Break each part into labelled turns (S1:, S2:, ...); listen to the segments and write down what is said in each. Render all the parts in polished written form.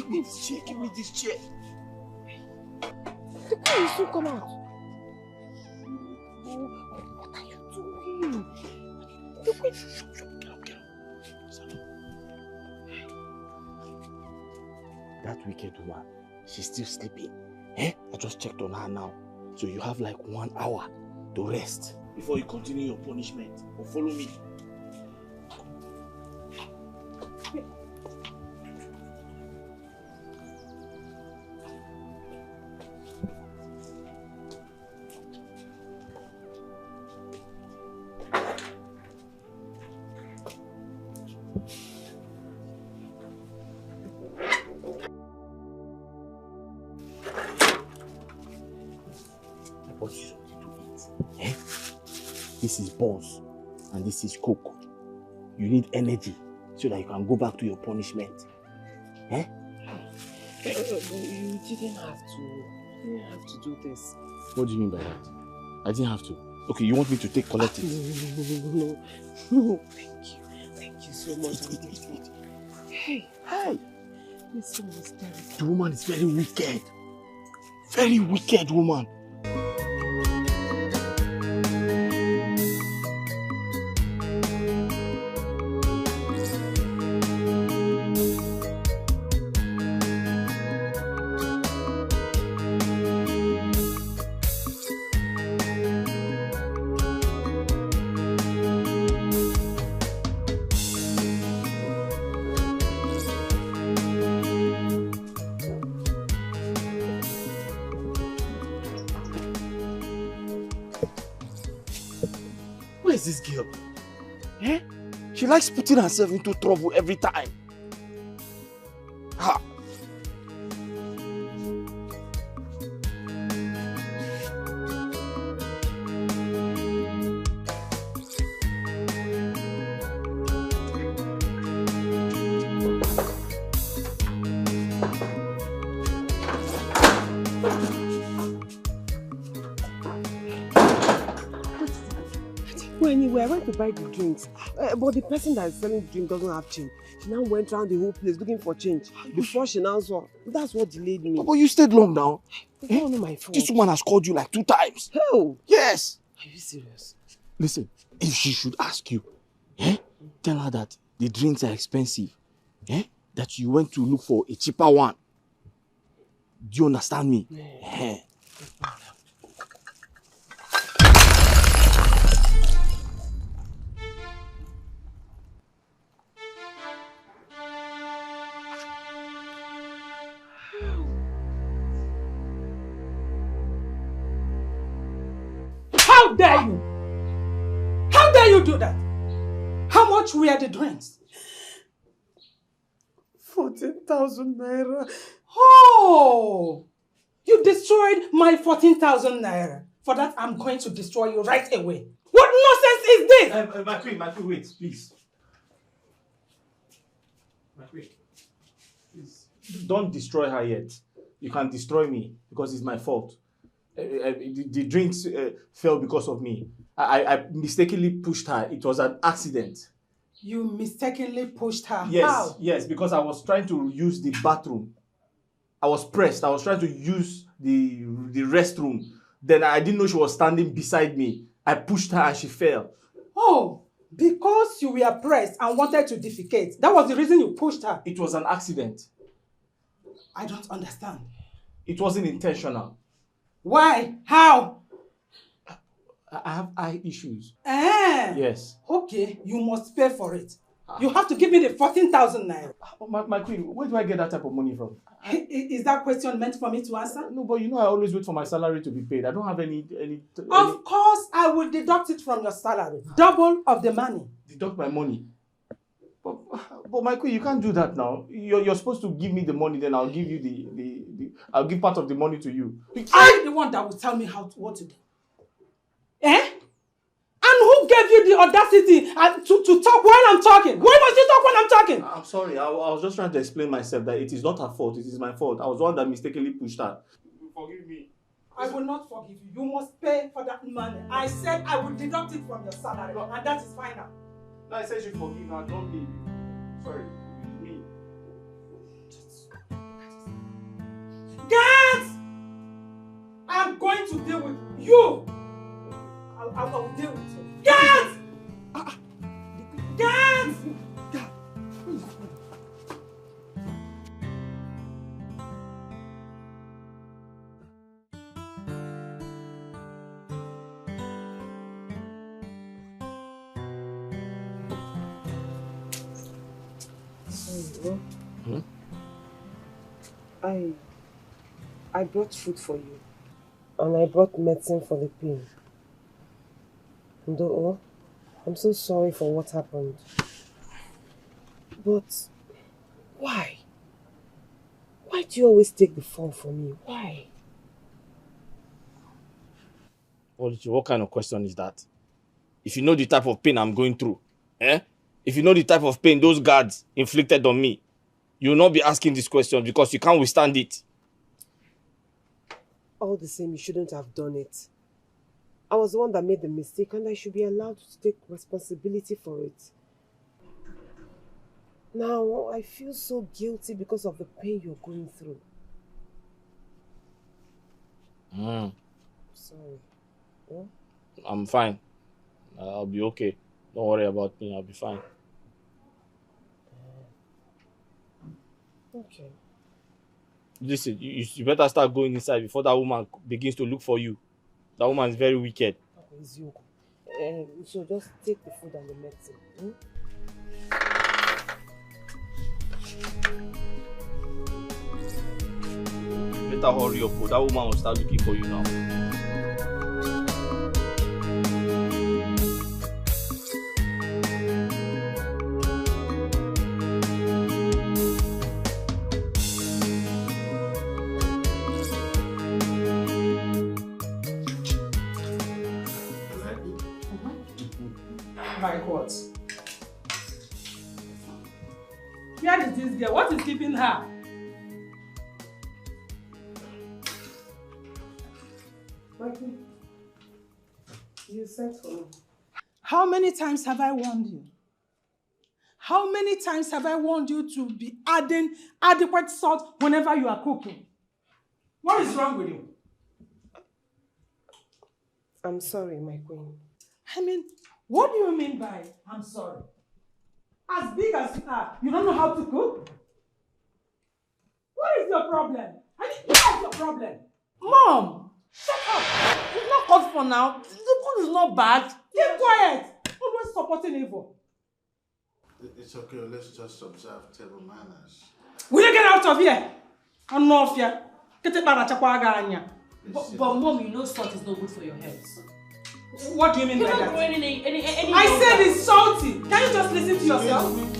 S1: Give me this chair, give me this chair.
S2: The guy will soon come out. What are you doing?
S1: Get up. That wicked woman, she's still sleeping. Eh? I just checked on her now. So you have like 1 hour to rest before you continue your punishment. Or follow me. This is buns and this is coke. You need energy so that you can go back to your punishment. Eh?
S2: You didn't have to do this.
S1: What do you mean by that? I didn't have to. Okay, you want me to collect it?
S2: No. Thank you so much.
S1: Eat.
S2: Hey. This one is terrible.
S1: The woman is very wicked. Very wicked woman. This girl, eh? She likes putting herself into trouble every time. Ha!
S2: Anyway, I went to buy the drinks, but the person that is selling the drink doesn't have change. She now went around the whole place looking for change. Before she now saw, that's what delayed me.
S1: But you stayed long now.
S2: It's not my fault.
S1: This woman has called you like 2 times.
S2: Oh!
S1: Yes!
S2: Are you serious?
S1: Listen, if she should ask you, tell her that the drinks are expensive. That you went to look for a cheaper one. Do you understand me?
S2: Yeah.
S3: How dare you? How dare you do that? How much were the drinks?
S2: 14,000 naira.
S3: Oh! You destroyed my 14,000 naira. For that, I'm going to destroy you right away. What nonsense is this?
S1: My queen, wait, please. My queen, please. Don't destroy her yet. You can destroy me because it's my fault. The drinks fell because of me. I mistakenly pushed her. It was an accident.
S3: You mistakenly pushed her?
S1: Yes,
S3: How?
S1: yes, because I was trying to use the bathroom. I was pressed. I was trying to use the restroom. Then I didn't know she was standing beside me. I pushed her and she fell.
S3: Oh, because you were pressed and wanted to defecate. That was the reason you pushed her.
S1: It was an accident.
S3: I don't understand.
S1: It wasn't intentional.
S3: Why? How?
S1: I have eye issues.
S3: Yes. Okay, you must pay for it. You have to give me the 14,000 naira.
S1: My queen, where do I get that type of money from?
S3: Is that question meant for me to answer?
S1: No, but you know I always wait for my salary to be paid. I don't have any...
S3: Of course, I will deduct it from your salary. Double of the money.
S1: Deduct my money? But my queen, you can't do that now. You're supposed to give me the money, then I'll give you I'll give part of the money to you.
S3: I'm the one that will tell me what to do. Eh? And who gave you the audacity to talk while I'm talking? Why must you talk when I'm talking?
S1: I'm sorry. I was just trying to explain myself that it is not her fault. It is my fault. I was the one that mistakenly pushed her. Forgive me.
S3: I will not forgive you. You must pay for that money. I said I will deduct it from your salary, and that is final.
S1: No, I said you forgive her. Don't leave. Sorry. Me.
S3: am going to deal with you. I will deal with you. Get! Get!
S2: Hmm? I brought food for you. And I brought medicine for the pain. Ndo, I'm so sorry for what happened. But why? Why do you always take the fall for me? Why?
S1: Oluchi, what kind of question is that? If you know the type of pain I'm going through, if you know the type of pain those guards inflicted on me, you will not be asking this question because you can't withstand it.
S2: All the same, you shouldn't have done it. I was the one that made the mistake and I should be allowed to take responsibility for it. Now, I feel so guilty because of the pain you're going through. Sorry. Yeah?
S1: I'm fine. I'll be okay. Don't worry about me. I'll be fine.
S2: Okay.
S1: Listen, you better start going inside before that woman begins to look for you. That woman is very wicked.
S2: So just take the food and the medicine.
S1: Better hurry up, that woman will start looking for you now.
S3: Like what? Where is this girl? What is keeping her?
S2: Michael, you sent for me.
S3: How many times have I warned you? How many times have I warned you to be adding adequate salt whenever you are cooking? What is wrong with you?
S2: I'm sorry, my queen.
S3: I mean, what do you mean by I'm sorry? As big as you are, you don't know how to cook? What is your problem? I mean, what is your problem?
S4: Mom, shut up. It's not called for now. The food is not bad.
S3: Keep quiet. Always supporting evil.
S5: It's okay. Let's just observe table manners.
S3: Will you get out of here? I'm not here. But
S4: Mom, you know salt is not good for your health.
S3: What do you mean by that?
S4: Any
S3: I said it's salty. Can you just listen to yourself?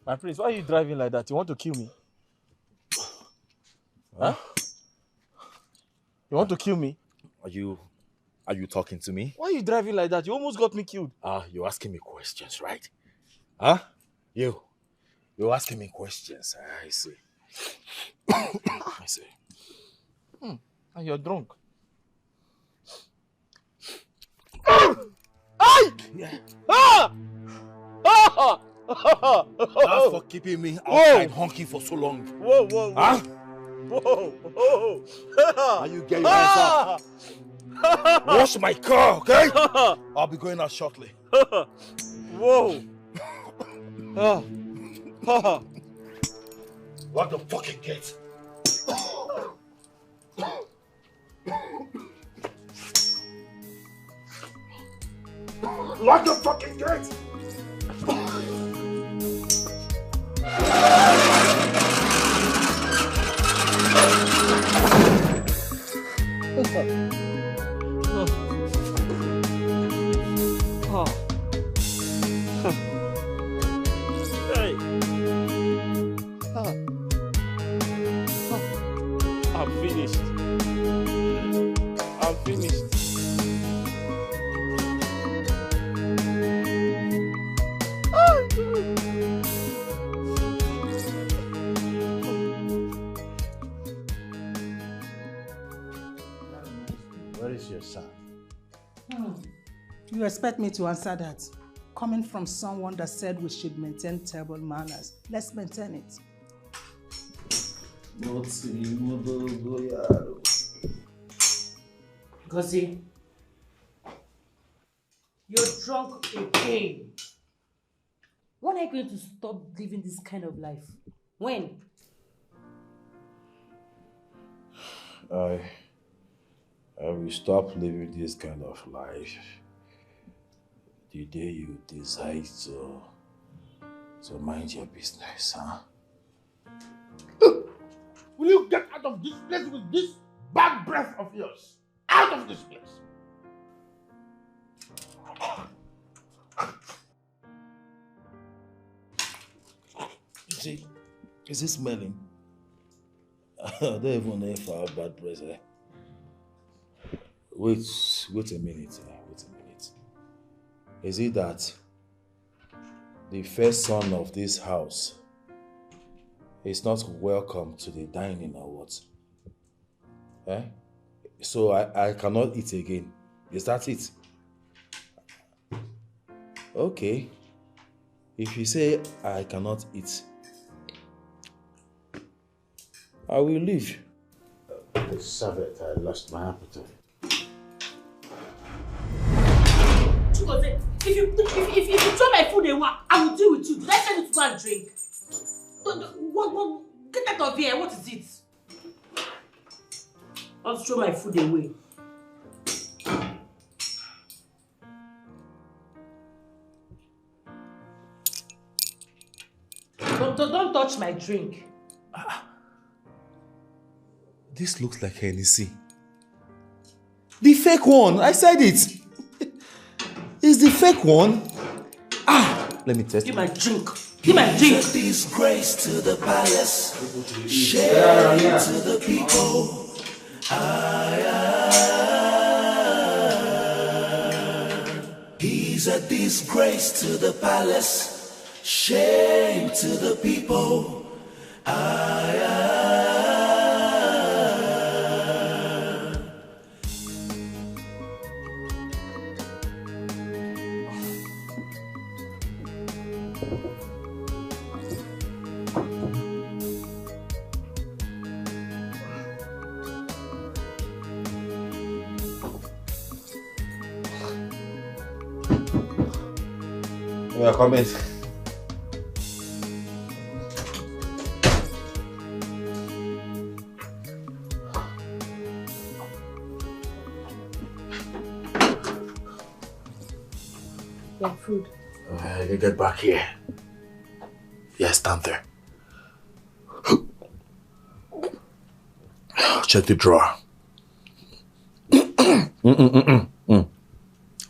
S1: My prince, why are you driving like that? You want to kill me? Huh? You want to kill me?
S6: Are you talking to me?
S1: Why are you driving like that? You almost got me killed.
S6: You're asking me questions, right? Huh? You're asking me questions. I see. I see.
S1: And you're drunk.
S6: Yeah.
S1: Ah! Ah!
S6: That's for keeping me outside honking for so long.
S1: Whoa, whoa, whoa.
S6: Huh?
S1: Whoa, whoa.
S6: Now you get your hands up. Wash my car, okay? I'll be going out shortly.
S1: Whoa.
S6: Lock the fucking gate. Lock the fucking gate!
S1: Hey. I'm finished. I'm finished.
S6: Where is your son?
S3: You expect me to answer that? Coming from someone that said we should maintain table manners. Let's maintain it.
S4: Gozi, you're drunk again. When are you going to stop living this kind of life? When?
S6: I will stop living this kind of life the day you decide to mind your business, huh?
S5: Will you get out of this place with this bad breath of yours? Out of this place!
S6: Is it smelling? I don't even know if I have bad breath. Wait a minute. Wait a minute. Is it that the first son of this house is not welcome to the dining or what? Eh? So I cannot eat again. Is that it? Okay. If you say I cannot eat, I will leave.
S5: Serve it, I lost my appetite.
S4: If you throw my food away, I will deal with you. Did I tell you to go and drink? What, get out of here. What is it? I'll throw my food away. Don't touch my drink.
S6: This looks like Hennessy. The fake one, I said it. It's the fake one. Let me test it.
S4: Give my drink. Give my drink.
S7: Disgrace to the palace, shame to the people. He's a disgrace to the palace, shame to the people.
S6: We are coming.
S4: Yeah, food.
S6: You get back here. Yeah, stand there. Check the drawer.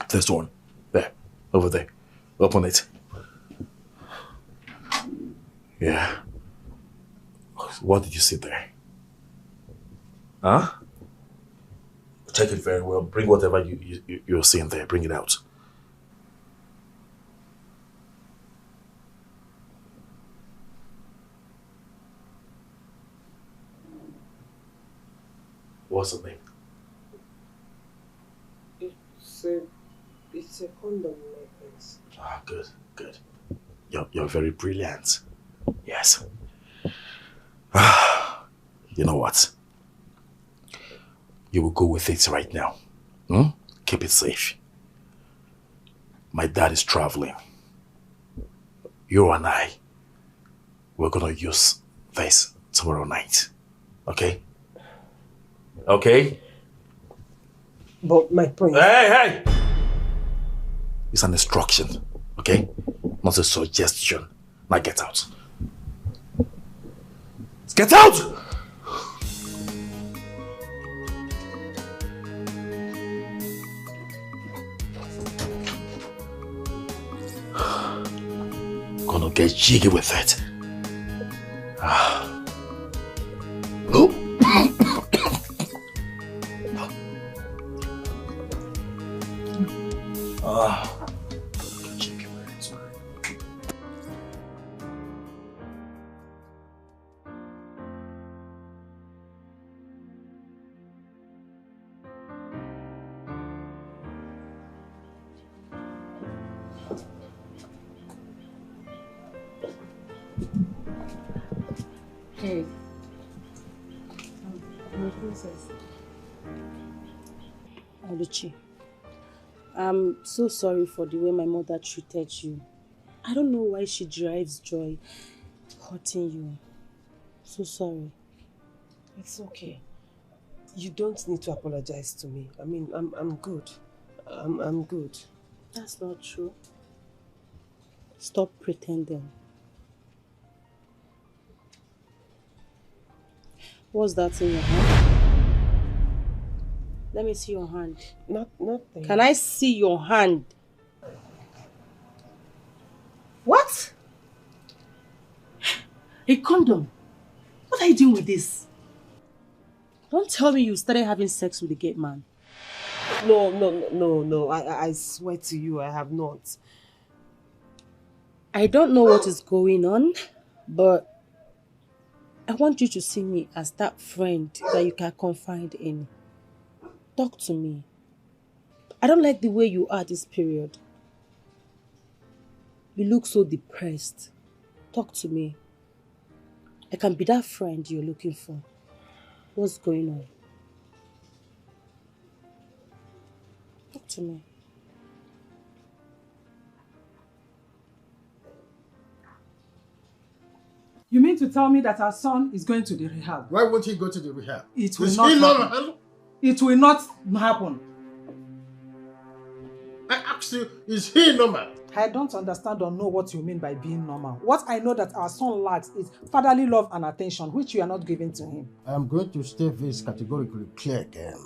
S6: This one. There. Over there. Open it. Yeah. What did you see there? Huh? Check it very well. Bring whatever you're seeing there. Bring it out. What's the name?
S2: It's It's a condom in my pants.
S5: Ah, good, good. You're very brilliant. Yes. You know what? You will go with it right now. Keep it safe. My dad is traveling. You and I, we're gonna use this tomorrow night. Okay? Okay?
S2: But my prince...
S5: Hey! It's an instruction, okay? Not a suggestion. Now get out. Get out! Gonna get jiggy with it. No.
S4: Hey.
S2: My princess.
S4: Oluchi, I'm so sorry for the way my mother treated you. I don't know why she derives joy hurting you. So sorry.
S2: It's okay. You don't need to apologize to me. I mean, I'm good. I'm good.
S4: That's not true. Stop pretending. What's that in your hand? Let me see your hand.
S2: Nothing.
S4: Can I see your hand? What? A condom? What are you doing with this? Don't tell me you started having sex with the gate man.
S2: No. I swear to you, I have not.
S4: I don't know what is going on, but I want you to see me as that friend that you can confide in. Talk to me. I don't like the way you are this period. You look so depressed. Talk to me. I can be that friend you're looking for. What's going on? Talk to me.
S3: You mean to tell me that our son is going to the rehab?
S5: Why won't he go to the rehab?
S3: It will not happen. It will not happen.
S5: I asked you, is he normal?
S3: I don't understand or know what you mean by being normal. What I know that our son lacks is fatherly love and attention, which you are not giving to him.
S5: I am going to state this categorically clear again.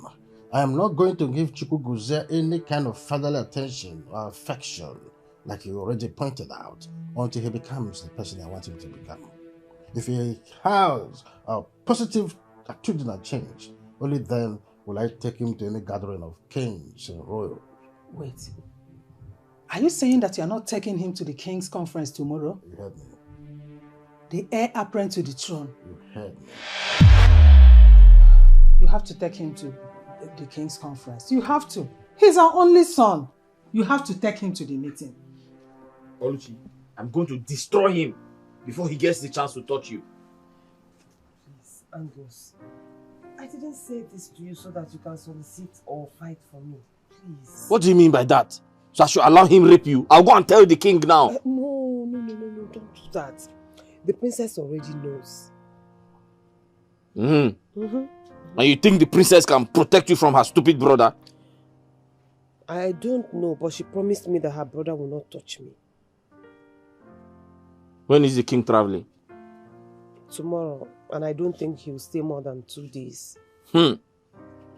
S5: I am not going to give Chukwuguze any kind of fatherly attention or affection, like you already pointed out, until he becomes the person I want him to become. If he has a positive attitudinal change, only then will I take him to any gathering of kings and royals.
S3: Wait. Are you saying that you are not taking him to the king's conference tomorrow?
S5: You heard me.
S3: The heir apparent to the throne.
S5: You heard me.
S3: You have to take him to the king's conference. You have to. He's our only son. You have to take him to the meeting.
S1: Oluchi, I'm going to destroy him before he gets the chance to touch you.
S2: Please, Angus. I didn't say this to you so that you can solicit or fight for me. Please.
S1: What do you mean by that? So I should allow him rape you? I'll go and tell the king now.
S2: No, don't do that. The princess already knows.
S1: And you think the princess can protect you from her stupid brother?
S2: I don't know, but she promised me that her brother will not touch me.
S1: When is the king traveling?
S2: Tomorrow, and I don't think he'll stay more than 2 days.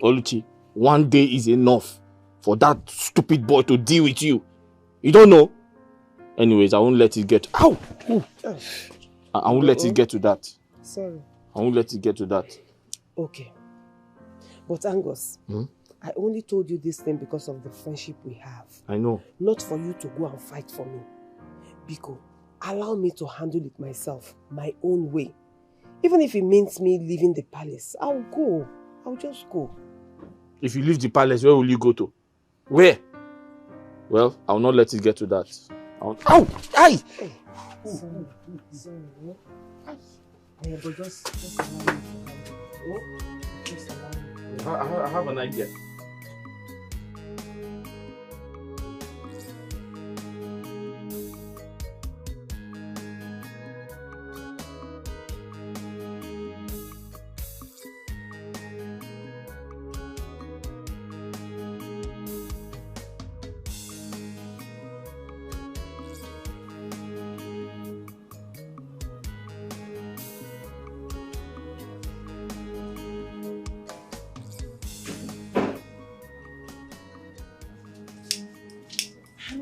S1: Oluchi, 1 day is enough for that stupid boy to deal with you. You don't know? Anyways, I won't let it get... Ow! I won't let it get to that.
S2: Sorry.
S1: I won't let it get to that.
S2: Okay. But Angus, I only told you this thing because of the friendship we have.
S1: I know.
S2: Not for you to go and fight for me. Biko, allow me to handle it myself, my own way. Even if it means me leaving the palace, I'll go. I'll just go.
S1: If you leave the palace, where will you go to? Where? Well, I'll not let it get to that. Ow! Aye!
S2: But just allow me to just allow me.
S1: I have an idea.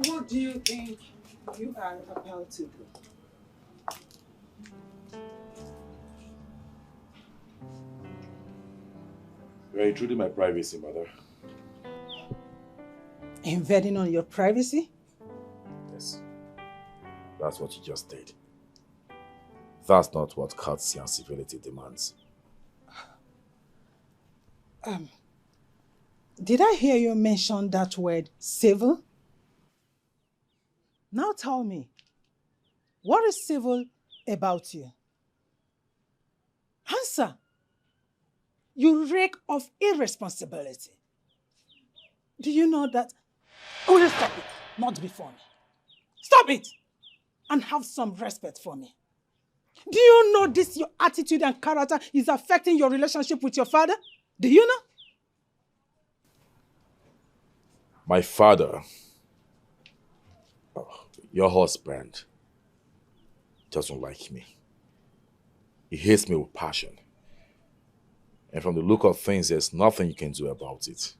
S3: What do you think you are about to do?
S6: You are intruding my privacy, mother.
S3: Invading on your privacy?
S6: Yes. That's what you just did. That's not what courtesy and civility demands.
S3: Did I hear you mention that word civil? Now tell me, what is civil about you? Answer. You reek of irresponsibility. Do you know that? Oh, just stop it. Not before me. Stop it! And have some respect for me. Do you know this, your attitude and character is affecting your relationship with your father? Do you know?
S6: My father, your husband, doesn't like me. He hates me with passion. And from the look of things, there's nothing you can do about it.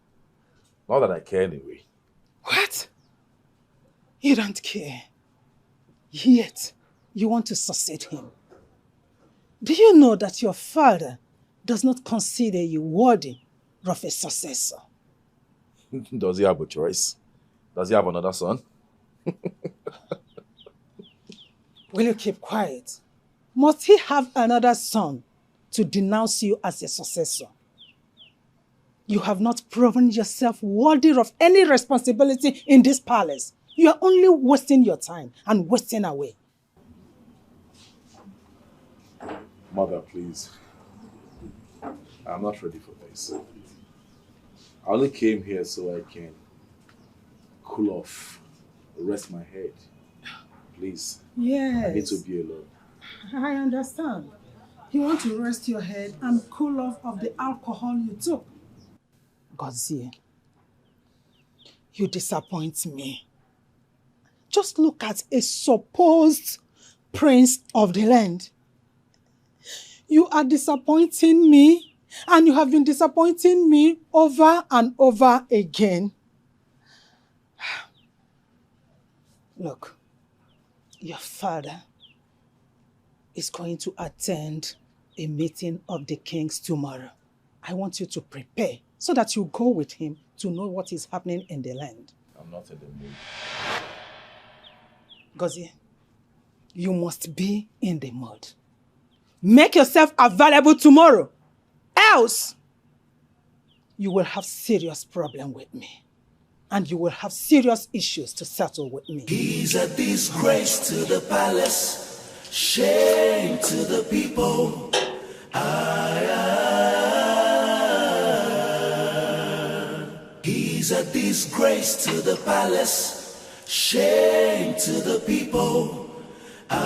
S6: Not that I care anyway.
S3: What? You don't care. Yet, you want to succeed him. Do you know that your father does not consider you worthy of a successor?
S6: Does he have a choice? Does he have another son?
S3: Will you keep quiet? Must he have another son to denounce you as a successor? You have not proven yourself worthy of any responsibility in this palace. You are only wasting your time and wasting away.
S6: Mother, please. I'm not ready for this. I only came here so I can cool off, rest my head. Please.
S3: Yes.
S6: I need to be alone.
S3: I understand. You want to rest your head and cool off of the alcohol you took. Godson, you disappoint me. Just look at a supposed prince of the land. You are disappointing me, and you have been disappointing me over and over again. Look, your father is going to attend a meeting of the kings tomorrow. I want you to prepare so that you go with him to know what is happening in the land.
S6: I'm not in the mood.
S3: Godson, you must be in the mood. Make yourself available tomorrow. Else, you will have serious problem with me. And you will have serious issues to settle with me.
S7: He's a disgrace to the palace, shame to the people. He's a disgrace to the palace, shame to the people.
S2: I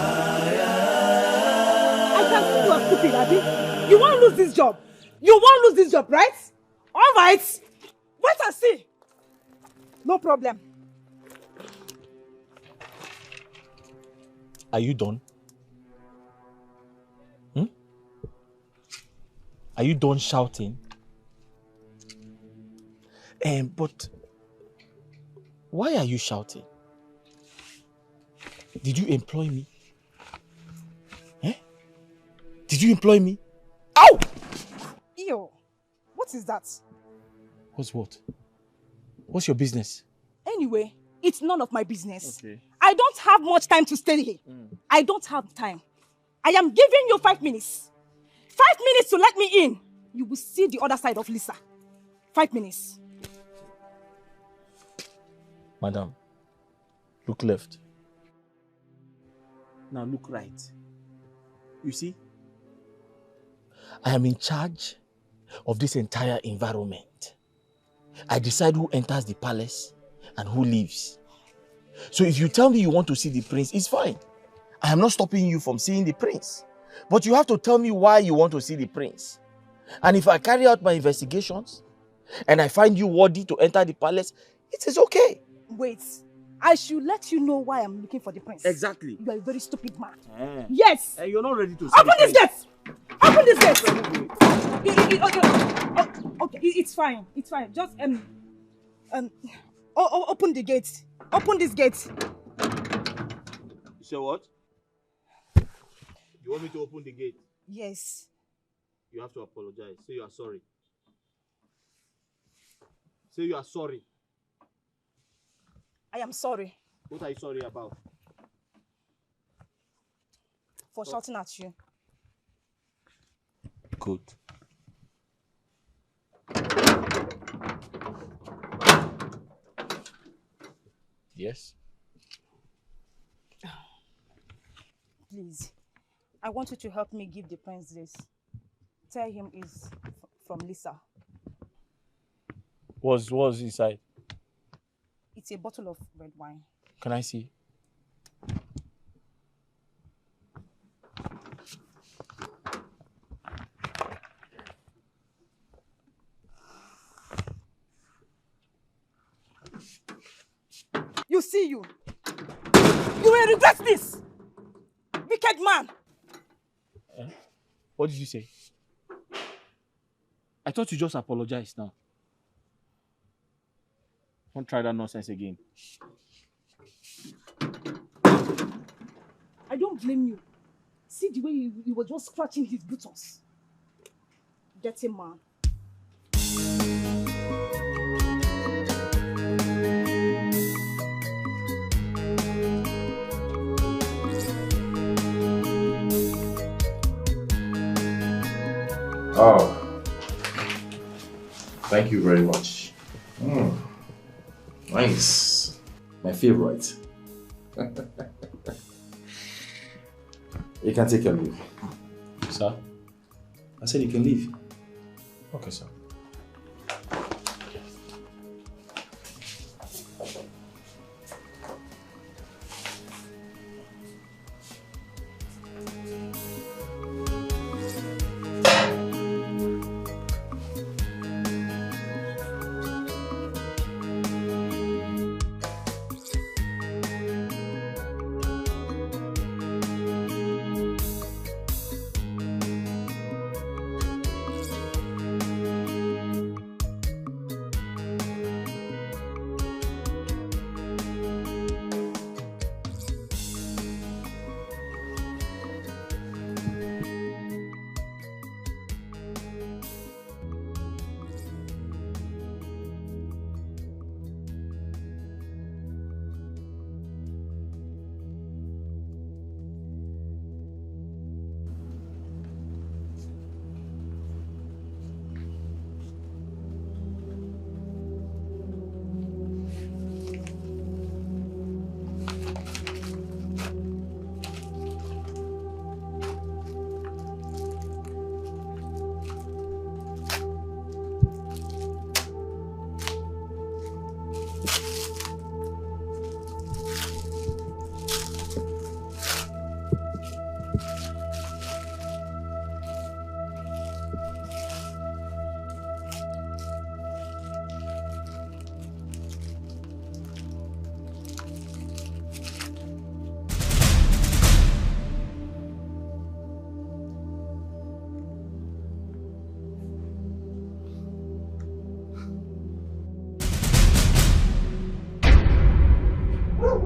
S2: can see you are stupid, Abby. You won't lose this job. You won't lose this job, right? All right. Wait and see. No problem.
S1: Are you done? Are you done shouting? But why are you shouting? Did you employ me? Did you employ me? Ow!
S3: Ew, what is that?
S1: What's what? What's your business?
S2: Anyway, it's none of my business.
S1: Okay.
S2: I don't have much time to stay here. I don't have time. I am giving you 5 minutes. 5 minutes to let me in. You will see the other side of Lisa. 5 minutes.
S1: Madam, Look left. Now look right. You see? I am in charge of this entire environment. I decide who enters the palace and who leaves. So if you tell me you want to see the prince, it's fine. I am not stopping you from seeing the prince. But you have to tell me why you want to see the prince. And if I carry out my investigations and I find you worthy to enter the palace, it is okay.
S8: Wait, I should let you know why I'm looking for the prince.
S1: Exactly.
S8: You are a very stupid man. Yes.
S1: You're not ready to see
S8: Open this gate! Open this gate! Okay, it's fine. It's fine. Just open the gate. Open this gate.
S1: You say what? You want me to open the gate?
S8: Yes.
S1: You have to apologize. Say you are sorry. Say you are sorry.
S8: I am sorry.
S1: What are you sorry about?
S8: For shouting at you.
S1: Good. Yes?
S8: Please, I want you to help me give the prince this. Tell him it's from Lisa.
S1: What's inside?
S8: It's a bottle of red wine.
S1: Can I see?
S8: You see you. You will regret this. Wicked man.
S1: What did you say? I thought you just apologized now. Don't try that nonsense again.
S8: I don't blame you. See the way you were just scratching his buttons. Dirty man.
S6: Oh, thank you very much. Nice. My favorite. You can take your leave.
S1: Sir?
S6: I said you can leave.
S1: Okay, sir.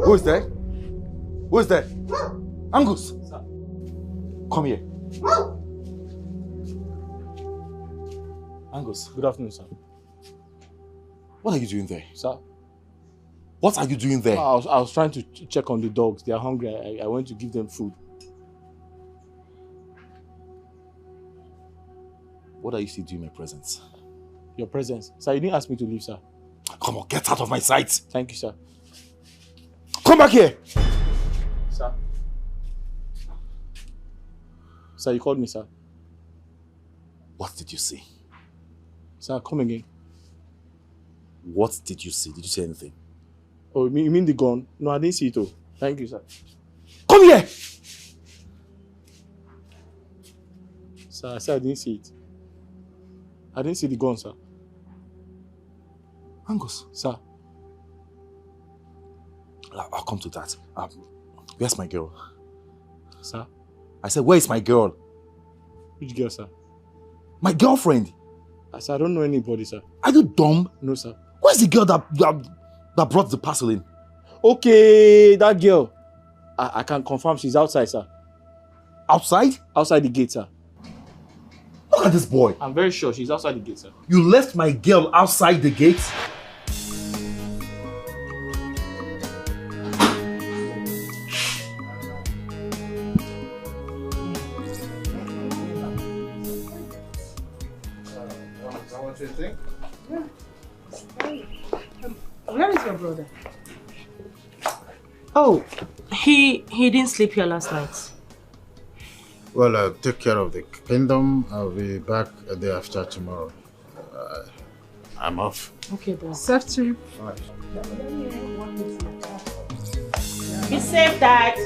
S9: Who is there? Who is there? Angus!
S1: Sir.
S9: Come here.
S1: Angus, good afternoon, sir.
S9: What are you doing there?
S1: Sir?
S9: What are you doing there?
S1: I was trying to check on the dogs. They are hungry. I went to give them food.
S9: What are you still doing in my presence?
S1: Your presence. Sir, you didn't ask me to leave, sir.
S9: Come on, get out of my sight!
S1: Thank you, sir.
S9: Come Come back here!
S1: Sir. Sir, you called me, sir.
S9: What did you see?
S1: Sir, come again.
S9: What did you see? Did you see anything?
S1: Oh, you mean the gun? No, I didn't see it. Oh. Thank you, sir.
S9: Come here!
S1: Sir, I said I didn't see it. I didn't see the gun, sir.
S9: Angus.
S1: Sir.
S9: I'll come to that. Where's my girl?
S1: Sir?
S9: I said, where is my girl?
S1: Which girl, sir?
S9: My girlfriend.
S1: Sir, I don't know anybody, sir.
S9: Are you dumb?
S1: No, sir.
S9: Where's the girl that brought the parcel in?
S1: Okay, that girl. I can confirm she's outside, sir.
S9: Outside?
S1: Outside the gate, sir.
S9: Look at this boy.
S1: I'm very sure she's outside the gate, sir.
S9: You left my girl outside the gate?
S3: Where is your brother?
S4: Oh, he didn't sleep here last night.
S10: Well, I'll take care of the kingdom. I'll be back a day after tomorrow. I'm off.
S3: Okay, then. Safe trip.
S4: Be safe, Dad.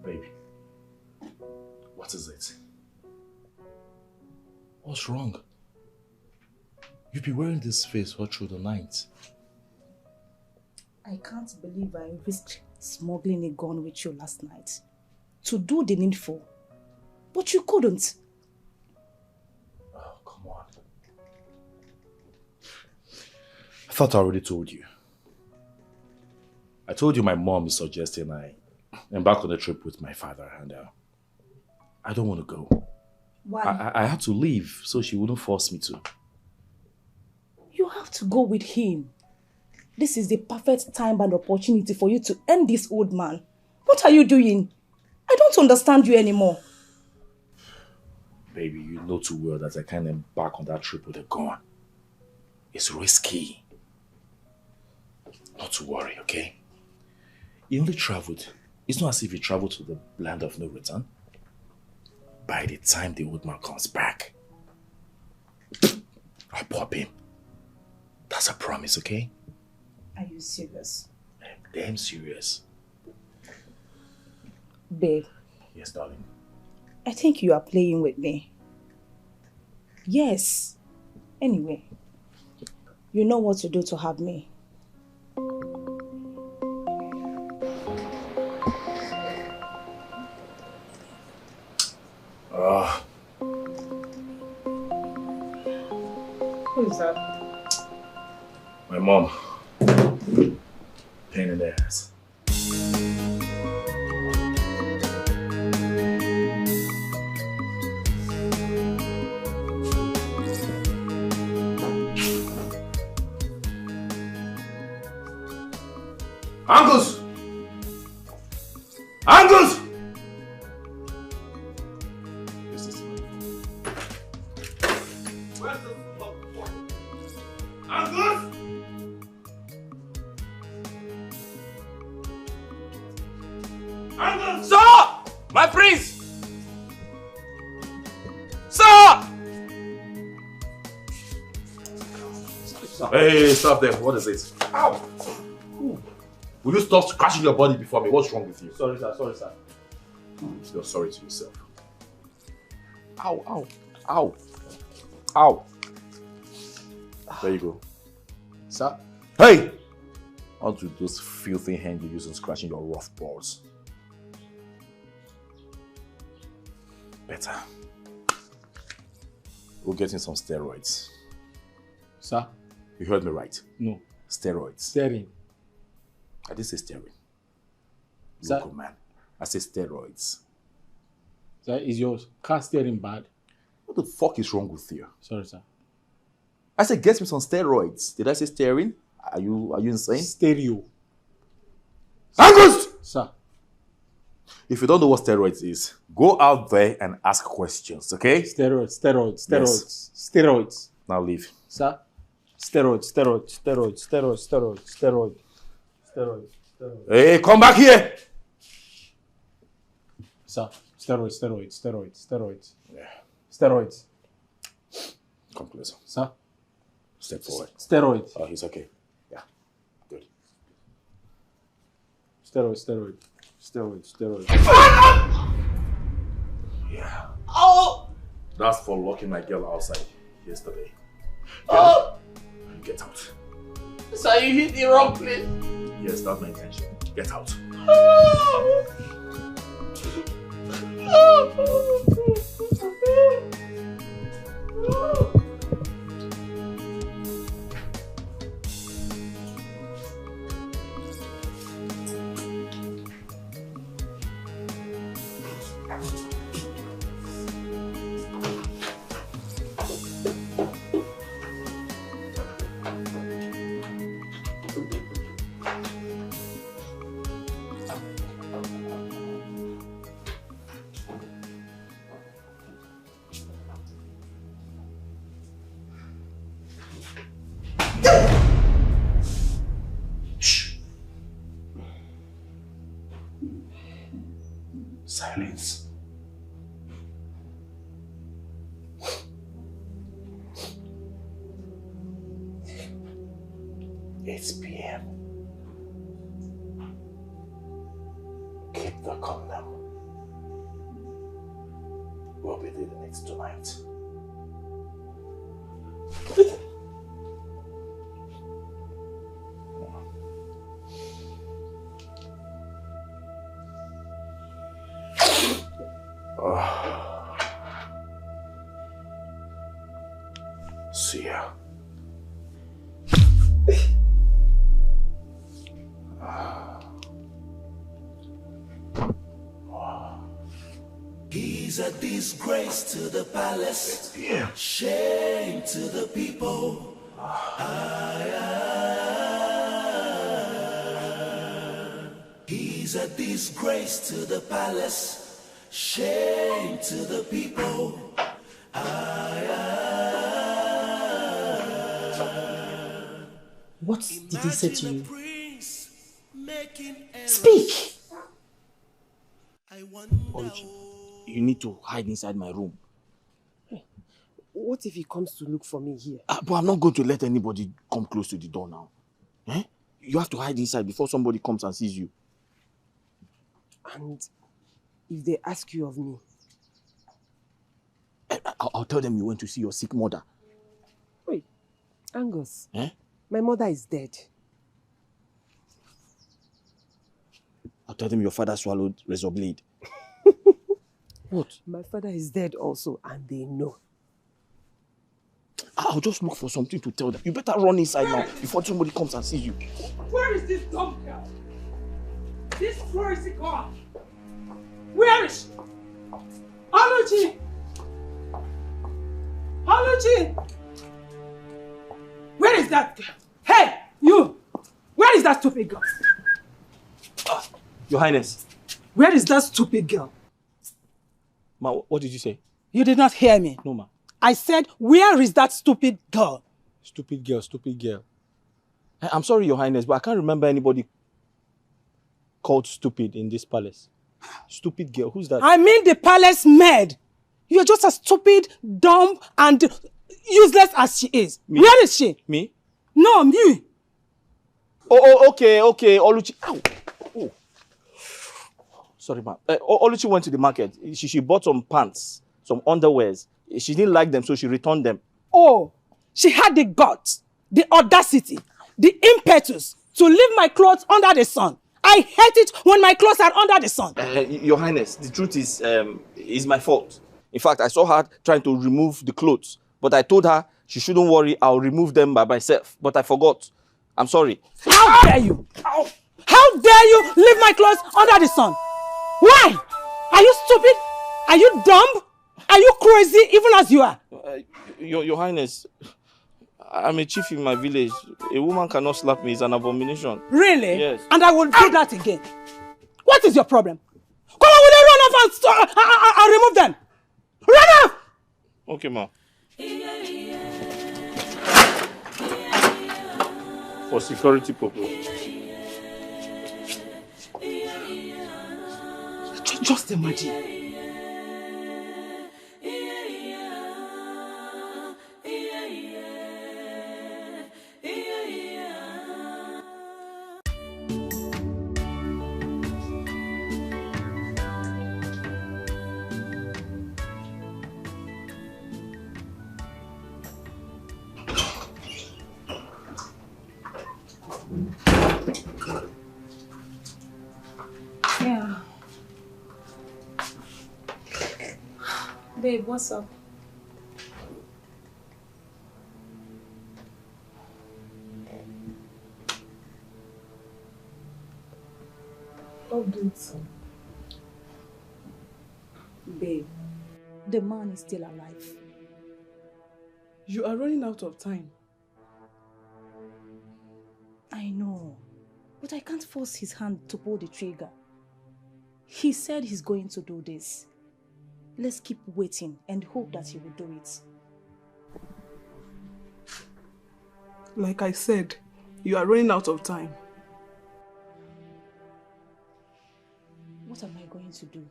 S6: Baby, what is it? What's wrong? You've been wearing this face all through the night.
S8: I can't believe I risked smuggling a gun with you last night to do the needful, but you couldn't.
S6: Oh, come on. I thought I already told you. I told you my mom is suggesting I embark on a trip with my father, and I don't want to go.
S8: Why?
S6: I had to leave so she wouldn't force me to.
S8: You have to go with him. This is the perfect time and opportunity for you to end this old man. What are you doing? I don't understand you anymore.
S6: Baby, you know too well that I can't embark on that trip with a gun. It's risky. Not to worry, okay? He only traveled. It's not as if he traveled to the land of no return. By the time the old man comes back, I'll pop him. That's a promise, okay?
S8: Are you serious?
S6: I'm damn serious.
S8: Babe.
S6: Yes, darling.
S8: I think you are playing with me. Yes. Anyway, you know what to do to have me. Who is that?
S6: My mom. Pain in the ass.
S9: Angus! Angus! Angus! Angus!
S1: Stop! My prince!
S6: Hey, stop there. What is it? Ow! Ooh. Will you stop scratching your body before me? What's wrong with you?
S1: Sorry, sir. Sorry, sir.
S6: You're sorry to yourself. Ow, ow, ow, ow. There you go.
S1: Sir?
S6: Hey! Onto those filthy hands you use in scratching your rough balls. Better. We'll get in some steroids.
S1: Sir?
S6: You heard me right.
S1: No.
S6: Steroids.
S1: Steering.
S6: I didn't say steering.
S1: Sir?
S6: Local man. I say steroids.
S1: Sir, is your car steering bad?
S6: What the fuck is wrong with you?
S1: Sorry, sir.
S6: I said get me some steroids. Did I say steering? Are you insane?
S1: Stereo.
S6: Angus!
S1: Sir.
S6: If you don't know what steroids is, go out there and ask questions, okay?
S1: Steroids.
S6: Yes.
S1: Steroids.
S6: Now leave.
S1: Sir? Steroids.
S6: Hey, come back here!
S1: Sir, steroids.
S6: Yeah.
S1: Steroids.
S6: Come closer.
S1: Sir?
S6: Step forward.
S1: Steroids.
S6: Oh, he's okay. Yeah. Good.
S1: Steroids.
S6: Yeah.
S1: Oh!
S6: That's for locking my girl outside yesterday. Girl, get out.
S1: Sir, you hit the wrong place.
S6: Yes, that's my intention. Get out. Silence. It's PM. Keep the condom. We'll be there the next tonight. See ya.
S7: He's a disgrace to the palace,
S6: Yeah.
S7: shame to the people. He's a disgrace to the palace, shame to the people.
S4: What did he say to you? Speak!
S1: Oluchi, you need to hide inside my room.
S2: What if he comes to look for me here?
S1: But I'm not going to let anybody come close to the door now. Eh? You have to hide inside before somebody comes and sees you.
S2: And if they ask you of me?
S1: I'll tell them you went to see your sick mother.
S2: Wait, Angus.
S1: Eh?
S2: My mother is dead.
S1: I'll tell them your father swallowed razor blade. What?
S2: My father is dead also, and they know.
S1: I'll just look for something to tell them. You better run inside now before somebody comes and sees you.
S11: Where is this dumb girl? This crazy girl. Where is she? Oluchi! Oluchi! Where is that girl? Hey, you! Where is that stupid girl?
S1: Your Highness.
S11: Where is that stupid girl?
S1: Ma, what did you say?
S11: You did not hear me.
S1: No, ma.
S11: I said, where is that stupid girl?
S1: Stupid girl. I'm sorry, Your Highness, but I can't remember anybody called stupid in this palace. Stupid girl, who's that?
S11: I mean the palace maid. You're just as stupid, dumb, and useless as she is.
S1: Me?
S11: Where is she?
S1: Me?
S3: No, me.
S1: Okay. Oluchi. Ow. Oh. Sorry, ma. Oluchi went to the market. She bought some pants, some underwears. She didn't like them, so she returned them.
S3: Oh, she had the guts, the audacity, the impetus to leave my clothes under the sun. I hate it when my clothes are under the sun.
S1: Your Highness, the truth is my fault. In fact, I saw her trying to remove the clothes, but I told her she shouldn't worry. I'll remove them by myself. But I forgot. I'm sorry.
S3: How dare you? How dare you leave my clothes under the sun? Why? Are you stupid? Are you dumb? Are you crazy even as you are?
S1: Your Highness, I'm a chief in my village. A woman cannot slap me. It's an abomination.
S3: Really?
S1: Yes.
S3: And I will do that again. What is your problem? Come on, will you run off and remove them? Run off!
S1: Okay, ma. For security purposes.
S3: Just imagine.
S8: Yeah. Babe, what's up? Updates. Babe, the man is still alive.
S2: You are running out of time.
S8: I know, but I can't force his hand to pull the trigger. He said he's going to do this. Let's keep waiting and hope that he will do it.
S2: Like I said, you are running out of time.
S8: What am I going to do?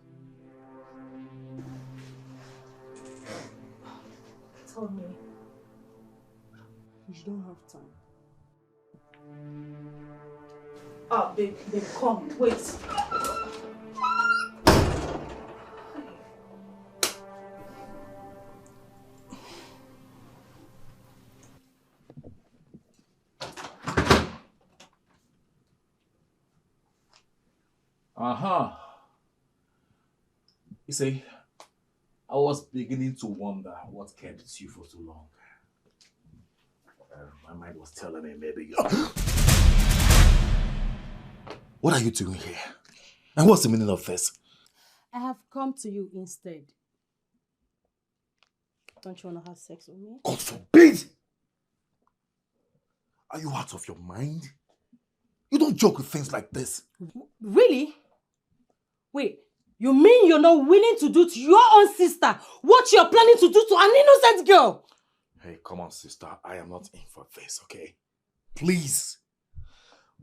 S8: Tell me.
S2: You don't have time.
S8: Ah, babe, come, wait.
S6: You see, I was beginning to wonder what kept you for so long. My mind was telling me maybe you... What are you doing here? And what's the meaning of this?
S4: I have come to you instead. Don't you want to have sex with me?
S6: God forbid! Are you out of your mind? You don't joke with things like this.
S4: Really? Wait, you mean you're not willing to do to your own sister what you're planning to do to an innocent girl?
S6: Hey, come on, sister. I am not in for this, okay? Please.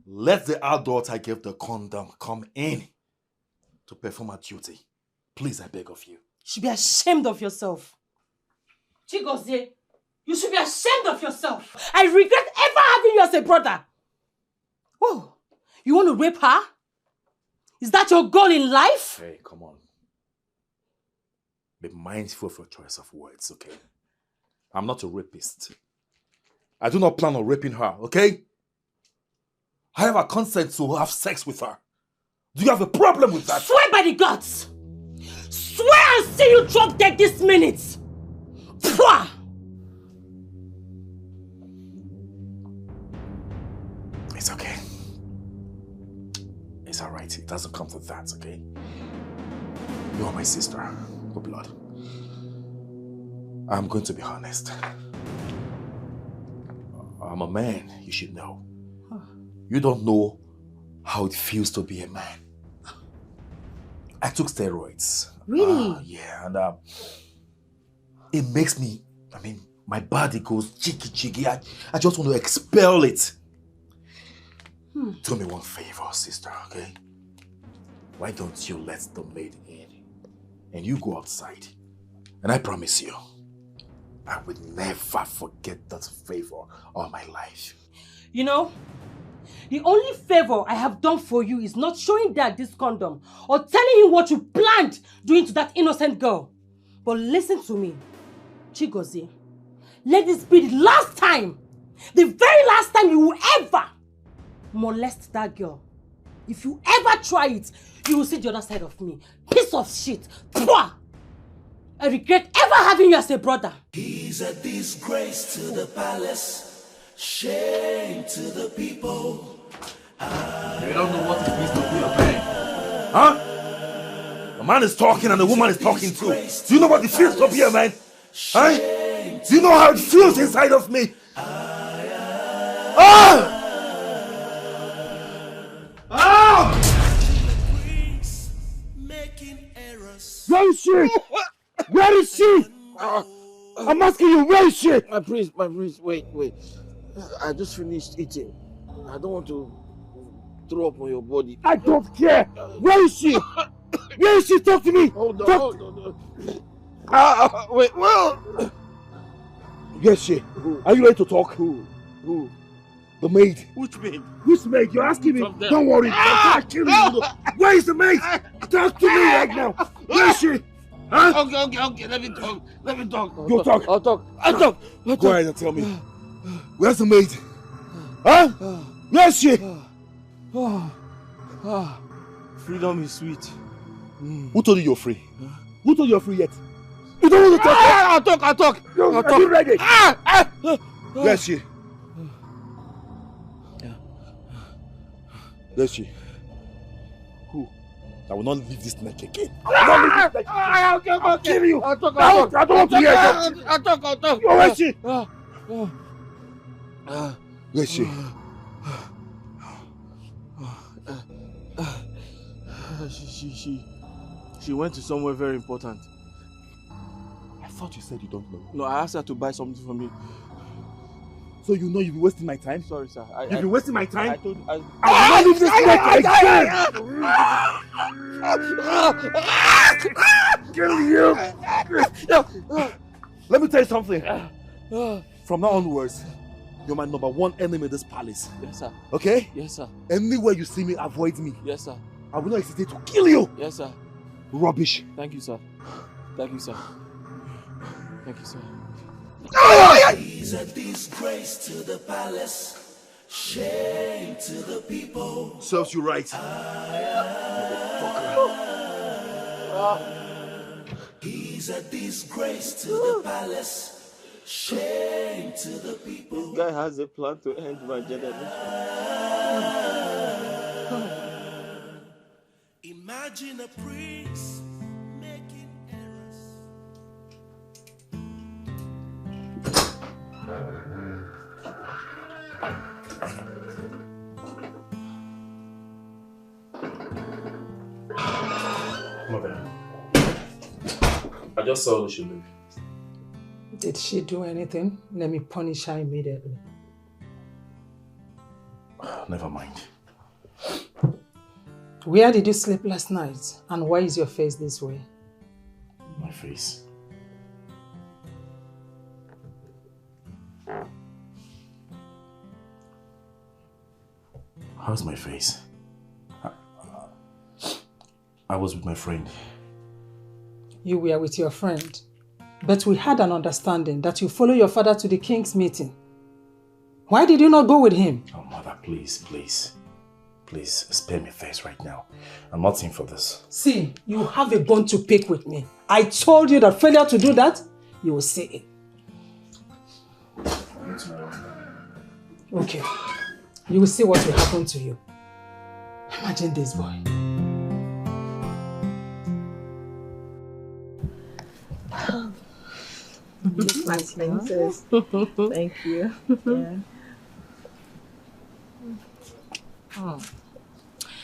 S6: Let the adult I gave the condom come in to perform her duty. Please, I beg of you.
S4: You should be ashamed of yourself. Chigozie, you should be ashamed of yourself. I regret ever having you as a brother. Oh, you want to rape her? Is that your goal in life?
S6: Hey, come on. Be mindful of your choice of words, okay? I'm not a rapist. I do not plan on raping her, okay? I have a consent to have sex with her. Do you have a problem with that?
S4: Swear by the gods! Swear I'll see you drop dead this minute! Pwah!
S6: It's okay. It's alright. It doesn't come to that, okay? You are my sister. Her blood. I'm going to be honest. I'm a man, you should know. You don't know how it feels to be a man. I took steroids.
S4: Really?
S6: Yeah, and it makes me, my body goes jiggy. I just want to expel it. Do me one favor, sister, okay? Why don't you let the maid in and you go outside? And I promise you, I would never forget that favor all my life.
S4: You know, the only favor I have done for you is not showing Dad this condom or telling him what you planned doing to that innocent girl. But listen to me, Chigozie. Let this be the last time, the very last time you will ever molest that girl. If you ever try it, you will see the other side of me. Piece of shit. Pwah! I regret ever having you as a brother.
S7: He's a disgrace to the palace, shame to the people.
S6: You don't know what it means to be a man. Huh? The man is talking and the woman is talking too. Do you know what it feels to be a man? Huh? Do you know how it feels inside of me? Ah! Ah!
S9: Where is she? Where is she? I'm asking you, where is she?
S5: My priest, wait. I just finished eating. I don't want to throw up on your body.
S9: I don't care. Where is she? Where is she? Talk to me.
S5: Hold on.
S9: Wait, well. Yes, she.
S5: Who?
S9: Are you ready to talk?
S5: Who?
S9: The maid.
S5: Which maid?
S9: Which maid? You're asking me. Don't worry. I'm kill you. Where is the maid? Talk to me right now. Where is she? Huh?
S5: Okay. Let me talk.
S9: You talk.
S5: I'll talk.
S9: Go ahead and tell me. Where's the maid? Huh? Where is she?
S5: Freedom is sweet.
S9: Who told you you're free? Who told you you're free yet? You don't want to talk?
S5: I'll talk.
S9: Are you ready? Where is she? Where is she?
S5: Who?
S9: I will not leave this neck again.
S5: I'll
S9: kill you.
S5: I'll talk.
S9: I don't want to hear it.
S5: I'll talk.
S9: Where is she? Where is she?
S5: She went to somewhere very important.
S9: I thought you said you don't know.
S5: No, I asked her to buy something for me.
S9: So you know you've been wasting my time?
S5: Sorry, sir.
S9: You've been wasting my time?
S5: I told you.
S9: I will not leave this neck again! Kill you! Let me tell you something. From now onwards, you're my number one enemy in this palace.
S5: Yes, sir.
S9: Okay?
S5: Yes, sir.
S9: Anywhere you see me, avoid me.
S5: Yes, sir.
S9: I will not hesitate to kill you!
S5: Yes, sir.
S9: Rubbish.
S5: Thank you, sir. Thank you, sir. Thank you, sir.
S7: He's a disgrace to the palace, shame to the people.
S9: Serves you right.
S7: He's a disgrace to the palace, shame to the people.
S5: This guy has a plan to end my generation.
S7: Imagine a prince making errors.
S6: Mother, I just saw she leave.
S3: Did she do anything? Let me punish her immediately.
S6: Never mind.
S3: Where did you sleep last night? And why is your face this way?
S6: My face. How's my face? I was with my friend.
S3: You were with your friend. But we had an understanding that you follow your father to the king's meeting. Why did you not go with him?
S6: Oh, Mother, please. Please, spare me face right now. I'm not in for this.
S3: See, you have a bone to pick with me. I told you that failure to do that, you will see it. Okay. You will see what will happen to you. Imagine this boy.
S12: Nice princess. Thank you. Yeah.
S4: Oh.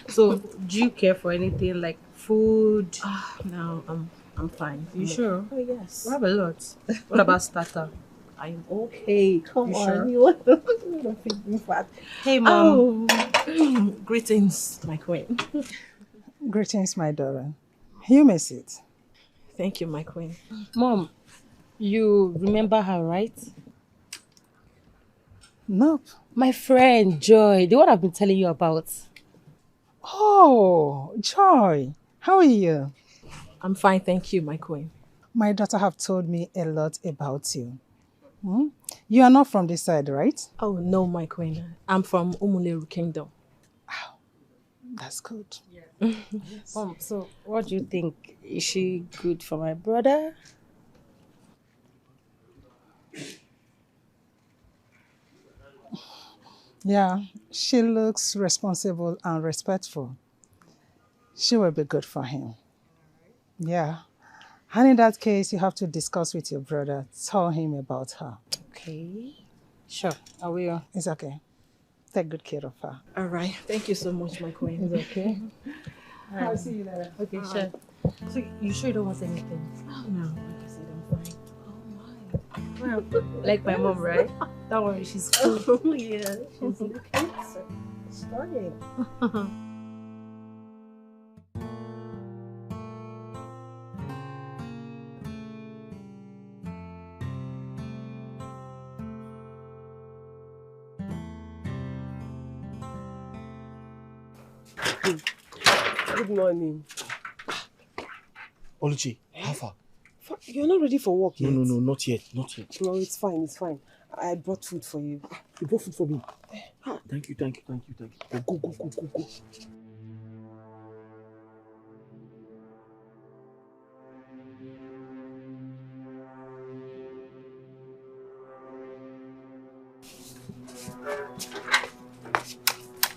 S4: So, do you care for anything like food?
S12: No, I'm fine.
S4: You sure?
S12: Oh yes.
S4: We have a lot. What about starter?
S12: I'm okay. Come
S4: You
S12: on.
S4: sure?
S12: You want to feed fat?
S4: Hey, Mom.
S12: Oh. Greetings, my queen.
S3: Greetings, my daughter. You may sit.
S12: Thank you, my queen.
S4: Mom, you remember her, right?
S3: Nope.
S4: My friend, Joy, the one I've been telling you about.
S3: Oh, Joy. How are you?
S12: I'm fine, thank you, my queen.
S3: My daughter have told me a lot about you. Hmm? You are not from this side, right?
S12: Oh, no, my queen. I'm from Umuleru Kingdom.
S3: That's good.
S4: Yes. So what do you think? Is she good for my brother?
S3: Yeah, she looks responsible and respectful. She will be good for him. Yeah. And in that case, you have to discuss with your brother. Tell him about her.
S4: Okay. Sure, I will.
S3: It's okay. Take good care of her.
S12: All right. Thank you so much, my queen.
S3: It's okay.
S4: I'll see you later. Okay, sure. So you sure you don't want anything?
S12: Oh, no. Like I said, I'm fine.
S4: Well, like my mom, right? Don't worry, she's cool.
S12: Oh, yeah. She's looking stunning.
S2: Good morning.
S1: Oluchi, how far?
S2: You're not ready for work yet?
S1: No, not yet, not yet.
S2: No, it's fine, it's fine. I brought food for you.
S1: You brought food for me? Thank you. Go.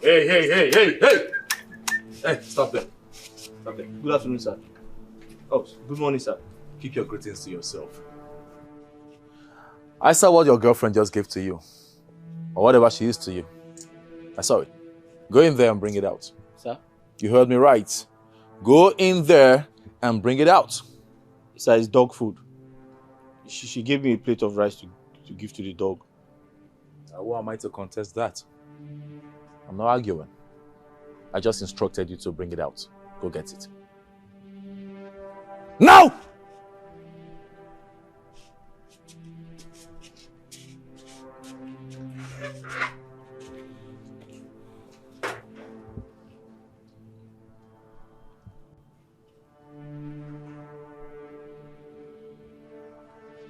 S6: Hey! Hey, stop there.
S1: Good afternoon, sir. Oh, good morning, sir.
S6: Keep your greetings to yourself. I saw what your girlfriend just gave to you. Or whatever she is to you. I saw it. Go in there and bring it out.
S1: Sir?
S6: You heard me right. Go in there and bring it out.
S1: Sir, it's dog food. She gave me a plate of rice to give to the dog.
S6: Who am I to contest that? I'm not arguing. I just instructed you to bring it out. Go get it. Now!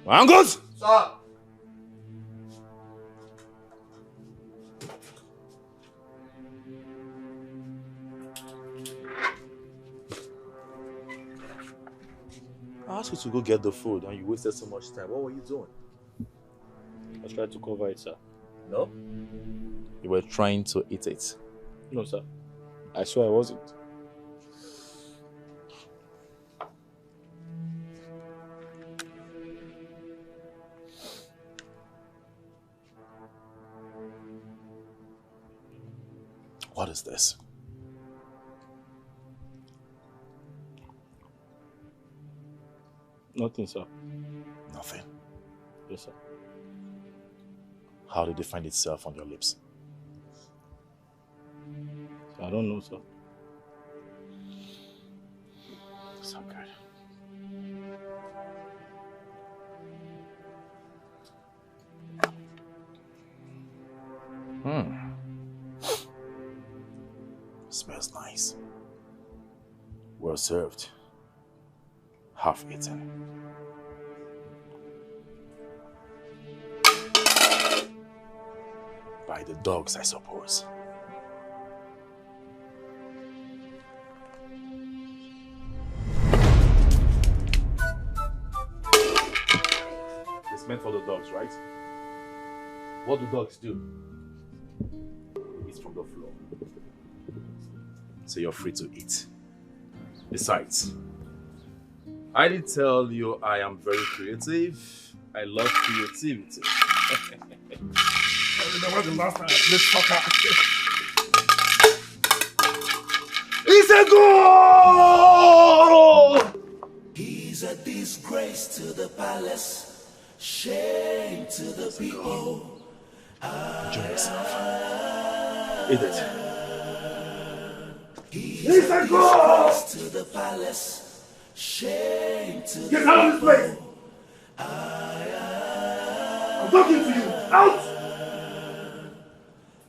S6: Angus!
S9: Sir!
S6: I asked you to go get the food and you wasted so much time. What were you doing?
S1: I tried to cover it, sir.
S6: No? You were trying to eat it.
S1: No, sir. I swear I wasn't.
S6: What is this?
S1: Nothing, sir.
S6: Nothing.
S1: Yes, sir.
S6: How did it find itself on your lips?
S1: I don't know, sir.
S6: So good. Smells nice. Well served. Half eaten. By the dogs, I suppose. It's meant for the dogs, right? What do dogs do? Eat from the floor. So you're free to eat. Besides, I did tell you I am very creative. I love creativity.
S9: I remember the last time I played soccer.
S6: It's a goal!
S7: He's a disgrace to the palace, shame to the people.
S6: Enjoy yourself. Eat it.
S7: He's a disgrace to the palace, shame to the people.
S9: Get out of this place! I'm talking to you! Out!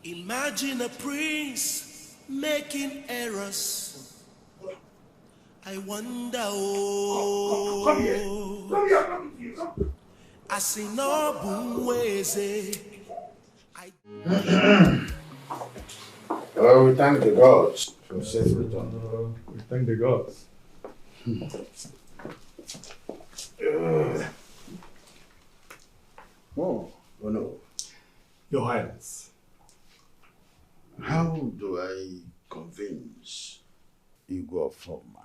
S7: Imagine a prince making errors. I wonder, oh,
S9: Come here.
S7: I see no boomweze.
S10: Well, we thank the gods for safe return.
S1: We thank the gods.
S10: Oh no.
S1: Your Highness.
S10: How do I convince Igor Forma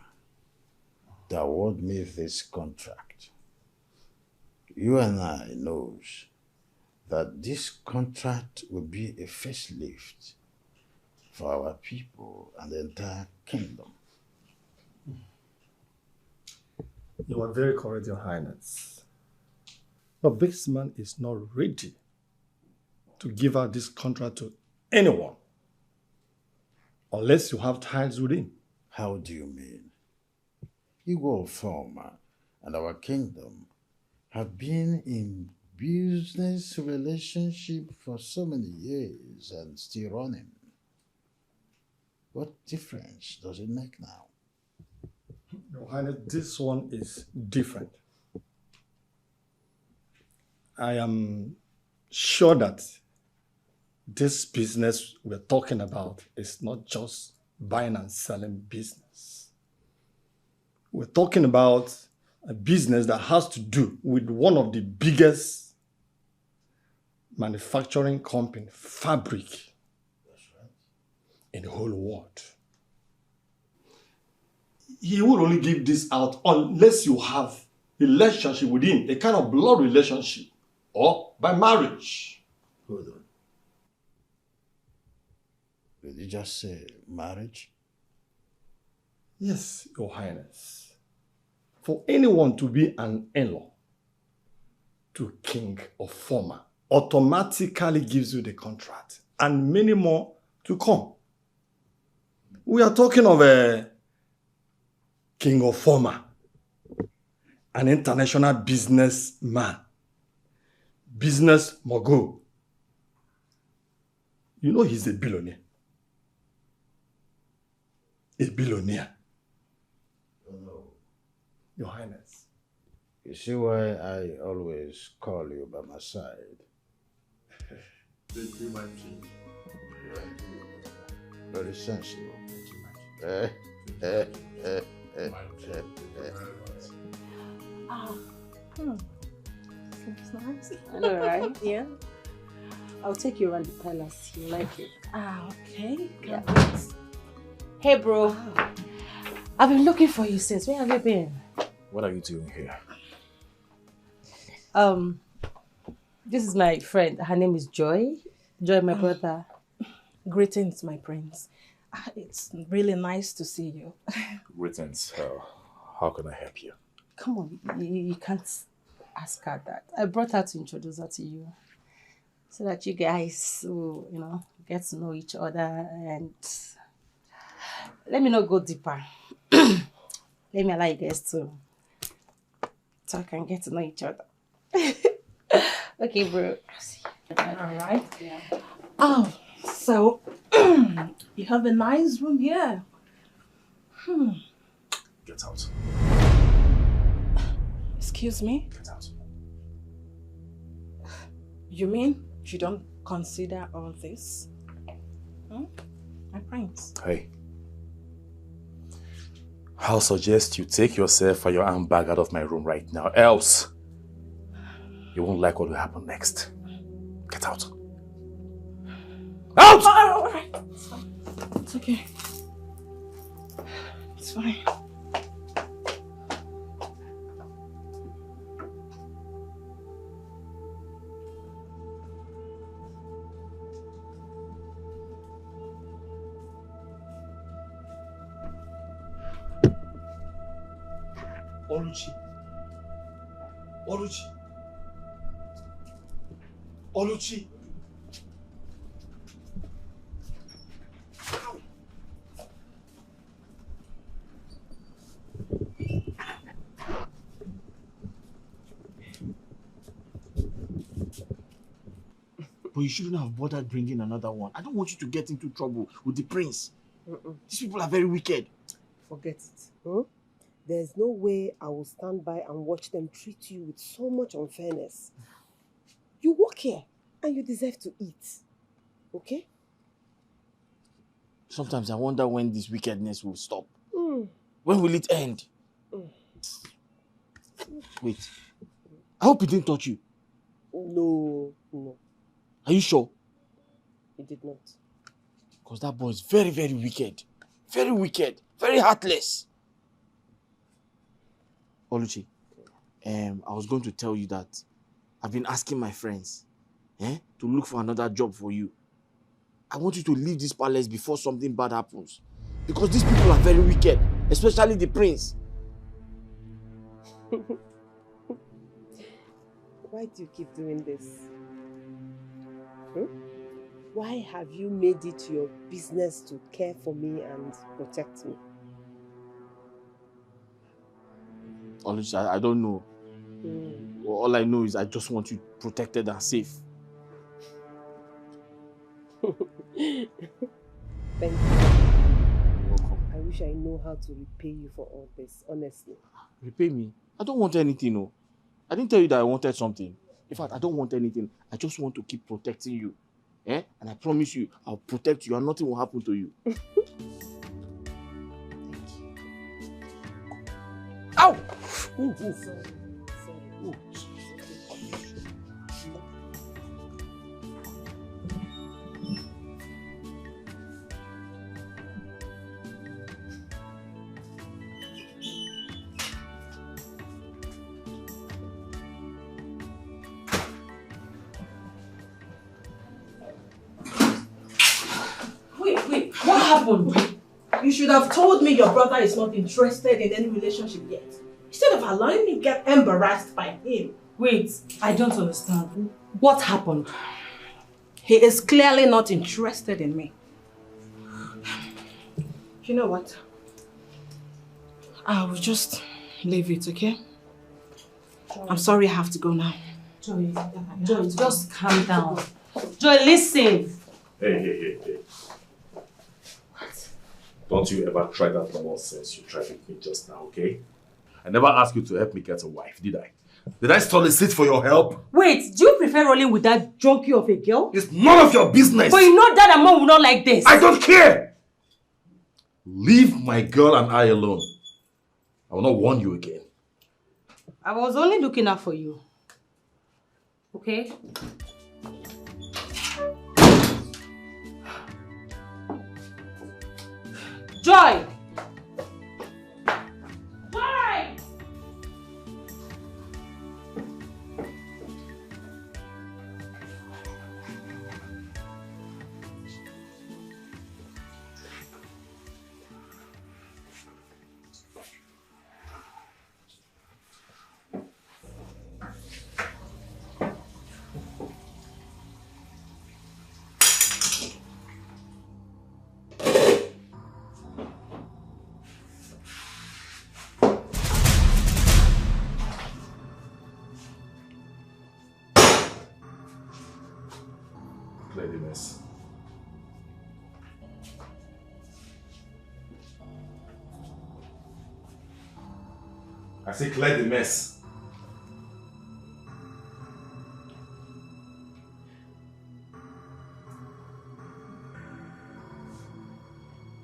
S10: to award me this contract? You and I knows that this contract will be a facelift for our people and the entire kingdom.
S1: You are very correct, Your Highness. But this man is not ready to give out this contract to anyone unless you have ties with him.
S10: How do you mean? Igor Forma and our kingdom have been in business relationship for so many years and still running. What difference does it make now?
S1: Your Highness, this one is different. I am sure that this business we're talking about is not just buying and selling business. We're talking about a business that has to do with one of the biggest manufacturing company, fabric, in the whole world. He will only give this out unless you have a relationship with him, a kind of blood relationship, or by marriage.
S10: Hold on. Did you just say marriage?
S1: Yes, Your Highness. For anyone to be an in-law to King or Former automatically gives you the contract, and many more to come. We are talking of a King of Former, an international businessman, business mogul. You know he's a billionaire. A billionaire.
S10: Oh, no.
S1: Your Highness.
S10: You see why I always call you by my side? Very sensible.
S4: Seems nice. I know, right? Yeah. I'll take you around the palace. You like it?
S8: Okay.
S4: Yeah. Hey, bro. I've been looking for you since. Where have you been?
S6: What are you doing here?
S4: This is my friend. Her name is Joy. Joy, my brother.
S8: Greetings, my prince. It's really nice to see you.
S6: Greetings. How can I help you?
S4: Come on, you can't ask her that. I brought her to introduce her to you. So that you guys will, get to know each other and let me not go deeper. Let me allow you guys to talk and get to know each other. Okay, bro.
S8: All right.
S4: Yeah.
S8: Oh, so you have a nice room here.
S6: Get out.
S8: Excuse me?
S6: Get out.
S8: You mean you don't consider all this? My prince.
S6: Hey. I'll suggest you take yourself and your handbag out of my room right now, else you won't like what will happen next. Get out. Out!
S8: All right. It's fine. It's okay. It's fine.
S1: Oluchi. Oluchi. Oluchi. But you shouldn't have bothered bringing another one. I don't want you to get into trouble with the prince. These people are very wicked.
S2: Forget it. There's no way I will stand by and watch them treat you with so much unfairness. You work here and you deserve to eat. Okay?
S1: Sometimes I wonder when this wickedness will stop. When will it end? Wait. I hope he didn't touch you.
S2: No.
S1: Are you sure?
S2: He did not.
S1: Because that boy is very, very wicked. Very wicked. Very heartless. Oluchi, I was going to tell you that I've been asking my friends to look for another job for you. I want you to leave this palace before something bad happens. Because these people are very wicked, especially the prince.
S2: Why do you keep doing this? Why have you made it your business to care for me and protect me?
S1: Honestly, I don't know. All I know is I just want you protected and safe.
S2: Thank you.
S1: You're welcome.
S2: I wish I know how to repay you for all this, honestly.
S1: Repay me? I don't want anything, no. I didn't tell you that I wanted something. In fact, I don't want anything. I just want to keep protecting you. And I promise you, I'll protect you and nothing will happen to you.
S2: Thank you.
S1: Ow!
S2: Sorry.
S1: Ooh.
S8: Wait, what happened? You should have told me your brother is not interested in any relationship yet. Instead of allowing me to get embarrassed by him. Wait, I don't understand. What happened? He is clearly not interested in me. You know what? I will just leave it, okay? I'm sorry I have to go now.
S4: Joy, just calm down. Joy, listen.
S6: Hey. What? Don't you ever try that nonsense you tried with me just now, okay? I never asked you to help me get a wife, did I? Did I solicit for your help?
S4: Wait, do you prefer rolling with that junkie of a girl?
S6: It's none of your business!
S4: But you know that mom will not like this.
S6: I don't care! Leave my girl and I alone. I will not warn you again.
S4: I was only looking out for you. Okay? Joy! Joy!
S6: Clear the mess. I say clear the mess.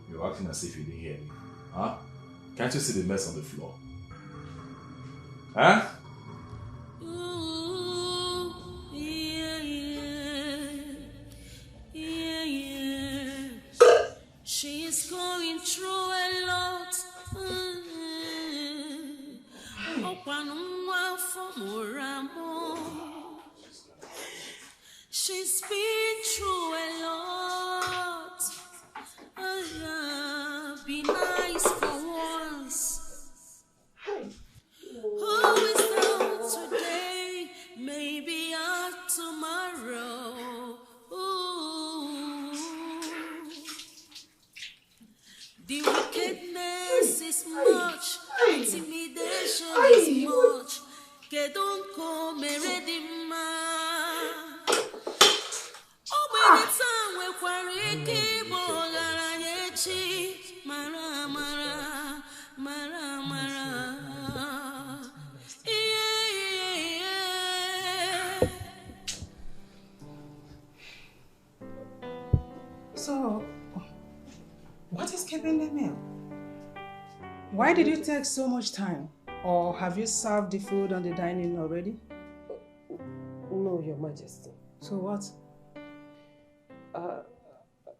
S6: You're acting as if you didn't hear me. Huh? Can't you see the mess on the floor? Huh?
S7: She is going through a lot. She's been through a lot. Be nice for once. Who is down today? Maybe out tomorrow. Ooh. The wickedness is much, intimidation is much. Que don't come ready, ma.
S3: So, what is keeping the meal? Why did you take so much time? Or have you served the food on the dining already?
S2: No, Your Majesty.
S3: So what?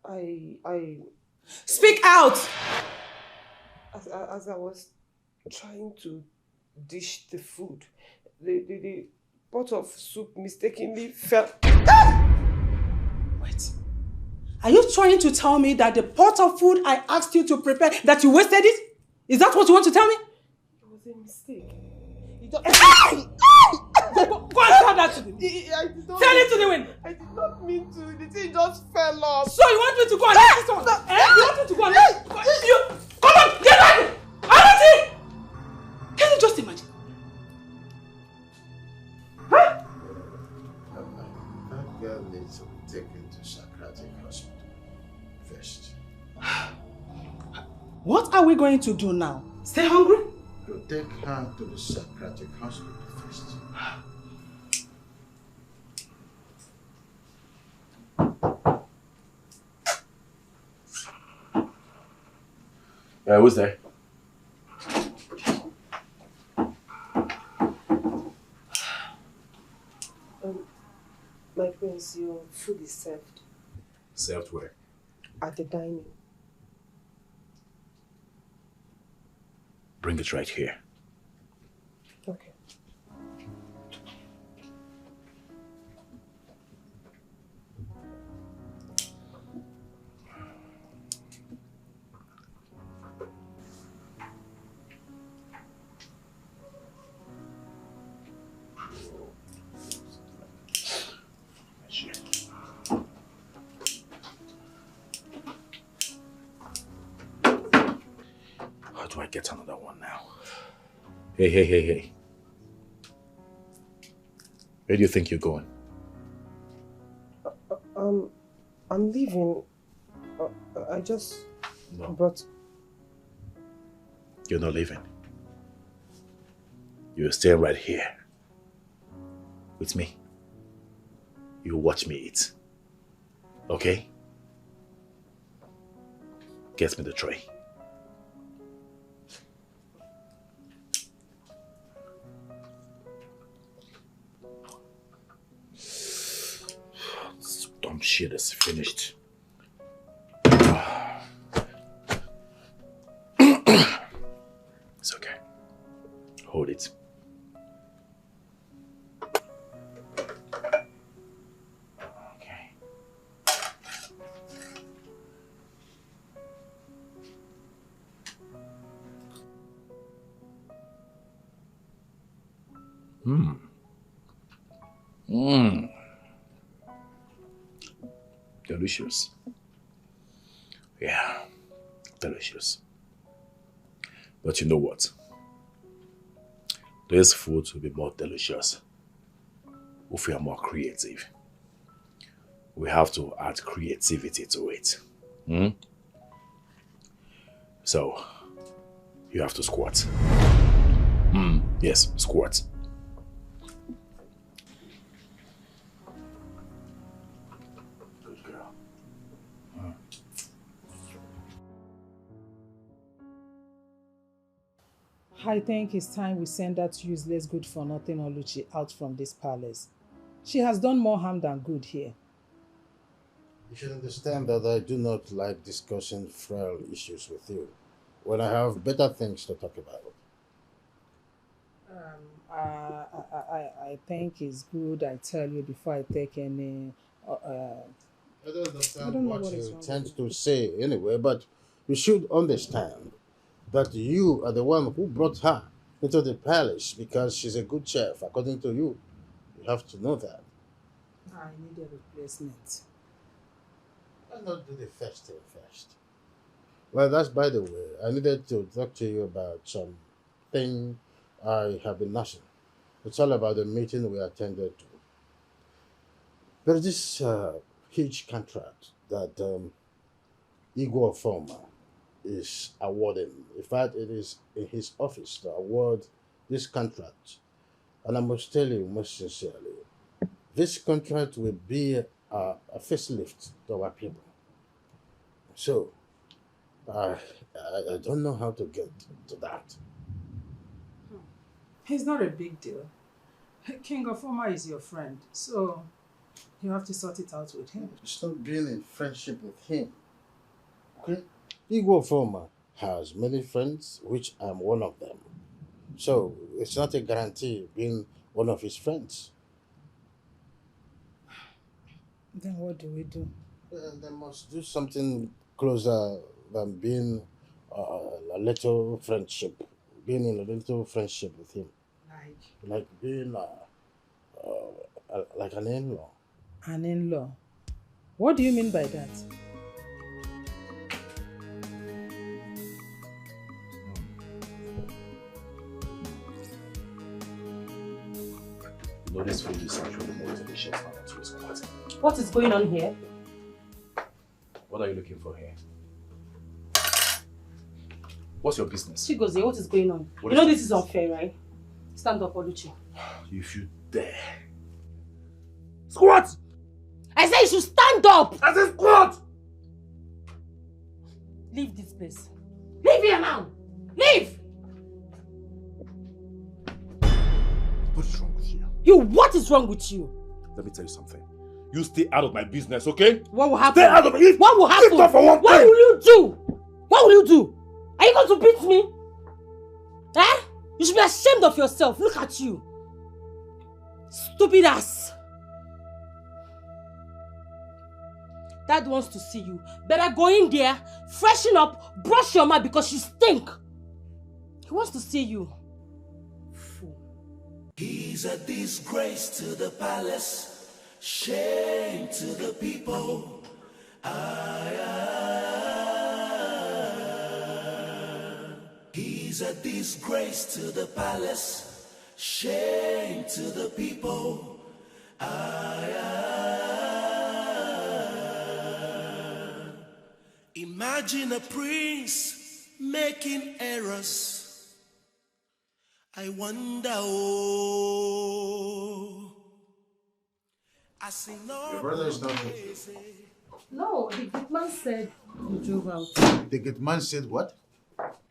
S2: I...
S3: Speak out!
S2: As I was trying to dish the food, the pot of soup mistakenly fell.
S3: Wait. Are you trying to tell me that the pot of food I asked you to prepare, that you wasted it? Is that what you want to tell me?
S2: It was a mistake.
S3: Go and tell that to them. Tell it to the wind.
S2: I did not mean to. The thing just fell off.
S3: So you want me to go and let this one? You want me to go and let you? Come on, get back! Arati! Can you just imagine?
S10: That girl needs to be taken to psychiatric hospital first.
S3: What are we going to do now? Stay hungry?
S10: To take her to the psychiatric hospital first.
S6: Yeah, who's there?
S2: My prince, your food is served.
S6: Served where?
S2: At the dining.
S6: Bring it right here.
S2: Okay.
S6: How do I get another one now? Hey. Where do you think you're going?
S2: I'm leaving. I just
S6: No.
S2: brought...
S6: You're not leaving. You're staying right here. With me. You watch me eat. Okay? Get me the tray. This dumb shit is finished. It's okay. Hold it. Okay. Delicious. Yeah, delicious. But you know what? This food will be more delicious if we are more creative. We have to add creativity to it. So, you have to squat. Yes, squat. Good girl.
S3: I think it's time we send that useless good-for-nothing Oluchi out from this palace. She has done more harm than good here.
S10: You should understand that I do not like discussing frail issues with you when I have better things to talk about.
S3: I think it's good I tell you before I take any...
S10: I don't understand
S3: I don't know
S10: what
S3: what is
S10: you
S3: wrong
S10: tend
S3: with
S10: to say anyway, but you should understand that you are the one who brought her into the palace because she's a good chef, according to you. You have to know that.
S3: I need a replacement.
S10: Why not do the first thing first? Well, that's by the way. I needed to talk to you about something I have been nursing. It's all about the meeting we attended to. There is this huge contract
S5: that Igor Former is awarding. In fact, it is in his office to award this contract. And I must tell you most sincerely, this contract will be a facelift to our people. So, I don't know how to get to that.
S3: It's not a big deal. King of Oma is your friend, so you have to sort it out with him.
S5: Stop being in friendship with him. Okay? Igor Former has many friends, which I'm one of them. So, it's not a guarantee being one of his friends.
S3: Then what do we do?
S5: They must do something closer than being a little friendship. Being in a little friendship with him. Like being like an in-law.
S3: An in-law? What do you mean by that?
S6: You know, this food is actually more delicious than it was quite.
S4: What is going on here?
S6: What are you looking for here? What's your business?
S4: Chigozie, what is going on?
S6: What
S4: you know this is unfair, right? Stand up, Oluchi.
S6: If you dare.
S4: Squat! I said you should stand up!
S6: I said squat!
S4: Leave this place. Leave here now! Leave!
S6: What is wrong with you?
S4: What is wrong with you?
S6: Let me tell you something. You stay out of my business, okay?
S4: What will happen?
S6: Stay out of it!
S4: What will happen?
S6: Lift up for one
S4: What
S6: thing.
S4: will you do? What will you do? Are you going to beat me? Eh? You should be ashamed of yourself. Look at you. Stupid ass. Dad wants to see you. Better go in there, freshen up, brush your mouth because you stink. He wants to see you. Fool.
S7: He's a disgrace to the palace, shame to the people. He's a disgrace to the palace, shame to the people. Imagine a prince making errors. I wonder, oh, I see no.
S10: Your brother is not here.
S4: No, the good man said he drove out.
S10: The good man said what?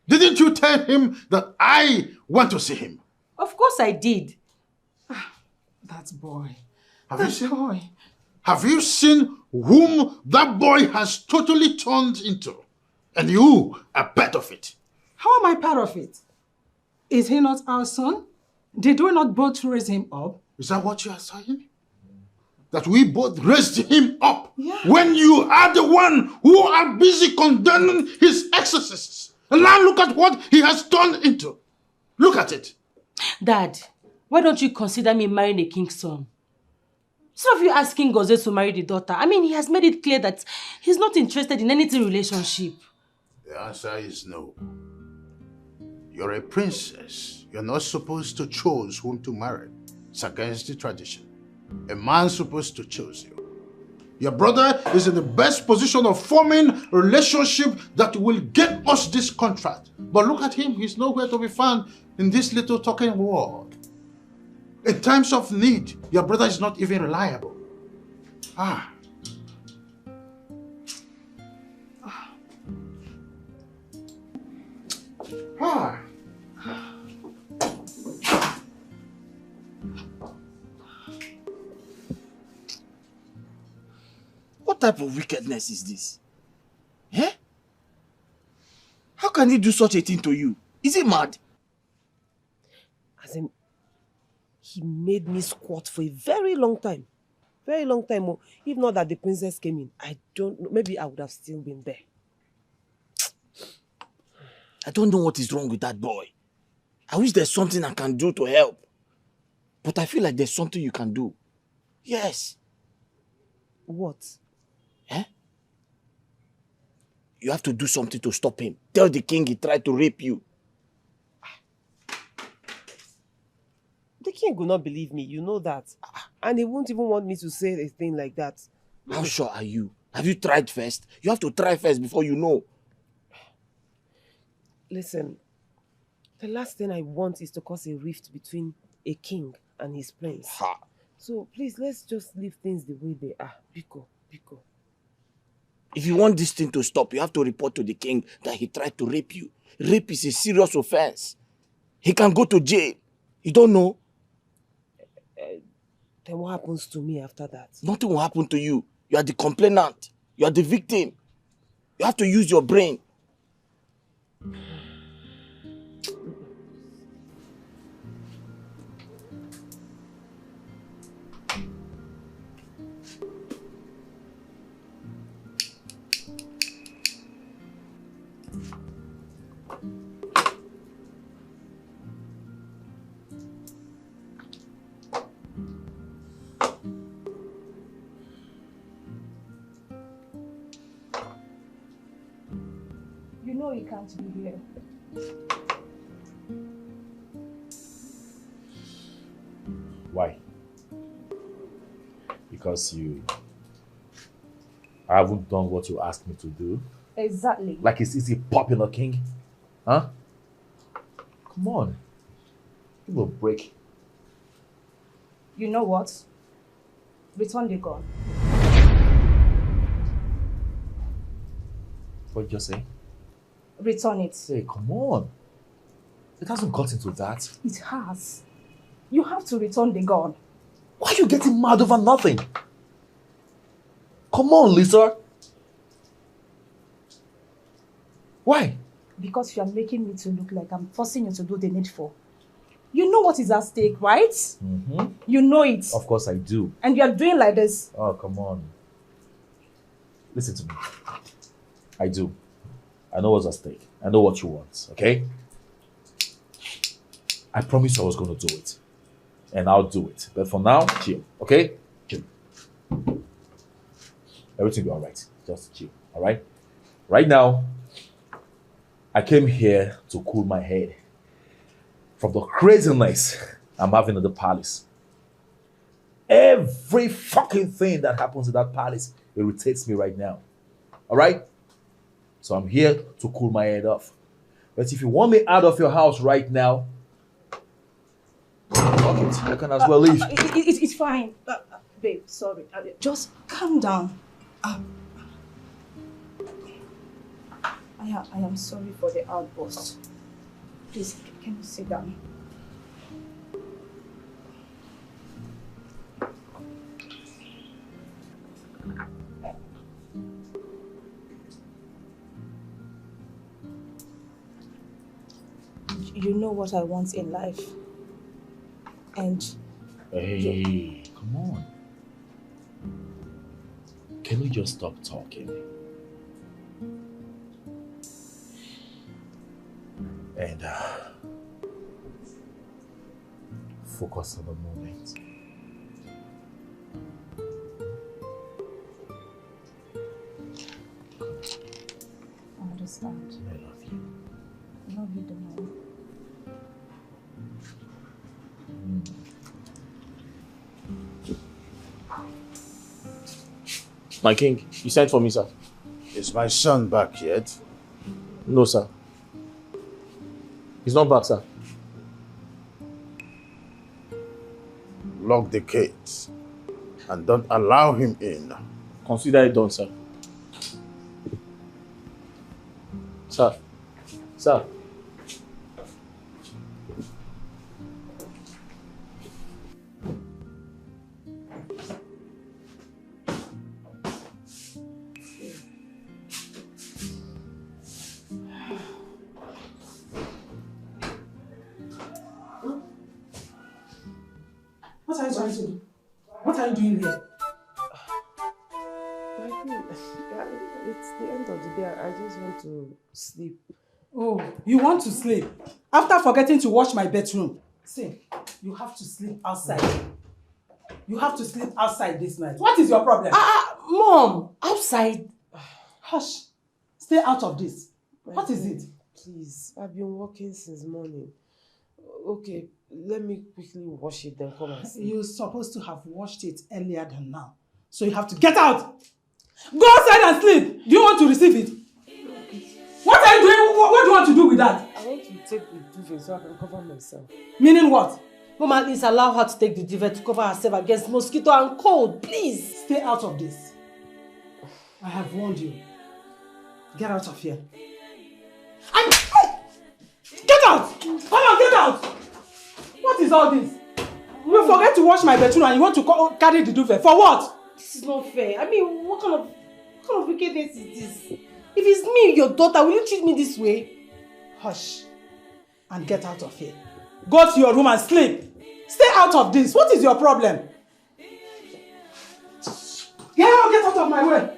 S10: Didn't you tell him that I want to see him?
S4: Of course I did.
S3: That boy.
S10: Have you seen whom that boy has totally turned into? And you are part of it.
S3: How am I part of it? Is he not our son? Did we not both raise him up?
S10: Is that what you are saying? That we both raised him up?
S3: Yeah.
S10: When you are the one who are busy condemning his excesses. And now look at what he has turned into. Look at it.
S4: Dad, why don't you consider me marrying a king's son? Instead of you asking Goze to marry the daughter, I mean, he has made it clear that he's not interested in anything relationship.
S10: The answer is no. You're a princess. You're not supposed to choose whom to marry. It's against the tradition. A man's supposed to choose you. Your brother is in the best position of forming a relationship that will get us this contract. But look at him. He's nowhere to be found in this little talking world. In times of need, your brother is not even reliable. Ah.
S1: What type of wickedness is this? Eh? How can he do such a thing to you? Is he mad?
S2: As in, he made me squat for a very long time. Very long time. Oh. If not that the princess came in, I don't know. Maybe I would have still been there.
S1: I don't know what is wrong with that boy. I wish there's something I can do to help. But I feel like there's something you can do. Yes.
S2: What?
S1: Eh? You have to do something to stop him. Tell the king he tried to rape you.
S2: The king will not believe me, you know that. And he won't even want me to say a thing like that.
S1: How sure are you? Have you tried first? You have to try first before you know.
S2: Listen, the last thing I want is to cause a rift between a king and his prince.
S1: Ha.
S2: So please, let's just leave things the way they are. Biko.
S1: If you want this thing to stop, you have to report to the king that he tried to rape you. Rape is a serious offense. He can go to jail. You don't know?
S2: Then what happens to me after that?
S1: Nothing will happen to you. You are the complainant. You are the victim. You have to use your brain.
S8: You know you can't be here.
S6: Why? Because I haven't done what you asked me to do.
S8: Exactly.
S6: Like it's easy popping a king? Huh? Come on. Give me a break.
S8: You know what? Return the gun.
S6: What did you say?
S8: Return it.
S6: Hey, come on. It hasn't got into that.
S8: It has. You have to return the gun.
S6: Why are you getting mad over nothing? Come on, Lisa. Why?
S8: Because you are making me to look like I'm forcing you to do the needful. You know what is at stake, right?
S6: Mm-hmm.
S8: You know it.
S6: Of course I do.
S8: And you are doing like this.
S6: Oh, come on. Listen to me. I do. I know what's at stake. I know what you want, okay? I promised I was going to do it. And I'll do it. But for now, chill, okay? Chill. Everything will be alright. Just chill, alright? Right now, I came here to cool my head from the craziness I'm having in the palace. Every fucking thing that happens in that palace irritates me right now. Alright? So I'm here to cool my head off. But if you want me out of your house right now, fuck it. I can as well leave.
S8: It's fine. Babe, sorry. Just calm down. I am sorry for the outburst. Please, can you sit down? You know what I want in life. And...
S6: Hey, come on. Can we just stop talking? And focus on the moment.
S8: I understand.
S6: I love you.
S8: I love you the more.
S1: My king, you sent for me, sir.
S10: Is my son back yet?
S1: No, sir. He's not back, sir.
S10: Lock the gates and don't allow him in.
S1: Consider it done, sir. Sir. Sir.
S3: What are you trying to do? What are you doing here?
S2: It's the end of the day. I just want to sleep.
S3: Oh, you want to sleep? After forgetting to wash my bedroom. See, you have to sleep outside. You have to sleep outside this night. What is your problem?
S2: Mom, outside.
S3: Hush. Stay out of this. What is it?
S2: Please, I've been working since morning. Okay, let me quickly wash it, then come and sleep.
S3: You're supposed to have washed it earlier than now. So you have to get out.
S11: Go outside and sleep. Do you want to receive it? What are you doing? What do you want to do with that?
S2: I want to take the duvet so I can cover myself.
S11: Meaning what?
S8: Mama, please allow her to take the duvet to cover herself against mosquito and cold, please.
S11: Stay out of this. I have warned you. Get out of here. Get out! Come on, get out! What is all this? You forget to wash my bedroom and you want to carry the duvet. For what?
S8: This is not fair. I mean, what kind of wickedness is this? If it's me, your daughter, will you treat me this way?
S11: Hush. And get out of here. Go to your room and sleep. Stay out of this. What is your problem? Get out of my way.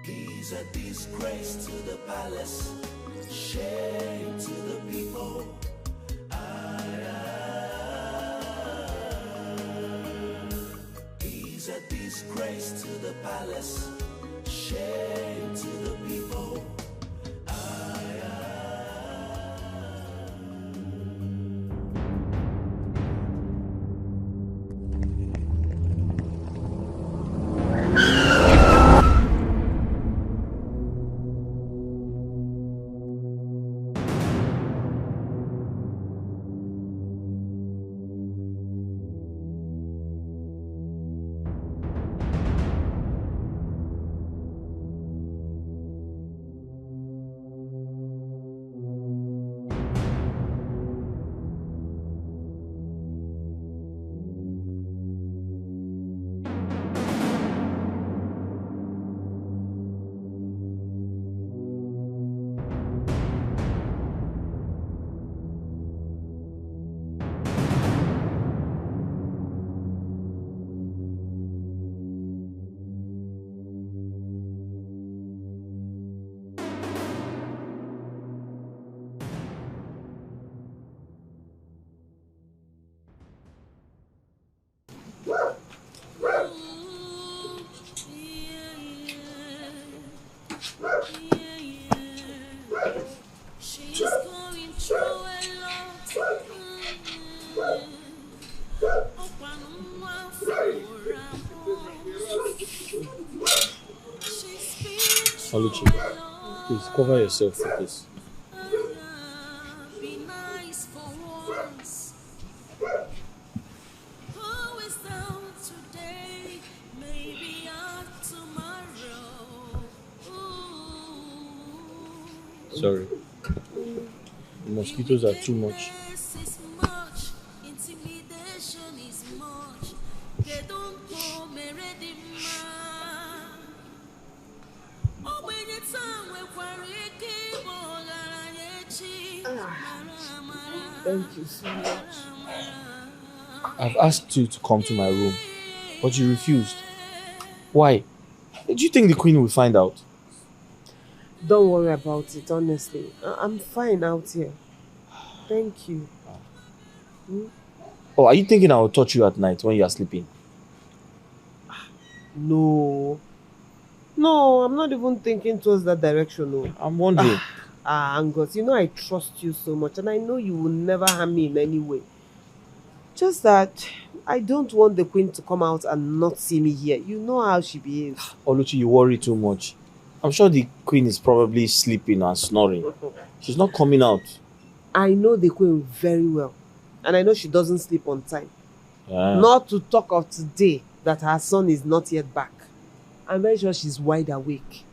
S7: He's a disgrace to the palace, shame to the people. He's a disgrace to the palace, shame to the people.
S1: Oluchi, please cover yourself with this. Sorry. The mosquitoes are too much.
S2: Thank you so much.
S1: I've asked you to come to my room, but you refused. Why? Do you think the queen will find out?
S2: Don't worry about it, honestly. I'm fine out here. Thank you.
S1: Oh, are you thinking I will touch you at night when you are sleeping?
S2: No. No, I'm not even thinking towards that direction. No.
S1: I'm wondering.
S2: Angus, you know I trust you so much and I know you will never harm me in any way. Just that I don't want the queen to come out and not see me here. You know how she behaves.
S1: Oluchi, you worry too much. I'm sure the queen is probably sleeping and snoring. She's not coming out.
S2: I know the queen very well. And I know she doesn't sleep on time.
S1: Yeah.
S2: Not to talk of today that her son is not yet back. I'm very sure she's wide awake.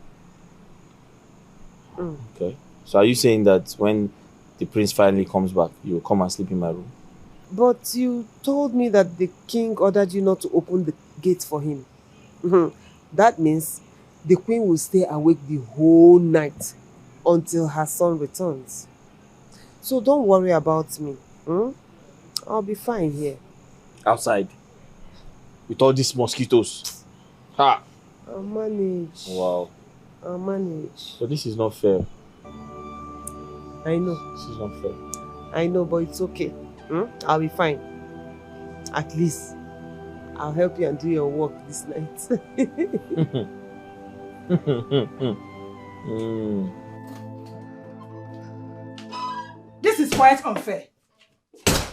S1: Okay. So are you saying that when the prince finally comes back, you will come and sleep in my room?
S2: But you told me that the king ordered you not to open the gate for him. That means the queen will stay awake the whole night until her son returns. So don't worry about me. I'll be fine here.
S1: Outside? With all these mosquitoes? Ha!
S2: I'll manage.
S1: Wow.
S2: I'll manage.
S1: But this is not fair.
S2: I know.
S1: This is not fair.
S2: I know, but it's okay. I'll be fine. At least, I'll help you and do your work this night.
S11: This
S3: quite unfair.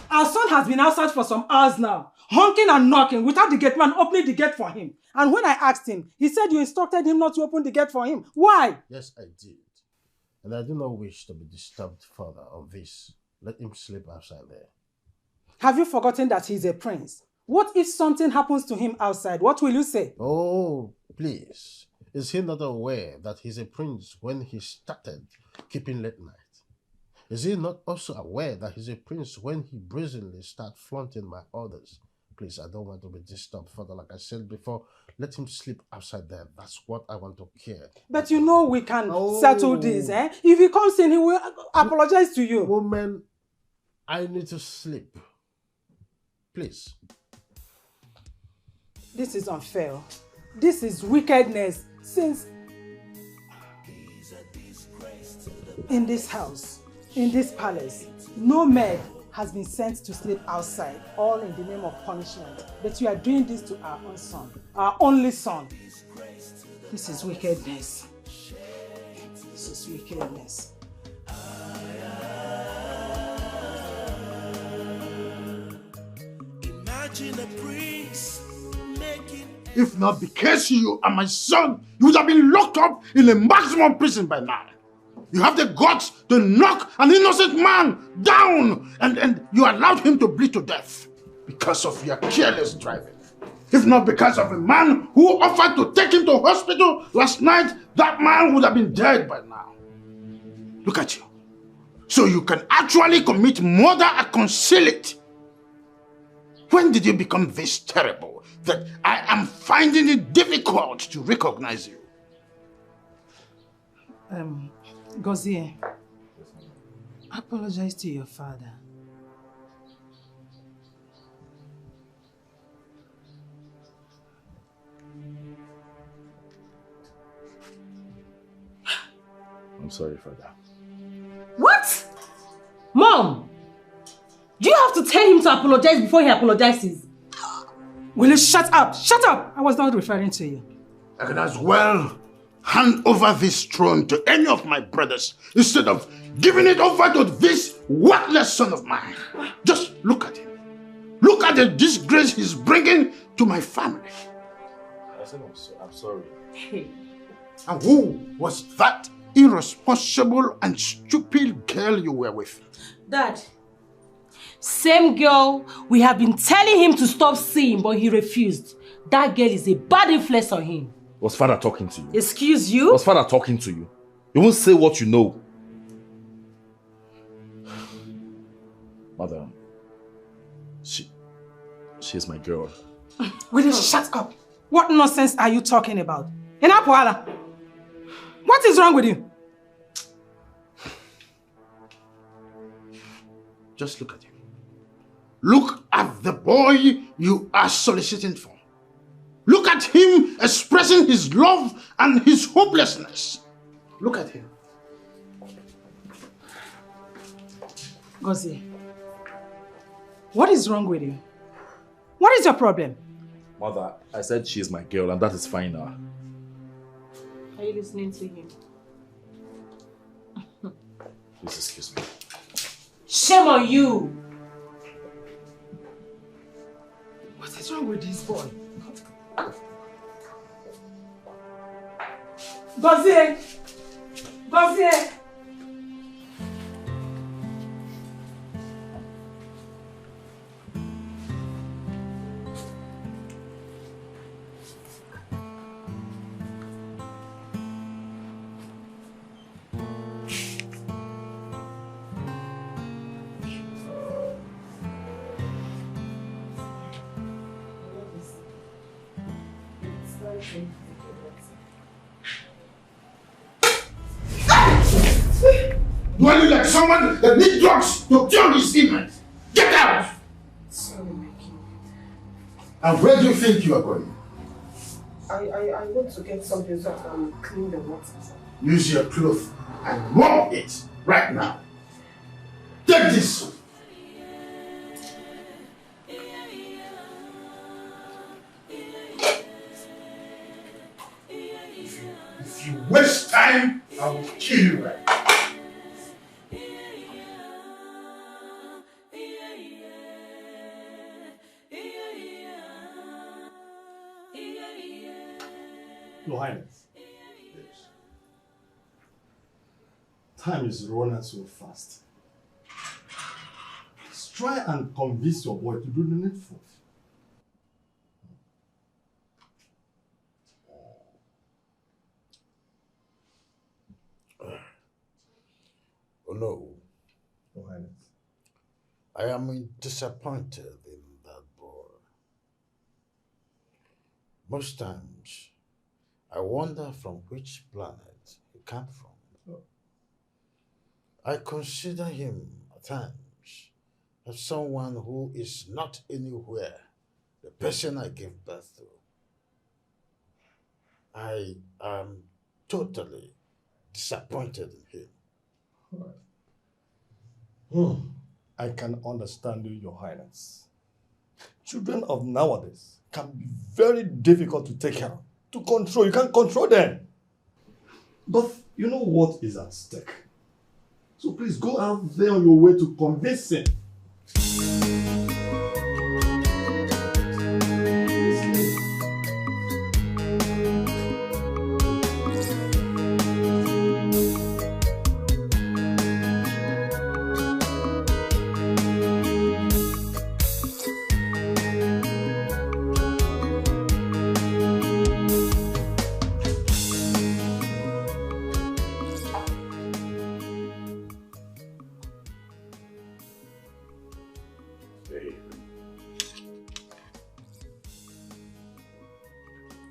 S3: Our son has been outside for some hours now, honking and knocking without the gate man opening the gate for him. And when I asked him, he said you instructed him not to open the gate for him. Why?
S5: Yes, I did. And I do not wish to be disturbed further of this. Let him sleep outside there.
S3: Have you forgotten that he's a prince? What if something happens to him outside? What will you say?
S5: Oh, please. Is he not aware that he's a prince when he started keeping late night? Is he not also aware that he's a prince when he brazenly starts flaunting my orders? Please, I don't want to be disturbed further. Like I said before, let him sleep outside there. That's what I want to hear.
S3: But you know we can settle this, eh? If he comes in, he will apologize to you.
S5: Woman, I need to sleep. Please.
S3: This is unfair. This is wickedness. Since in this house, in this palace, no maid has been sent to sleep outside, all in the name of punishment. But you are doing this to our own son, our only son. This is wickedness. This is wickedness.
S7: Imagine a prince making.
S9: If not because you are my son, you would have been locked up in a maximum prison by now. You have the guts to knock an innocent man down and you allowed him to bleed to death because of your careless driving. If not because of a man who offered to take him to hospital last night, that man would have been dead by now. Look at you. So you can actually commit murder and conceal it. When did you become this terrible that I am finding it difficult to recognize you?
S3: Gozie, apologize to your father.
S6: I'm sorry, Father.
S8: What? Mom! Do you have to tell him to apologize before he apologizes?
S3: Will you shut up? Shut up! I was not referring to you.
S9: I can as well hand over this throne to any of my brothers instead of giving it over to this worthless son of mine. Just look at him. Look at the disgrace he's bringing to my family.
S6: I said I'm sorry.
S9: And who was that irresponsible and stupid girl you were with?
S8: Dad, same girl we have been telling him to stop seeing, but he refused. That girl is a bad influence on him.
S6: Was Father talking to you?
S8: Excuse you?
S6: Was Father talking to you? You won't say what you know. Madam, she's my girl.
S3: Will you shut up? What nonsense are you talking about? Inapuala, what is wrong with you?
S9: Just look at him. Look at the boy you are soliciting for. Look at him expressing his love and his hopelessness. Look at him.
S3: Gozie, what is wrong with you? What is your problem?
S6: Mother, I said she's my girl and that is fine now.
S8: Are you listening to him?
S6: Please excuse me.
S8: Shame on you!
S3: What is wrong with this boy? Gozie! Gozie!
S9: Do I look like someone that needs drugs to cure his ailment? Get out!
S2: Sorry, my king.
S9: And where do you think you are going?
S2: I want to get something so I can clean the water.
S9: Use your cloth and mop it right now. Take this. If you waste time, I will kill you right now. Your Highness. Yes. Time is running so fast. Let's try and convince your boy to do the needful.
S10: Oh no.
S9: Your Highness.
S10: I am disappointed in that boy. Most times, I wonder from which planet he came from. I consider him at times as someone who is not anywhere, the person I gave birth to. I am totally disappointed in him.
S9: I can understand you, Your Highness. Children of nowadays can be very difficult to take care of, to control. You can't control them. But you know what is at stake. So please go out there on your way to convince him.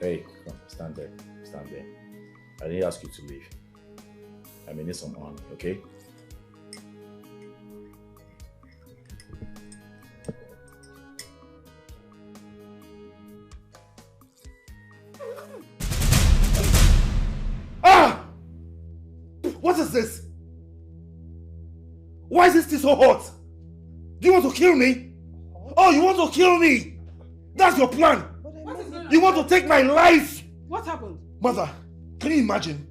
S6: Hey, come, stand there. Stand there. I didn't ask you to leave. I may need some honey, okay?
S9: Ah! What is this? Why is this tea so hot? Do you want to kill me? Oh, you want to kill me? That's your plan. You want to take my life?
S11: What happened?
S9: Mother, can you imagine?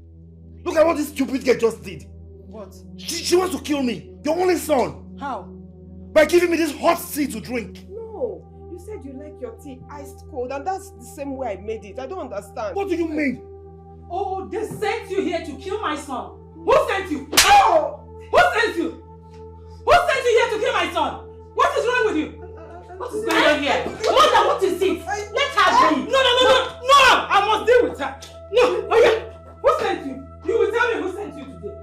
S9: Look at what this stupid girl just did.
S11: What?
S9: She wants to kill me, your only son.
S11: How?
S9: By giving me this hot tea to drink.
S2: No, you said you like your tea iced cold, and that's the same way I made it. I don't understand.
S9: What do you mean?
S11: Oh, they sent you here to kill my son. Who sent you? Oh! Who sent you? Who sent you here to kill my son? What is wrong with you? What is going on here? Mother, what is it? Let her be. No! I must deal with her. No, oh yeah. Who sent you? You will tell me who sent you today.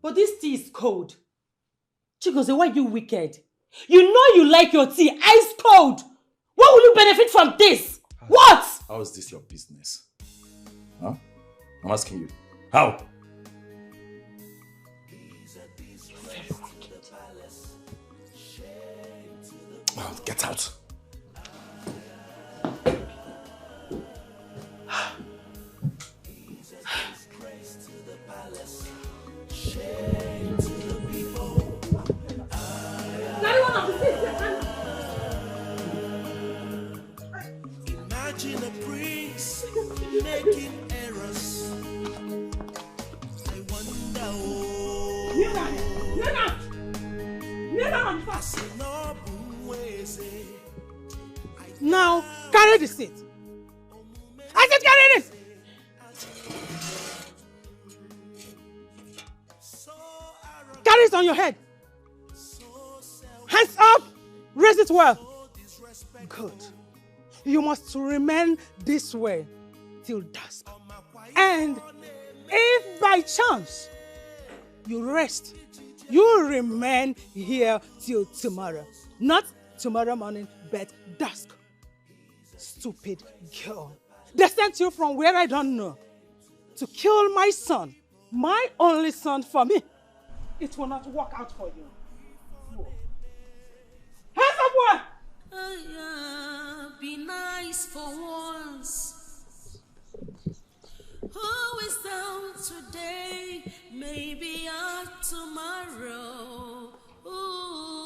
S4: But this tea is cold. Chigozie, why are you wicked? You know you like your tea ice cold. What will you benefit from this? What?
S6: How is this your business? Huh? I'm asking you. How? Oh, get out.
S7: Imagine a prince making errors. I wonder,
S11: Now, carry the seat. I said carry this! Carry it on your head. Hands up! Raise it well. Good. You must remain this way till dusk. And if by chance you rest, you remain here till tomorrow. Not tomorrow morning, but dusk. Stupid girl. They sent you from where I don't know to kill my son, my only son for me. It will not work out for you. Hands up, boy!
S13: Be nice for once. Who is down today? Maybe out tomorrow. Ooh.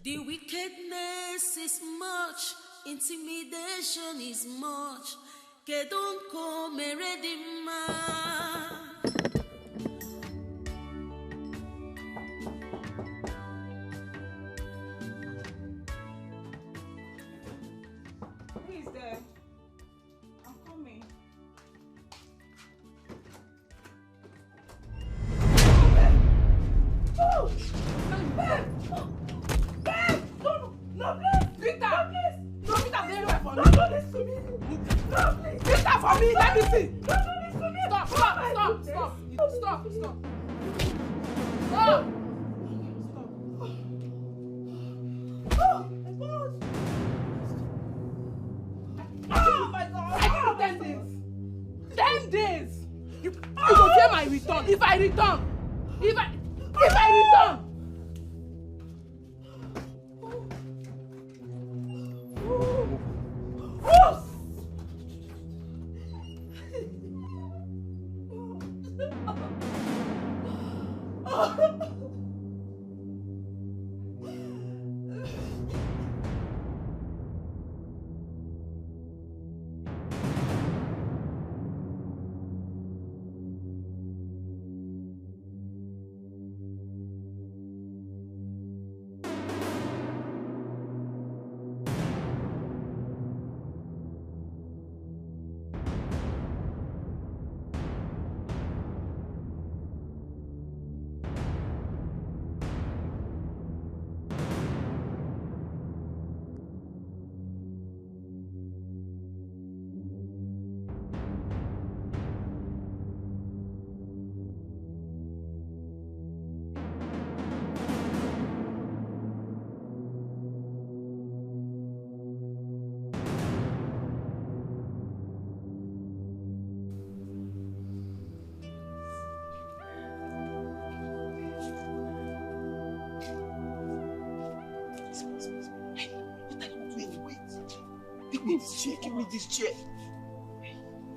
S13: The wickedness is much, intimidation is much. Kedonko meredima.
S8: No! Babe! Babe! No, please! Peter! No, please! No, Peter, stay away from me! Don't do this to me! No, please! Peter, for me! Let me see! Don't do this to me! Stop! Oh my God! I give you 10 days! 10 days! You will pay my return if I return! If I return!
S1: Give me this chair.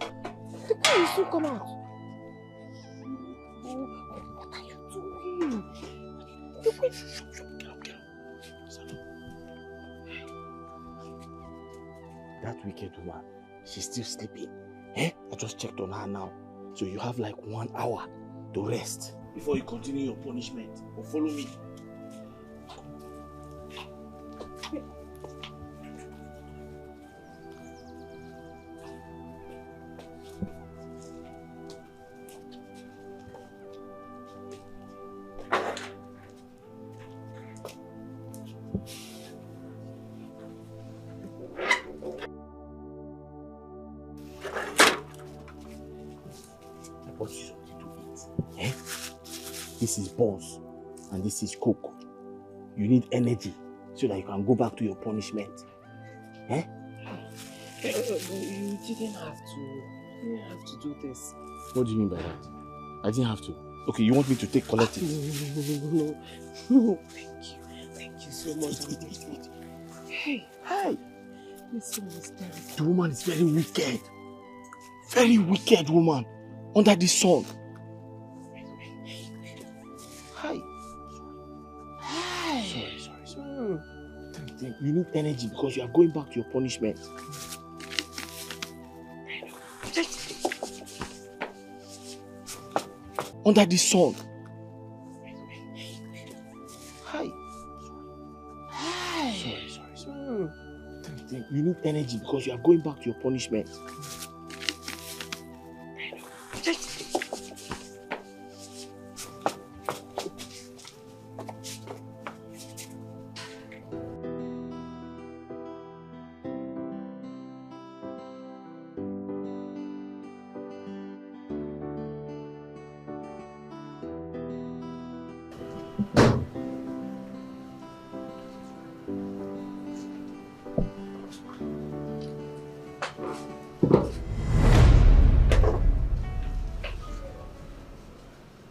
S2: The guy will soon come out. What are you doing?
S1: That wicked woman, she's still sleeping. Eh? I just checked on her now. So you have like 1 hour to rest before you continue your punishment. Or follow me. This is buns and this is coke. You need energy so that you can go back to your punishment. Eh?
S2: You didn't have to do this.
S1: What do you mean by that? I didn't have to. Okay, you want me to take collective?
S2: No. Thank you so much. Hey. This one is terrible.
S1: The woman is very wicked. Very wicked woman. Under the sun. Sorry. You need energy because you are going back to your punishment. Under the sun. Sorry. You need energy because you are going back to your punishment.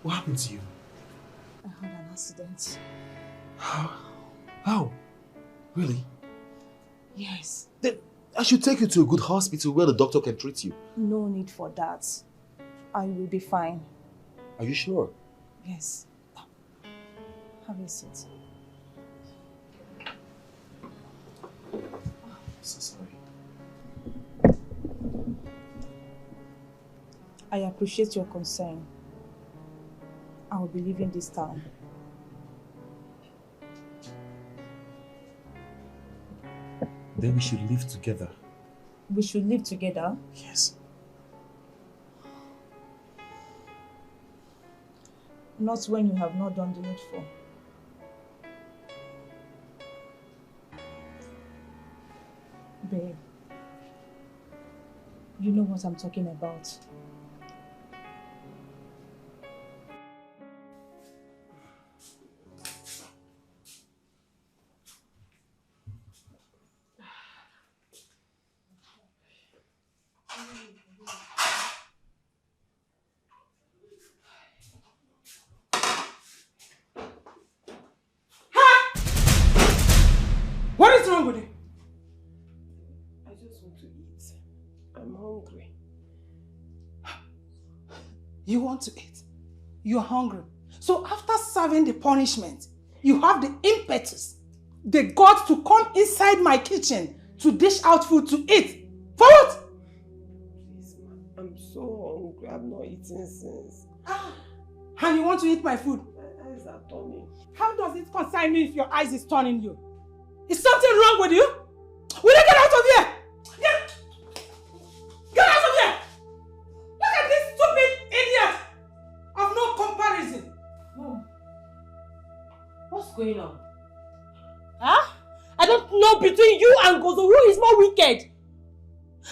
S14: What happened to you?
S3: I had an accident.
S14: How? Really?
S3: Yes.
S14: Then I should take you to a good hospital where the doctor can treat you.
S3: No need for that. I will be fine.
S14: Are you sure?
S3: Yes. Have a seat.
S14: I'm so sorry.
S3: I appreciate your concern. I will be leaving this town.
S14: Then we should live together.
S3: We should live together?
S14: Yes.
S3: not when you have not done the needful. Babe, you know what I'm talking about. What is wrong with you?
S2: I just want to eat. I'm hungry.
S3: You want to eat? You're hungry. So after serving the punishment, you have the impetus, the guts to come inside my kitchen to dish out food to eat. For what?
S2: Please, ma. I'm so hungry. I've not eaten since.
S3: And you want to eat my food?
S2: My eyes are turning.
S3: How does it concern me if your eyes is turning you? Is something wrong with you? Will you get out of here? Get out of here! Look at this stupid idiot of no comparison.
S8: Mom, what's going on? Huh? I don't know between you and Gozo who is more wicked.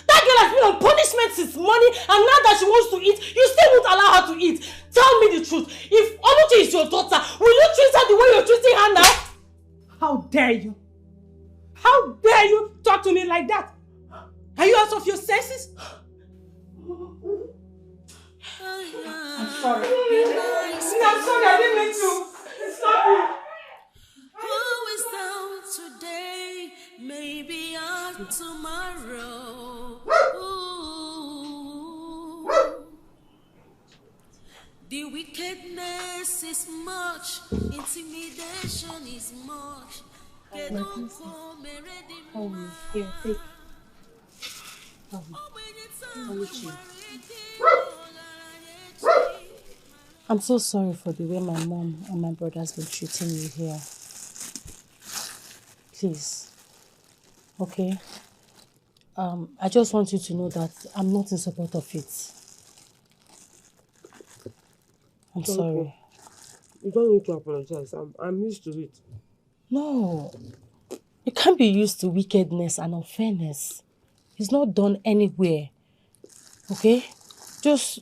S8: That girl has been on punishment since morning, and now that she wants to eat, you still won't allow her to eat. Tell me the truth. If Oluchi is your daughter, will you treat her the way you're treating her now?
S3: How dare you? How dare you talk to me like that? Are you out of your senses? I'm sorry. I'm sorry, I didn't mean to. Stop it.
S13: Who is down today? Maybe on tomorrow. Ooh. The wickedness is much, intimidation is much.
S4: Here, take. I'm so sorry for the way my mom and my brother has been treating you here. Please. Okay? I just want you to know that I'm not in support of it. I'm sorry.
S2: You don't need to apologize. I'm used to it.
S4: No. You can't be used to wickedness and unfairness. It's not done anywhere. Okay? Just...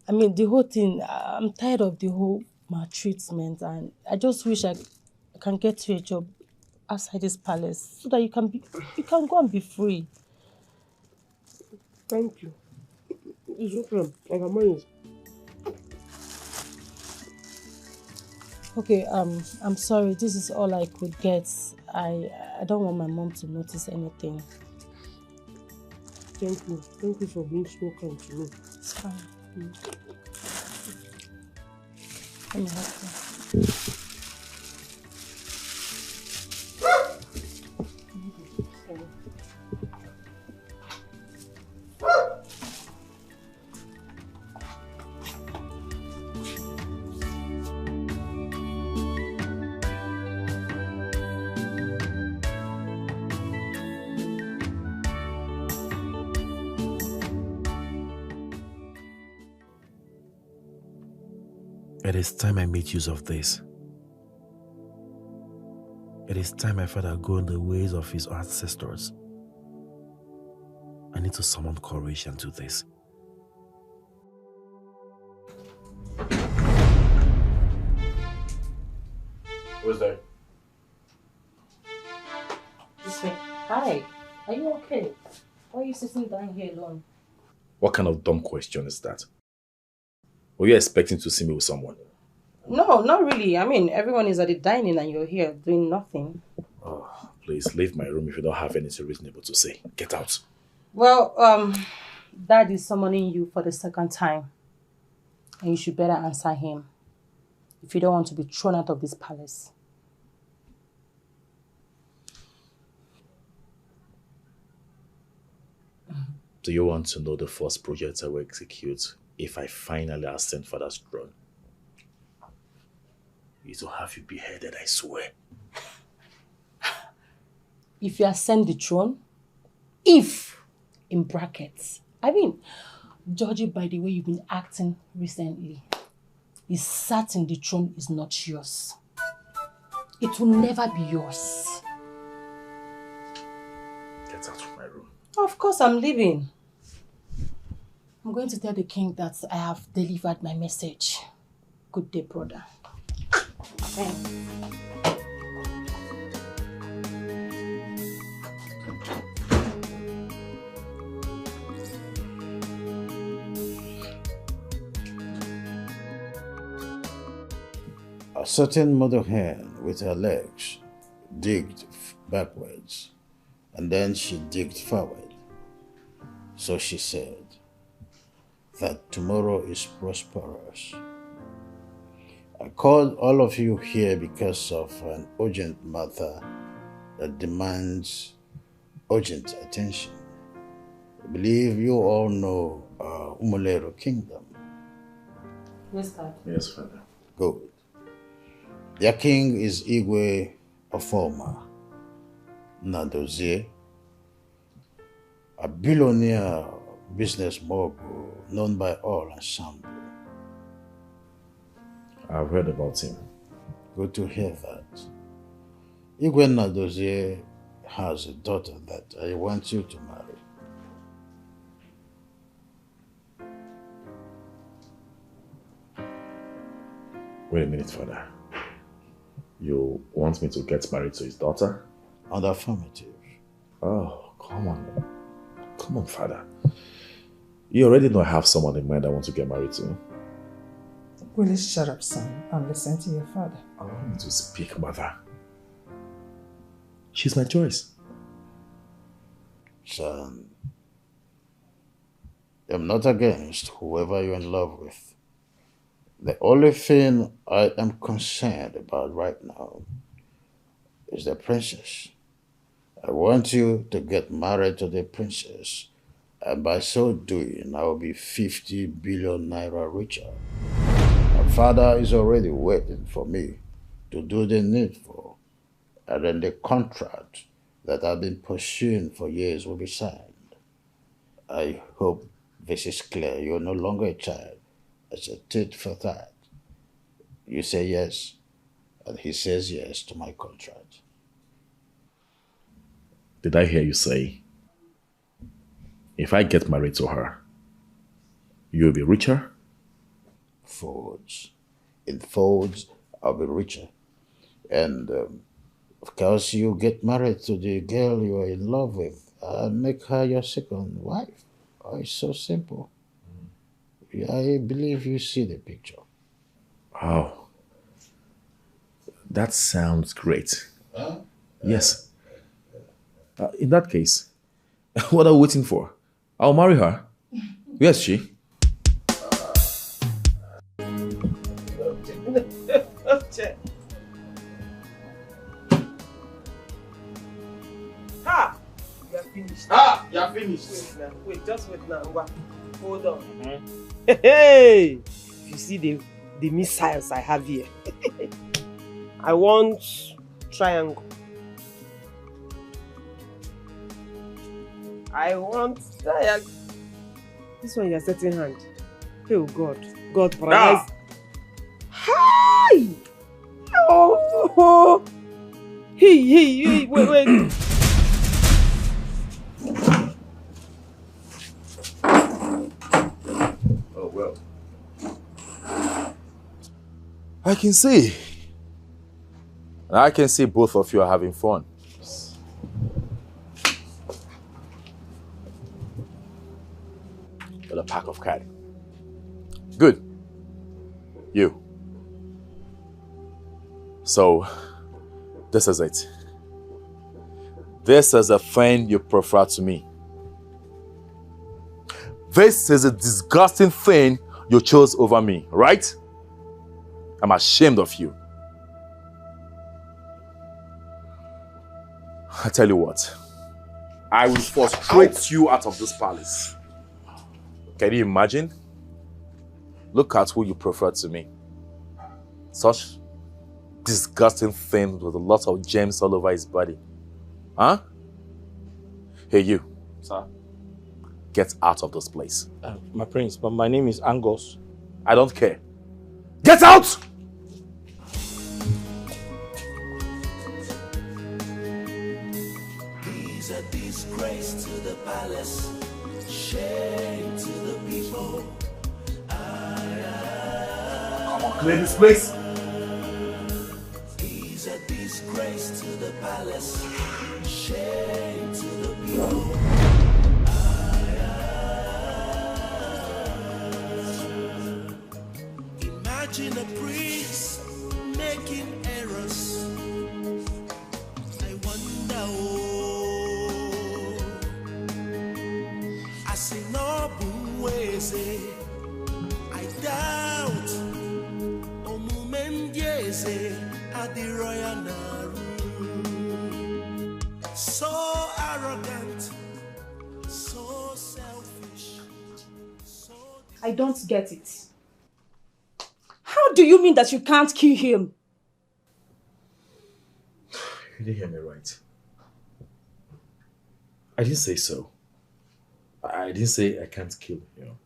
S4: I mean, the whole thing, I'm tired of the whole maltreatment, and I just wish I can get you a job outside this palace so that you can go and be free.
S2: Thank you. It's okay. I can manage.
S4: Okay, I'm sorry. This is all I could get. I don't want my mom to notice anything.
S2: Thank you. Thank you for being so kind to me.
S4: It's fine. Let me help you.
S14: It is time I make use of this. It is time my father go in the ways of his ancestors. I need to summon courage and do this.
S6: Who's there?
S4: This way. Hi. Are you okay? Why are you sitting down here alone?
S6: What kind of dumb question is that? Were you expecting to see me with someone?
S4: No, not really. I mean, everyone is at the dining and you're here doing nothing.
S6: Oh, please leave my room if you don't have anything reasonable to say. Get out.
S4: Well, Dad is summoning you for the second time. And you should better answer him if you don't want to be thrown out of this palace.
S6: Do you want to know the first project I will execute if I finally ascend Father's throne? It will have you beheaded, I swear.
S4: If you ascend the throne, if, in brackets. I mean, Judging by the way you've been acting recently, it's certain the throne is not yours. It will never be yours.
S6: Get out of my room.
S4: Of course I'm leaving. I'm going to tell the king that I have delivered my message. Good day, brother.
S10: A certain mother hen with her legs digged backwards, and then she digged forward. So she said that tomorrow is prosperous. I called all of you here because of an urgent matter that demands urgent attention. I believe you all know Umulero Kingdom.
S4: Yes, Dad.
S6: Yes, Father.
S10: Good. Their king is Igwe Ofoma Nadozie, a billionaire business mogul known by all ensemble.
S6: I've heard about him.
S10: Good to hear that. Igwe Nadozie has a daughter that I want you to marry.
S6: Wait a minute, Father. You want me to get married to his daughter?
S10: On the affirmative.
S6: Oh, come on. Come on, Father. You already know I have someone in mind I want to get married to.
S11: Will you shut up, son, and listen to your father?
S6: Allow me to speak, Mother. She's my choice.
S10: Son, I'm not against whoever you're in love with. The only thing I am concerned about right now is the princess. I want you to get married to the princess, and by so doing, I will be 50 billion naira richer. My father is already waiting for me to do the needful, and then the contract that I've been pursuing for years will be signed. I hope this is clear. You're no longer a child. It's a tit for tat. You say yes, and he says yes to my contract.
S6: Did I hear you say, if I get married to her, you'll be richer?
S10: Folds. In folds, I'll be richer. And of course, you get married to the girl you're in love with and make her your second wife. Oh, it's so simple. I believe you see the picture.
S6: Oh, that sounds great.
S10: Huh?
S6: Yes. In that case, what are we waiting for? I'll marry her. Where's she?
S2: Ha! You are finished.
S1: Ah, you are finished.
S2: Wait now. Wait, just wait now. Hold on.
S1: Mm-hmm.
S2: Hey! You see the missiles I have here. I want triangle. I want triangle. This one you are setting hand. Oh God. God paradise. Hi! Oh! Hey, wait.
S6: Oh, well. I can see. I can see both of you are having fun. With a pack of cards. Good. You. So, this is it. This is a friend you prefer to me. This is a disgusting thing you chose over me, right? I'm ashamed of you. I tell you what, I will frustrate you out of this palace. Can you imagine? Look at who you prefer to me. Such disgusting thing with a lot of gems all over his body. Huh? Hey, you.
S1: Sir?
S6: get out of this place.
S1: My prince, but my name is Angus.
S6: I don't care. Get out!
S7: He's a disgrace to the palace, shame to the people.
S6: Come on, clear this place.
S7: He's a disgrace to the palace, shame to the people. Imagine a priest making errors. I wonder, I see no ways. I doubt. At the royal Naru. So arrogant, so selfish.
S8: I don't get it. How do you mean that you can't kill him?
S6: You didn't hear me right. I didn't say so. I didn't say I can't kill him.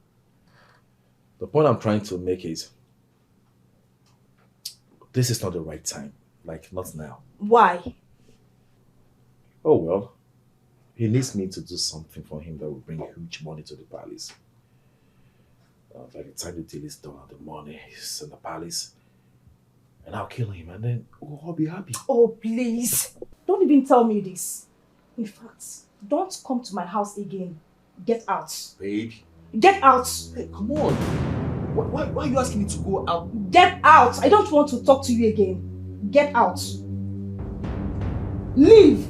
S6: The point I'm trying to make is this is not the right time. Like, not now.
S8: Why?
S6: Oh, well. He needs me to do something for him that will bring huge money to the palace. By the time the deal is done, the money is in the palace. And I'll kill him and then we'll all be happy.
S8: Oh, please. Don't even tell me this. In fact, don't come to my house again. Get out.
S6: Babe.
S8: Get out.
S6: Hey, come on. Why are you asking me to go out?
S8: Get out! I don't want to talk to you again. Get out. Leave!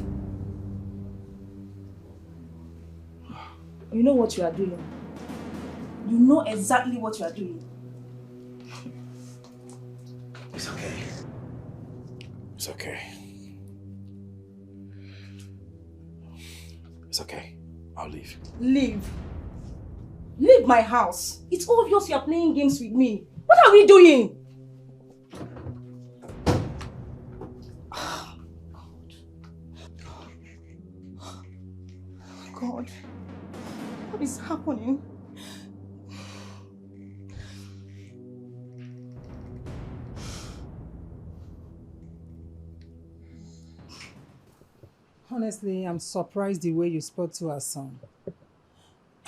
S8: You know what you are doing. You know exactly what you are doing.
S6: It's okay. It's okay. It's okay. I'll leave.
S8: Leave. Leave my house. It's obvious you are playing games with me. What are we doing? God. What is happening?
S3: Honestly, I'm surprised the way you spoke to our son.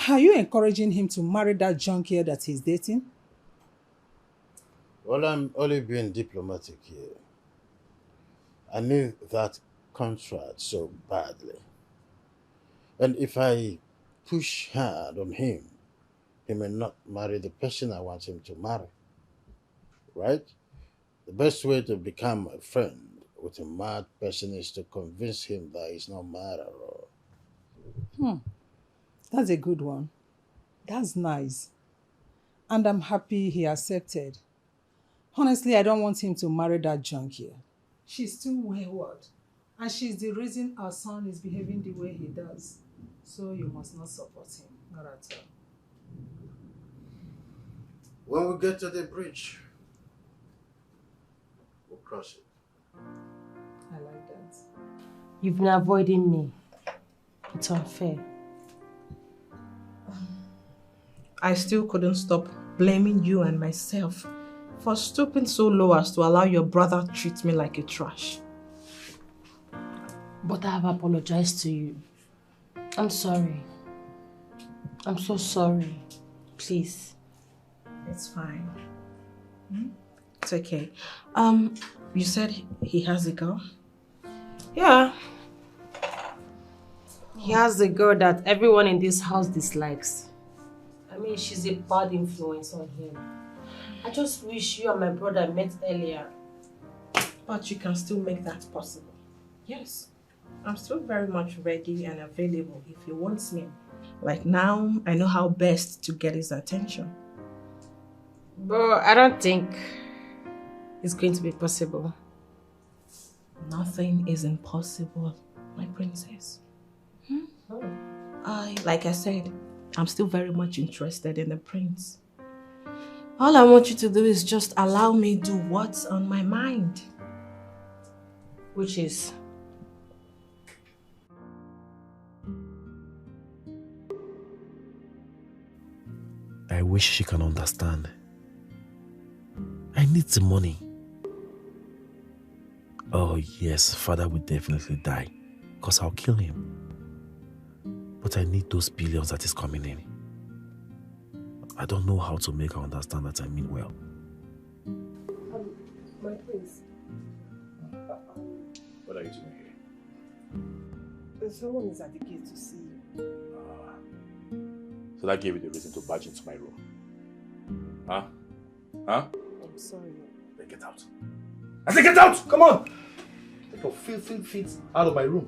S3: Are you encouraging him to marry that junkie that he's dating?
S5: Well, I'm only being diplomatic here. I need that contract so badly. And if I push hard on him, he may not marry the person I want him to marry. Right? The best way to become a friend with a mad person is to convince him that he's not mad at all.
S3: That's a good one. That's nice. And I'm happy he accepted. Honestly, I don't want him to marry that junkie. She's too wayward. And she's the reason our son is behaving the way he does. So you must not support him. Not at all.
S5: When we get to the bridge, we'll cross it.
S3: I like that.
S4: You've been avoiding me. It's unfair.
S8: I still couldn't stop blaming you and myself for stooping so low as to allow your brother to treat me like a trash.
S4: But I have apologized to you. I'm sorry. I'm so sorry. Please.
S8: It's fine. It's okay. You said he has a girl?
S4: Yeah. He has a girl that everyone in this house dislikes. I mean, she's a bad influence on him. I just wish you and my brother met earlier.
S8: But you can still make that possible. Yes. I'm still very much ready and available if he wants me. Like now, I know how best to get his attention.
S4: But I don't think it's going to be possible.
S8: Nothing is impossible, my princess. Like I said, I'm still very much interested in the prince. All I want you to do is just allow me do what's on my mind.
S4: Which is?
S14: I wish she can understand. I need the money. Oh yes, father will definitely die, because I'll kill him. But I need those billions that is coming in. I don't know how to make her understand that I mean well.
S2: My prince.
S6: What are you doing here?
S2: Someone is at the gate to see you.
S6: So that gave you the reason to barge into my room. Huh? Huh?
S2: I'm sorry.
S6: Then get out. I said get out! Come on! Take your filthy feet out of my room.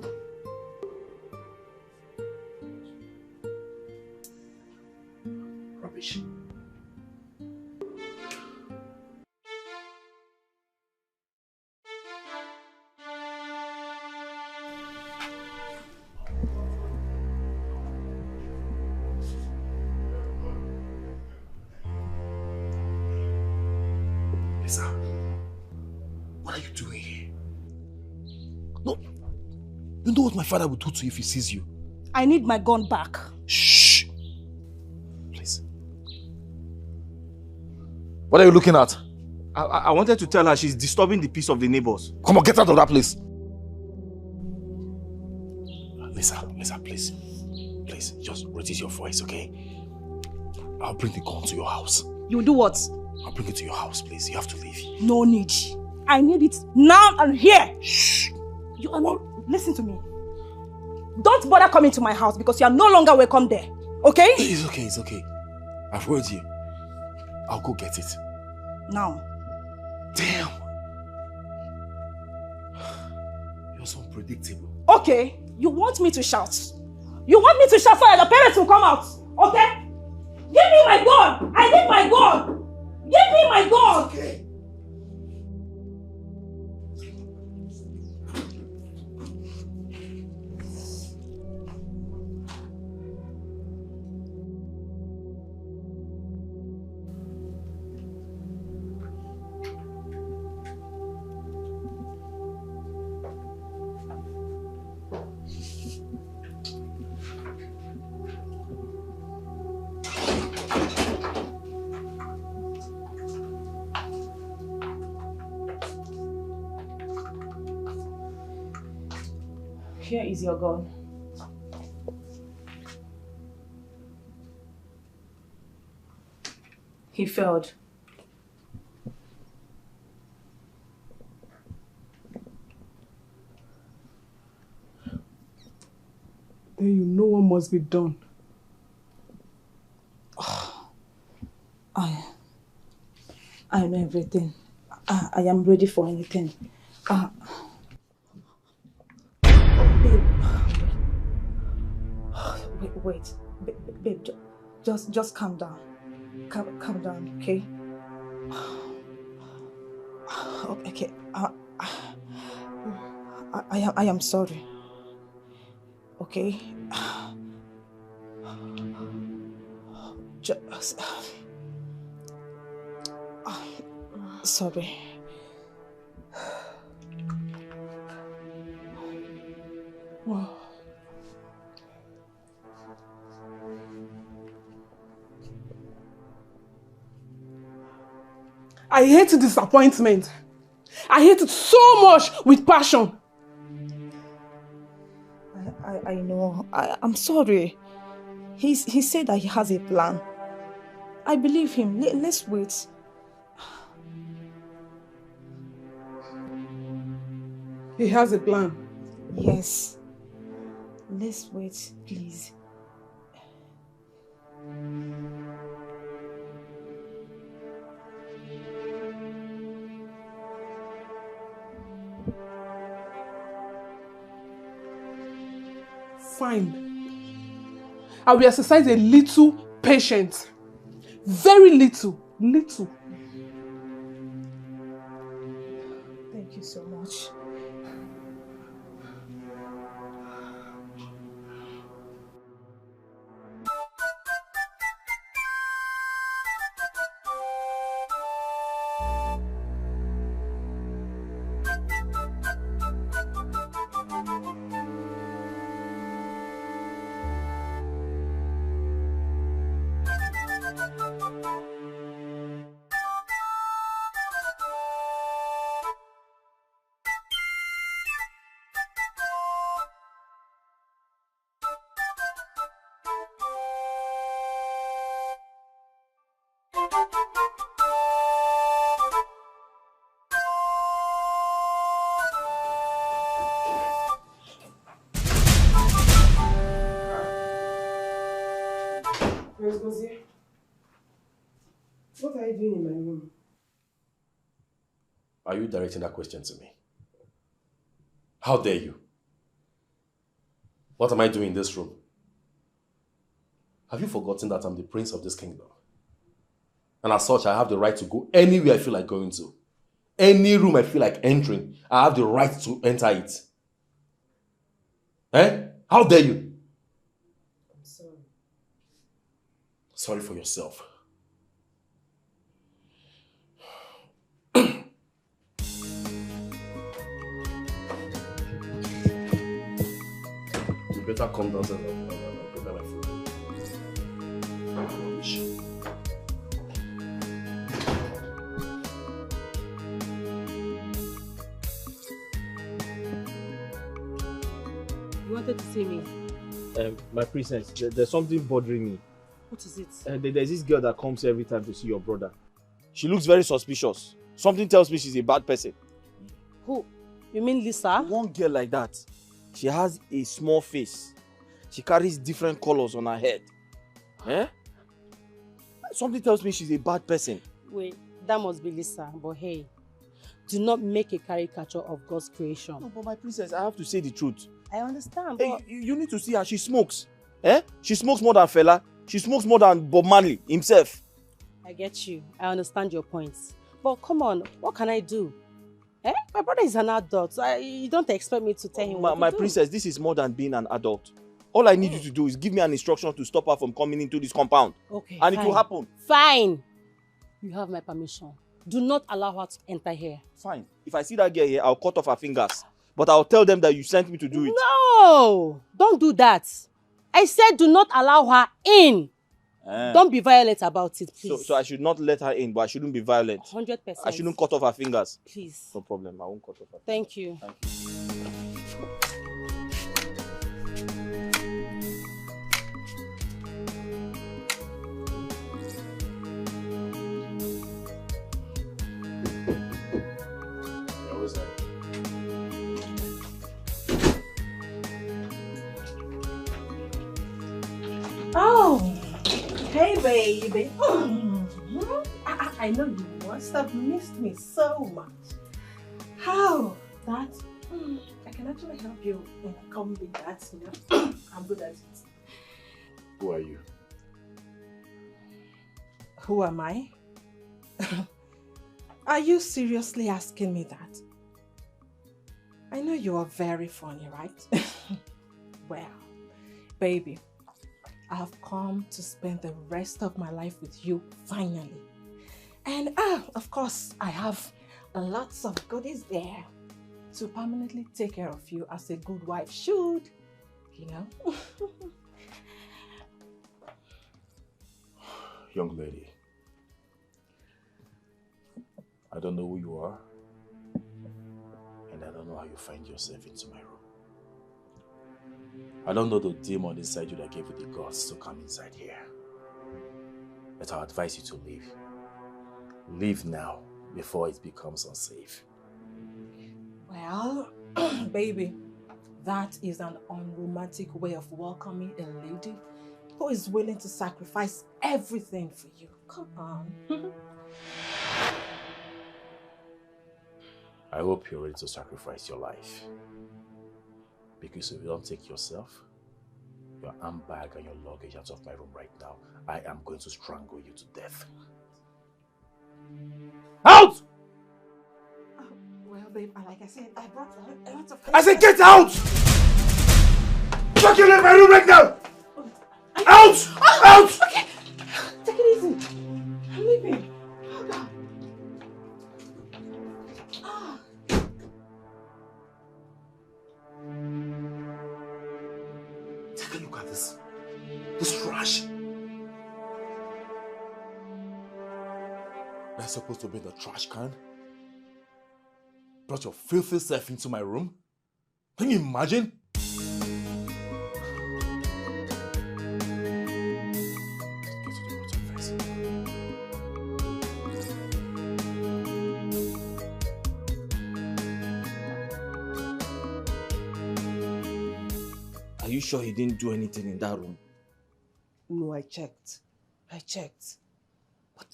S6: Rubbish. Lisa, what are you doing here? No, you know what my father would do to you if he sees you?
S3: I need my gun back.
S6: Shh! Please. What are you looking at?
S1: I wanted to tell her she's disturbing the peace of the neighbors.
S6: Come on, get out of that place. Lisa, please. Please, just reduce your voice, okay? I'll bring the gun to your house.
S3: You do what?
S6: I'll bring it to your house, please. You have to leave.
S3: No need. I need it now and here.
S6: Shh.
S3: You are not... Listen to me. Don't bother coming to my house because you are no longer welcome there. Okay?
S6: It's okay. I've heard you. I'll go get it.
S3: Now.
S6: Damn. You're so unpredictable.
S3: Okay. You want me to shout? You want me to shout so that your parents will come out? Okay? Give me my gun! I need my gun! Give me my gun!
S6: Okay.
S8: Here is your gun. He failed.
S11: Then you know what must be done.
S8: I know everything. I am ready for anything. Wait. Babe, just calm down. Calm down, okay? Okay. I am sorry. Okay? Just... sorry.
S11: Wow. I hate disappointment. I hate it so much with passion.
S8: I know. I'm sorry. He said that he has a plan. I believe him. Let's wait.
S11: He has a plan.
S8: Yes. Let's wait, please.
S11: Fine. I will exercise a little patience. Very little. Little.
S8: Thank you so much.
S2: Ngozi, what are you doing in my room?
S14: Are you directing that question to me? How dare you? What am I doing in this room? Have you forgotten that I'm the prince of this kingdom? And as such, I have the right to go anywhere I feel like going to. Any room I feel like entering, I have the right to enter it. Eh? How dare you?
S2: I'm sorry.
S14: Sorry for yourself. You better come downstairs and prepare my food. Rubbish.
S4: You wanted to see me?
S1: My princess, there's something bothering me.
S4: What is it?
S1: There's this girl that comes every time to see your brother. She looks very suspicious. Something tells me she's a bad person.
S4: Who? You mean Lisa?
S1: One girl like that. She has a small face. She carries different colors on her head. Eh? Something tells me she's a bad person.
S4: Wait, that must be Lisa. But hey, do not make a caricature of God's creation.
S1: No, but my princess, I have to say the truth.
S4: I understand,
S1: Hey,
S4: but...
S1: you need to see her. She smokes. Eh? She smokes more than Fela. She smokes more than Bob Marley himself.
S4: I get you. I understand your points. But come on, what can I do? Eh? My brother is an adult. You don't expect me to tell him what to do.
S1: My princess, this is more than being an adult. All I need you to do is give me an instruction to stop her from coming into this compound.
S4: Okay,
S1: and
S4: fine.
S1: it will happen.
S4: Fine. You have my permission. Do not allow her to enter here.
S1: Fine. If I see that girl here, I'll cut off her fingers. But I'll tell them that you sent me to do it.
S4: No! Don't do that. I said do not allow her in. Don't be violent about it, please.
S1: So I should not let her in, but I shouldn't be violent.
S4: 100%.
S1: I shouldn't cut off her fingers.
S4: Please.
S1: No problem. I won't cut off her fingers.
S4: Thank you.
S1: Thank you.
S8: Oh, hey baby. I know you must have missed me so much. How? That? I can actually help you when I come with that, you know. I'm good at it.
S14: Who are you?
S8: Who am I? Are you seriously asking me that? I know you are very funny, right? Well, baby, I have come to spend the rest of my life with you, finally. And of course, I have lots of goodies there to permanently take care of you as a good wife should, you know?
S14: Young lady, I don't know who you are, and I don't know how you find yourself into my room. I don't know the demon inside you that gave you the guts to come inside here. But I advise you to leave. Leave now, before it becomes unsafe.
S8: Well, baby, that is an unromantic way of welcoming a lady who is willing to sacrifice everything for you. Come on.
S14: I hope you're ready to sacrifice your life. Because if you don't take yourself, your handbag and your luggage out of my room right now, I am going to strangle you to death. Out!
S8: Oh, well, babe, like I said, I brought a lot of...
S14: I said get out! Fucking leave my room right now! Out! Out!
S8: Okay, take it easy. I'm leaving. Oh, God.
S14: Take a look at this. This trash. Am I supposed to be in the trash can? Brought your filthy self into my room? Can you imagine?
S1: Are you sure he didn't do anything in that room?
S2: No, I checked. I checked. But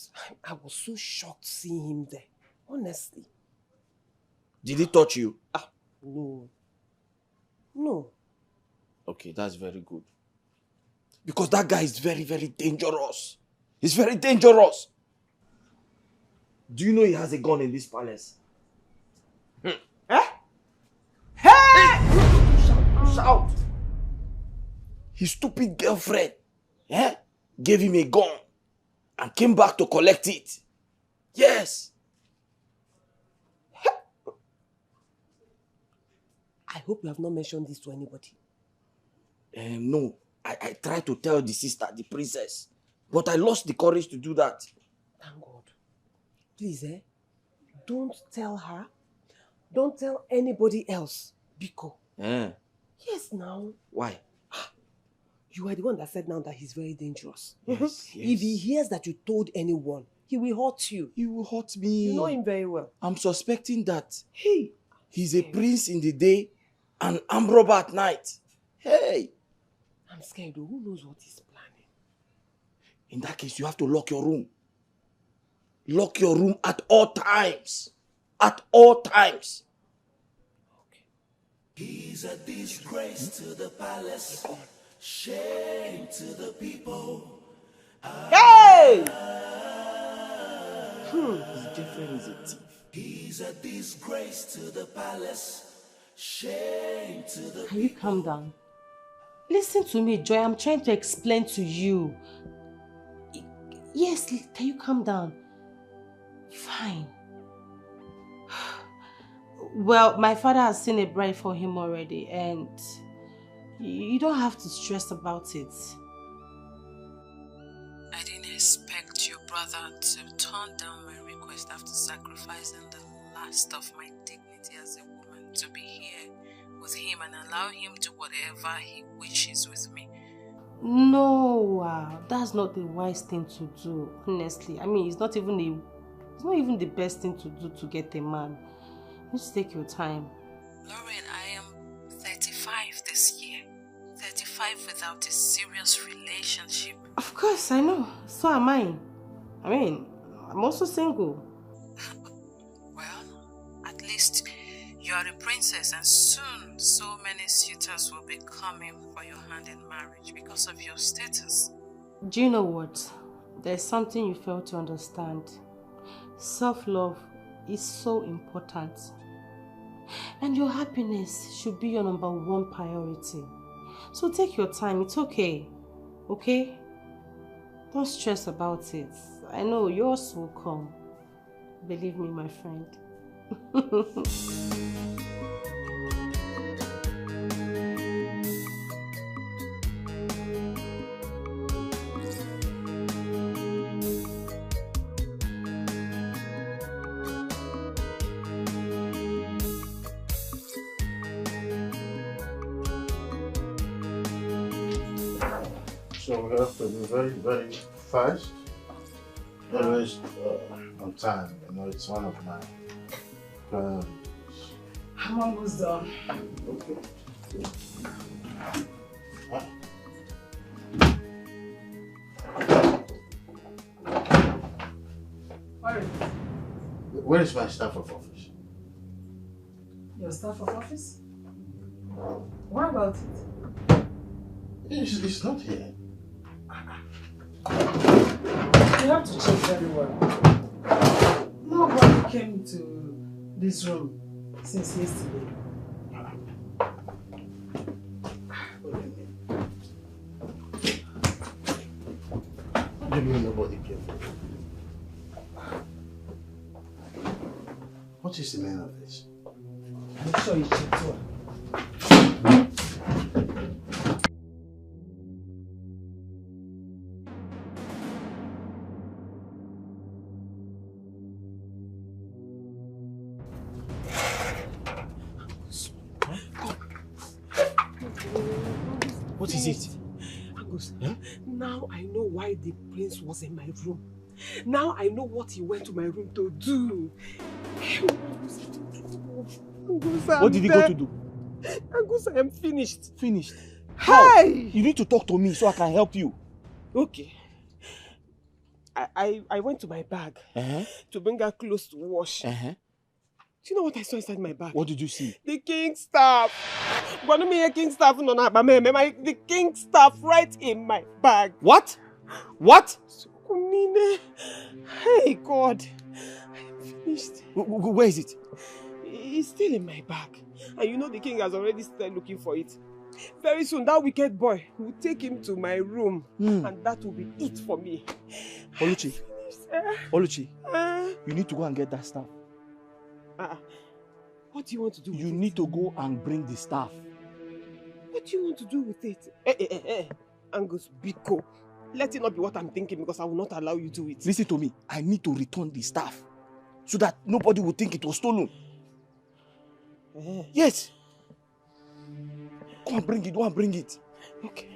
S2: I was so shocked seeing him there. Honestly.
S1: Did he touch you?
S2: No. No.
S1: Okay, that's very good. Because that guy is very, very dangerous. He's very dangerous. Do you know he has a gun in this palace? Eh? Hey! Shout! His stupid girlfriend gave him a gun and came back to collect it. Yes.
S2: I hope you have not mentioned this to anybody.
S1: No. I tried to tell the sister, the princess, but I lost the courage to do that.
S2: Thank God. Please, don't tell her. Don't tell anybody else. Biko. Yes, now.
S1: Why?
S2: You are the one that said now that he's very dangerous.
S1: Yes.
S2: If he hears that you told anyone, he will hurt you.
S1: He will hurt me.
S2: You know him very well.
S1: I'm suspecting that
S2: Hey.
S1: He's a prince in the day and armed robber at night. Hey.
S2: I'm scared. Who knows what he's planning?
S1: In that case, you have to lock your room. Lock your room at all times. At all times.
S2: Okay.
S7: He's a disgrace to the palace. Shame to the people.
S1: Hey! His girlfriend is a thief.
S7: He's a disgrace to the palace. Shame to the people.
S4: Can you calm down? Listen to me, Joy. I'm trying to explain to you. Yes, can you calm down? Fine. Well, my father has seen a bride for him already, and you don't have to stress about it.
S15: I didn't expect your brother to turn down my request after sacrificing the last of my dignity as a woman to be here with him and allow him to do whatever he wishes with me.
S4: No, that's not the wise thing to do, honestly. I mean, it's not even the best thing to do to get a man. Just take your time.
S15: Lauren, I am 35 this year. 35 without a serious relationship.
S4: Of course, I know. So am I. I mean, I'm also single.
S15: Well, at least you are a princess, and soon so many suitors will be coming for your hand in marriage because of your status.
S4: Do you know what? There's something you fail to understand. Self-love is so important. And your happiness should be your #1 priority. So take your time, it's okay. Okay? Don't stress about it. I know yours will come. Believe me, my friend.
S10: So we have to be very, very fast. Always on time. You know, it's one of my priorities.
S11: I'm almost done.
S10: Okay. Where is my staff of office?
S11: Your staff of office? What about it?
S10: It's not here.
S11: You have to check very well. Nobody came to this room since yesterday.
S10: What do you mean nobody came? What is the meaning of this?
S11: I'm sure you checked well.
S1: What is it?
S2: Angus, now I know why the prince was in my room. Now I know what he went to my room to do. Angus,
S1: What did he go to do?
S2: Angus, I am finished.
S1: Finished? How?
S2: Hey!
S1: You need to talk to me so I can help you.
S2: Okay. I went to my bag to bring her clothes to wash. Do you know what I saw inside my bag?
S1: What did you see?
S2: The king's staff. The king's staff right in my bag.
S1: What? What?
S2: Hey, God. I'm finished.
S1: Where is it?
S2: It's still in my bag. And you know the king has already started looking for it. Very soon, that wicked boy will take him to my room. And that will be it for me.
S1: Oluchi. You need to go and get that staff.
S2: What do you want to do with it?
S1: You need to go and bring the staff.
S2: What do you want to do with it? Angus, Biko. Let it not be what I'm thinking, because I will not allow you to do it.
S1: Listen to me. I need to return the staff so that nobody will think it was stolen. Yes. Go and bring it. Go and bring it.
S2: Okay.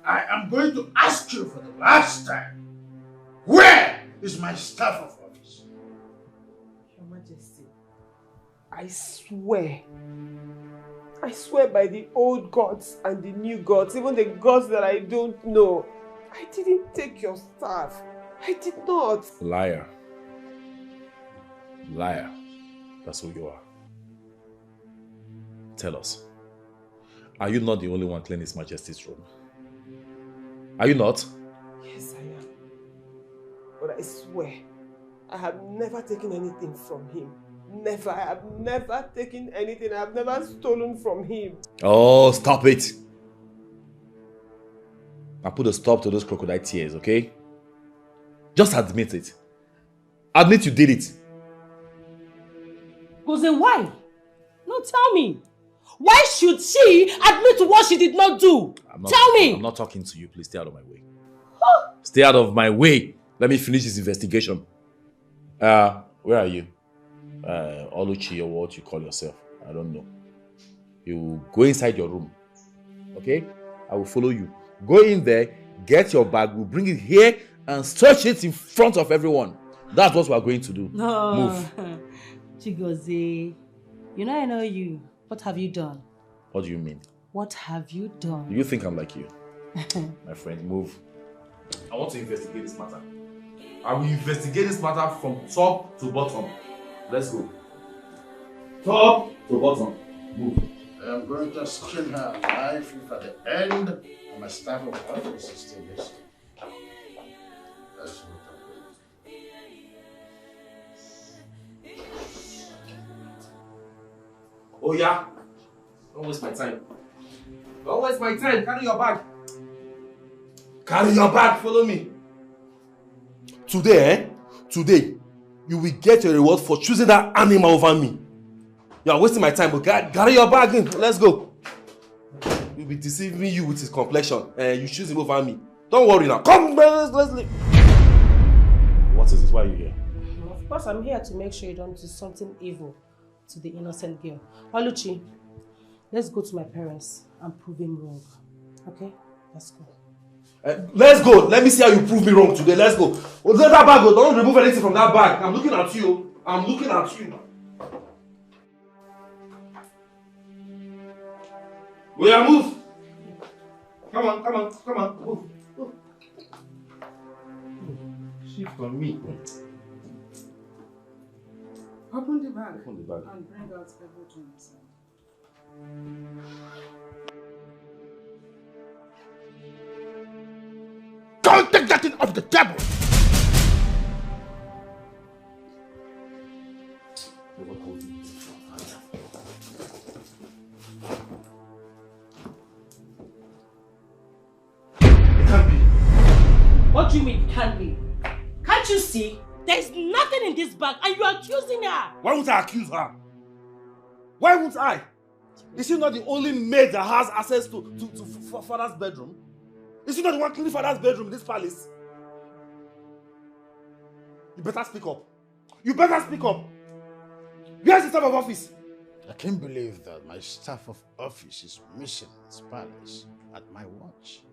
S9: I am going to ask you for the last time. Where is my staff of office?
S2: Your Majesty, I swear by the old gods and the new gods, even the gods that I don't know, I didn't take your staff. I did not.
S6: Liar. Liar. That's who you are. Tell us. Are you not the only one cleaning His Majesty's room? Are you not?
S2: Yes, I am. But I swear, I have never taken anything from him. Never. I have never taken anything. I have never stolen from him.
S6: Oh, stop it. Now put a stop to those crocodile tears, okay? Just admit it. Admit you did it.
S8: Jose, why? No, tell me. Why should she admit to what she did not do? Tell me.
S6: I'm not talking to you. Please stay out of my way. Stay out of my way. Let me finish this investigation. Where are you? Oluchi, or what you call yourself. I don't know. You go inside your room. Okay? I will follow you. Go in there, get your bag, we'll bring it here and stretch it in front of everyone. That's what we are going to do.
S8: No.
S6: Move.
S8: Chigozie, you know you. What have you done?
S6: What do you mean?
S8: What have you done?
S6: Do you think I'm like you? My friend, move. I want to investigate this matter. I will investigate this matter from top to bottom. Let's go. Top to bottom. Move.
S9: I am going to skin her alive if at the end of my staff of office is still missing. That's what I'm going to do.
S1: Oh yeah? Don't waste my time. Don't waste my time. Carry your bag. Carry your bag. Follow me.
S14: Today, Today, you will get a reward for choosing that animal over me. You are wasting my time, but carry your bag in. Let's go. He'll be deceiving you with his complexion, and you choose him over me. Don't worry now. Come, let's leave.
S6: What is this? Why are you here?
S4: Of course, I'm here to make sure you don't do something evil to the innocent girl. Oluchi, let's go to my parents and prove him wrong. Okay? Let's go.
S14: Let's go. Let me see how you prove me wrong today. Let's go. Let that bag go. Don't remove anything from that bag. I'm looking at you. I'm looking at you. Will you move? Come on, come on, come on. Move. Move. Shift on me.
S3: Open the bag.
S14: Open the bag.
S3: And bring out everything inside.
S9: Don't take that thing off the table!
S14: It can't be.
S8: What do you mean it can't be? Can't you see? There's nothing in this bag and you're accusing her.
S14: Why would I accuse her? Why would I? Is she not the only maid that has access to father's bedroom? Is she not the one cleaning father's bedroom in this palace? You better speak up. You better speak up. Where's the staff of office?
S9: I can't believe that my staff of office is missing in this palace at my watch.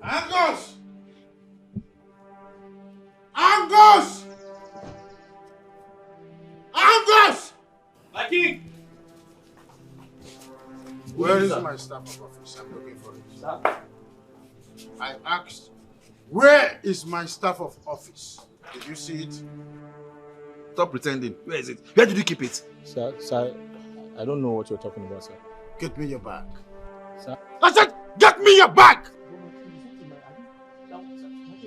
S9: Angus! Where is my staff of office? I'm looking for it. Sir? I asked, where is my staff of office? Did you see it?
S6: Stop pretending. Where is it? Where did you keep it?
S1: Sir, I don't know what you're talking about, sir.
S9: Get me your bag.
S1: Sir?
S9: I said, get me your bag!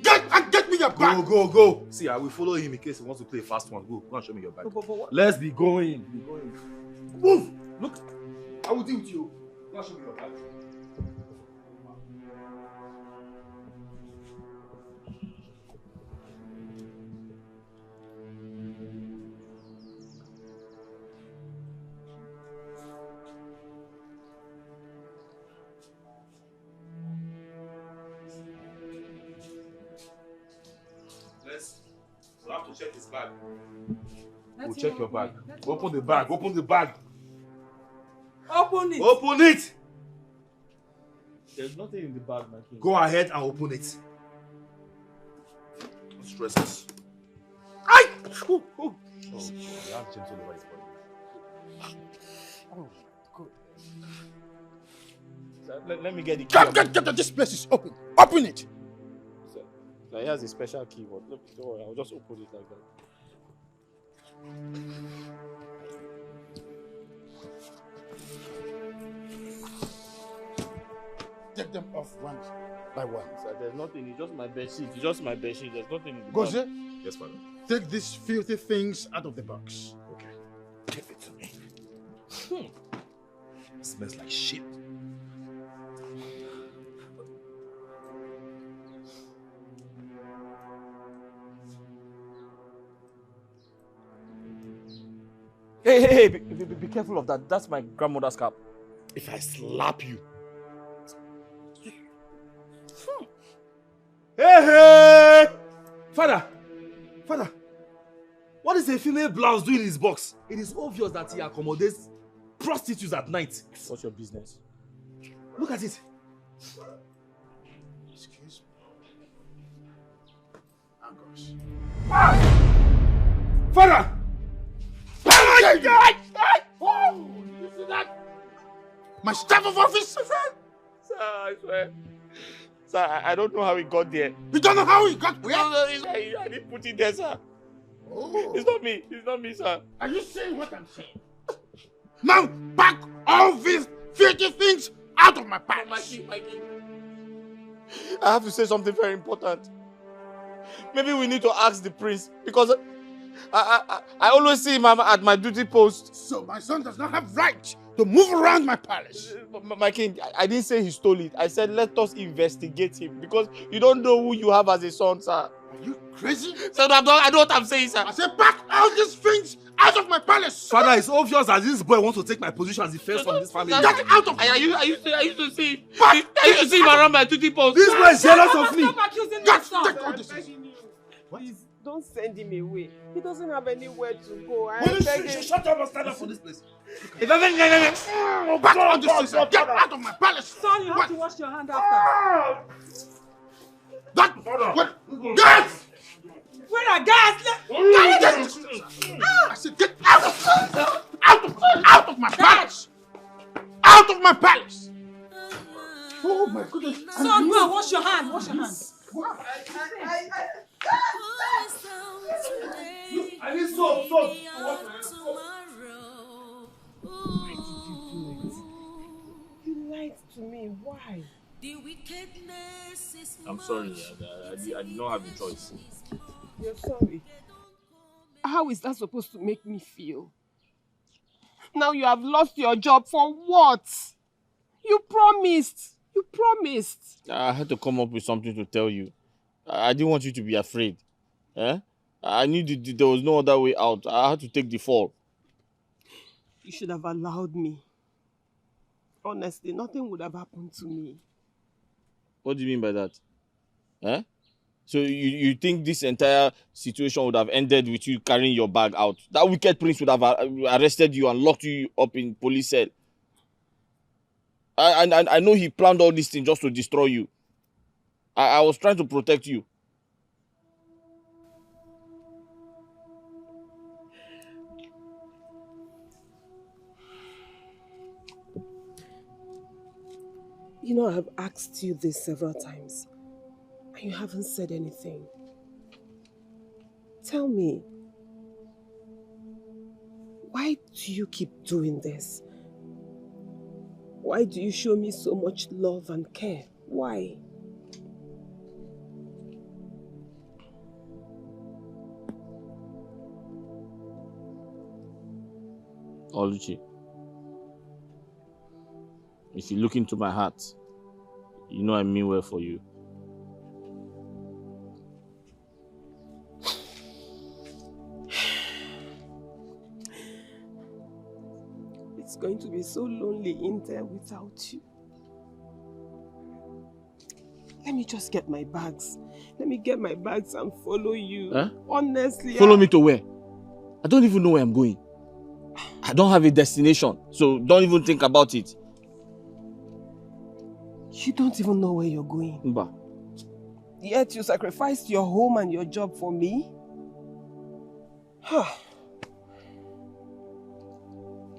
S9: Get me your bag!
S6: Go. See, I will follow him in case he wants to play a fast one. Go and show me your bag. Let's be going.
S9: Move! Look, I will deal with you. Go and show me your bag.
S6: We'll have to check his bag. We'll check your bag. Open the bag. Open the bag.
S8: Open it.
S6: Open it.
S1: There's nothing in the bag, my king.
S6: Go ahead and open it. Don't stress us.
S1: Aye! Oh,
S6: you have gentle over his body.
S1: Oh, good. Sir, let me get the key.
S9: Get this place is open. Open it.
S1: Sir, he has a special keyboard. Don't worry, I'll just open it like that.
S9: Take them off one by one.
S1: Sir, there's nothing. It's just my bedsheet. It's just my bedsheet. There's nothing in the
S9: Goze?
S1: bag.
S6: Yes, father.
S9: Take these filthy things out of the box.
S6: Okay. Give it to me. It smells like shit.
S1: Hey, be careful of that. That's my grandmother's cap.
S6: If I slap you. Hey! Father! What is a female blouse doing in his box? It is obvious that he accommodates prostitutes at night.
S1: What's your business?
S6: Look at it.
S9: Excuse me. Angus.
S6: Father!
S9: Oh, you see that? My staff of office!
S1: Sir, I swear. Sir, I don't know how it got there.
S9: You don't know how it got where?
S1: No, I didn't put it there, sir.
S9: Oh.
S1: It's not me. It's not me, sir.
S9: Are you saying what I'm saying? Now, pack all these filthy things out of my pants.
S1: Mikey. I have to say something very important. Maybe we need to ask the prince because I always see him at my duty post.
S9: So my son does not have right to move around my palace.
S1: My king, I didn't say he stole it. I said let us investigate him because you don't know who you have as a son, sir.
S9: Are you crazy?
S1: Sir, I know what I'm saying, sir.
S9: I said pack all these things out of my palace.
S6: Father, it's obvious that this boy wants to take my position as the first from this family.
S9: Get out of
S1: I used to see him around my duty post.
S6: This boy is jealous of me.
S8: Stop accusing
S9: Take all this.
S2: Please, don't send him away. He doesn't have anywhere to go.
S6: Shut up and stand up for this place.
S9: Back all this things. Get out of my palace.
S8: Son, you have to wash your hand after.
S9: Get!
S8: Where are gas?
S9: I said get out of my palace. Out of my palace. Oh my goodness.
S8: Son, go and wash your hand. Wash your hands.
S6: I need soap.
S2: You lied to me. Why?
S1: I'm sorry. I did not have a choice.
S2: You're sorry. How is that supposed to make me feel? Now you have lost your job for what? You promised.
S1: I had to come up with something to tell you. I didn't want you to be afraid. I knew there was no other way out. I had to take the fall.
S2: You should have allowed me. Honestly, nothing would have happened to me.
S1: What do you mean by that? So you think this entire situation would have ended with you carrying your bag out? That wicked prince would have arrested you and locked you up in police cell. I know he planned all these things just to destroy you. I was trying to protect you.
S2: You know, I've asked you this several times, and you haven't said anything. Tell me, why do you keep doing this? Why do you show me so much love and care? Why?
S1: Oluchi, if you look into my heart, you know I mean well for you.
S2: It's going to be so lonely in there without you. Let me just get my bags. Let me get my bags and follow you.
S1: Huh?
S2: Honestly.
S1: Follow me to where? I don't even know where I'm going. I don't have a destination, so don't even think about it.
S2: You don't even know where you're going.
S1: Mba.
S2: Yet you sacrificed your home and your job for me?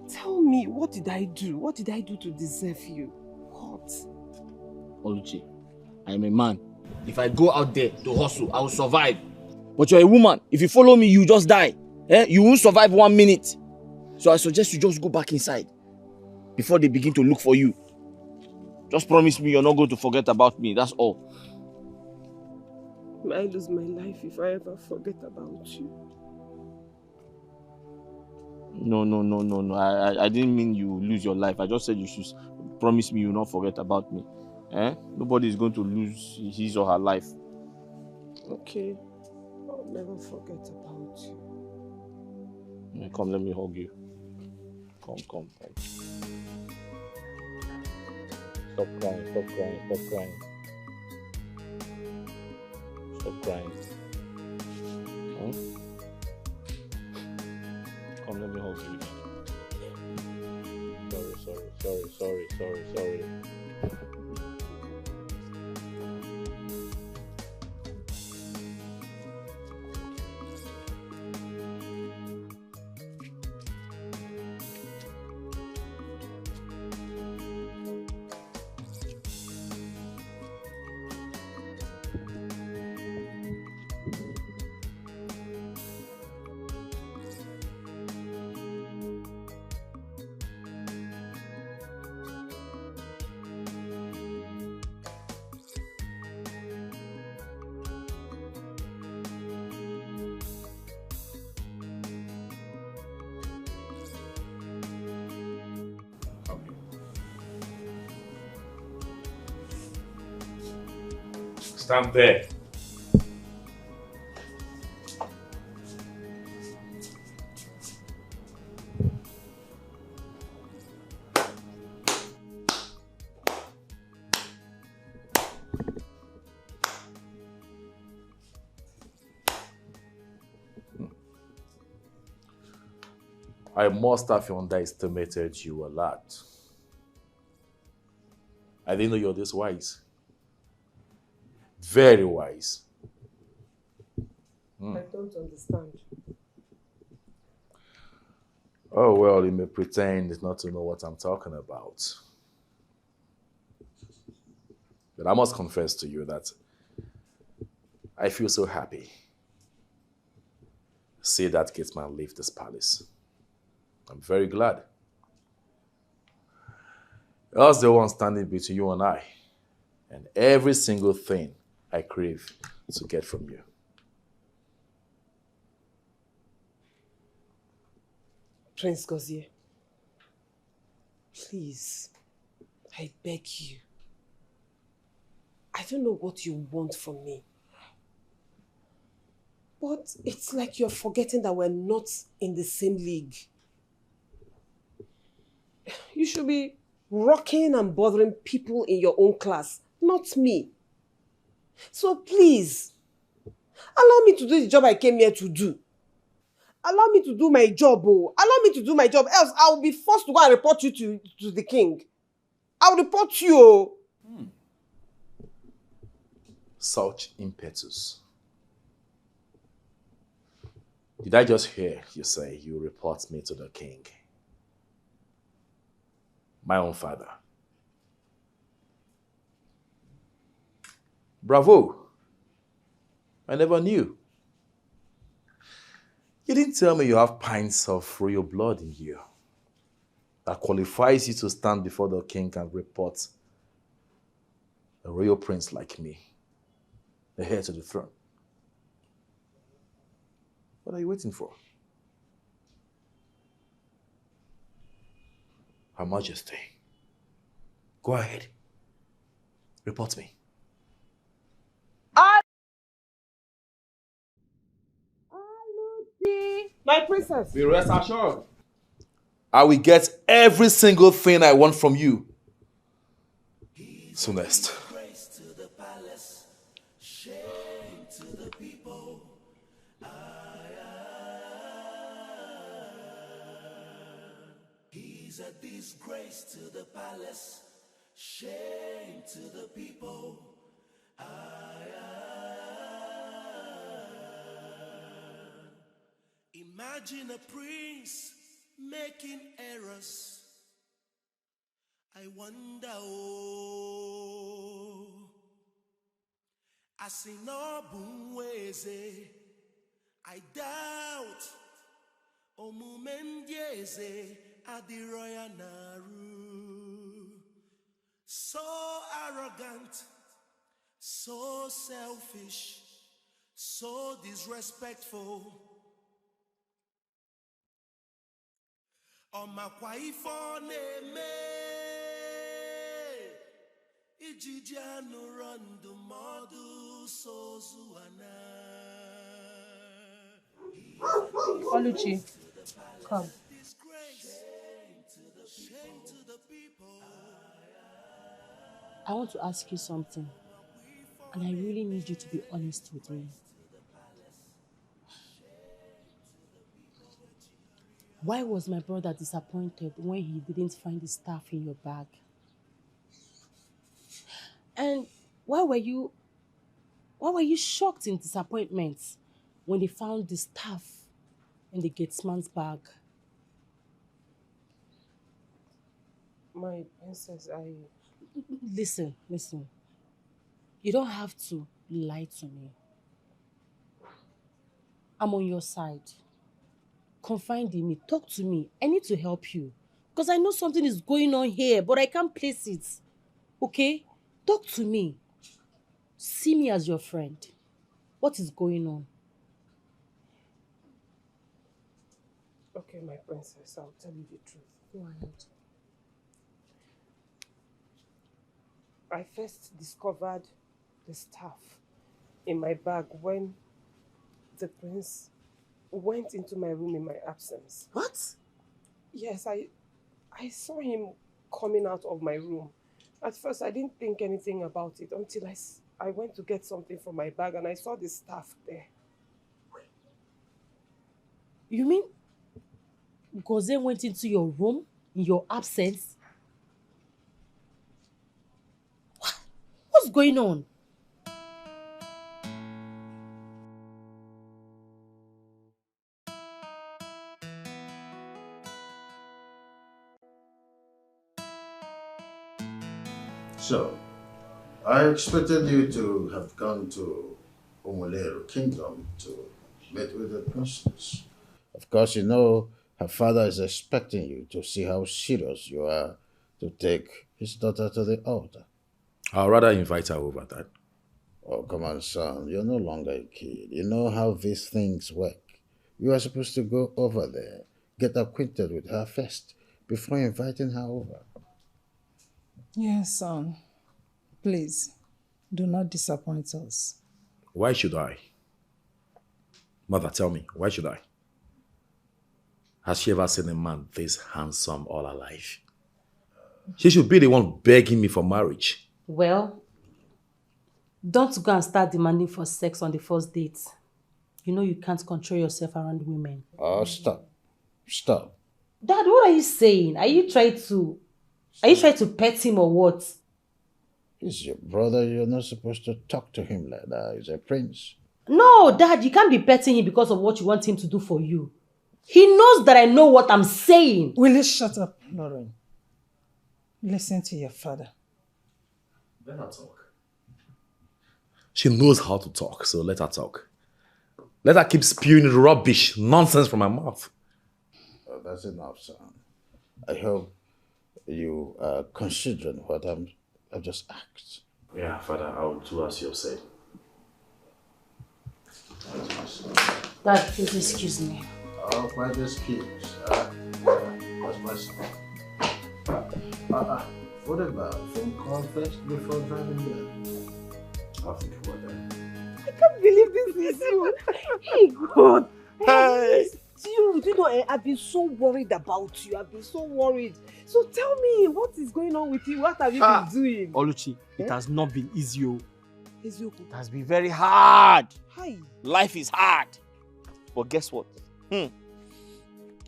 S2: Tell me, what did I do? What did I do to deserve you? What?
S1: Oluchi, I am a man. If I go out there to hustle, I will survive. But you're a woman. If you follow me, you just die. You won't survive 1 minute. So I suggest you just go back inside before they begin to look for you. Just promise me you're not going to forget about me. That's all.
S2: May I lose my life if I ever forget about you?
S1: No. I didn't mean you lose your life. I just said you should promise me you'll not forget about me. Nobody is going to lose his or her life.
S2: Okay. I'll never forget about you.
S1: Come, let me hug you. Come. Stop crying. Stop crying. Huh? Come, let me hug you. Sorry. Stand there. I must have underestimated you a lot. I didn't know you're this wise. Very wise.
S2: I don't understand.
S6: Oh, well, you may pretend not to know what I'm talking about. But I must confess to you that I feel so happy. See that gate man leave this palace. I'm very glad. That's the one standing between you and I. And every single thing I crave to get from you.
S2: Prince Gozie, please, I beg you. I don't know what you want from me. But it's like you're forgetting that we're not in the same league. You should be rocking and bothering people in your own class, not me. So please, allow me to do the job I came here to do. Allow me to do my job, oh. Allow me to do my job, else I will be forced to go and report you to the king. I'll report you, oh.
S6: Such impetus. Did I just hear you say you report me to the king? My own father. Bravo. I never knew. You didn't tell me you have pints of royal blood in you that qualifies you to stand before the king and report a royal prince like me, the heir to the throne. What are you waiting for? Her Majesty, go ahead. Report me.
S2: My princess.
S6: Be rest assured. I will get every single thing I want from you. Soonest.
S7: He's a disgrace to the palace, shame to the people. Imagine a prince making errors. I wonder, oh, Asinobunweze, I doubt, Omumendieze, Adiroya Naru. So arrogant, so selfish, so disrespectful. Ọmakwaifo na-eme ijiji anụrụ ndụmọdụ sozuana.
S4: Oluchi, come. I want to ask you something, and I really need you to be honest with me. Why was my brother disappointed when he didn't find the stuff in your bag? And why were you shocked in disappointment when they found the stuff in the gatesman's bag?
S2: My princess,
S4: Listen. You don't have to lie to me. I'm on your side. Confide in me. Talk to me. I need to help you. Because I know something is going on here, but I can't place it. Okay? Talk to me. See me as your friend. What is going on?
S2: Okay, my princess, I'll tell you the truth.
S4: Go ahead.
S2: I first discovered the stuff in my bag when the prince went into my room in my absence.
S4: What?
S2: Yes, I saw him coming out of my room. At first, I didn't think anything about it until I went to get something from my bag and I saw the stuff there.
S4: You mean Godson went into your room in your absence? What's going on?
S10: So, I expected you to have gone to Umulero Kingdom to meet with the princess. Of course, you know her father is expecting you to see how serious you are to take his daughter to the altar.
S6: I'll rather invite her over, Dad.
S10: Oh, come on, son. You're no longer a kid. You know how these things work. You are supposed to go over there, get acquainted with her first, before inviting her over.
S3: Yes, son. Please, do not disappoint us.
S6: Why should I? Mother, tell me, why should I? Has she ever seen a man this handsome all her life? She should be the one begging me for marriage.
S4: Well, don't go and start demanding for sex on the first date. You know you can't control yourself around women.
S10: Oh, stop. Stop.
S4: Dad, what are you saying? Are you trying to pet him or what?
S10: He's your brother. You're not supposed to talk to him like that. He's a prince.
S4: No, Dad, you can't be petting him because of what you want him to do for you. He knows that I know what I'm saying.
S3: Will you shut up, Lauren? Listen to your father.
S6: Let her talk.
S14: She knows how to talk, so let her talk. Let her keep spewing rubbish, nonsense from her mouth.
S10: Oh, that's enough, son. I hope you are considering what I've just asked.
S14: Yeah, Father, I will do as you have said.
S4: Dad, please excuse me.
S10: Oh, quite excuse. What's my son? What about phone call first before driving there?
S14: I'll think about that.
S2: I can't believe this is you. Hey, God. Hey. You know, I've been so worried about you. I've been so worried. So tell me, what is going on with you? What have you been doing?
S1: Oluchi, it has not been easy.
S2: It
S1: has been very hard.
S2: Hi.
S1: Life is hard. But guess what?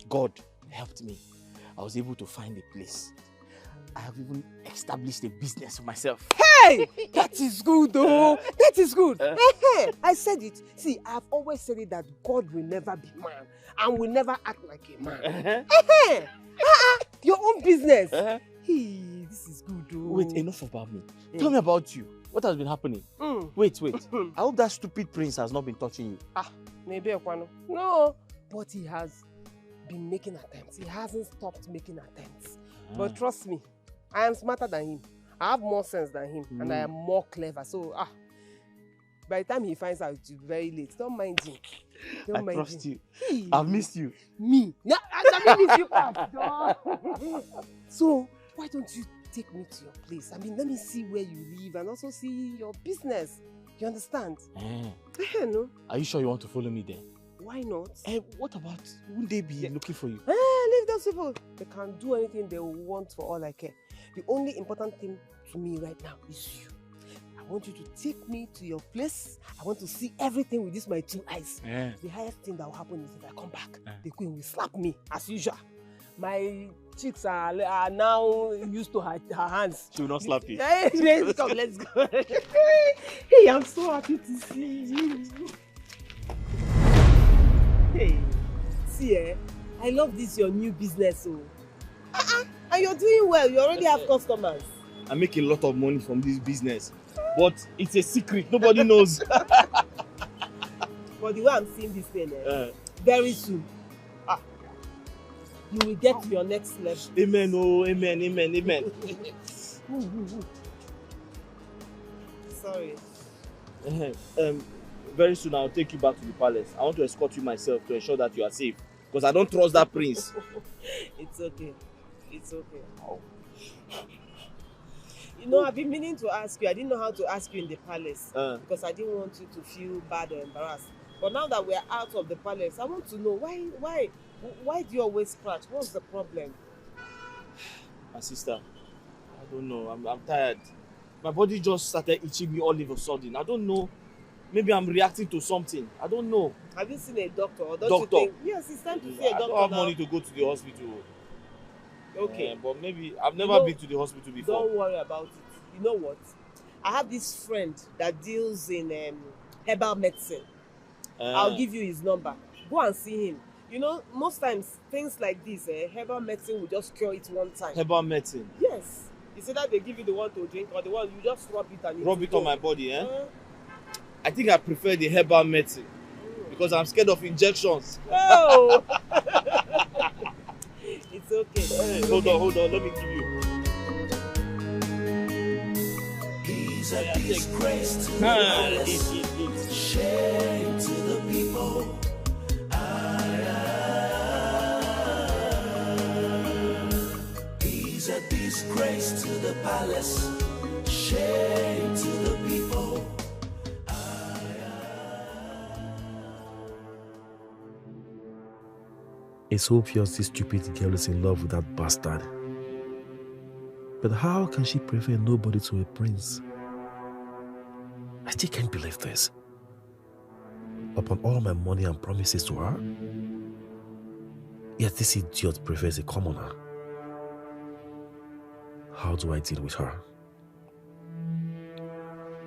S1: God helped me. I was able to find a place. I have even established a business for myself.
S2: Hey! That is good, though. That is good. I said it. See, I've always said it that God will never be man and will never act like a man. Your own business. Hey, this is good, though.
S1: Wait, enough about me. Tell me about you. What has been happening? Wait. I hope that stupid prince has not been touching you.
S2: Maybe Ekwano. No, but he has been making attempts. He hasn't stopped making attempts. But trust me, I am smarter than him. I have more sense than him, and I am more clever. So, by the time he finds out, it's very late. Don't mind him.
S1: I trust you. I've missed you.
S2: Me? No, I miss you. So, why don't you take me to your place? I mean, let me see where you live and also see your business. You understand? No?
S1: Are you sure you want to follow me there?
S2: Why not?
S1: What about, wouldn't they be looking for you?
S2: Leave those people. They can do anything they want for all I care. The only important thing to me right now is you. I want you to take me to your place. I want to see everything with this my two eyes. The highest thing that will happen is if I come back, the queen will slap me as usual. My cheeks are now used to her hands.
S1: She will not slap you.
S2: Let's go. Hey, I'm so happy to see you. Hey, see, I love this your new business. And you're doing well. You already have customers.
S1: I make a lot of money from this business, but it's a secret. Nobody knows.
S2: But the way I'm seeing this thing, very soon, you will get to your next level.
S1: Amen. Oh, amen.
S2: Sorry.
S1: Very soon I'll take you back to the palace. I want to escort you myself to ensure that you are safe. Because I don't trust that prince.
S2: It's okay. You know, I've been meaning to ask you. I didn't know how to ask you in the palace. Because I didn't want you to feel bad or embarrassed. But now that we're out of the palace, I want to know why do you always scratch? What's the problem?
S1: My sister, I don't know. I'm tired. My body just started itching me all of a sudden. I don't know. Maybe I'm reacting to something. I don't know.
S2: Have you seen a doctor? Or don't you think? Yes, it's time to see a doctor.
S1: I don't have money to go to the hospital.
S2: Okay.
S1: But maybe I've never been to the hospital before.
S2: Don't worry about it. You know what? I have this friend that deals in herbal medicine. I'll give you his number. Go and see him. You know, most times things like this, herbal medicine will just cure it one time.
S1: Herbal medicine?
S2: Yes. It's either they give you the one to drink or the one you just rub it and
S1: rub it on my body, I think I prefer the herbal medicine because I'm scared of injections.
S2: Oh! It's okay.
S1: Hold on, let me give you.
S7: He's a disgrace to the palace, shame to the people. He's a disgrace to the palace, shame to the people.
S14: It's obvious this stupid girl is in love with that bastard. But how can she prefer nobody to a prince? I still can't believe this. Upon all my money and promises to her, yet this idiot prefers a commoner. How do I deal with her?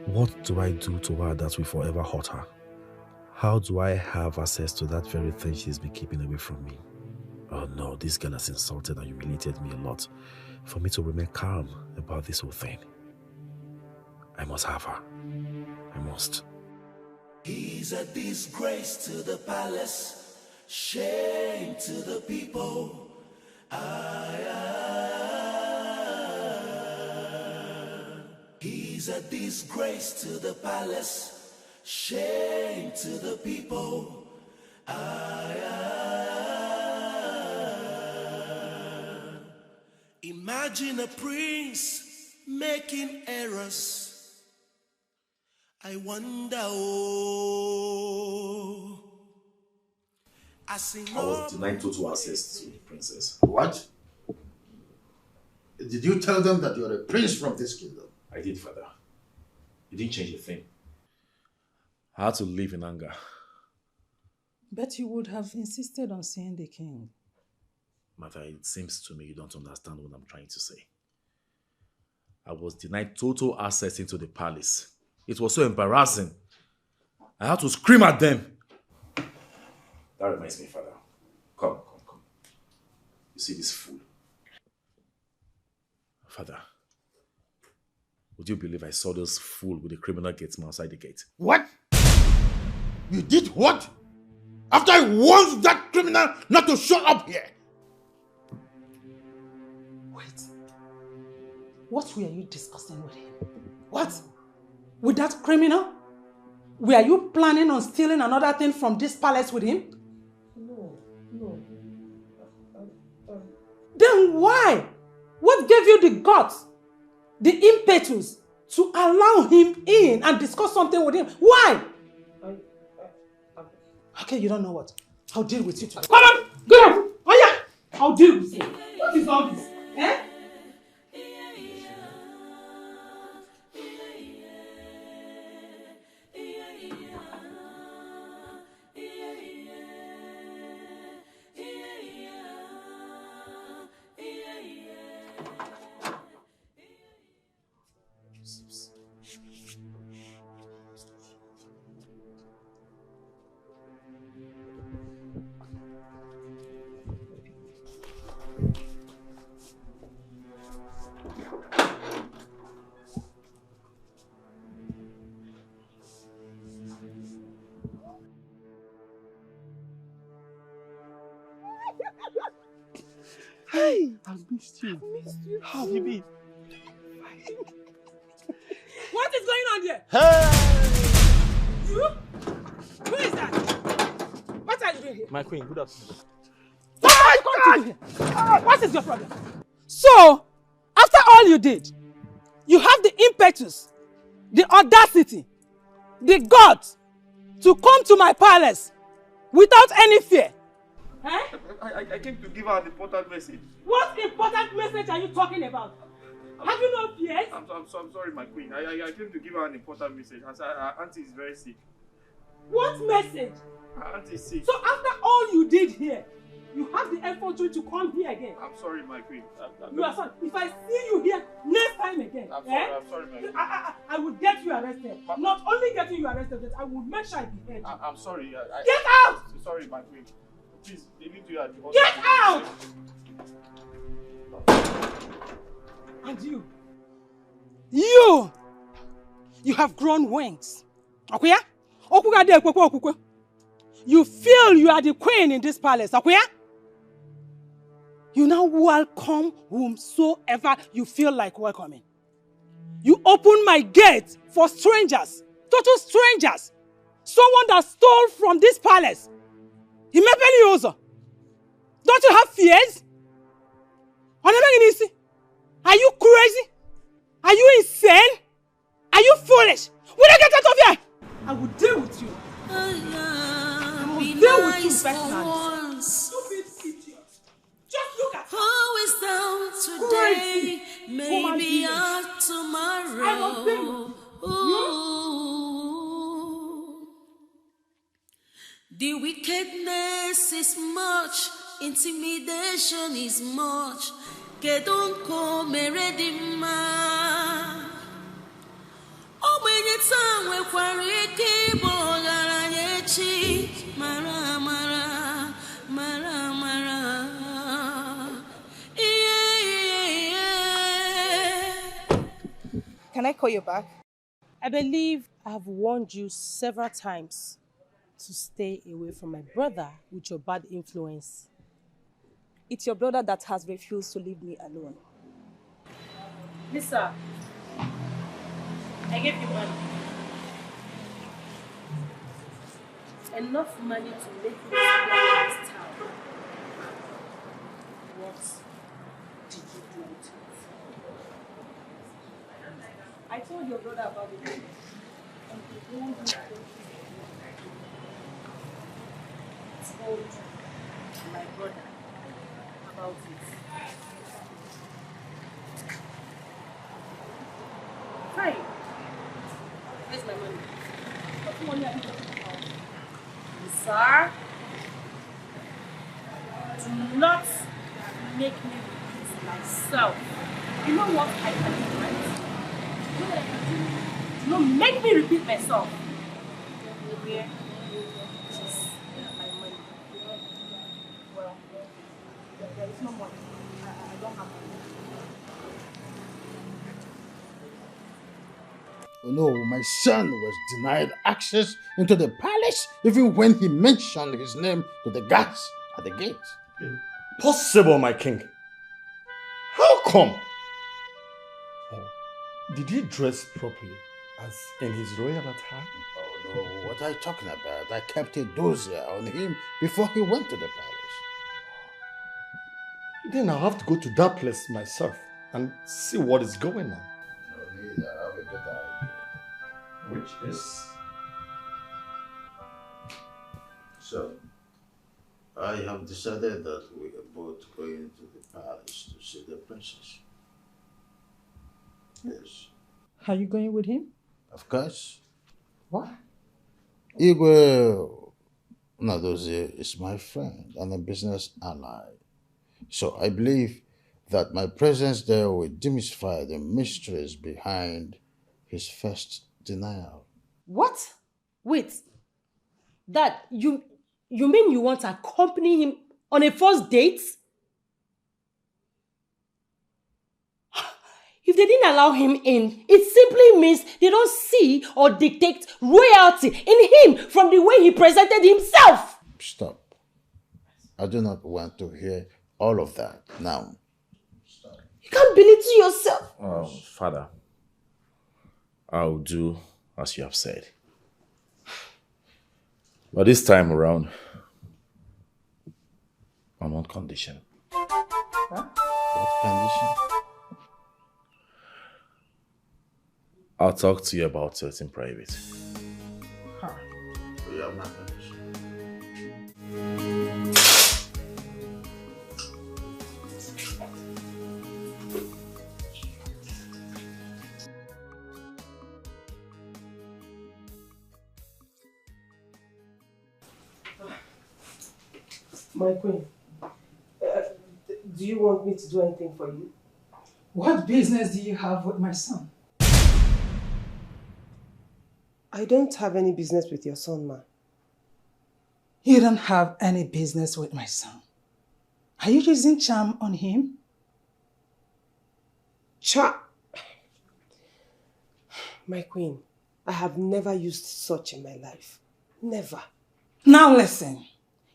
S14: What do I do to her that will forever hurt her? How do I have access to that very thing she's been keeping away from me? Oh no, this girl has insulted and humiliated me a lot for me to remain calm about this whole thing. I must have her. I must.
S7: He's a disgrace to the palace, shame to the people. He's a disgrace to the palace, shame to the people. Imagine a prince making errors. I wonder,
S14: I was denied total access to the princess.
S10: What? Did you tell them that you're a prince from this kingdom?
S14: I did, Father. It didn't change a thing. I had to live in anger.
S3: But you would have insisted on seeing the king.
S14: Mother, it seems to me you don't understand what I'm trying to say. I was denied total access into the palace. It was so embarrassing. I had to scream at them. That reminds me, Father. Come. You see this fool? Father, would you believe I saw this fool with the criminal gatesman outside the gate?
S9: What? You did what? After I warned that criminal not to show up here.
S3: Wait. What were you discussing with him? What? With that criminal? Were you planning on stealing another thing from this palace with him?
S2: No.
S3: Then why? What gave you the guts, the impetus to allow him in and discuss something with him? Why? Okay, you don't know what. I'll deal with you today. Come on! Get out! Oh yeah! I'll deal with you. What is all this? Eh?
S1: Hey, I've missed you. How have you been?
S3: What is going on here?
S1: Hey!
S3: You? Who is that? What are you doing here?
S1: My queen, good afternoon.
S3: What are you going to do here? What is your problem? So, after all you did, you have the impetus, the audacity, the guts to come to my palace without any fear. Eh?
S1: I came to give her an important message.
S3: What important message are you talking about? Have you no fears?
S1: I'm sorry, my queen. I came to give her an important message. Her auntie is very sick.
S3: What message?
S1: Her auntie is sick.
S3: So after all you did here, you have the effort to come here again.
S1: I'm sorry, my queen.
S3: You are sorry. If I see you here next time again,
S1: I'm sorry, my queen.
S3: I will get you arrested. Not only getting you arrested, but I will make sure I behead you.
S1: I'm sorry.
S3: Get out!
S1: Sorry, my queen. Please, leave it to you at the
S3: Get out! And you have grown wings. Akuya? You feel you are the queen in this palace. Akuya? You now welcome whomsoever you feel like welcoming. You open my gate for strangers, total strangers. Someone that stole from this palace. Don't you have fears? Are you crazy? Are you insane? Are you foolish? Will I get out of here? I will deal with you. I will deal with you personally. Stupid idiot. Just look at her.
S13: Who is down today? Maybe tomorrow.
S3: I will deal with you.
S13: The wickedness is much, intimidation is much. Kedonko meredima. Obenye tanwe kwariki bogara yechi. Mara.
S16: Can I call you back?
S4: I believe I have warned you several times to stay away from my brother with your bad influence.
S12: It's your brother that has refused to leave me alone.
S8: Lisa, I gave you money. Enough money to make you stay in this town. What did you do with it?
S12: I told your brother about the money. And he warned me to
S8: told my brother about it. Fine. Where's my money? What money are you talking about? Sir, do not make me repeat myself. You know what I can do, right? You know what I can do? Do not make me repeat myself. Where is my money? Well, there is no money. I don't have money.
S9: Oh no, my son was denied access into the palace even when he mentioned his name to the guards at the gate.
S1: Impossible, my king. How come? Oh, did he dress properly as in his royal attire?
S9: Oh no, what are you talking about? I kept a dossier on him before he went to the palace.
S1: Then I'll have to go to that place myself and see what is going on.
S9: No need, I have a good idea.
S1: Which is?
S9: So, I have decided that we are both going to the palace to see the princess. Yes.
S3: Are you going with him?
S9: Of course.
S3: What?
S9: Igwe Nadozie is my friend and a business ally. So I believe that my presence there will demystify the mysteries behind his first denial.
S4: What? Wait. Dad, you mean you want to accompany him on a first date? If they didn't allow him in, it simply means they don't see or dictate royalty in him from the way he presented himself.
S9: Stop. I do not want to hear all of that now. Stop.
S4: You can't belittle yourself.
S14: Father, I'll do as you have said. But this time around, on one condition.
S9: Huh? What condition?
S14: I'll talk to you about it in private.
S9: Huh. You have my condition.
S2: My queen, do you want me to do anything for you?
S3: What business do you have with my son?
S2: I don't have any business with your son, ma.
S3: You don't have any business with my son. Are you using charm on him?
S2: Charm? My queen, I have never used such in my life. Never.
S3: Now listen.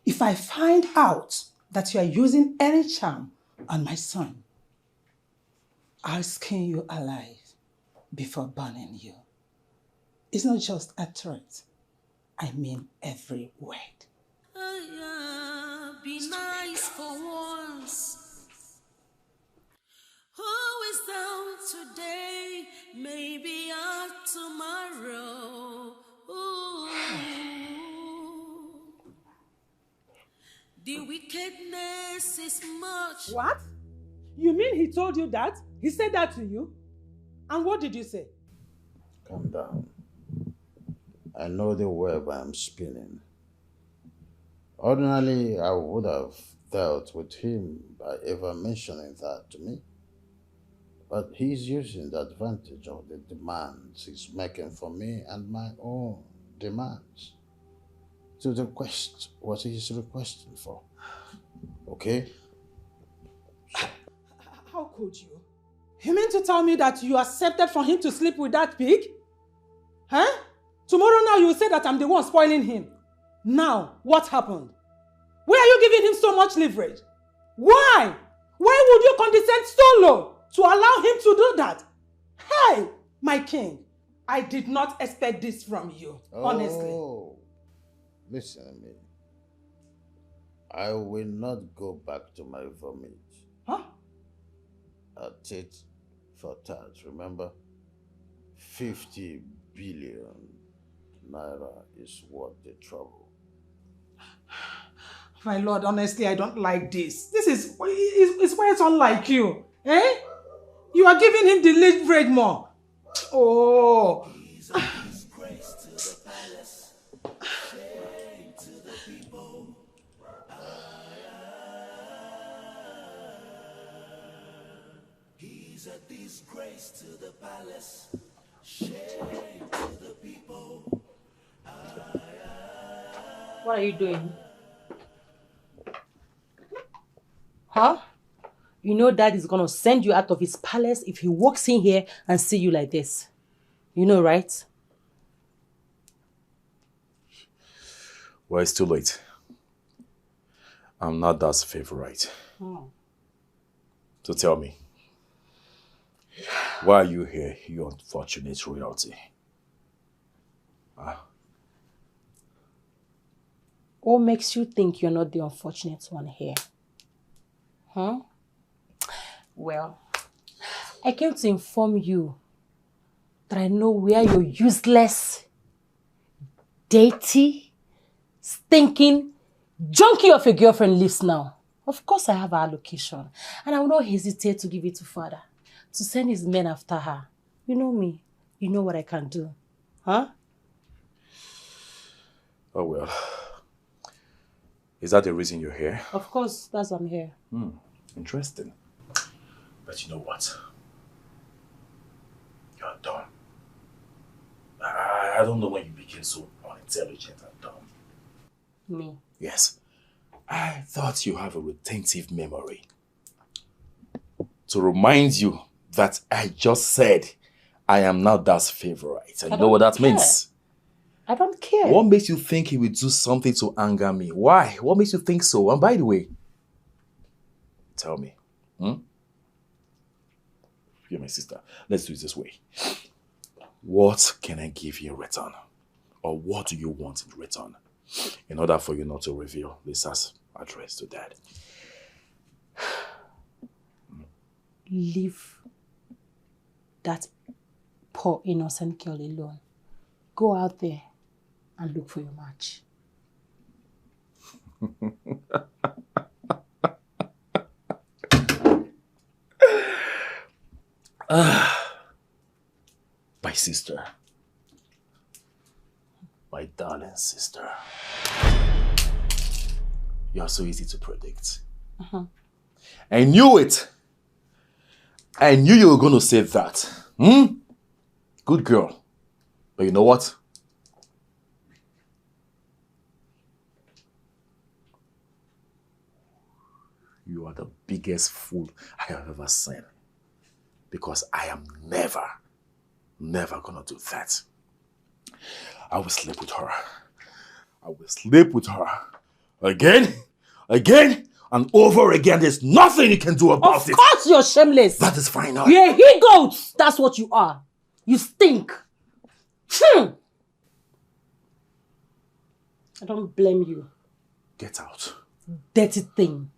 S3: If I find out that you are using any charm on my son, I'll skin you alive before burning you. It's not just a threat. I mean every word.
S13: Be nice for once. Who is down today? Maybe out tomorrow. Ooh. The wickedness is much.
S11: What? You mean he told you that? He said that to you? And what did you say?
S9: Calm down. I know the web I'm spinning. Ordinarily, I would have dealt with him by ever mentioning that to me. But he's using the advantage of the demands he's making for me and my own demands to request what he's requesting for. Okay?
S3: How could you? You mean to tell me that you accepted for him to sleep with that pig? Huh? Tomorrow now you will say that I'm the one spoiling him. Now, what happened? Why are you giving him so much leverage? Why? Why would you condescend so low to allow him to do that? Hey, my king, I did not expect this from you, honestly.
S10: Listen to me. I will not go back to my vomit.
S3: Huh?
S10: A tit for tat, remember? 50 billion naira is worth the trouble.
S3: My lord, honestly, I don't like this. This is it's why it's unlike you. Eh? You are giving him the leverage more. Oh.
S7: He's a disgrace to the palace. Shame to the people.
S4: What are you doing? Huh? You know Dad is gonna send you out of his palace if he walks in here and see you like this. You know, right?
S6: Well, it's too late. I'm not Dad's favorite. So tell me, why are you here, you unfortunate royalty?
S4: What makes you think you're not the unfortunate one here? Huh? Well, I came to inform you that I know where your useless, dirty, stinking, junkie of a girlfriend lives now. Of course I have her location, and I will not hesitate to give it to Father, to send his men after her. You know me. You know what I can do. Huh?
S6: Oh well. Is that the reason you're here?
S4: Of course, that's why I'm here.
S6: Interesting. But you know what? You're dumb. I don't know when you became so unintelligent and dumb.
S4: Me?
S6: Yes. I thought you have a retentive memory. To remind you that I just said I am not Dad's favorite. And you know what that means?
S4: I don't care.
S6: What makes you think he will do something to anger me? Why? What makes you think so? And by the way, tell me. You're my sister. Let's do it this way. What can I give you in return? Or what do you want in return? In order for you not to reveal Lisa's address to Dad.
S4: Leave that poor innocent girl alone. Go out there and look for your match.
S6: My sister. My darling sister. You're so easy to predict. I knew it. I knew you were going to say that. Good girl. But you know what? You are the biggest fool I have ever seen. Because I am never going to do that. I will sleep with her. I will sleep with her. Again, and over again. There's nothing you can do about it.
S4: Of course you're shameless.
S6: That is fine now.
S4: You're a he-goat. That's what you are. You stink. I don't blame you.
S6: Get out.
S4: Dirty thing.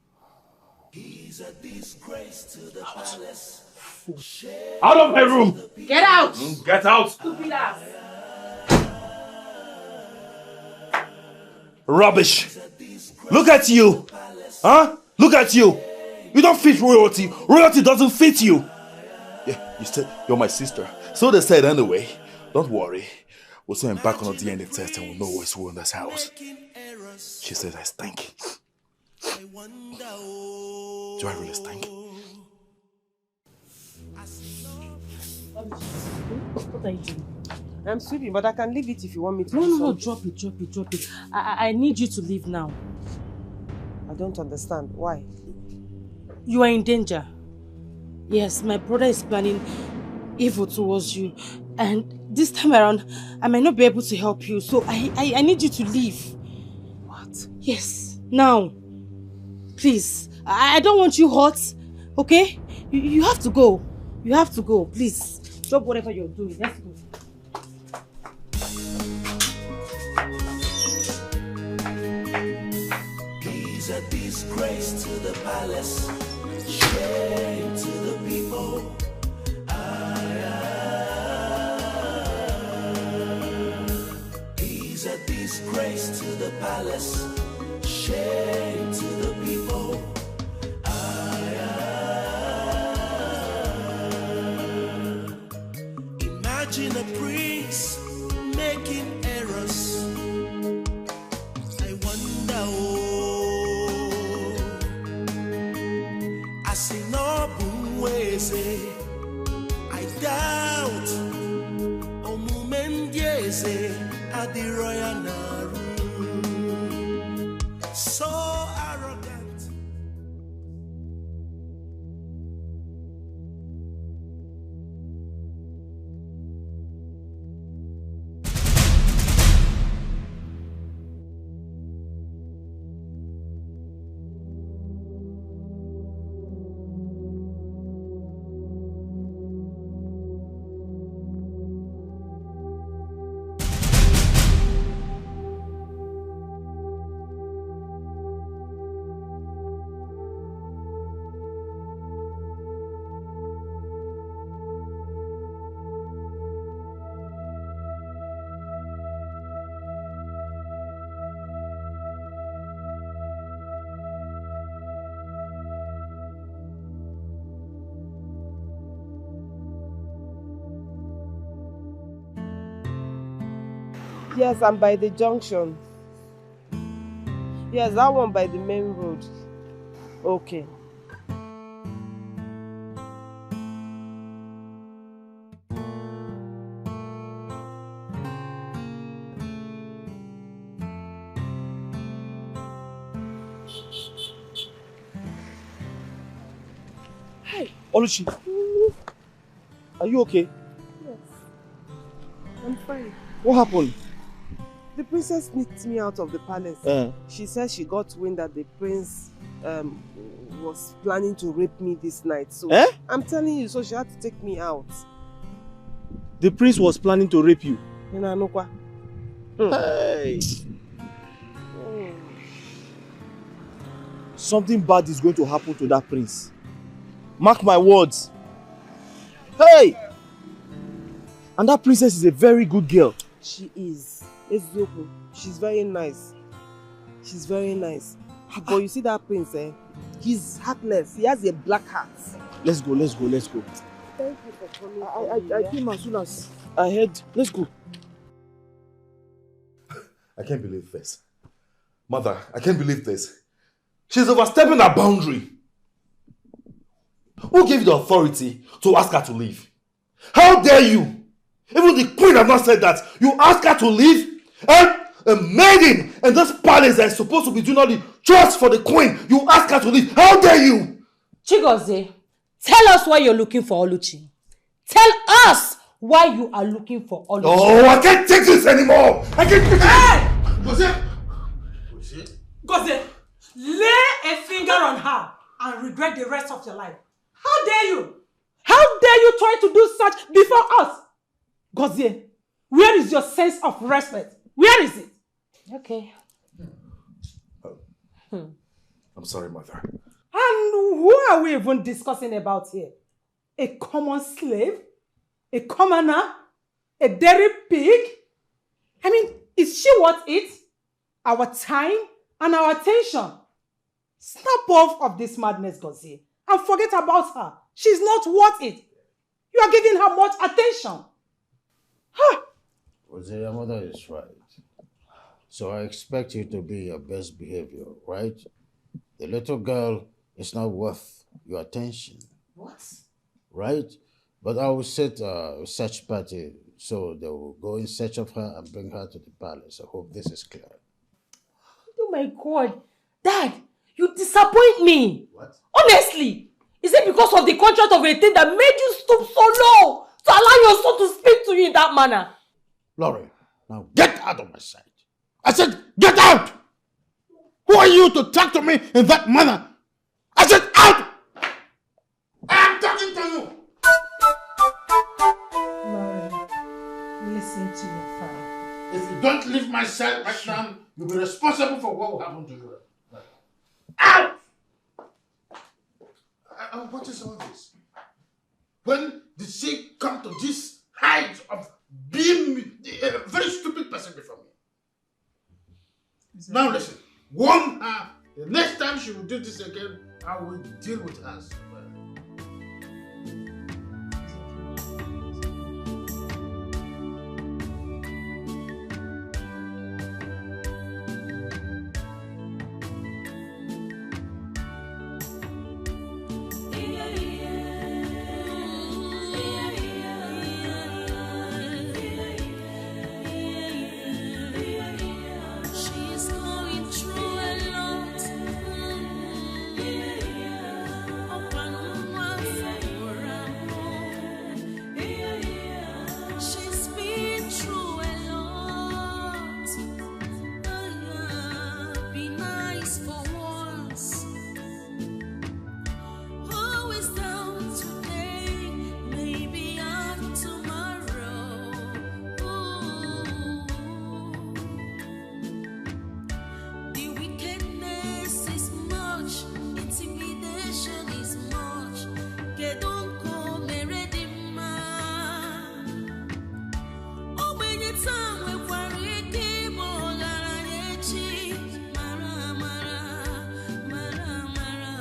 S7: He's a disgrace to the palace.
S6: Out of my room.
S4: Get out.
S6: Get out.
S4: Stupid ass.
S6: Rubbish. Look at you. Huh? Look at you. You don't fit royalty. Royalty doesn't fit you. Yeah, you said you're my sister. So they said anyway. Don't worry. We'll send him back on a DNA test and we'll know what's wrong in this house. She says I stink. Do I really stink?
S4: What are you doing?
S2: I'm sweeping, but I can leave it if you want me to.
S4: No, drop it. I need you to leave now.
S2: I don't understand. Why?
S4: You are in danger. Yes, my brother is planning evil towards you. And this time around, I might not be able to help you, so I need you to leave.
S1: What?
S4: Yes, now. Please, I don't want you hurt, okay? You have to go. You have to go, please. Stop whatever you're doing. Let's go.
S7: He's a disgrace to the palace, shame to the people. He's a disgrace to the palace, shame to the people. Imagine a prince making errors. I wonder, I see no ways. I doubt, at the royal Naru. So arrogant.
S2: Yes, I'm by the junction. Yes, that one by the main road. Okay.
S1: Hey, Oluchi. Are you okay?
S2: Yes. I'm fine.
S1: What happened?
S2: The princess sneaked me out of the palace. She said she got wind that the prince was planning to rape me this night. So I'm telling you, so she had to take me out.
S1: The prince was planning to rape you?
S2: In Anokwa.
S1: Hey! Something bad is going to happen to that prince. Mark my words. Hey! And that princess is a very good girl.
S2: She is. Ezioku. She's very nice. She's very nice. But you see that prince, he's heartless. He has a black heart.
S1: Let's go, let's go, let's go.
S2: Thank you for coming.
S1: I came as soon as I heard. Let's go.
S6: I can't believe this. Mother, I can't believe this. She's overstepping her boundary. Who gave you the authority to ask her to leave? How dare you? Even the queen has not said that. You ask her to leave? And a maiden in this palace that is supposed to be doing all the chores for the queen, you ask her to leave. How dare you?
S8: Chigozie, tell us why you're looking for Oluchi. Tell us why you are looking for Oluchi.
S6: Oh, I can't take this anymore. I can't take
S8: it. Gozie, lay a finger on her and regret the rest of your life. How dare you? How dare you try to do such before us? Gozie, where is your sense of respect? Where is it? Okay.
S6: I'm sorry, Mother.
S8: And who are we even discussing about here? A common slave? A commoner? A dairy pig? I mean, is she worth it? Our time and our attention? Snap off of this madness, Gozie, and forget about her. She's not worth it. You are giving her much attention.
S10: Jose, your mother is right. So I expect you to be your best behavior, right? The little girl is not worth your attention.
S8: What?
S10: Right? But I will set a search party so they will go in search of her and bring her to the palace. I hope this is clear.
S8: Oh my God. Dad, you disappoint me.
S10: What?
S8: Honestly, is it because of the contract of a thing that made you stoop so low to allow your son to speak to you in that manner?
S9: Laurie, now get out of my sight. I said, get out! Who are you to talk to me in that manner? I said, out! I am talking to you!
S3: Laurie, listen to your father.
S9: If you don't leave my side right now, you'll be responsible for what will happen to you. Out! What is all this? When did she come to this height of being a very stupid person before me? Now listen, warn her. The next time she will do this again, I will deal with her.
S13: She's going through a lot. She's been through a lot. Be nice for once. Who is down today? Maybe up tomorrow. The wickedness is much, intimidation is much. Get on come ready, man. Oh, when you time we worry, keep on mara mara mara mara.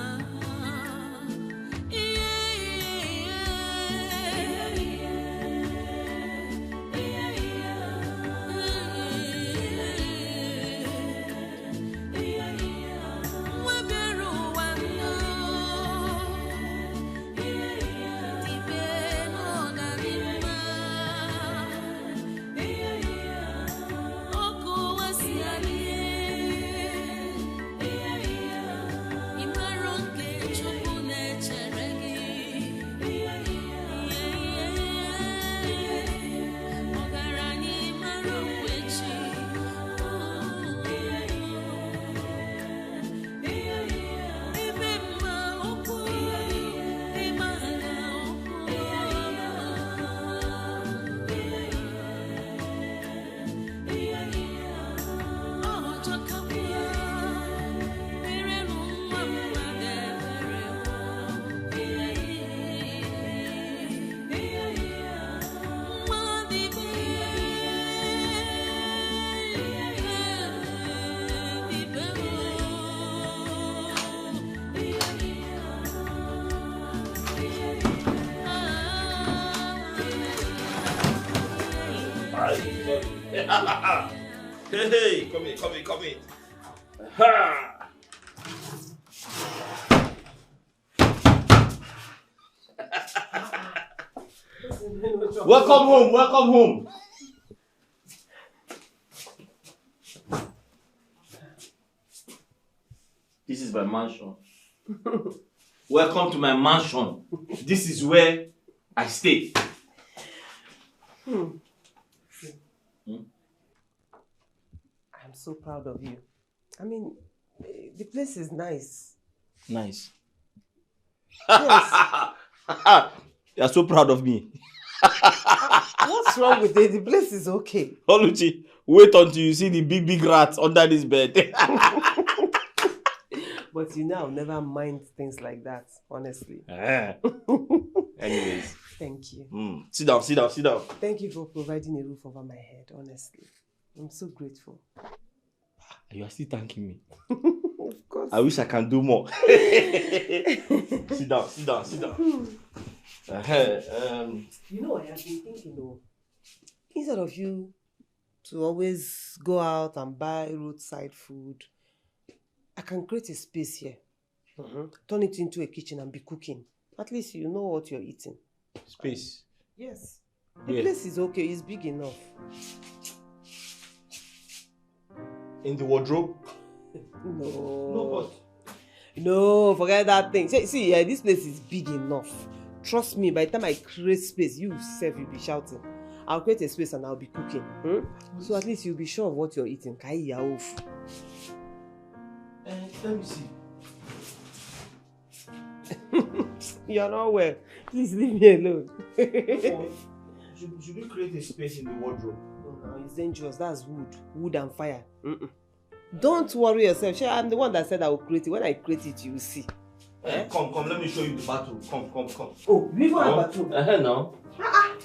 S1: Hey, come in. Ha! Welcome home. This is my mansion. Welcome to my mansion. This is where I stay.
S2: I'm so proud of you. I mean, the place is nice.
S1: Nice.
S2: Yes.
S1: You're so proud of me.
S2: What's wrong with it? The place is okay.
S1: Oluchi, wait until you see the big rats under this bed.
S2: But you know, I'll never mind things like that, honestly.
S1: Anyways.
S2: Thank you.
S1: Sit down.
S2: Thank you for providing a roof over my head, honestly. I'm so grateful.
S1: You are still thanking me.
S2: Of course.
S1: I wish I can do more. Sit down.
S2: You know, I have been thinking, instead of you to always go out and buy roadside food, I can create a space here. Turn it into a kitchen and be cooking. At least you know what you're eating.
S1: Space?
S2: Yes. The place is okay. It's big enough.
S1: In the wardrobe?
S2: No, forget that thing. See, this place is big enough. Trust me, by the time I create space, you self you'll be shouting. I'll create a space and I'll be cooking. So at least you'll be sure of what you're eating. Kai ya off.
S1: Let me see.
S2: You're not well. Please leave me alone.
S1: Should we create a space in the wardrobe?
S2: No, it's dangerous. That's wood. Wood and fire. Don't worry yourself. I'm the one that said I will create it. When I create it, you will see.
S1: Come, let me show you the bathroom. Come.
S2: Oh, we even have a bathroom.
S1: No.
S2: I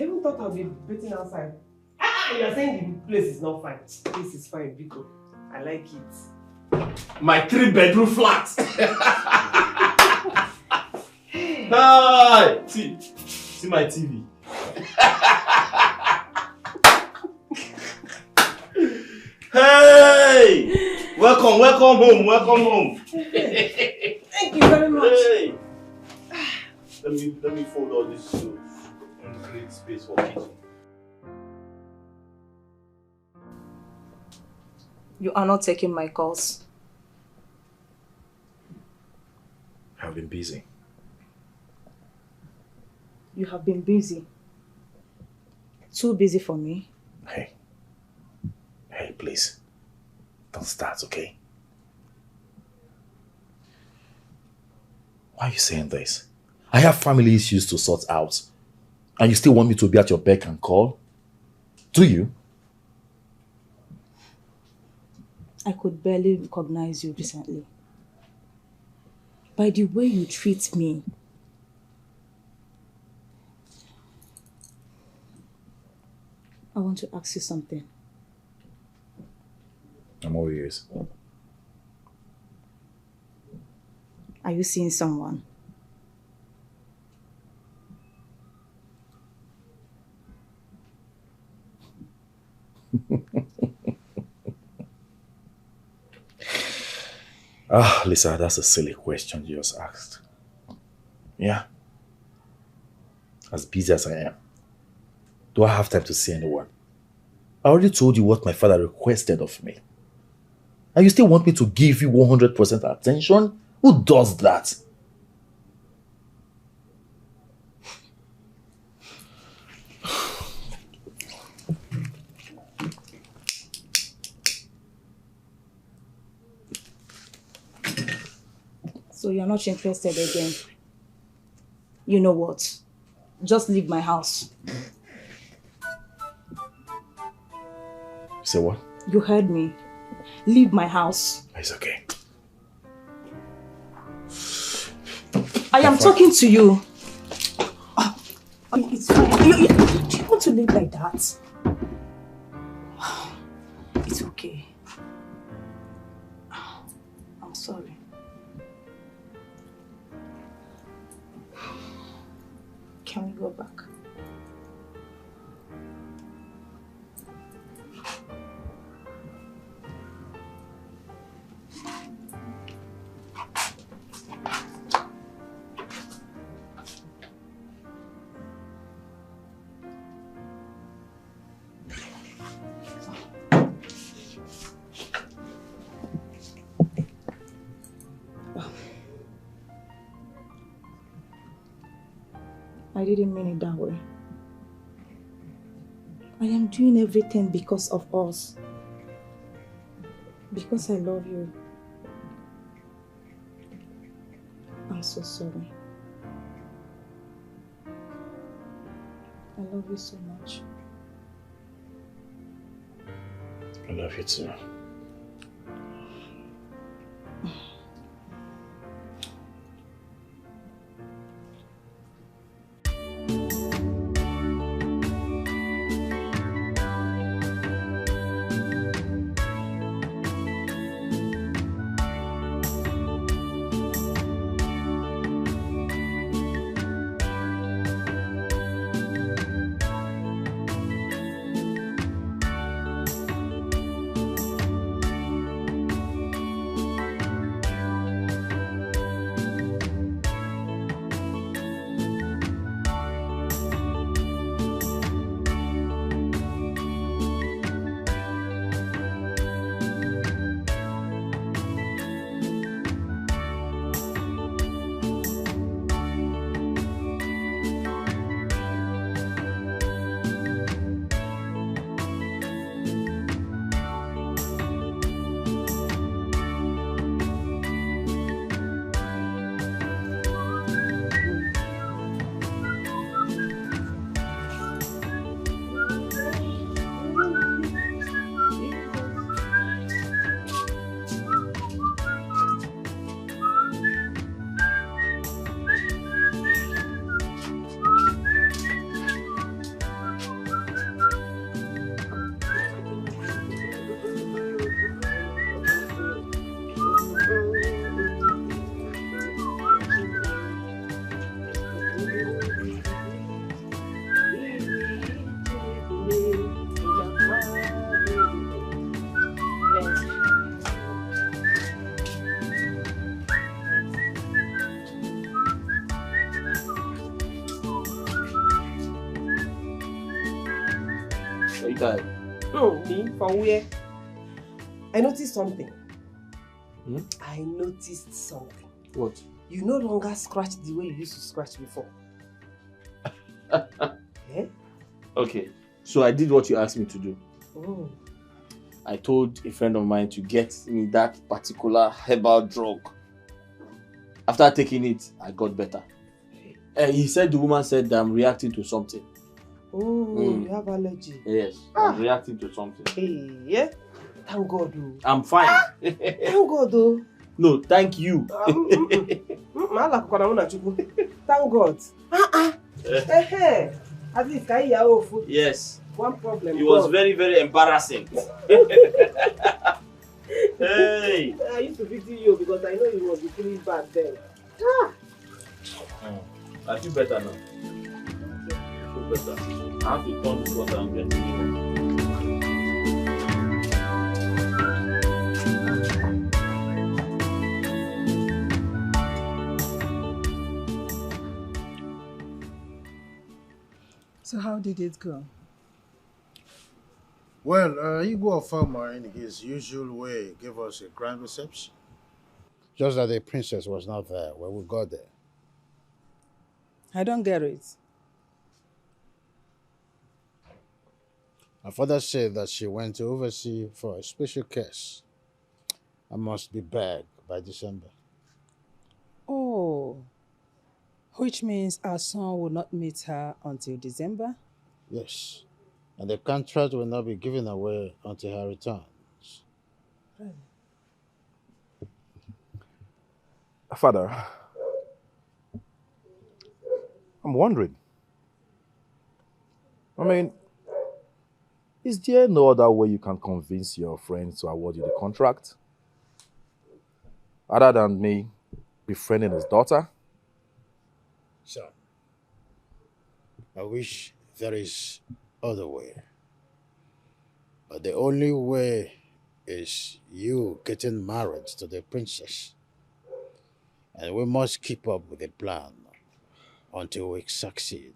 S2: even thought I'll be bathing outside. You're saying the place is not fine. This is fine, Biko. I like it.
S1: My 3-bedroom flat. Hi! See my TV. Hey! Welcome home.
S2: Thank you very much.
S1: Hey. Let me fold all these clothes and create space for kitchen.
S8: You are not taking my calls.
S14: I've been busy.
S8: You have been busy. Too busy for me.
S14: Hey, please. Don't start, okay? Why are you saying this? I have family issues to sort out. And you still want me to be at your beck and call? Do you?
S8: I could barely recognize you recently. By the way you treat me. I want to ask you something.
S14: I'm all ears.
S8: Are you seeing someone?
S14: Lisa, that's a silly question you just asked. Yeah. As busy as I am, do I have time to see anyone? I already told you what my father requested of me. And you still want me to give you 100% attention? Who does that?
S8: So you're not interested again? You know what? Just leave my house.
S14: Say what?
S8: You heard me. Leave my house.
S14: It's okay.
S8: I am talking to you. It's fine. Do you want to live like that? It's okay. I'm sorry. Can we go back? I didn't mean it that way. I am doing everything because of us. Because I love you. I'm so sorry. I love you so much.
S14: I love you too.
S1: You guys.
S2: Me? From where? I noticed something.
S1: Hmm?
S2: I noticed something.
S1: What?
S2: You no longer scratch the way you used to scratch before. Eh?
S1: Okay, so I did what you asked me to do.
S2: Oh.
S1: I told a friend of mine to get me that particular herbal drug. After taking it, I got better. He said the woman said that I'm reacting to something.
S2: Oh, you have allergy.
S1: Yes, I'm reacting to something.
S2: Hey, yeah? Thank God, though.
S1: I'm fine.
S2: Thank God, though.
S1: No, thank you.
S2: Thank God. At least I hear food.
S1: Yes.
S2: One problem.
S1: It was very, very embarrassing. Hey.
S2: I used to pity you because I know you must be feeling bad then.
S1: I feel better now. I feel better. I have to turn to what I'm getting.
S3: So how did it go?
S10: Well, Igbo farmer in his usual way gave us a grand reception. Just that the princess was not there when we got there.
S3: I don't get it.
S10: Her father said that she went to oversee for a special case. I must be back by December.
S3: Oh, which means our son will not meet her until December?
S10: Yes, and the contract will not be given away until her returns.
S3: Really?
S14: Father, I'm wondering. I mean, is there no other way you can convince your friends to award you the contract? Other than me befriending his daughter?
S10: Son, I wish there is other way. But the only way is you getting married to the princess. And we must keep up with the plan until we succeed.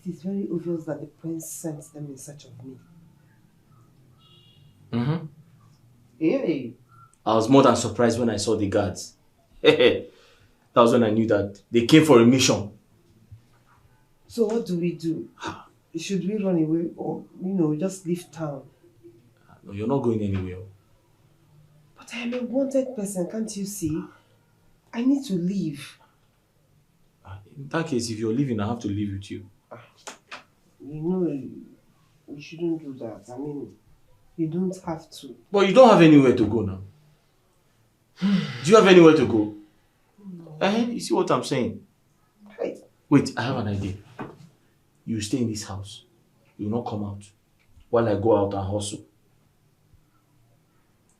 S2: It is very obvious that the prince sent them in search of me.
S1: Mm-hmm.
S2: Hey.
S1: I was more than surprised when I saw the guards. That was when I knew that they came for a mission.
S2: So what do we do? Should we run away or, just leave town?
S1: No, you're not going anywhere.
S2: But I am a wanted person, can't you see? I need to leave.
S1: In that case, if you're leaving, I have to leave with you.
S2: We shouldn't do that. I mean, you don't have to.
S1: But you don't have anywhere to go now. Do you have anywhere to go? No. You see what I'm saying?
S2: Right.
S1: Wait, I have an idea. You stay in this house. you will not come out while I go out and hustle.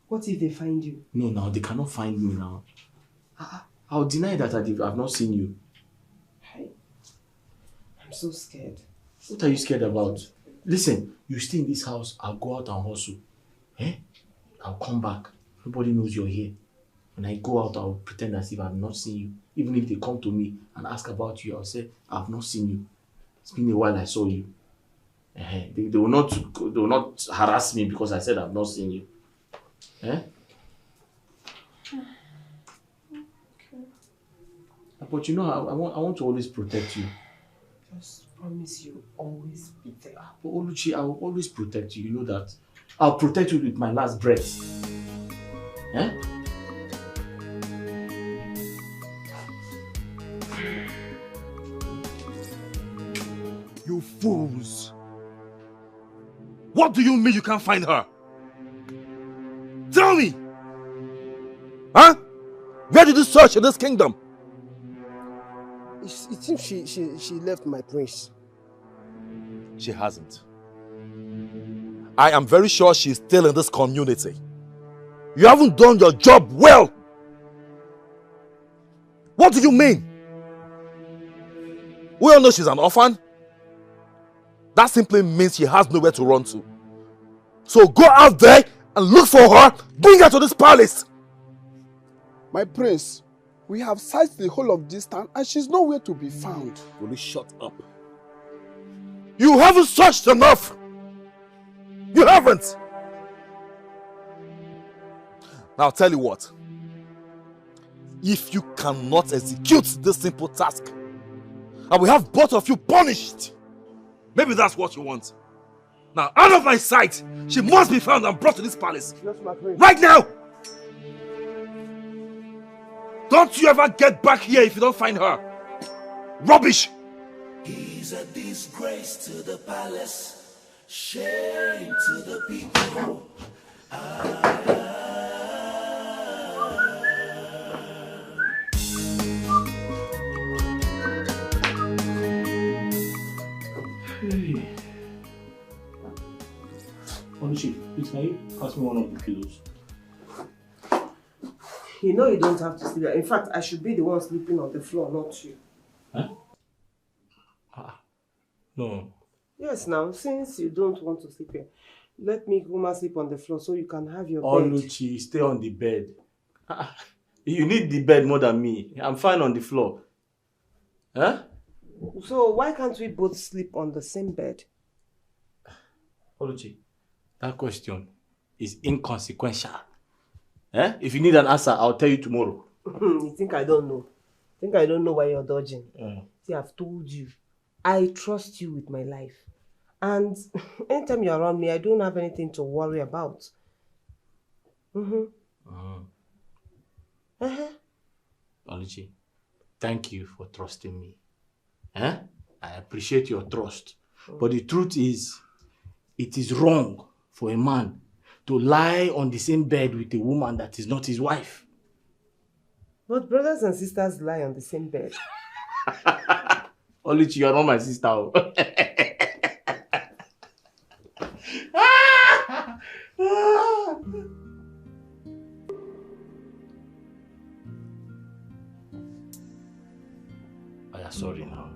S2: What if they find you?
S1: No, now they cannot find me now. I'll deny that I've not seen you.
S2: I'm so scared.
S1: What are you scared about? Listen, you stay in this house, I'll go out and hustle. I'll come back. Nobody knows you're here. When I go out, I'll pretend as if I've not seen you. Even if they come to me and ask about you, I'll say, I've not seen you. It's been a while I saw you. They will not harass me because I said I've not seen you. But you know, I want to always protect you.
S2: Just promise you always be there.
S1: But Oluchi, I will always protect you. You know that. I'll protect you with my last breath.
S14: You fools! What do you mean you can't find her? Tell me! Huh? Where did you search in this kingdom?
S16: It seems she left my prince.
S14: She hasn't. I am very sure she's still in this community. You haven't done your job well. What do you mean? We all know she's an orphan. That simply means she has nowhere to run to. So go out there and look for her. Bring her to this palace.
S16: My prince, we have searched the whole of this town and she's nowhere to be found.
S14: Will you shut up? You haven't searched enough. You haven't. Now I'll tell you what. If you cannot execute this simple task, I will have both of you punished. Maybe that's what you want. Now, out of my sight, she must be found and brought to this palace.
S16: Yes, my prince.
S14: Right now! Don't you ever get back here if you don't find her. Rubbish!
S7: He's a disgrace to the palace, shame to the people.
S1: Hey. Oluchi, please can you pass me one of the pillows?
S2: You know you don't have to sleep there. In fact, I should be the one sleeping on the floor, not you.
S1: No.
S2: Yes, now, since you don't want to sleep here, let me go and sleep on the floor so you can have your bed.
S1: Oluchi, stay on the bed. You need the bed more than me. I'm fine on the floor.
S2: So why can't we both sleep on the same bed?
S1: Oluchi, that question is inconsequential. If you need an answer, I'll tell you tomorrow.
S2: You think I don't know? Think I don't know why you're dodging? See, I've told you. I trust you with my life. And anytime you're around me, I don't have anything to worry about.
S1: Oluchi, thank you for trusting me. I appreciate your trust. But the truth is, it is wrong for a man to lie on the same bed with a woman that is not his wife.
S2: But brothers and sisters lie on the same bed.
S1: Oluchi, you are not my sister. I am sorry now.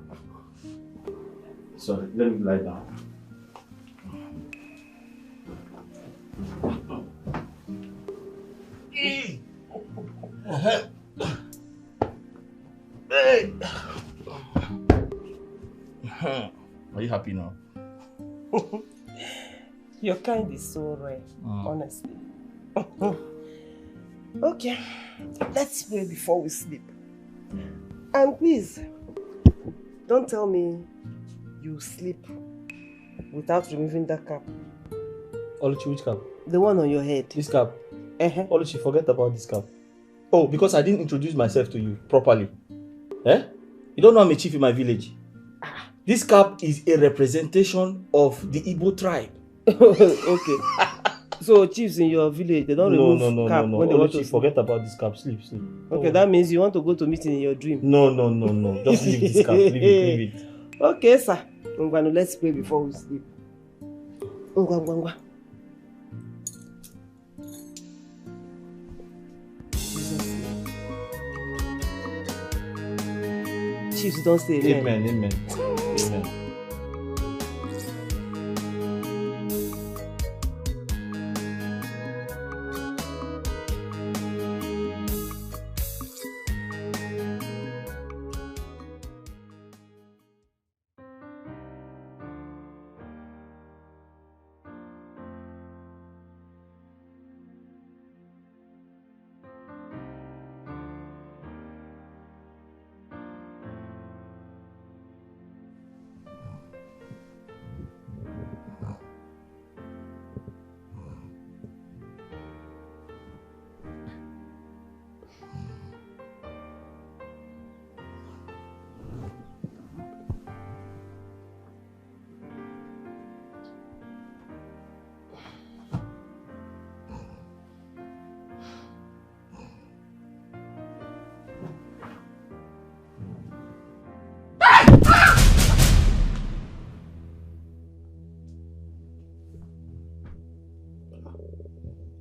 S1: Sorry, let me lie down. Hey. Are you happy now?
S2: Your kind is so rare, honestly. Okay, let's pray before we sleep. And please, don't tell me you sleep without removing that cap.
S1: Oluchi, which cap?
S2: The one on your head.
S1: This cap? Oluchi, forget about this cap. Oh, because I didn't introduce myself to you properly. You don't know I'm a chief in my village. This cap is a representation of the Igbo tribe.
S2: Okay. So chiefs in your village, they don't remove cap when they want to
S1: forget about this cap. Sleep.
S2: Okay, that means you want to go to meeting in your dream.
S1: No. Just leave this cap. Leave it.
S2: Okay, sir. Let's pray before we sleep. Ngwa. Chiefs don't say amen.
S1: Amen. Amen.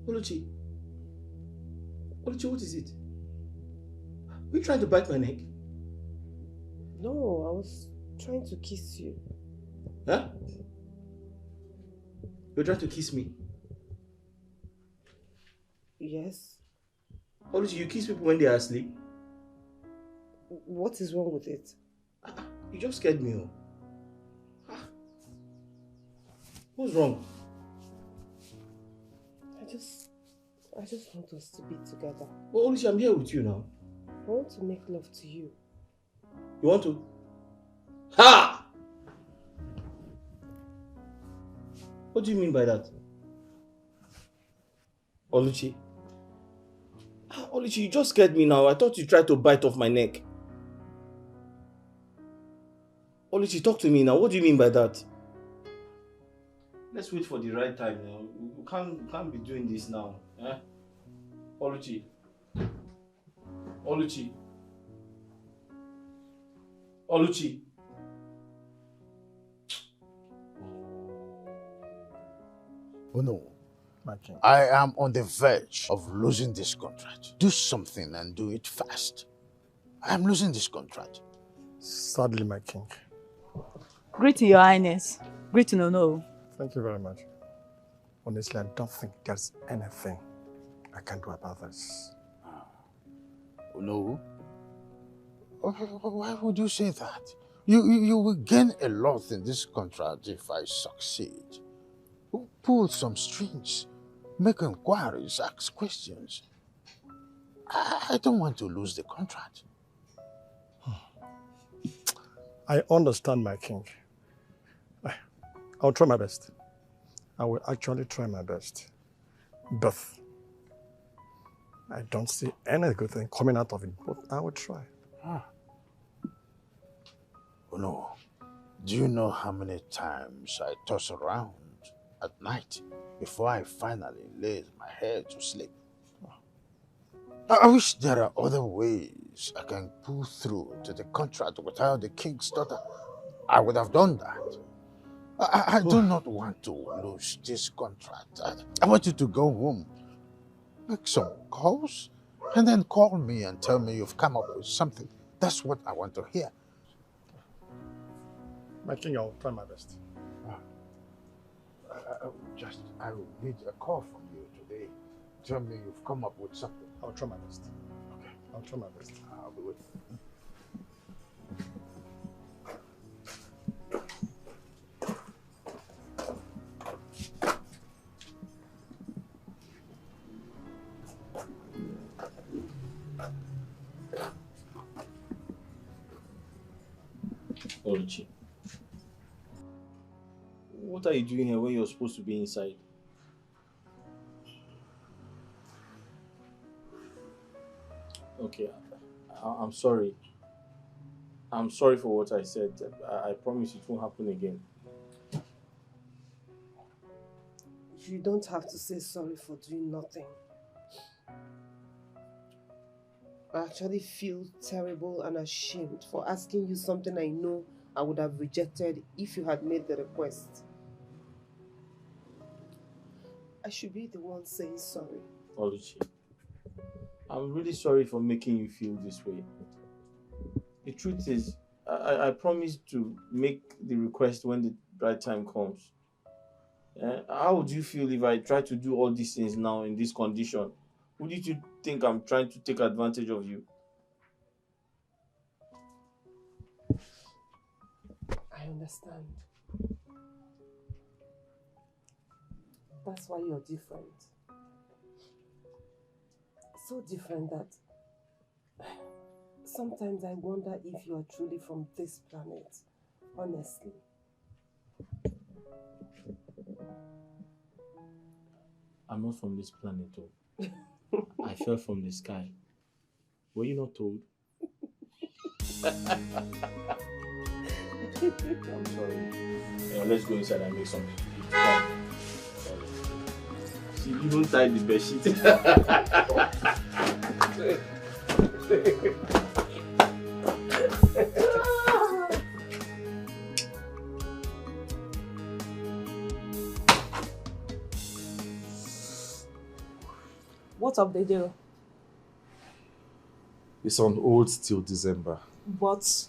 S1: Oluchi, what is it? Are you trying to bite my neck?
S2: No, I was trying to kiss you.
S1: Huh? You're trying to kiss me?
S2: Yes.
S1: Oluchi, you kiss people when they are asleep?
S2: What is wrong with it?
S1: You just scared me. What's wrong?
S2: I just want us to be together.
S1: Well, Oluchi, I'm here with you now.
S2: I want to make love to you.
S1: You want to? Ha! What do you mean by that? Oluchi? Oluchi, you just scared me now. I thought you tried to bite off my neck. Oluchi, talk to me now. What do you mean by that? Let's wait for the right time now. We can't be doing this now. Eh? Oluchi. Oluchi. Oluchi.
S10: Oh no. I am on the verge of losing this contract. Do something and do it fast. I am losing this contract.
S17: Sadly, my king.
S12: Greeting, Your Highness. Greeting, no.
S17: Thank you very much. Honestly, I don't think there's anything I can do about this.
S10: Oh no. Why would you say that? You will gain a lot in this contract if I succeed. Pull some strings, make inquiries, ask questions. I don't want to lose the contract.
S17: I understand, my king. I'll try my best. I will actually try my best. But I don't see any good thing coming out of it, but I will try.
S10: Oh no. Do you know how many times I toss around at night before I finally lay my head to sleep? I wish there are other ways I can pull through to the contract without the king's daughter. I would have done that. I do not want to lose this contract. I want you to go home, make some calls, and then call me and tell me you've come up with something. That's what I want to hear.
S17: My king, I'll try my best.
S10: I will need a call from you today. Tell me you've come up with something.
S17: I'll try my best.
S10: Okay.
S17: I'll try my best.
S10: I'll be waiting.
S1: Oluchi. What are you doing here when you're supposed to be inside? Okay, I'm sorry. I'm sorry for what I said. I promise it won't happen again.
S2: You don't have to say sorry for doing nothing. I actually feel terrible and ashamed for asking you something I know I would have rejected if you had made the request. I should be the one saying sorry.
S1: Oluchi, I'm really sorry for making you feel this way. The truth is, I promise to make the request when the right time comes. How would you feel if I try to do all these things now in this condition? Wouldn't you think I'm trying to take advantage of you?
S2: I understand. That's why you're different. So different that sometimes I wonder if you are truly from this planet, honestly.
S1: I'm not from this planet, though. I fell from the sky. Were you not told? I'm sorry. Let's go inside and make some. See, you don't tie the bed sheet.
S8: What of the deal?
S6: It's on hold till December.
S8: But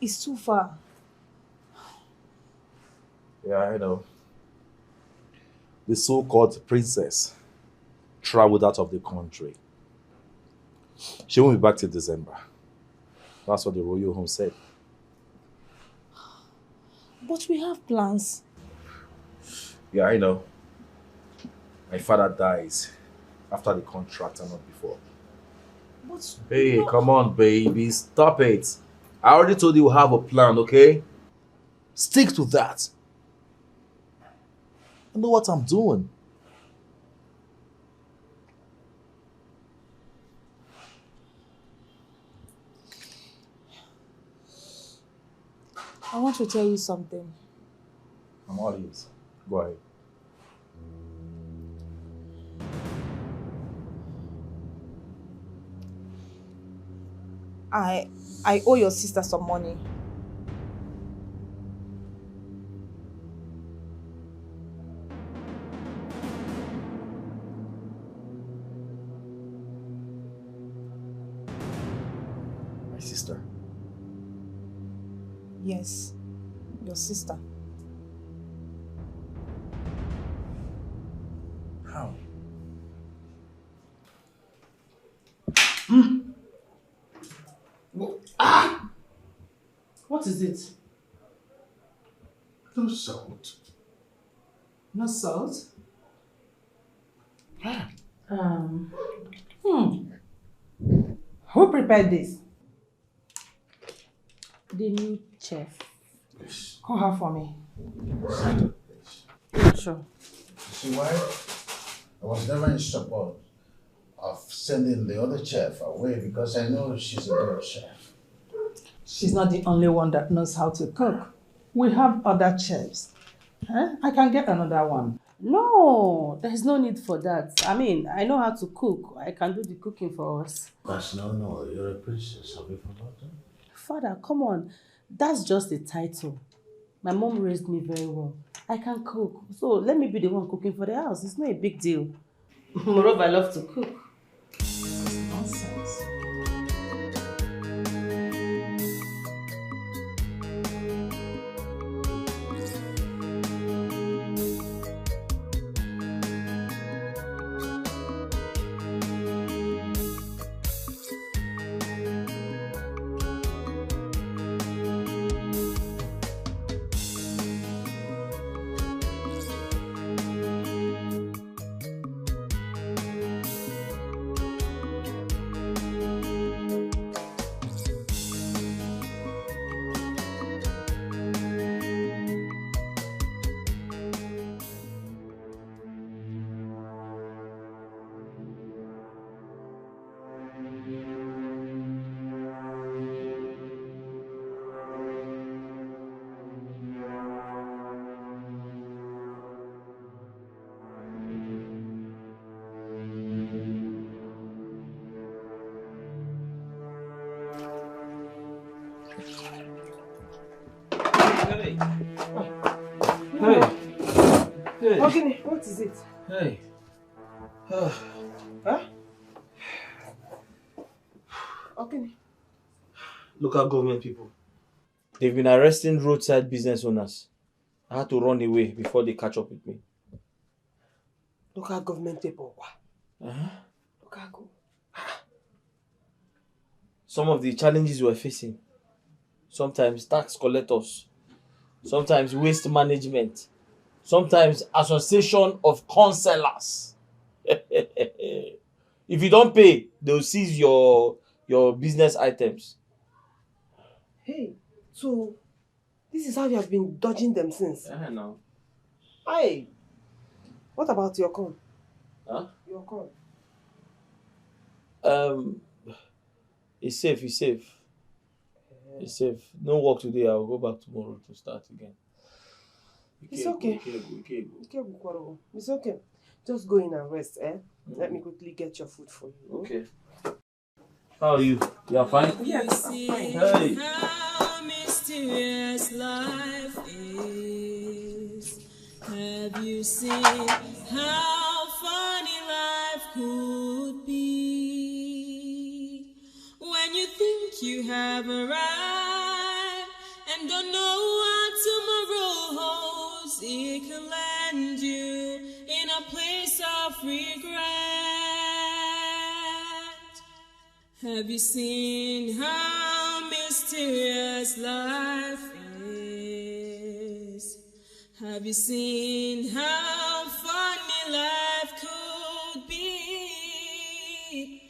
S8: it's too far.
S6: Yeah, I know. The so-called princess traveled out of the country. She won't be back till December. That's what the royal home said.
S8: But we have plans.
S6: Yeah, I know. My father dies after the contract and not before.
S8: But
S6: Hey, come on, baby. Stop it. I already told you we have a plan, okay? Stick to that. I know what I'm doing.
S8: I want to tell you something.
S6: I'm all ears. Go ahead.
S8: I owe your sister some money.
S6: My sister.
S8: Yes, your sister.
S6: How?
S11: What is it?
S9: No salt.
S11: No salt? Who prepared this?
S4: The new chef.
S11: Call her for me.
S4: Sure.
S10: See why? I was never in support of sending the other chef away because I know she's a good chef.
S11: She's not the only one that knows how to cook. We have other chefs. I can get another one.
S4: No, there's no need for that. I mean, I know how to cook. I can do the cooking for us.
S10: But no, you're a princess. Have you forgotten?
S4: Father, come on. That's just a title. My mom raised me very well. I can cook. So let me be the one cooking for the house. It's not a big deal. Moreover, I love to cook.
S11: Nonsense.
S2: Hey. Okay, what is it?
S1: Hey.
S2: Huh? Okay.
S1: Local government people. They've been arresting roadside business owners. I had to run away before they catch up with me.
S2: Local government people.
S1: Uh-huh.
S2: Local government.
S1: Some of the challenges we're facing. Sometimes tax collectors. Sometimes waste management. Sometimes association of counselors. If you don't pay, they'll seize your business items.
S2: Hey, so this is how you have been dodging them since?
S1: I know.
S2: Hey, what about your con?
S1: Huh?
S2: Your con?
S1: It's safe, it's safe. It's safe. No work today, I'll go back tomorrow to start again.
S2: It's okay. It's okay. Just go in and rest, eh? Let me quickly get your food for you.
S1: Okay. How are you? You are fine?
S2: Yes, I'm fine.
S1: Hey.
S13: How mysterious life is. Have you seen how funny life could be? When you think you have arrived and don't know what tomorrow holds, it can land you in a place of regret. Have you seen how mysterious life is? Have you seen how funny life could be?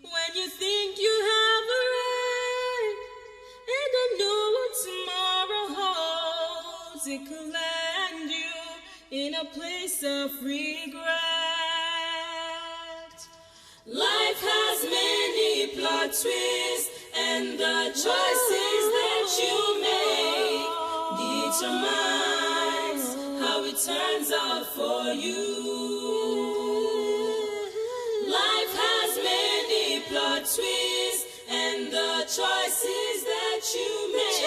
S13: When you think you have arrived and don't know what tomorrow holds, it could land you in a place of regret. Life has many plot twists, and the choices that you make determines how it turns out for you. Life has many plot twists, and the choices that you make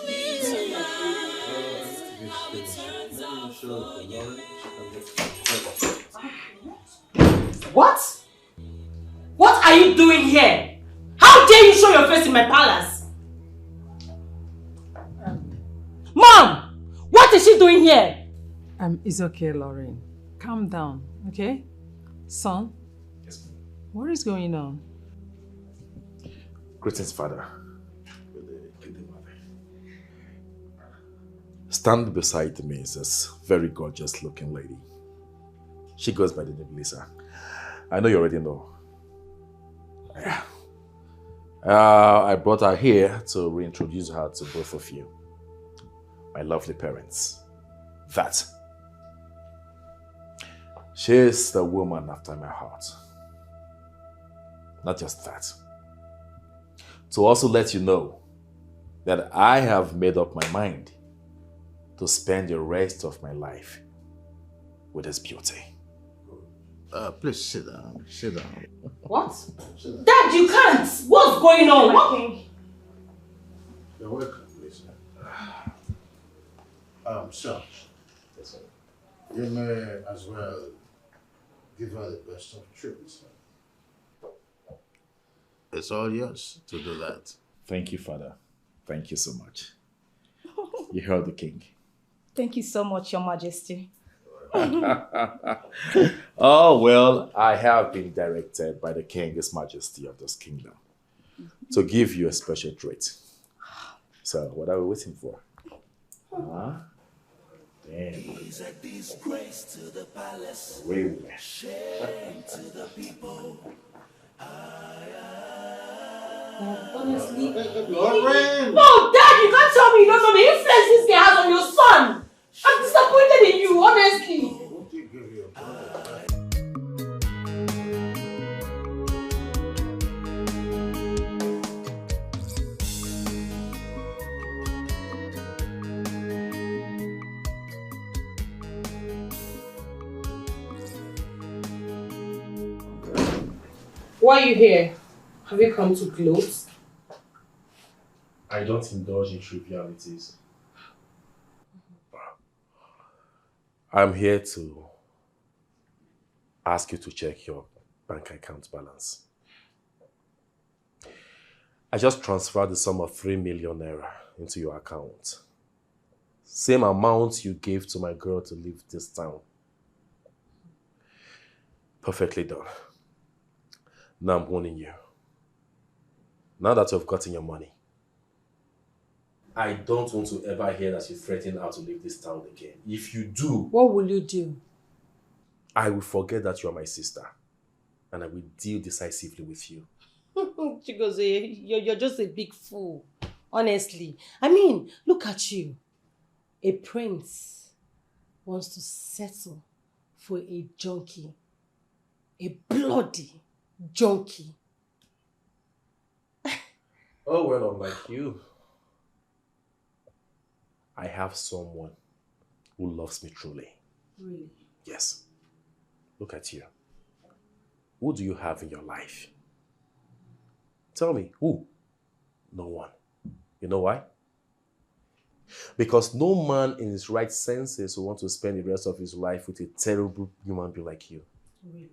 S13: determines how it turns out for you.
S8: What? What are you doing here? How dare you show your face in my palace? Mom! What is she doing here?
S18: It's okay, Lauren. Calm down, okay? Son?
S14: Yes, ma'am.
S18: What is going on?
S14: Greetings, Father. Good day, Mother. Stand beside me is this very gorgeous looking lady. She goes by the name Lisa. I know you already know. Yeah. I brought her here to reintroduce her to both of you, my lovely parents. That she is the woman after my heart. Not just that. To also let you know that I have made up my mind to spend the rest of my life with his beauty.
S10: Please sit down. Sit down.
S8: What? Dad, you can't! What's going on? What?
S10: You're welcome, Lisa. Sir, you may as well give her the best of treatment. It's all yours to do that.
S14: Thank you, Father. Thank you so much. You heard the king.
S12: Thank you so much, Your Majesty.
S14: Oh, well, I have been directed by the king, his majesty of this kingdom, to give you a special treat. So, what are we waiting for? Damn.
S7: He's a disgrace to the palace.
S14: Really?
S7: Shame to the people.
S8: Honestly.
S7: Lauren!
S8: No, Dad, you can't tell me you don't know the influence this guy has on your son. I'm disappointed in you, honestly. Why are you here? Have you come to gloat?
S14: I don't indulge in trivialities. I'm here to ask you to check your bank account balance. I just transferred the sum of 3 million naira into your account. Same amount you gave to my girl to leave this town. Perfectly done. Now I'm warning you. Now that you've gotten your money, I don't want to ever hear that you threaten her to leave this town again. If you do...
S4: What will you do?
S14: I will forget that you are my sister. And I will deal decisively with you.
S4: Chigozie, you're just a big fool. Honestly. I mean, look at you. A prince wants to settle for a junkie. A bloody junkie.
S14: Oh, well, unlike you, I have someone who loves me truly.
S4: Really?
S14: Yes. Look at you. Who do you have in your life? Tell me, who? No one. You know why? Because no man in his right senses will want to spend the rest of his life with a terrible human being like you.
S4: Really?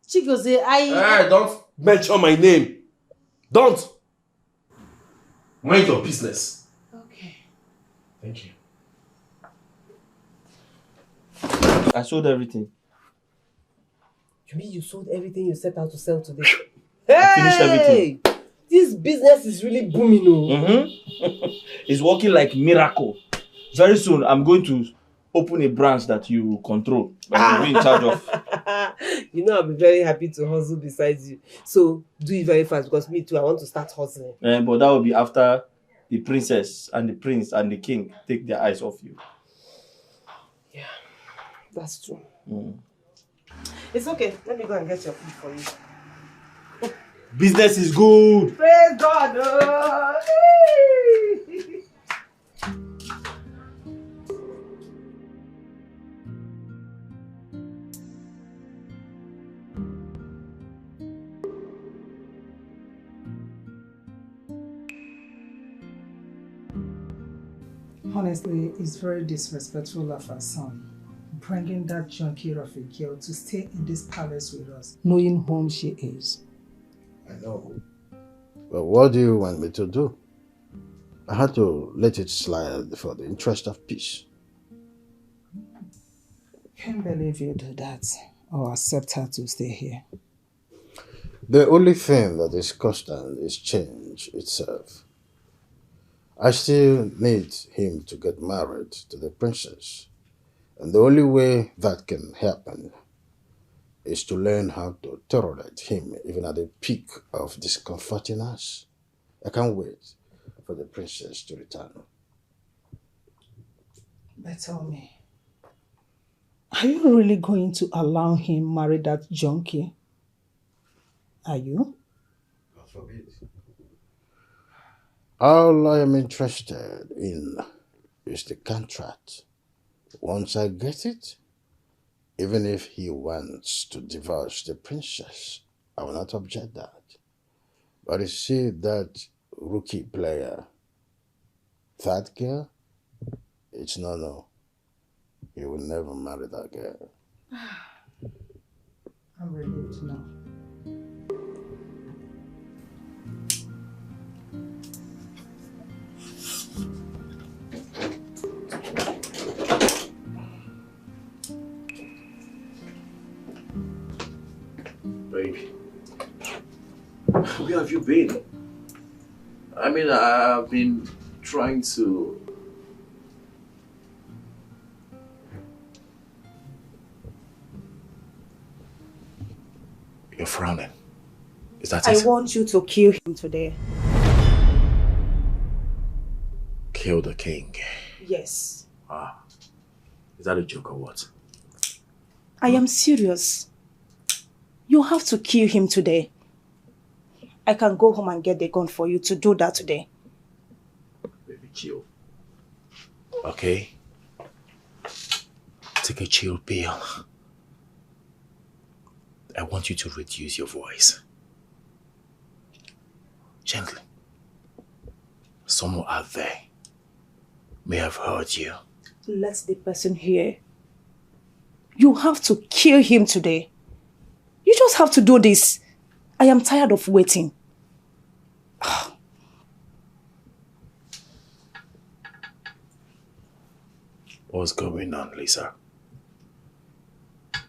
S4: Chigozie,
S14: Hey, don't mention my name. Don't. Mind your business.
S4: Okay.
S14: Thank you.
S1: I sold everything.
S2: You mean you sold everything you set out to sell today?
S1: I finished everything.
S2: This business is really booming, oh.
S1: It's working like miracle. Very soon, I'm going to open a branch that you control. But you'll be in charge of.
S2: You know, I'll be very happy to hustle besides you. So, do it very fast because me too, I want to start hustling.
S1: But that will be after the princess and the prince and the king take their eyes off you.
S2: Yeah, that's true. It's okay. Let me go and get your food for you.
S1: Business is good.
S2: Praise God. Oh.
S3: Honestly, it's very disrespectful of our son, bringing that junkie of a girl to stay in this palace with us, knowing whom she is.
S5: I know. But what do you want me to do? I had to let it slide for the interest of peace.
S3: Can't believe you do that or accept her to stay here.
S5: The only thing that is constant is change itself. I still need him to get married to the princess. And the only way that can happen is to learn how to tolerate him even at the peak of discomforting us. I can't wait for the princess to return.
S3: But tell me, are you really going to allow him marry that junkie? Are you?
S5: God forbid. All I am interested in is the contract. Once I get it, even if he wants to divorce the princess, I will not object that. But you see that rookie player, that girl, it's no. He will never marry that girl.
S3: I'm relieved now.
S14: Baby, where have you been? I mean, I've been trying to... You're frowning. Is that it?
S8: I want you to kill him today.
S14: Kill the king.
S8: Yes.
S14: Ah, is that a joke or what?
S8: I am serious. You have to kill him today. I can go home and get the gun for you to do that today.
S14: Baby, chill. Okay? Take a chill pill. I want you to reduce your voice. Gently. Someone out there may have heard you
S8: let the person hear. You have to kill him today. You just have to do this. I am tired of waiting.
S14: What's going on, Lisa?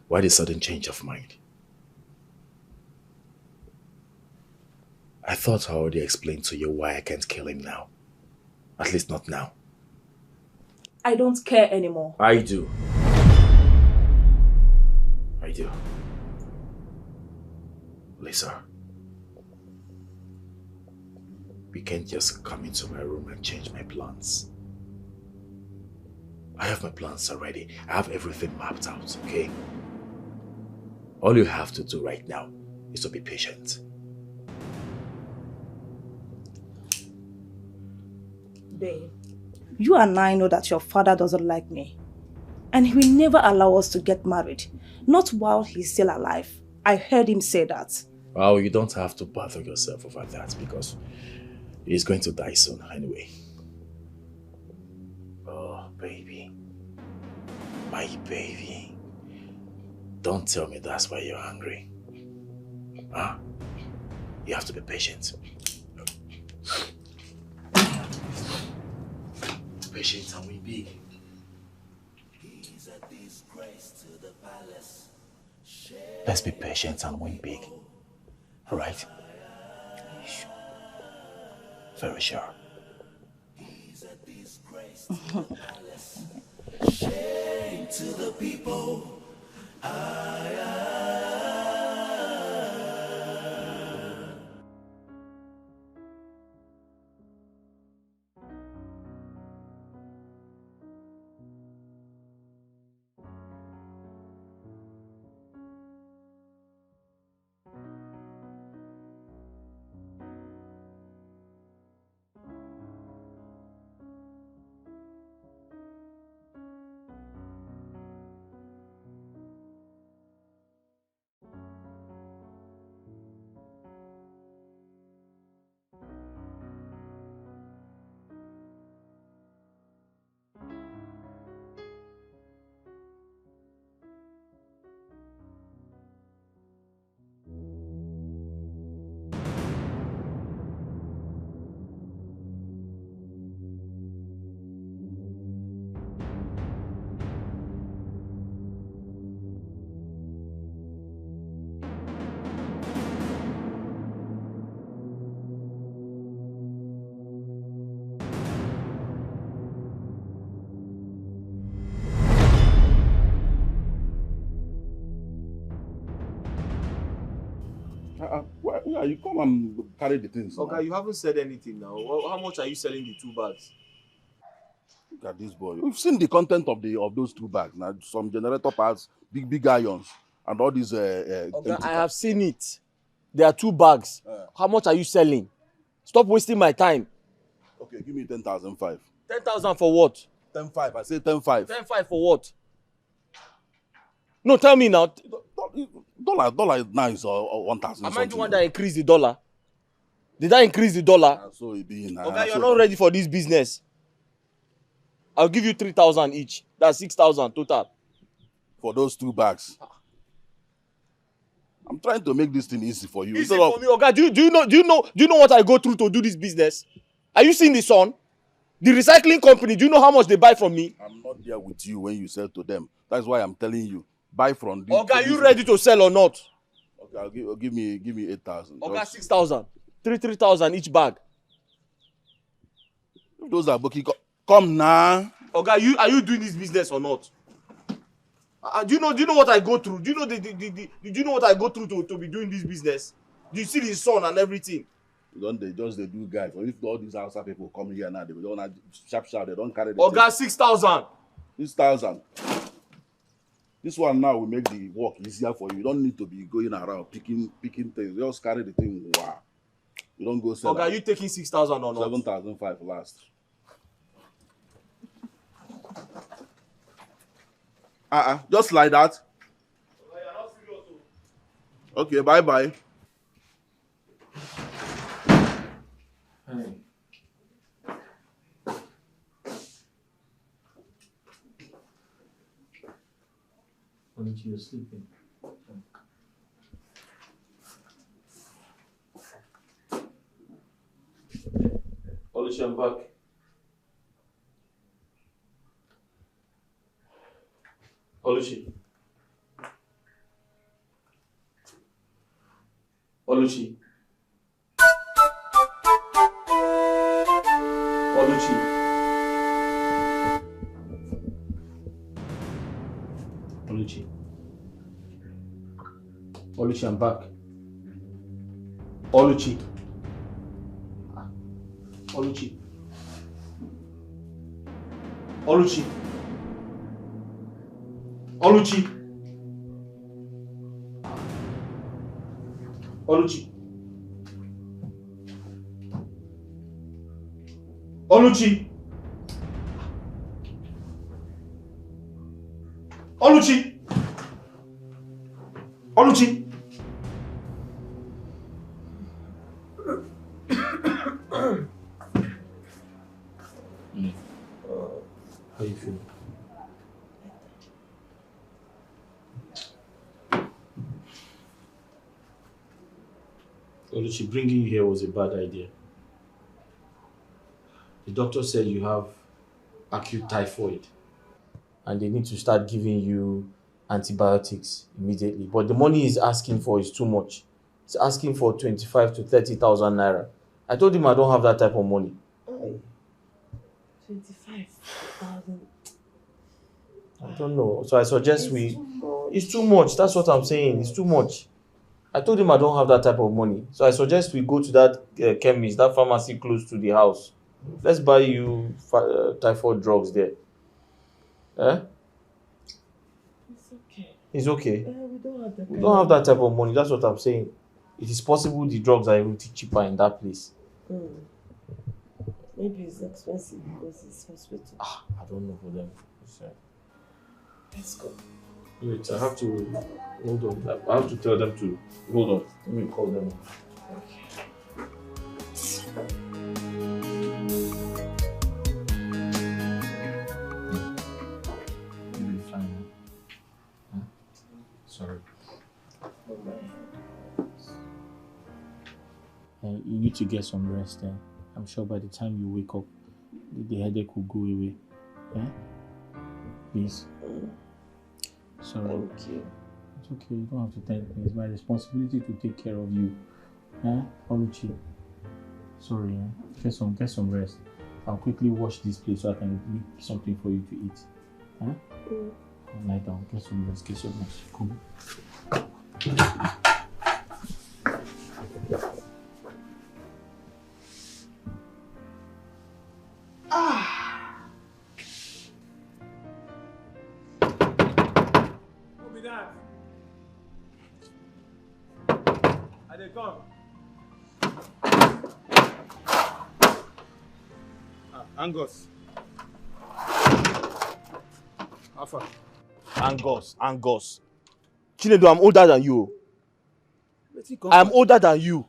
S14: Why the sudden change of mind? I thought I already explained to you why I can't kill him now. At least not now.
S8: I don't care anymore.
S14: I do. I do. Lisa, we can't just come into my room and change my plans. I have my plans already. I have everything mapped out, okay? All you have to do right now is to be patient.
S8: Babe, you and I know that your father doesn't like me. And he will never allow us to get married. Not while he's still alive. I heard him say that.
S14: Well, you don't have to bother yourself over that because he's going to die soon anyway. Oh, baby. My baby. Don't tell me that's why you're angry. Huh? You have to be patient. Patient and we big. Let's be patient and win big. Alright? Very sure.
S7: Shame to the people.
S9: Where you come and carry the things?
S1: Okay, you haven't said anything now. How much are you selling the 2 bags?
S9: Look at this boy. We've seen the content of those 2 bags. Now, some generator parts, big irons, and all these.
S1: Okay, I have seen it. There are 2 bags. How much are you selling? Stop wasting my time.
S9: Okay, give me 10,500.
S1: 10,000 for what?
S9: 10,500. I say 10,500.
S1: 10,500 for what? No, tell me now.
S9: Dollar now is 1,000.
S1: Am I the one that increased the dollar? Did I increase the dollar?
S9: So it be now.
S1: Okay, you're not ready for this business. I'll give you 3,000 each. That's 6,000 total.
S9: For those 2 bags. I'm trying to make this thing easy for you.
S1: Easy for me, okay? Do you know what I go through to do this business? Are you seeing the sun? The recycling company, do you know how much they buy from me?
S9: I'm not there with you when you sell to them. That's why I'm telling you. Buy from this.
S1: Okay, are you ready to sell or not?
S9: Okay, give me 8,000.
S1: Okay, 6,000. 3,000 each bag.
S9: Those are booking. Come now.
S1: Okay, are you doing this business or not? Do you know what I go through? Do you know do you know what I go through to be doing this business? Do you see the sun and everything?
S9: Don't they just do guys? Or if all these outside people come here now, they don't sharp. They don't carry the.
S1: Okay, 6,000.
S9: 6,000. This one now will make the work easier for you. You don't need to be going around picking things. Just carry the thing. Wow. You don't go sell.
S1: Okay, are you taking 6,000 or not?
S9: 7,500 last. Just like that. Okay, bye.
S1: Oluchi, you're sleeping. Oluchi, I'm back. Oluchi. Oluchi. Oluchi. Oluchi. Oluchi, I'm back. Oluchi. Oluchi. Oluchi. Oluchi. Oluchi. Oluchi. Oluchi. Oluchi. How you feeling? Oluchi, bringing you here was a bad idea. The doctor said you have acute typhoid and they need to start giving you antibiotics immediately. But the money he's asking for is too much. He's asking for 25 to 30,000 naira. I told him I don't have that type of money.
S2: 25,000.
S1: I don't know. So I suggest it's too much. That's what I'm saying. It's too much. I told him I don't have that type of money. So I suggest we go to that chemist, that pharmacy close to the house. Let's buy you typhoid drugs there. Eh?
S2: It's okay.
S1: It's okay.
S2: We
S1: We don't have that type of money. That's what I'm saying. It is possible the drugs are even cheaper in that place.
S2: Maybe it's expensive because it's hospital.
S1: I don't know for them.
S2: Let's go.
S1: Wait, I have to hold on. I have to tell them to hold on. Let me call them. You'll be fine. Huh? Sorry. You need to get some rest. I'm sure by the time you wake up, the headache will go away. Yeah? Please. Sorry.
S2: Thank you.
S1: It's okay, you don't have to thank me. It's my responsibility to take care of you. Oluchi. Sorry, get some rest. I'll quickly wash this place so I can make something for you to eat. Lie down, get some rest, Come.
S19: Who be that? Are they gone? Angus. How far?
S1: Angus. Chinedu, I'm older than you. I'm older than you.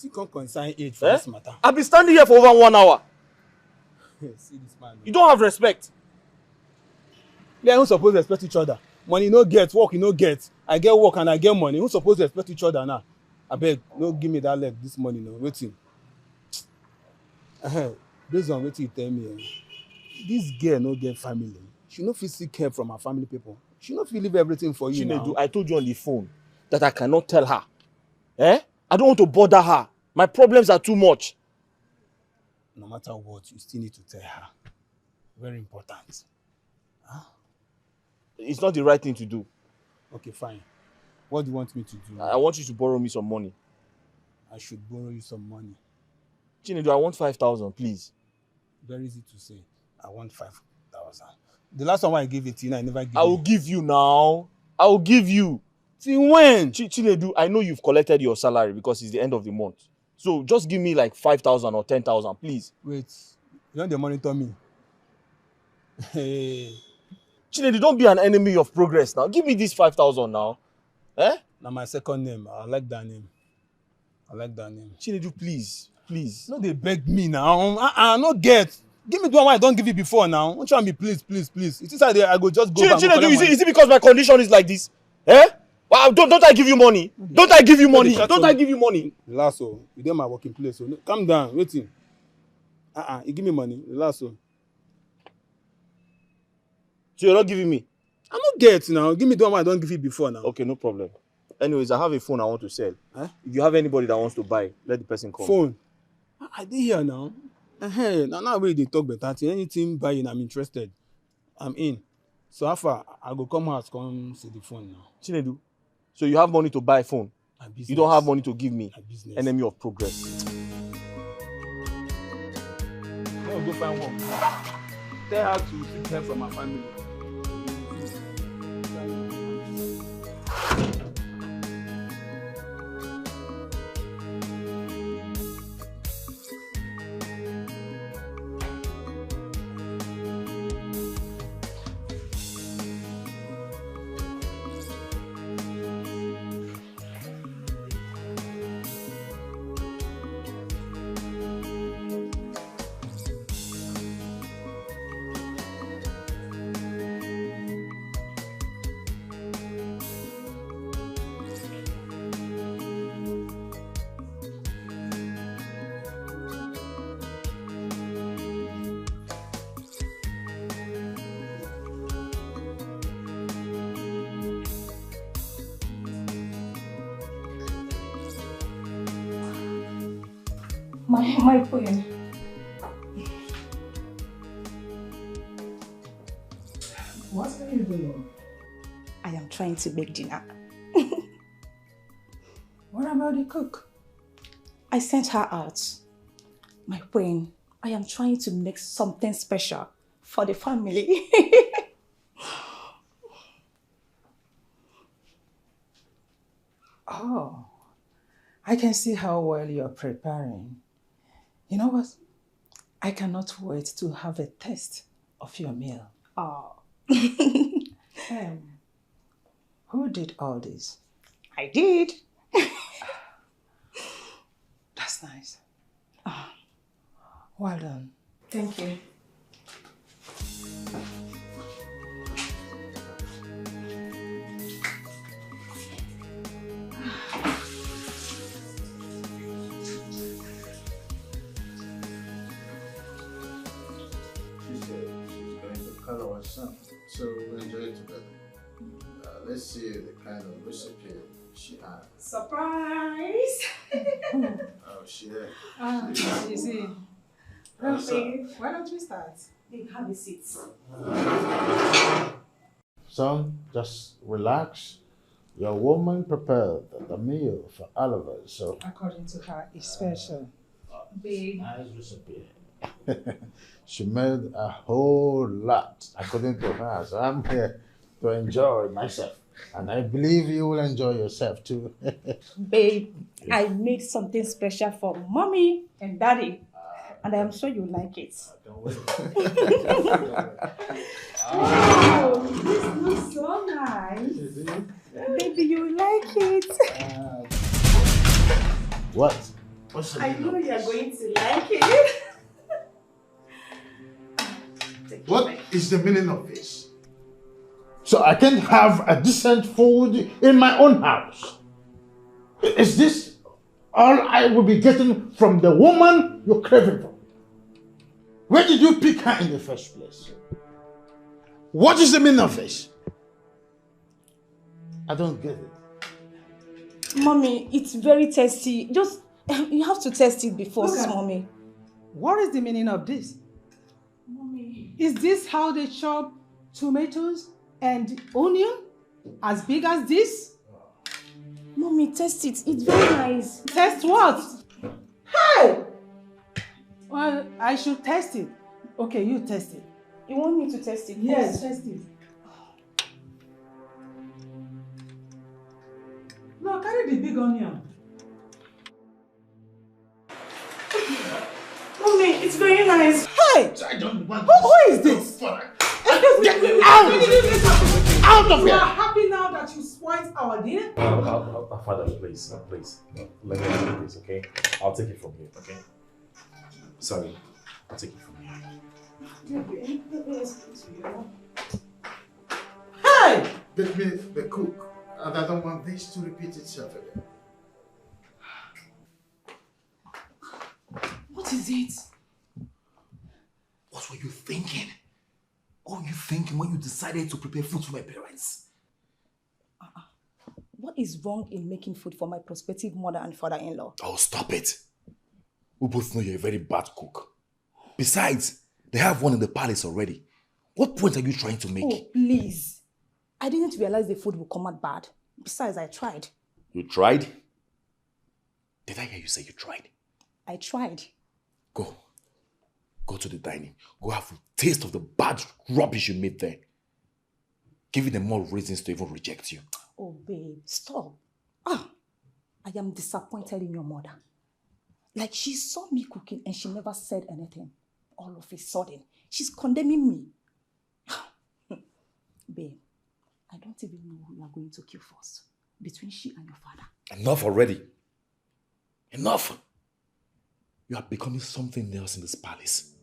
S19: You can't consign age for this matter.
S1: I've been standing here for over 1 hour.
S19: See this man.
S1: You don't have respect.
S19: We are not supposed to respect each other. Money no get, work you no get. I get work and I get money. Who's supposed to respect each other now? I beg, no give me that leg this morning. No, waiting. Based on what you tell me, this girl no get family. She no fit seek help from her family people. She no fit leave everything for you
S1: Chinedu,
S19: now.
S1: I told you on the phone that I cannot tell her. I don't want to bother her. My problems are too much.
S19: No matter what, you still need to tell her. Very important.
S1: It's not the right thing to do.
S19: Okay, fine. What do you want me to do?
S1: I want you to borrow me some money.
S19: I should borrow you some money.
S1: Chinedu, I want 5,000, please.
S19: Very easy to say. I want 5,000. The last one I gave it to you, I never gave
S1: I will give you now. I will give you.
S19: Till when?
S1: Chinedu, I know you've collected your salary because it's the end of the month. So just give me like 5,000 or 10,000, please.
S19: Wait, you want to monitor me? Hey.
S1: Chinedu, don't be an enemy of progress now. Give me this 5,000 now.
S19: Now my second name. I like that name.
S1: Chinedu, please.
S19: No, they beg me now. No get. Give me the one I don't give you before now. Don't try me, please. It is like I go just go back.
S1: Chinedu, is it because my condition is like this? Eh? Well, don't I give you money? Don't I give you money?
S19: Relax, oh. You dey my working place. So calm down. Waiting. You give me money. Relax, oh.
S1: So you're not giving me?
S19: I'm not get now. Give me the one I don't give you before now.
S1: Okay, no problem. Anyways, I have a phone I want to sell. If you have anybody that wants to buy, let the person come.
S19: Phone? I did hear now. Hey, now we they talk better. Anything buying, I'm interested. I'm in. So after I go come house, come see the phone now.
S1: Chinedu, so you have money to buy a phone? You don't have money to give me? Enemy of progress.
S19: I'll go find work. Tell her to seek help from my family.
S12: My queen.
S3: What are you doing?
S12: I am trying to make dinner.
S3: What about the cook?
S12: I sent her out. My queen, I am trying to make something special for the family.
S3: Oh, I can see how well you're preparing. You know what? I cannot wait to have a taste of your meal.
S12: Oh.
S3: Who did all this?
S12: I did.
S3: That's nice. Well done.
S12: Thank you.
S10: Color or something, so we'll enjoy it together. Let's see the kind of recipe she has.
S12: Surprise!
S10: Oh, she there.
S3: You see. Why don't we start?
S12: Have a seat.
S10: Son, just relax. Your woman prepared the meal for all of us, so.
S3: According to her, it's special.
S12: Babe.
S10: Nice recipe. She made a whole lot, according to her. So I'm here to enjoy myself. And I believe you will enjoy yourself too.
S12: Babe, I made something special for mommy and daddy. And I am sure you like it. Oh, this looks so nice. Baby, you like it.
S10: What? What's the
S12: I
S10: meaning
S12: know
S10: of
S12: you're
S10: this?
S12: going to like it.
S9: What is the meaning of this?
S10: So I can have a decent food in my own house. Is this all I will be getting from the woman you're craving for? Where did you pick her in the first place?
S9: What is the meaning of this?
S10: I don't get it.
S12: Mommy, it's very tasty. Just, you have to taste it before, mommy.
S3: What is the meaning of this?
S12: Mommy.
S3: Is this how they chop tomatoes and onion as big as this?
S12: Mommy, taste it. It's very nice.
S3: Test what? Hey! Well, I should test it. Okay, you test it.
S12: You want me to test it?
S3: Yes, test it. No, carry the big onion.
S12: Mommy, it's very nice.
S3: Hey!
S9: I don't want
S3: Who is this?
S9: Get out of
S3: You
S9: here!
S3: are happy now that you spoiled our dinner?
S14: Father, please, let me do this, okay? I'll take it from here, okay? Sorry. Take it from me.
S3: Hey!
S10: Get me the cook, and I don't want this to repeat itself again.
S12: What is it?
S14: What were you thinking? What were you thinking when you decided to prepare food for my parents?
S12: What is wrong in making food for my prospective mother and father-in-law?
S14: Oh, stop it. We both know you're a very bad cook. Besides, they have one in the palace already. What point are you trying to make?
S12: Oh, please. I didn't realize the food would come out bad. Besides, I tried.
S14: You tried? Did I hear you say you tried?
S12: I tried.
S14: Go. Go to the dining. Go have a taste of the bad rubbish you made there. Giving them more reasons to even reject you.
S12: Oh, babe, stop. I am disappointed in your mother. Like, she saw me cooking and she never said anything. All of a sudden, she's condemning me. Babe, I don't even know who you are going to kill first. Between she and your father.
S14: Enough already. Enough. You are becoming something else in this palace.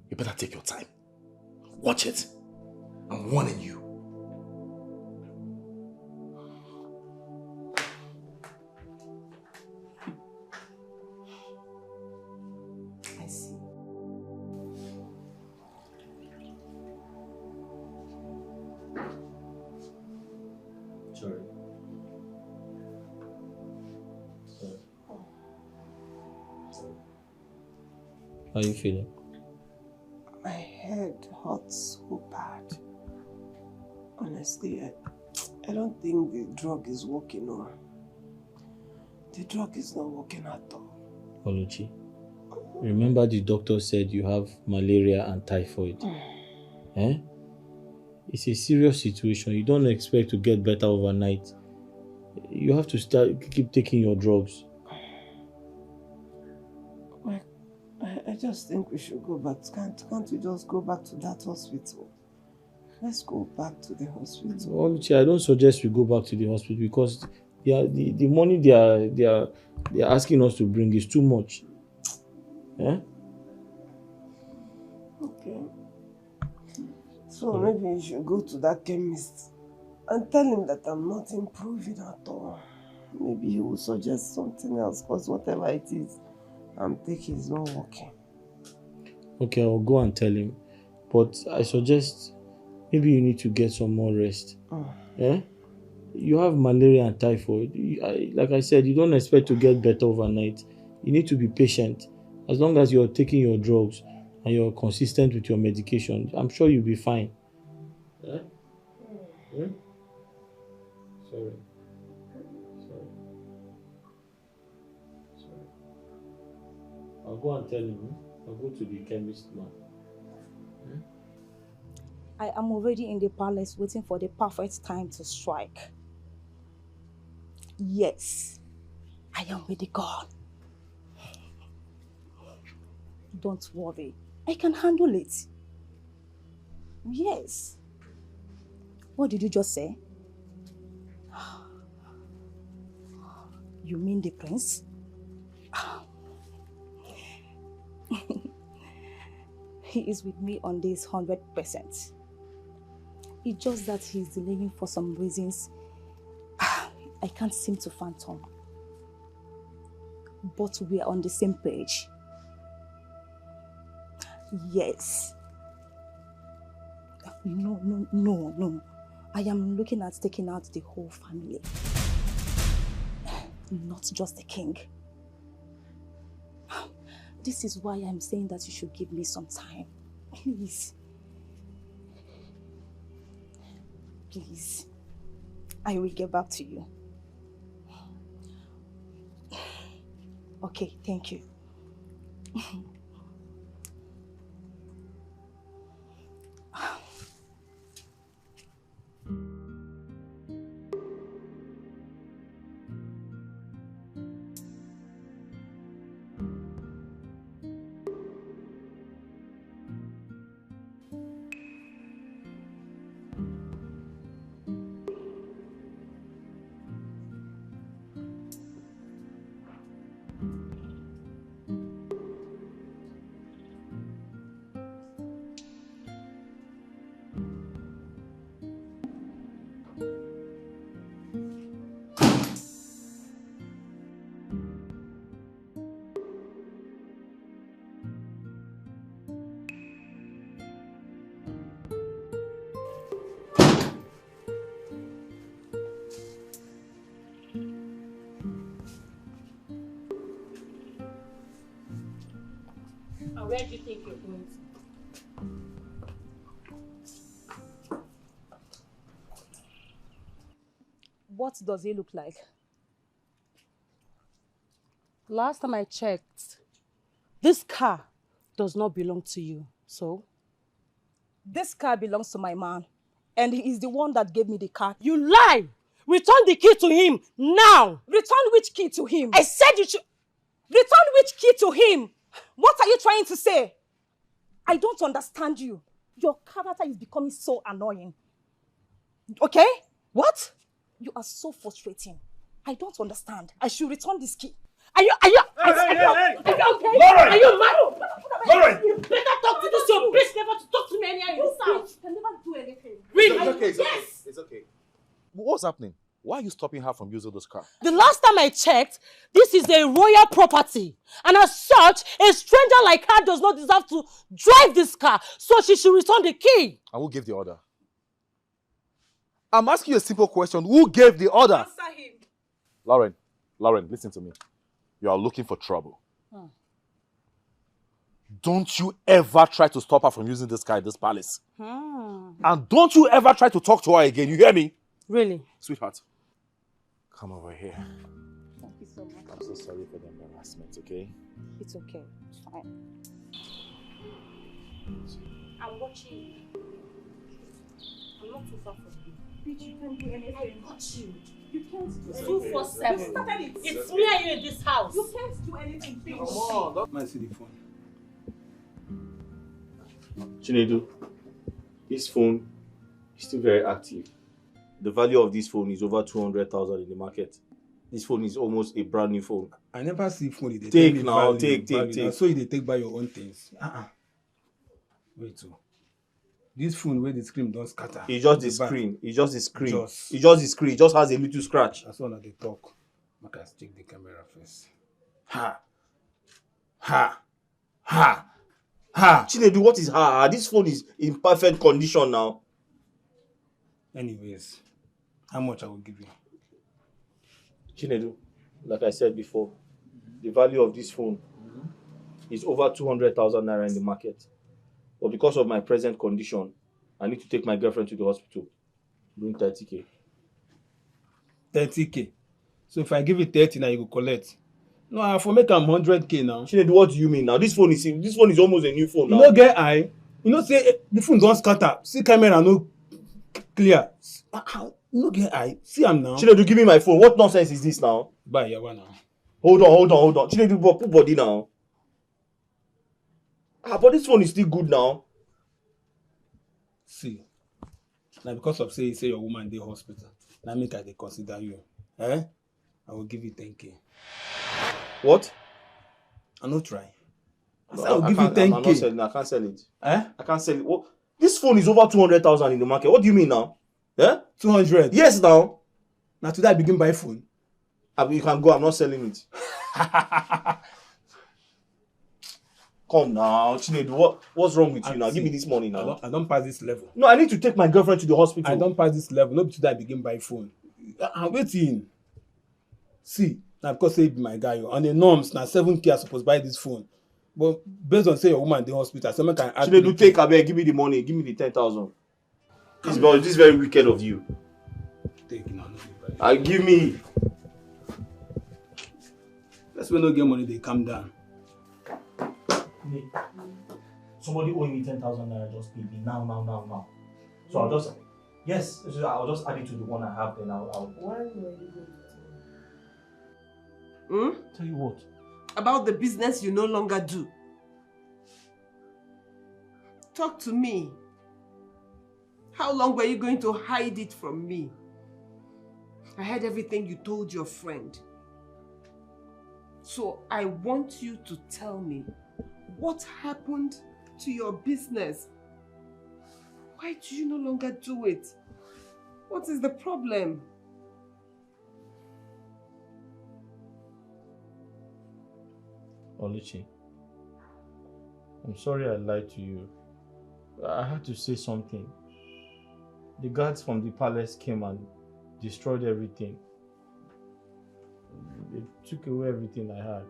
S14: You better take your time. Watch it. I'm warning you.
S12: I see.
S1: Sorry. How are you feeling?
S2: My head hurts so bad. Honestly, I don't think the drug is working. No. The drug is not working at all.
S1: Oluchi, remember the doctor said you have malaria and typhoid. Eh? It's a serious situation. You don't expect to get better overnight. You have to keep taking your drugs.
S2: I just think we should go back. Can't we just go back to that hospital? Let's go back to the hospital.
S1: Oluchi, I don't suggest we go back to the hospital because the money they are asking us to bring is too much. Eh?
S2: Okay. So maybe you should go to that chemist and tell him that I'm not improving at all. Maybe he will suggest something else because whatever it is I'm taking is not working.
S1: Okay, I'll go and tell him. But I suggest maybe you need to get some more rest. Eh? You have malaria and typhoid. Like I said, you don't expect to get better overnight. You need to be patient. As long as you're taking your drugs and you're consistent with your medication, I'm sure you'll be fine. Eh? Hmm? Sorry. I'll go and tell him. I'll go to the chemist now.
S12: I am already in the palace waiting for the perfect time to strike. Yes, I am ready, God. Don't worry, I can handle it. Yes. What did you just say? You mean the prince? He is with me on this 100%. It's just that he's delaying for some reasons I can't seem to fathom. But we are on the same page. Yes. No. I am looking at taking out the whole family. Not just the king. This is why I'm saying that you should give me some time. Please. Please. I will get back to you. Okay, thank you.
S4: And where do you think you're going to?
S12: What does he look like?
S4: Last time I checked, this car does not belong to you, so?
S12: This car belongs to my man, and he is the one that gave me the car.
S4: You lie! Return the key to him, now!
S12: Return which key to him?
S4: I said you should...
S12: Return which key to him? What are you trying to say? I don't understand you. Your character is becoming so annoying. Okay? What? You are so frustrating. I don't understand. I should return this key. Are you okay?
S4: Lauren! Are you mad?
S12: Lauren!
S4: You better talk to this your bitch never to talk to me anyhow in this house.
S12: You can never do anything.
S4: Really?
S6: It's okay,
S4: Yes!
S6: It's okay. What's happening? Why are you stopping her from using this car?
S4: The last time I checked, this is a royal property. And as such, a stranger like her does not deserve to drive this car. So she should return the key.
S6: And who gave the order? I'm asking you a simple question. Who gave the order?
S12: Answer him.
S6: Lauren, listen to me. You are looking for trouble. Don't you ever try to stop her from using this car in this palace. And don't you ever try to talk to her again. You hear me?
S4: Really?
S6: Sweetheart, come over here.
S12: Thank you so much.
S6: I'm so sorry for the embarrassment, okay?
S12: It's okay. It's fine.
S4: I'm watching you. I'm not too far from you.
S12: Bitch, you can't do anything.
S4: I got you.
S12: You can't do anything.
S4: 247.
S12: You started it.
S4: It's me and you in this house.
S12: You can't do anything. Bitch.
S19: Come on, don't mind see the phone.
S1: Chinedu, this phone is still very active. The value of this phone is over 200,000 in the market. This phone is almost a brand new phone.
S19: I never see phone. They
S1: Take
S19: tell me
S1: now,
S19: value,
S1: take.
S19: value. So you dey take by your own things. Wait, so this phone where the screen don't scatter.
S1: It's just the screen. It's just the screen. It's just the screen. It just has a little scratch.
S19: That's one of the talk. I can check the camera first.
S1: Chinedu, what is ha? This phone is in perfect condition now.
S19: Anyways, how much I will give you?
S1: Chinedu, like I said before, the value of this phone is over 200,000 naira in the market. But because of my present condition, I need to take my girlfriend to the hospital. Bring 30K.
S19: 30K. So if I give you 30 now, you go collect. No, I for make am 100K now.
S1: Chinedu, what do you mean now? This phone is almost a new phone now.
S19: You no get eye. You know say the phone don't scatter. See camera no clear. You no get eye. See am now.
S1: Chinedu, give me my phone. What nonsense is this now?
S19: Buy your one now.
S1: Hold on. Chinedu, put body now. But this phone is still good now.
S19: See. Now because of say your woman dey hospital. Now make I dey consider you. I will give you 10K.
S1: What?
S19: I no try.
S1: I will give you 10K. I can't sell it. I can't sell it. What? This phone is over 200,000 in the market. What do you mean now?
S19: 200?
S1: Yes, now.
S19: Now today I begin buy phone.
S1: You can go. I'm not selling it. Come now, Chinedu. What's wrong with you now? Give me this money now.
S19: I don't pass this level.
S1: No, I need to take my girlfriend to the hospital.
S19: I don't pass this level. No, today I begin buy phone. I'm waiting. See, now because say be my guy, on the norms, now 7K I supposed buy this phone. But based on say your woman in the hospital, so I can add.
S1: Chinedu, take abeg, give me the money. Give me the 10,000. This is very wicked of you.
S19: Take now.
S1: Give me.
S19: That's when no get money, they calm down.
S1: Somebody owing me 10,000 naira just paid me now. So I'll just I'll just add it to the one I have. Then I'll.
S2: Why were you going to
S1: Tell you what?
S2: About the business you no longer do. Talk to me. How long were you going to hide it from me? I heard everything you told your friend. So I want you to tell me what happened to your business. Why do you no longer do it? What is the problem?
S1: Oluchi, I'm sorry I lied to you. I had to say something. The guards from the palace came and destroyed everything. They took away everything I had.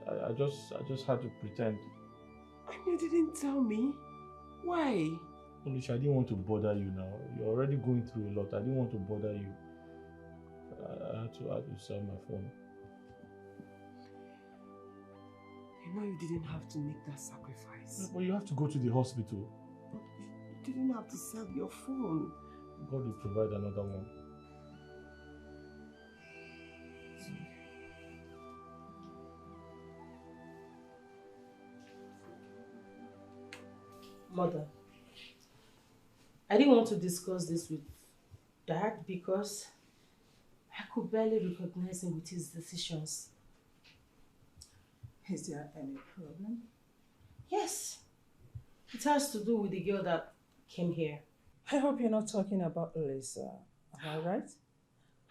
S1: I just had to pretend.
S2: And you didn't tell me? Why?
S1: Olisha, I didn't want to bother you now. You're already going through a lot. I didn't want to bother you. I had to sell my phone.
S2: You know you didn't have to make that sacrifice.
S1: No, but you have to go to the hospital.
S2: But you didn't have to sell your phone.
S1: God will provide another one.
S4: Mother, I didn't want to discuss this with Dad because I could barely recognize him with his decisions.
S3: Is there any problem?
S4: Yes. It has to do with the girl that came here.
S3: I hope you're not talking about Lisa, all right?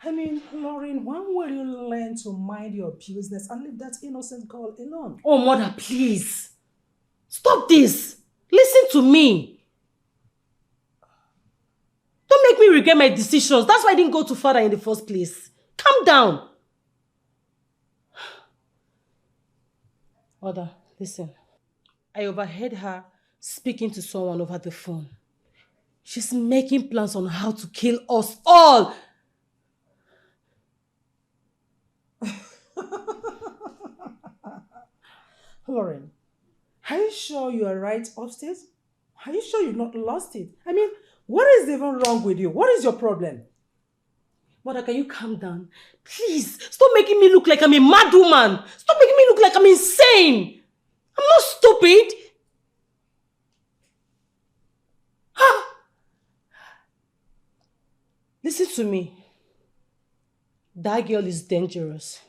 S3: I mean, Lauren, when will you learn to mind your business and leave that innocent girl alone?
S4: Oh, Mother, please. Stop this. Listen to me. Don't make me regret my decisions. That's why I didn't go to father in the first place. Calm down. Mother, listen. I overheard her speaking to someone over the phone. She's making plans on how to kill us all.
S3: Lauren, are you sure you are right upstairs? Are you sure you've not lost it? I mean, what is even wrong with you? What is your problem?
S4: Mother, can you calm down? Please, stop making me look like I'm a mad woman. Stop making me look like I'm insane. I'm not stupid. Listen to me. That girl is dangerous.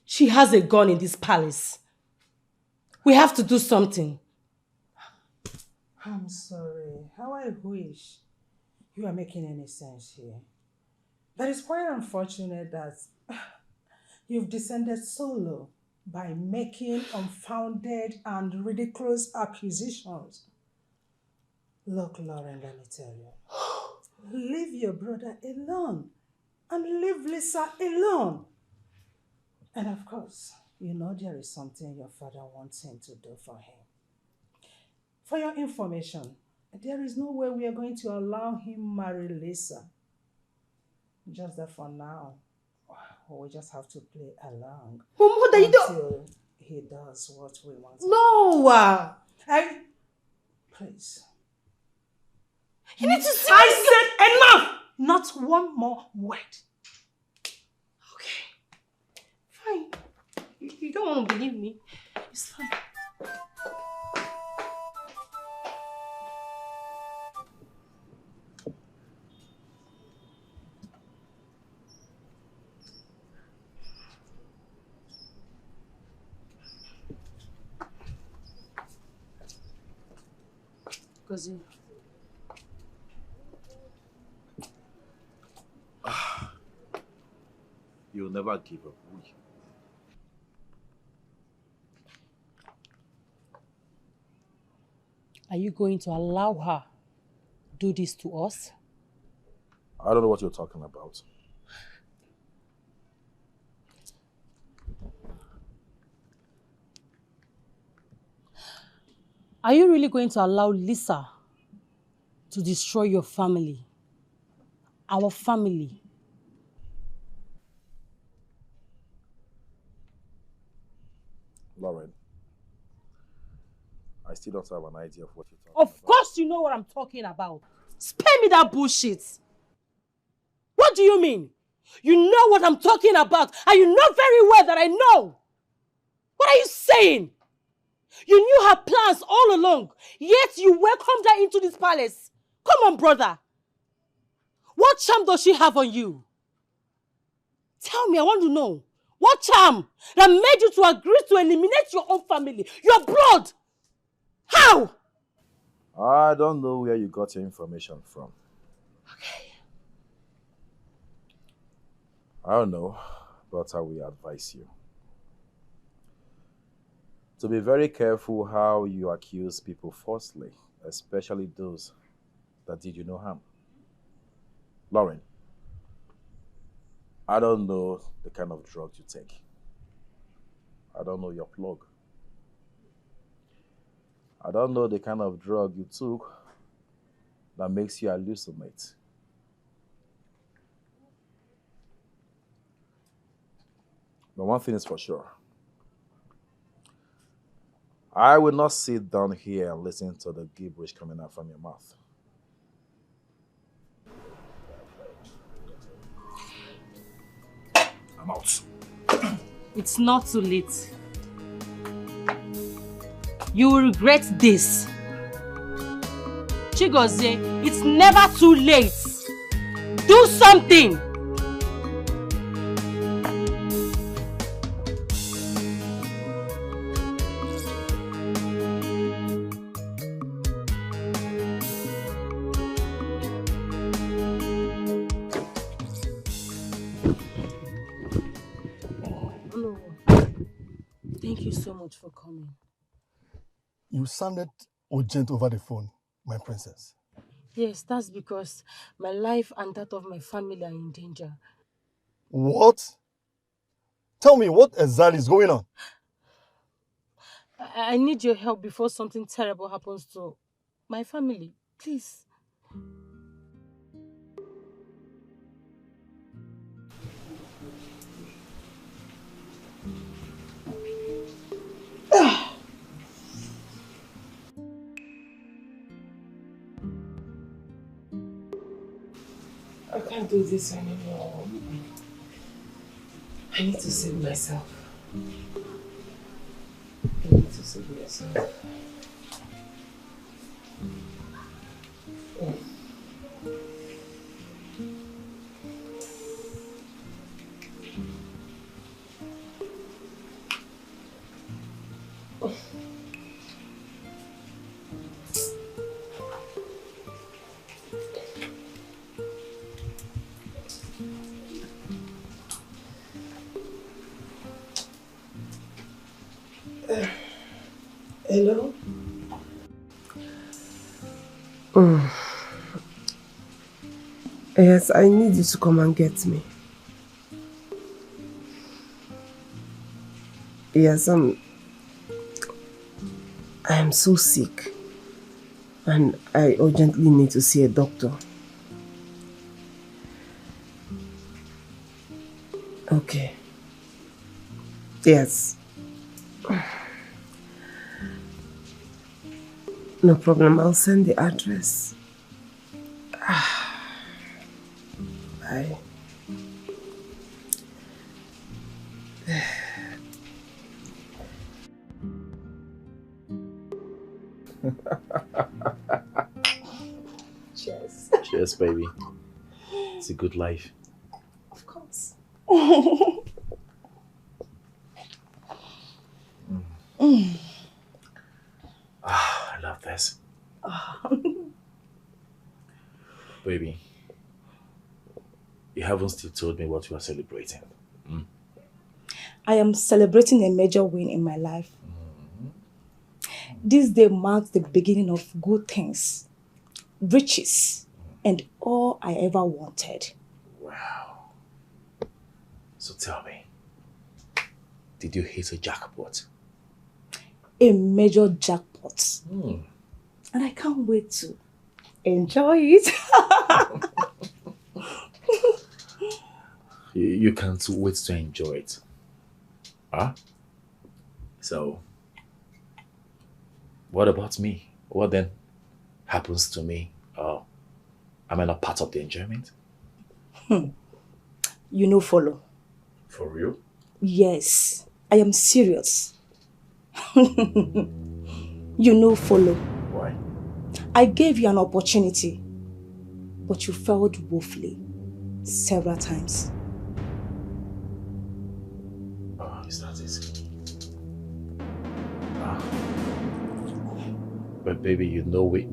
S4: She has a gun in this palace. We have to do something.
S3: I'm sorry. How I wish you are making any sense here. That is quite unfortunate that you've descended so low by making unfounded and ridiculous accusations. Look, Lauren, let me tell you. Leave your brother alone and leave Lisa alone. And of course, you know there is something your father wants him to do for him. For your information, there is no way we are going to allow him marry Lisa. Just that for now, we just have to play along.
S4: But Mother, you don't...
S3: Until he does what we want.
S4: No!
S3: Please.
S4: You need to see...
S3: I said enough! Not one more word.
S4: Okay. Fine. You don't want to believe me. It's fine. Cousin.
S14: You'll never give up, will you?
S4: Are you going to allow her do this to us?
S14: I don't know what you're talking about.
S4: Are you really going to allow Lisa to destroy your family? Our family?
S14: Lauren, I still don't have an idea of what you're talking
S4: about. Of course you know what I'm talking about. Spare me that bullshit. What do you mean? You know what I'm talking about, and you know very well that I know. What are you saying? You knew her plans all along, yet you welcomed her into this palace. Come on, brother. What charm does she have on you? Tell me, I want to know. What charm that made you to agree to eliminate your own family, your blood? How?
S14: I don't know where you got your information from.
S4: Okay.
S14: I don't know, but I will advise you to be very careful how you accuse people falsely, especially those that did you no harm. Lauren, I don't know the kind of drugs you take.
S6: I don't know your plug. I don't know the kind of drug you took that makes you hallucinate. But one thing is for sure. I will not sit down here and listen to the gibberish coming out from your mouth. I'm out.
S4: It's not too late. You will regret this. Chigozie, it's never too late. Do something! Thank you so much for coming.
S17: You sounded urgent over the phone, my princess.
S4: Yes, that's because my life and that of my family are in danger.
S17: What? Tell me, what exactly is going on?
S4: I need your help before something terrible happens to my family. Please.
S20: I can't do this anymore. I need to save myself. I need to save myself. Hello? Yes, I need you to come and get me. Yes, I am so sick and I urgently need to see a doctor. Okay. Yes. No problem, I'll send the address. Bye. Cheers.
S14: Cheers, baby. It's a good life.
S20: Of course.
S14: I love this. Baby, you haven't still told me what you are celebrating.
S12: I am celebrating a major win in my life. This day marks the beginning of good things, riches, and all I ever wanted.
S14: Wow. So tell me, did you hit a jackpot?
S12: A major jackpot. And I can't wait to enjoy it.
S14: You can't wait to enjoy it. Huh? So, what about me? What then happens to me? Am I not part of the enjoyment?
S12: You know, follow.
S14: For real?
S12: Yes, I am serious. You know, follow.
S14: Why?
S12: I gave you an opportunity, but you failed woefully several times.
S14: Oh, is that it? But baby, you know we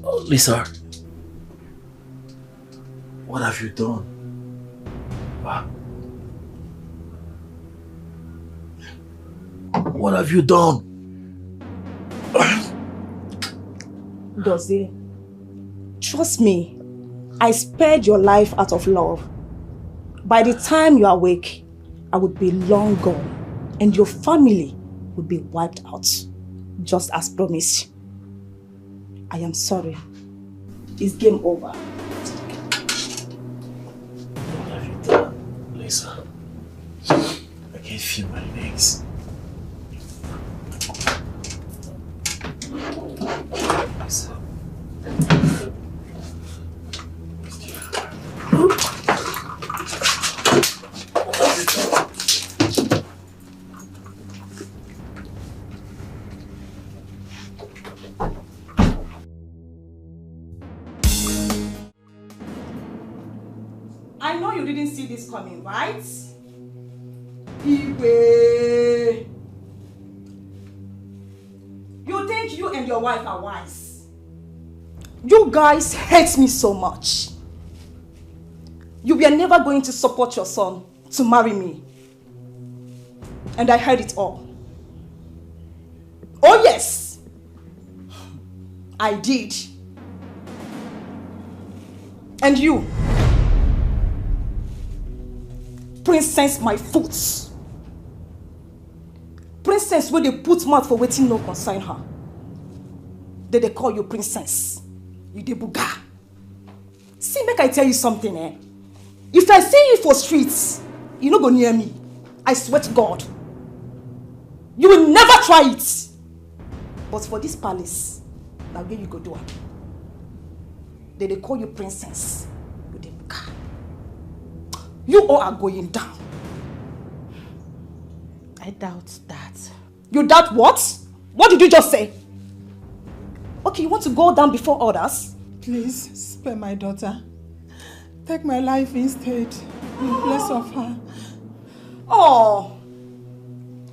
S14: Oh, Lisa, what have you done? What have you done?
S12: Dozie, trust me, I spared your life out of love. By the time you awake, I would be long gone and your family would be wiped out, just as promised. I am sorry. It's game over.
S14: What have you done, Lisa? I can't feel my legs. Lisa.
S12: I know you didn't see this coming, right? Iwe. You think you and your wife are wise? You guys hate me so much. You were never going to support your son to marry me. And I heard it all. Oh yes, I did. And you, princess my foot. Princess where they put mouth for waiting no concern her. Then they call you princess. You dey buga. See, make I tell you something, eh? If I see you for streets, you no go near me. I swear to God. You will never try it. But for this palace, now where you go do it. Then they call you princess. You dey buga. You all are going down.
S4: I doubt that.
S12: You doubt what? What did you just say? Okay, you want to go down before others?
S3: Please, spare my daughter. Take my life instead, in place of her.
S12: Oh,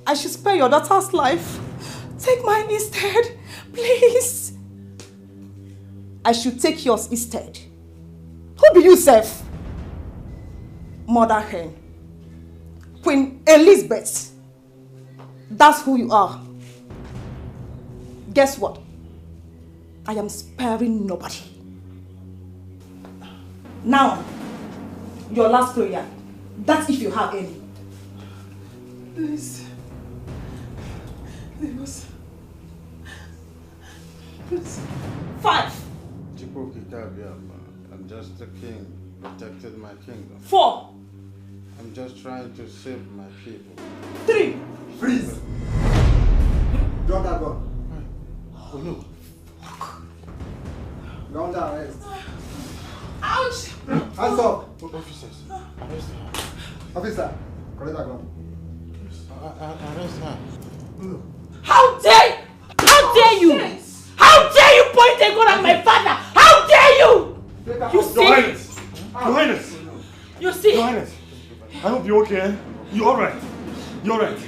S12: I should spare your daughter's life. Take mine instead, please. I should take yours instead. Who be you, Seth? Mother hen. Queen Elizabeth. That's who you are. Guess what? I am sparing nobody. Now, your last prayer. That's if you have any.
S3: Please. Please.
S12: 5.
S10: I'm just a king, protected my kingdom.
S12: 4.
S10: I'm just trying to save my people.
S12: 3.
S21: Freeze! Drop that gun.
S10: Oh no.
S21: You're under arrest.
S12: Ouch!
S21: Hands up!
S10: Officers, arrest her.
S21: Officer, collect that gun.
S10: Arrest her.
S8: How dare you? How dare you point a gun at my father? How dare you? You see?
S17: Your Highness! Your Highness!
S8: You see?
S17: Your Highness! I hope you're okay. You're alright. You're alright.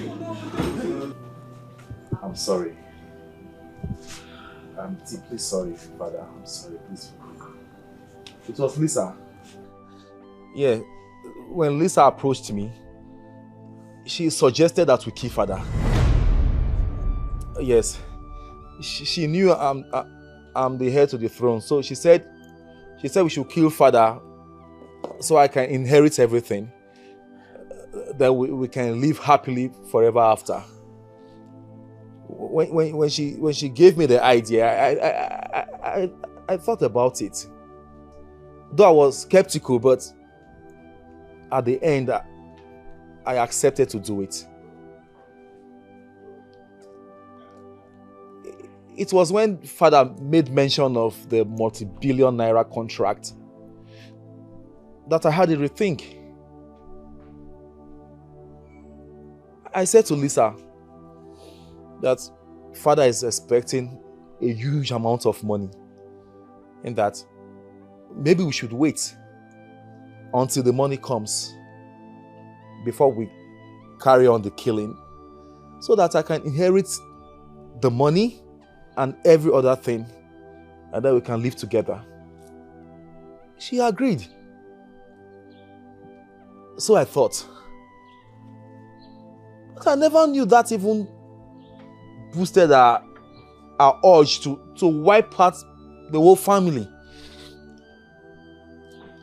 S14: I'm sorry. I'm deeply sorry, Father. I'm sorry. Please forgive me. It was Lisa.
S6: Yeah, when Lisa approached me, she suggested that we kill Father. Yes, she knew I'm the heir to the throne, so she said we should kill Father so I can inherit everything. That we can live happily forever after. When she gave me the idea, I thought about it. Though I was skeptical, but at the end, I accepted to do it. It was when Father made mention of the multi-billion naira contract that I had a rethink. I said to Lisa that Father is expecting a huge amount of money and that maybe we should wait until the money comes before we carry on the killing so that I can inherit the money and every other thing and then we can live together. She agreed. So I thought. But I never knew that even boosted her our urge to wipe out the whole family.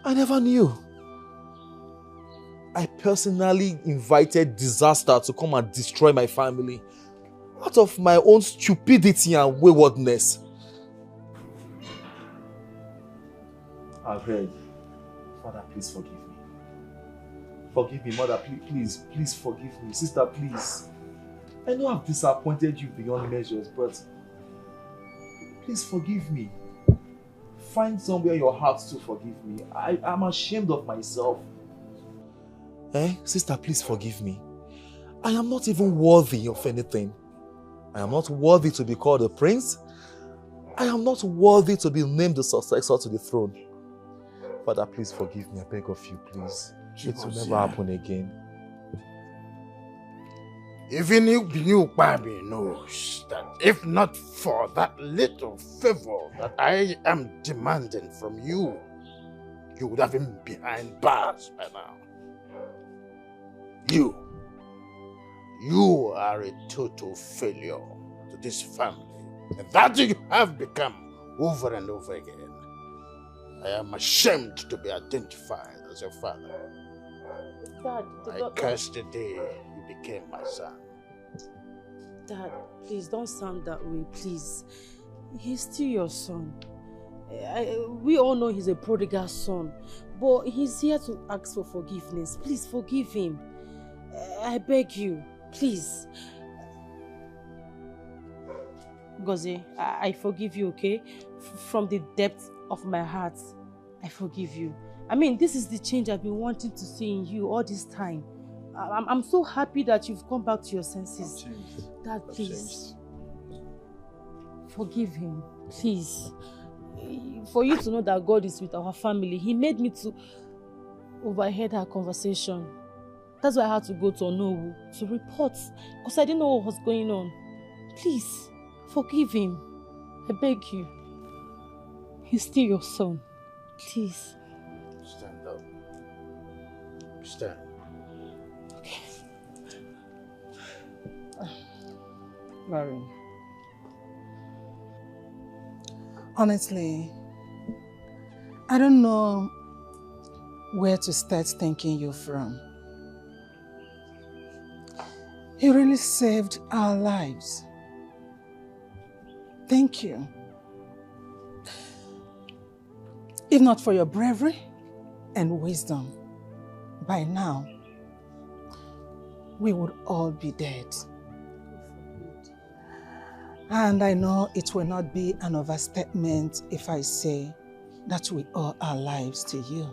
S6: I never knew. I personally invited disaster to come and destroy my family out of my own stupidity and waywardness. I've heard. Father, please forgive me. Forgive me, Mother, please forgive me. Sister, please. I know I've disappointed you beyond measures, but please forgive me. Find somewhere in your heart to forgive me. I'm ashamed of myself. Sister, please forgive me. I am not even worthy of anything. I am not worthy to be called a prince. I am not worthy to be named the successor to the throne. Father, please forgive me. I beg of you, please. It will never happen again.
S9: Even you, Bobby, knows that if not for that little favor that I am demanding from you, you would have been behind bars by now. You are a total failure to this family. And that you have become over and over again. I am ashamed to be identified as your father.
S4: Dad,
S9: I curse the day you became my son.
S4: Dad, please don't sound that way, please. He's still your son. We all know he's a prodigal son, but he's here to ask for forgiveness. Please forgive him. I beg you, please. Gozie, I forgive you, okay? From the depth of my heart, I forgive you. I mean, this is the change I've been wanting to see in you all this time. I'm so happy that you've come back to your senses. Dad, please. Forgive him, please. For you to know that God is with our family, he made me to overheard our conversation. That's why I had to go to Onowu to report, because I didn't know what was going on. Please, forgive him. I beg you. He's still your son. Please.
S9: Stand up. Stand.
S4: Okay.
S3: Lauren. Honestly, I don't know where to start thanking you from. You really saved our lives. Thank you. If not for your bravery and wisdom, by now, we would all be dead. And I know it will not be an overstatement if I say that we owe our lives to you.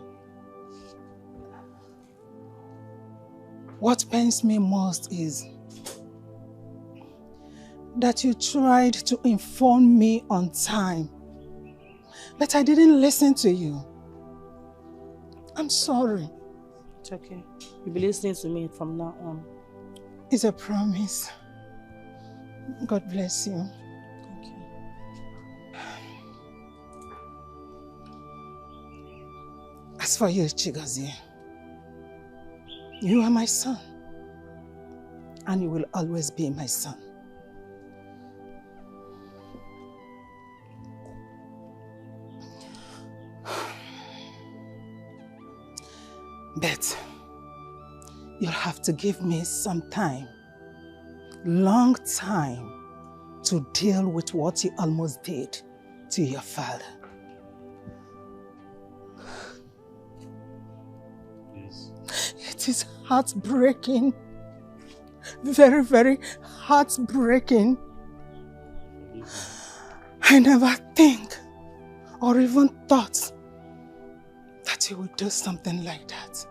S3: What pains me most is that you tried to inform me on time, but I didn't listen to you. I'm sorry.
S4: It's okay. You'll be listening to me from now on.
S3: It's a promise. God bless you.
S4: Thank you.
S3: As for you, Chigozie, you are my son, and you will always be my son. But you'll have to give me some time, long time, to deal with what you almost did to your father.
S6: Yes.
S3: It is heartbreaking, very, very heartbreaking. I never think or even thought that you would do something like that.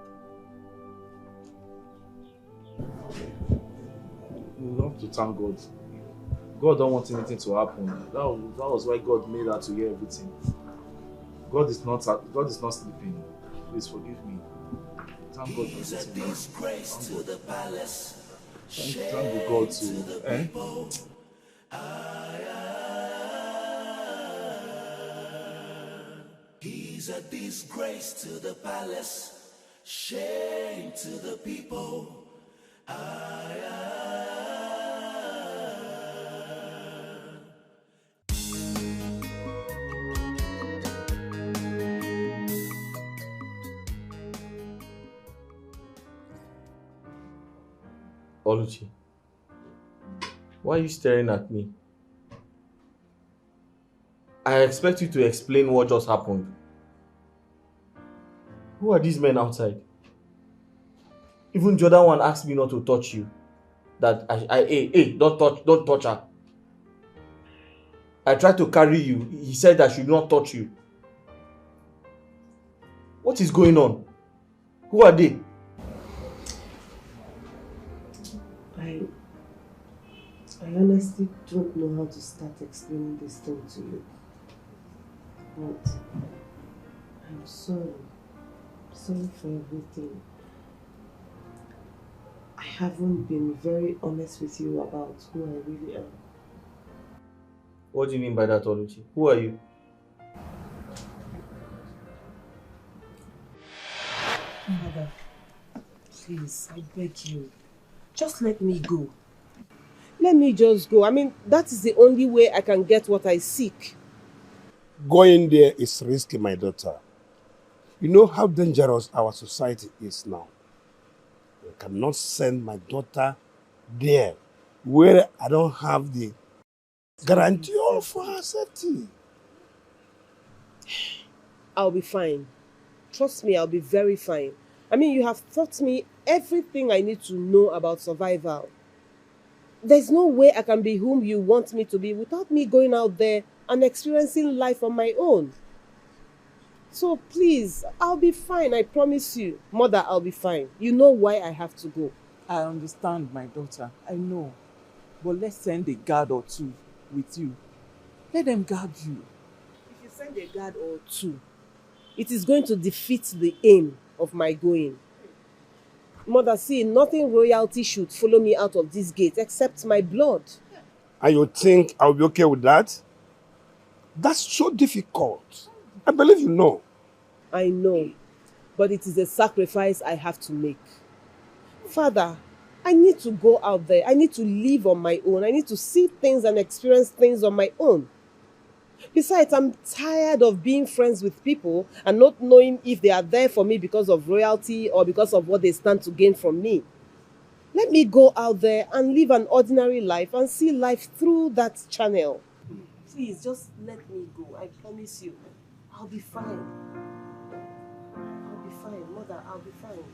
S6: We have to thank God. God don't want anything to happen. That was why God made her to hear everything. God is not sleeping. Please forgive me. Thank God for this.
S7: Disgrace to the palace.
S6: Thank the God too.
S7: He's a disgrace to the palace, shame to the people.
S1: Oluchi, why are you staring at me? I expect you to explain what just happened. Who are these men outside? Even the other one asked me not to touch you. That hey, don't touch her. I tried to carry you. He said I should not touch you. What is going on? Who are they?
S20: I honestly don't know how to start explaining this thing to you. But I'm sorry. Sorry for everything. I haven't been very honest with you about who I really am.
S1: What do you mean by that, Oluchi? Who are you?
S20: Mother, please, I beg you. Just let me go. Let me just go. I mean, that is the only way I can get what I seek.
S9: Going there is risky, my daughter. You know how dangerous our society is now. I cannot send my daughter there where I don't have the guarantee of her safety.
S20: I'll be fine. Trust me, I'll be very fine. I mean, you have taught me everything I need to know about survival. There's no way I can be whom you want me to be without me going out there and experiencing life on my own. So please, I'll be fine, I promise you. Mother, I'll be fine. You know why I have to go.
S15: I understand, my daughter. I know. But let's send a guard or two with you. Let them guard you.
S20: If you send a guard or two, it is going to defeat the aim of my going. Mother, see, nothing royalty should follow me out of this gate except my blood.
S9: And you think I'll be okay with that? That's so difficult. I believe you know.
S20: I know, but it is a sacrifice I have to make. Father, I need to go out there. I need to live on my own. I need to see things and experience things on my own. Besides, I'm tired of being friends with people and not knowing if they are there for me because of royalty or because of what they stand to gain from me. Let me go out there and live an ordinary life and see life through that channel. Please, just let me go. I promise you. I'll be fine. I'll be fine. Mother, I'll be fine.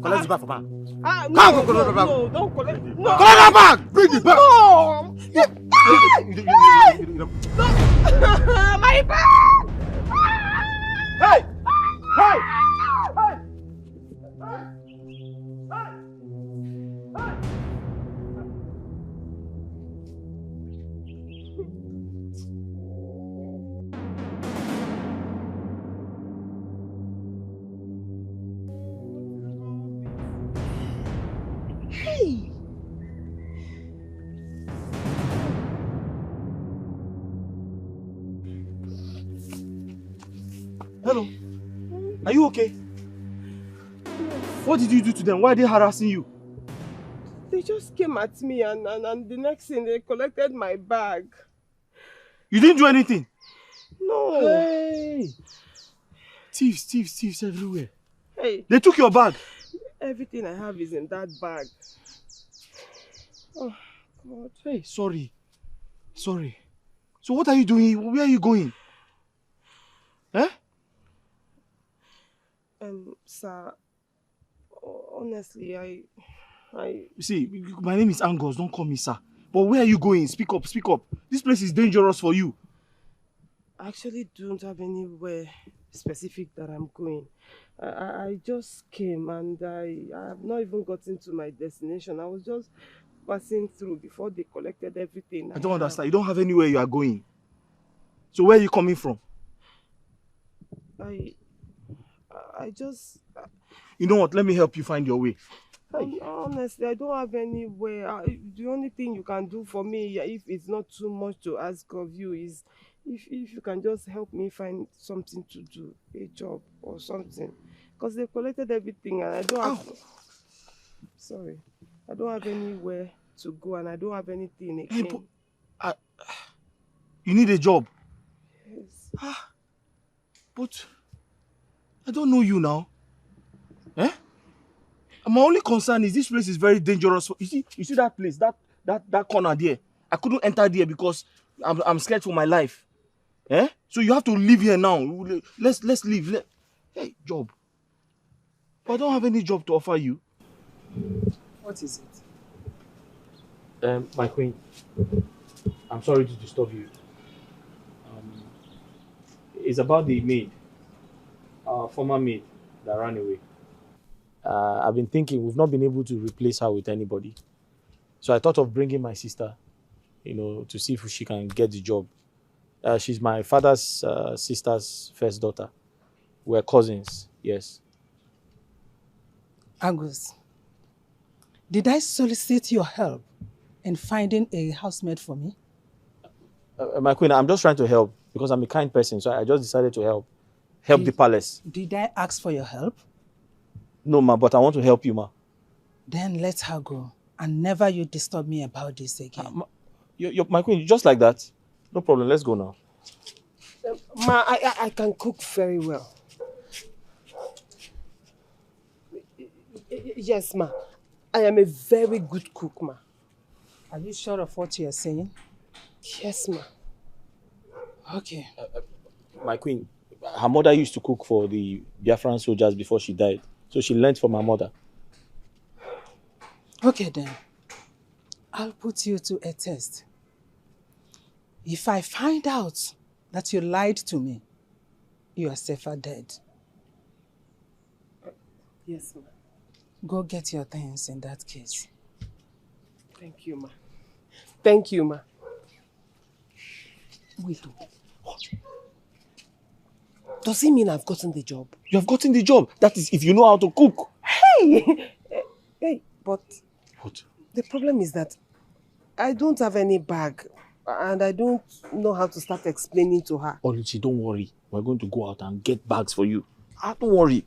S5: Collect the bag from her.
S20: No, don't collect. No.
S5: Collect that bag! Bring the bag!
S20: No! My bag!
S5: Hey! Hey!
S20: Hey!
S1: Hello. Are you okay? What did you do to them? Why are they harassing you?
S2: They just came at me and the next thing they collected my bag.
S1: You didn't do anything?
S2: No.
S1: Hey! Thieves everywhere.
S2: Hey.
S1: They took your bag?
S2: Everything I have is in that bag. Oh, God.
S1: Hey, sorry. So what are you doing? Where are you going? Eh?
S2: Sir, honestly, I...
S1: See, my name is Angus, don't call me sir. But where are you going? Speak up. This place is dangerous for you.
S2: I actually don't have anywhere specific that I'm going. I just came and I have not even gotten to my destination. I was just passing through before they collected everything.
S1: I don't understand. You don't have anywhere you are going. So where are you coming from?
S2: I just...
S1: You know what? Let me help you find your way.
S2: Honestly, I don't have anywhere. The only thing you can do for me, if it's not too much to ask of you, is if you can just help me find something to do, a job or something. Because they collected everything and I don't have... Sorry. I don't have anywhere to go and I don't have anything again.
S1: Hey, you need a job?
S2: Yes.
S1: But I don't know you now. Eh? My only concern is this place is very dangerous. You see that place, that corner there. I couldn't enter there because I'm scared for my life. Eh? So you have to leave here now. Let's leave. Hey, job. But I don't have any job to offer you.
S18: What is
S1: My queen, I'm sorry to disturb you. It's about the maid, our former maid that ran away. I've been thinking we've not been able to replace her with anybody. So I thought of bringing my sister, to see if she can get the job. She's my father's sister's first daughter. We're cousins, yes.
S3: Angus, did I solicit your help in finding a housemaid for me?
S1: My queen, I'm just trying to help because I'm a kind person, so I just decided to help the palace.
S3: Did I ask for your help?
S1: No, ma, but I want to help you, ma.
S3: Then let her go, and never you disturb me about this again.
S1: My queen, just like that. No problem, let's go now.
S2: Ma, I can cook very well. Yes, ma. I am a very good cook, ma.
S3: Are you sure of what you are saying?
S2: Yes, ma.
S3: Okay.
S1: My queen, her mother used to cook for the Biafran soldiers before she died. So she learned from her mother.
S3: Okay then. I'll put you to a test. If I find out that you lied to me, you are safer dead.
S2: Yes, ma.
S3: Go get your things in that case.
S2: Thank you, ma. Thank you, ma.
S3: Wait.
S2: Does it mean I've gotten the job?
S1: You have gotten the job. That is if you know how to cook.
S2: Hey! Hey, but...
S1: What?
S2: The problem is that I don't have any bag and I don't know how to start explaining to her.
S1: Oluchi, don't worry. We're going to go out and get bags for you. Don't worry.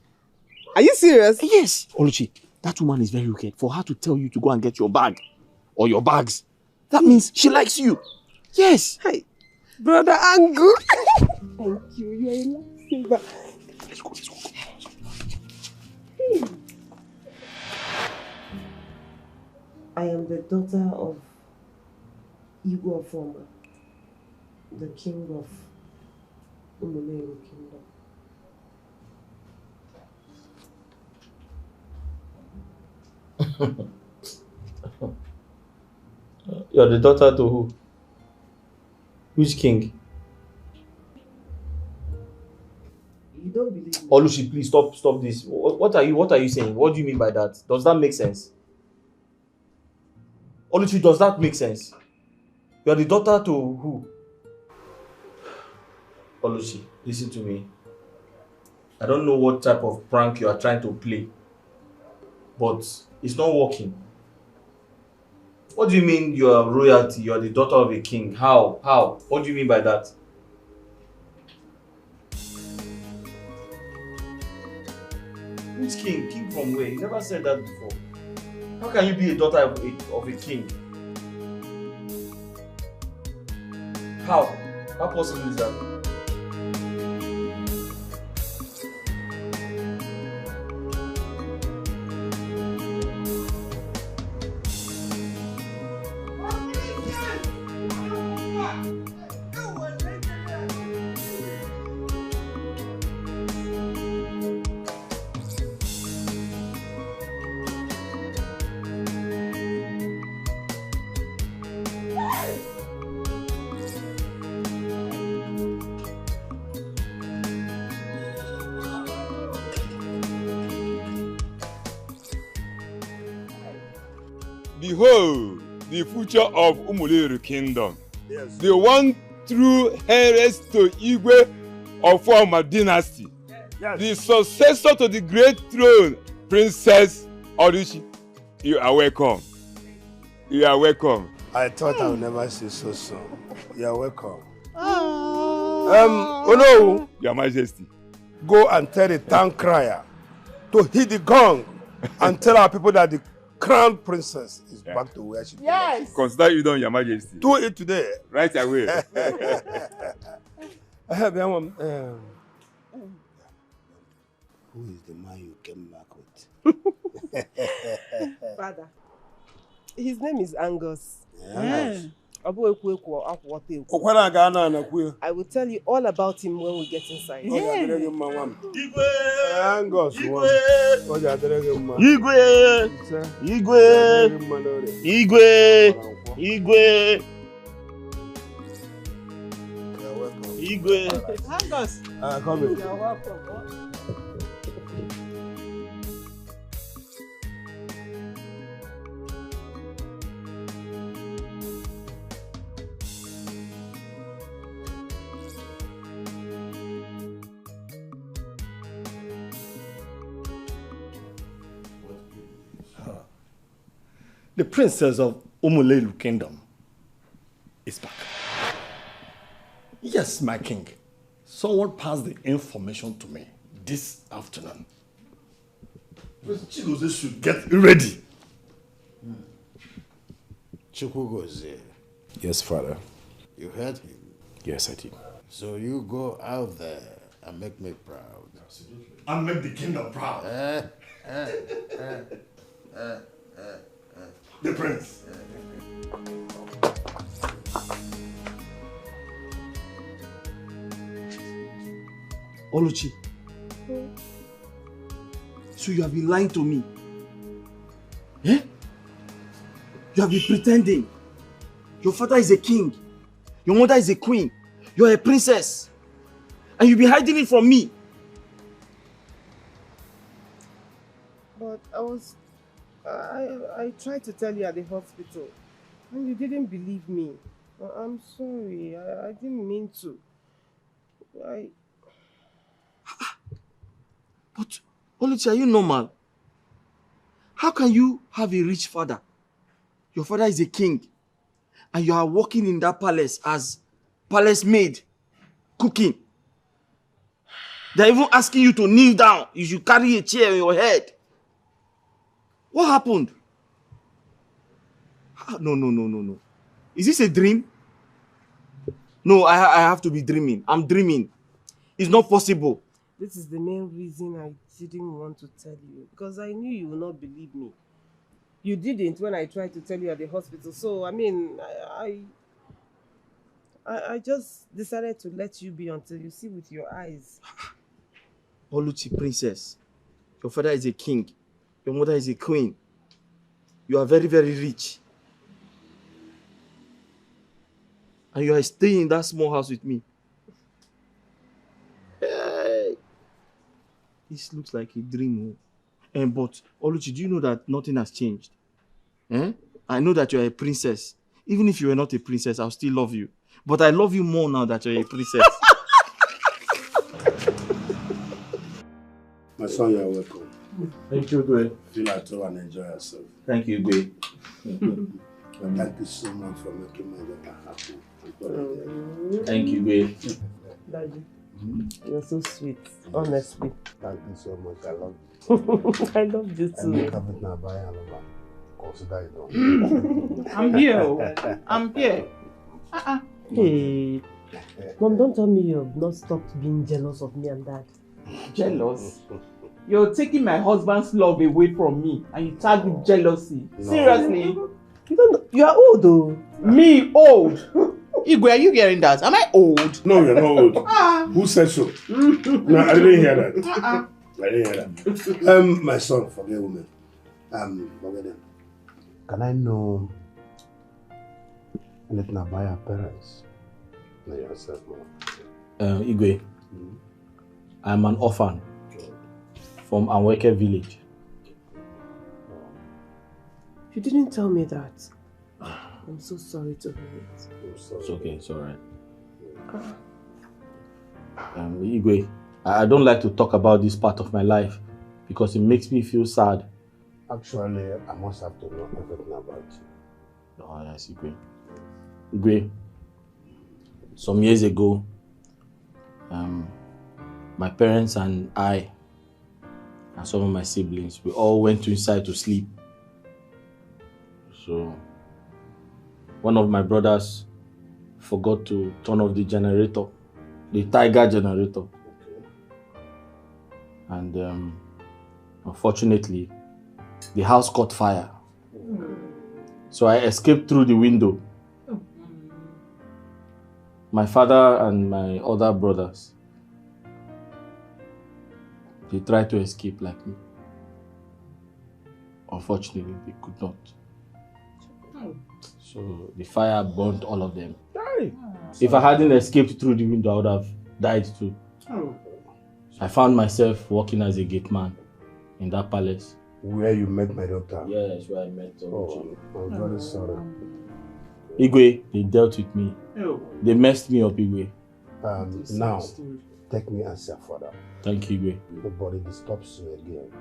S2: Are you serious?
S1: Yes. Oluchi, that woman is very wicked. For her to tell you to go and get your bag or your bags, that means she likes you. Yes.
S2: Hey, Brother Angu. Thank you. You're a lifesaver.
S1: Let's go.
S2: Hey. I am the daughter of Igwe Ofoma, the king of Nollywood Kingdom.
S1: You're the daughter to who? Which king?
S2: You don't believe me?
S1: Oluchi, please stop this. What are you saying? What do you mean by that? Does that make sense? Oluchi, does that make sense? You're the daughter to who? Oluchi, listen to me. I don't know what type of prank you are trying to play, but it's not working. What do you mean you are royalty? You are the daughter of a king. How? What do you mean by that? Which king? King from where? You never said that before. How can you be a daughter of a king? How? How possible is that?
S16: Behold, the future of Umuleru Kingdom. Yes. The one true heiress to Igwe of Former Dynasty. Yes. The successor to the great throne, Princess Oluchi. You are welcome. You are welcome.
S22: I thought I would never see so soon. You are welcome.
S16: Oh no, Your Majesty.
S22: Go and tell the town crier to hit the gong and tell our people that the crown princess is back to where she belongs.
S16: Yes. Consider you done, Your Majesty.
S22: Do it today.
S16: Right away.
S22: Who is the man you came back with?
S2: Father, his name is Angus.
S22: Angus.
S2: I will tell you all about him when we get inside.
S22: Angus.
S1: Igwe.
S2: Angus.
S22: Come in.
S2: You're welcome.
S17: The princess of Umuleru Kingdom is back. Yes, my king. Someone passed the information to me this afternoon. Chigozie should get ready.
S22: Chigozie.
S6: Yes, father.
S22: You heard him?
S6: Yes, I did.
S22: So you go out there and make me proud.
S17: Absolutely. And make the kingdom proud. The prince.
S1: Oluchi. So you have been lying to me. Eh? You have been pretending. Your father is a king. Your mother is a queen. You are a princess. And you've been hiding it from me.
S2: But I tried to tell you at the hospital, and you didn't believe me. I'm sorry. I didn't mean to.
S1: But, Oluchi, are you normal? How can you have a rich father? Your father is a king, and you are working in that palace as palace maid, cooking. They're even asking you to kneel down. You should carry a chair on your head. What happened? No. Is this a dream? No, I have to be dreaming. I'm dreaming. It's not possible.
S2: This is the main reason I didn't want to tell you, because I knew you would not believe me. You didn't when I tried to tell you at the hospital. So, I mean, I just decided to let you be until you see with your eyes.
S1: Oluchi, princess, your father is a king. Your mother is a queen. You are very, very rich. And you are staying in that small house with me. Hey. This looks like a dream. But, Oluchi, do you know that nothing has changed? I know that you are a princess. Even if you were not a princess, I'll still love you. But I love you more now that you're a princess.
S22: My son, you are welcome.
S1: Thank you, Gwe.
S22: Feel at home and enjoy yourself.
S1: Thank you, Gwe.
S22: Thank you so much for making my daughter happy.
S1: Thank you, Gwe.
S2: Daddy, you're so sweet, honestly.
S22: Thank you so much. I love you.
S2: I love you too.
S22: And make everything I buy and love.
S9: consider it done.
S15: I'm here. I'm here.
S2: Hey, Mom, don't tell me you've not stopped being jealous of me and Dad.
S15: Jealous? You're taking my husband's love away from me and you tag with jealousy. No. Seriously?
S2: You don't know. You are old though.
S15: Me old? Igwe, are you hearing that? Am I old?
S9: No, you're not old. Who said so? No, I didn't hear that. I didn't hear that. My son, forget women. Forget them. Can I know anything about your parents? No, yourself, Mom.
S1: Igwe, I'm an orphan from Nwokoye village.
S2: You didn't tell me that. I'm so sorry to hear it.
S1: It's okay, it's alright. Igwe, I don't like to talk about this part of my life because it makes me feel sad.
S9: Actually, I must have to know everything about you.
S1: Oh, yes, Igwe. Igwe, some years ago, my parents and I, and some of my siblings, we all went inside to sleep. So, one of my brothers forgot to turn off the generator, the Tiger generator. Okay. And unfortunately, the house caught fire. So I escaped through the window. My father and my other brothers, they tried to escape like me. Unfortunately, they could not. So the fire burnt all of them. If I hadn't escaped through the window, I would have died too. I found myself working as a gate man in that palace.
S9: Where you met my daughter?
S1: Yes, where I met her.
S9: I'm very sorry.
S1: Igwe, they dealt with me. They messed me up, Igwe.
S9: Now, take me as your father.
S1: Thank you, Igwe.
S9: Nobody disturbs you again.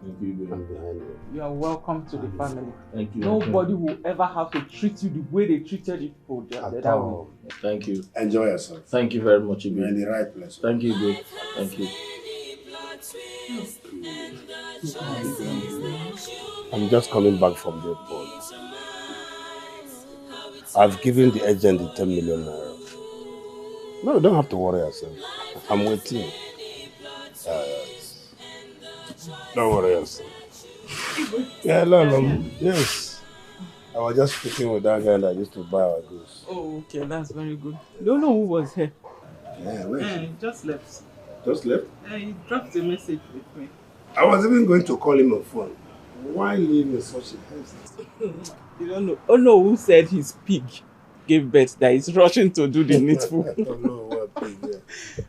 S1: Thank you, Igwe.
S9: I'm behind you.
S15: You are welcome to the family.
S1: Thank you.
S15: Nobody will ever have to treat you the way they treated you for the other way.
S1: Thank you.
S9: Enjoy yourself.
S1: Thank you very much, Igwe.
S9: You're in the right place.
S1: Thank you, Igwe. Thank you.
S9: I'm just coming back from the airport. I've given the agent the 10 million naira. No, you don't have to worry yourself. I'm waiting. Don't worry yourself. Yeah, no. Yes. I was just speaking with that guy that used to buy our goods.
S15: Oh, okay, that's very good. Don't know who was here.
S9: Yeah, where?
S15: Just left.
S9: Just left?
S15: He dropped a message with me.
S9: I was even going to call him on phone. Why leave in such a haste?
S15: You don't know. Oh no, who said his pig gave birth that he's rushing to do the needful?
S9: I don't know what pig, yeah.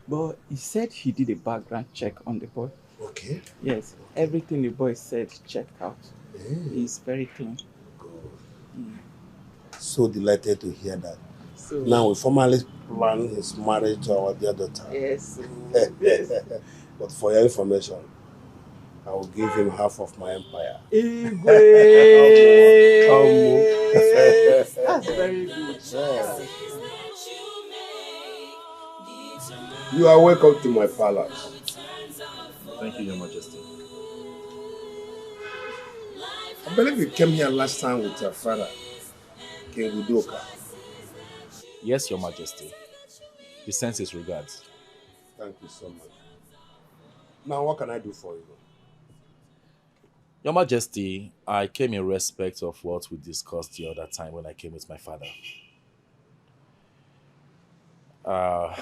S15: But he said he did a background check on the boy.
S9: Okay.
S15: Yes, everything the boy said checked out. He's very clean.
S9: So delighted to hear that. So, now we formally plan his marriage to our dear daughter.
S15: Yes.
S9: Yes. But for your information, I will give him half of my empire.
S15: That's very good.
S9: You are welcome to my palace.
S14: Thank you, Your Majesty.
S9: I believe you came here last time with your father, King Udoka.
S14: Yes, Your Majesty. He sends his regards.
S9: Thank you so much. Now, what can I do for you?
S14: Your Majesty, I came in respect of what we discussed the other time when I came with my father. I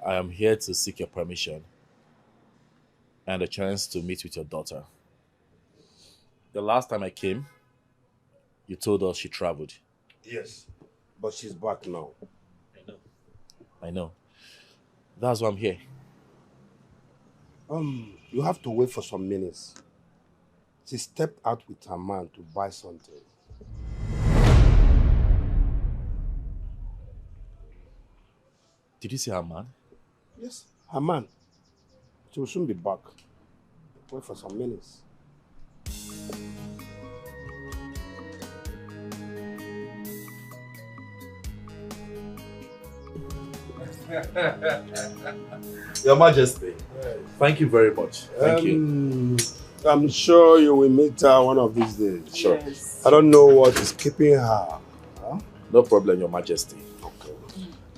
S14: am here to seek your permission and a chance to meet with your daughter. The last time I came, you told us she traveled.
S9: Yes, but she's back now.
S14: I know. That's why I'm here.
S9: You have to wait for some minutes. She stepped out with her man to buy something.
S14: Did you see her man?
S9: Yes, her man. She will soon be back. Wait for some minutes.
S14: Your Majesty, thank you very much. Thank you.
S22: I'm sure you will meet her one of these days.
S6: Sure.
S22: Yes. I don't know what is keeping her. Huh?
S6: No problem, Your Majesty. Okay.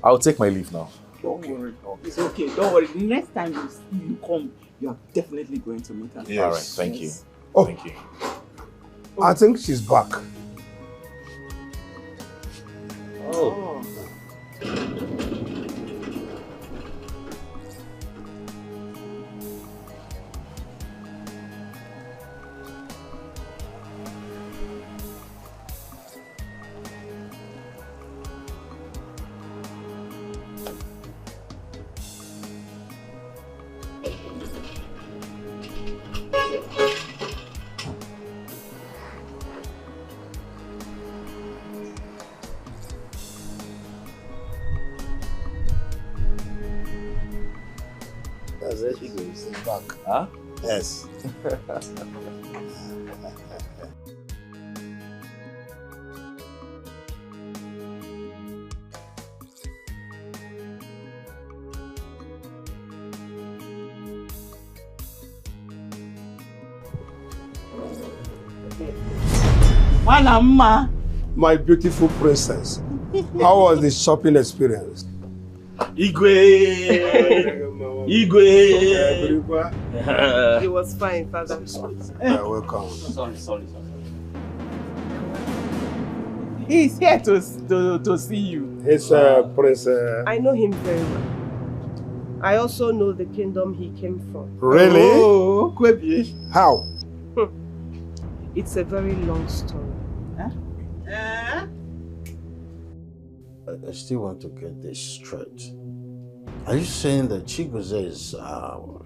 S6: I'll take my leave now.
S15: Don't worry. It's okay. Don't worry. The next time you come, you are definitely going to meet her.
S6: Yes. All right. Thank you.
S22: Oh.
S6: Thank you.
S22: I think she's back.
S6: Oh.
S22: There she goes. She's back.
S6: Huh?
S22: Yes. My beautiful princess, how was the shopping experience?
S1: Igwe!
S2: It was fine, Father.
S22: Welcome.
S1: Sorry.
S15: He's here to see you.
S22: He's Prince.
S2: I know him very well. I also know the kingdom he came from.
S22: Really?
S15: Oh, Kwebi.
S22: How?
S2: It's a very long story.
S5: I still want to get this straight. Are you saying that Chigoze is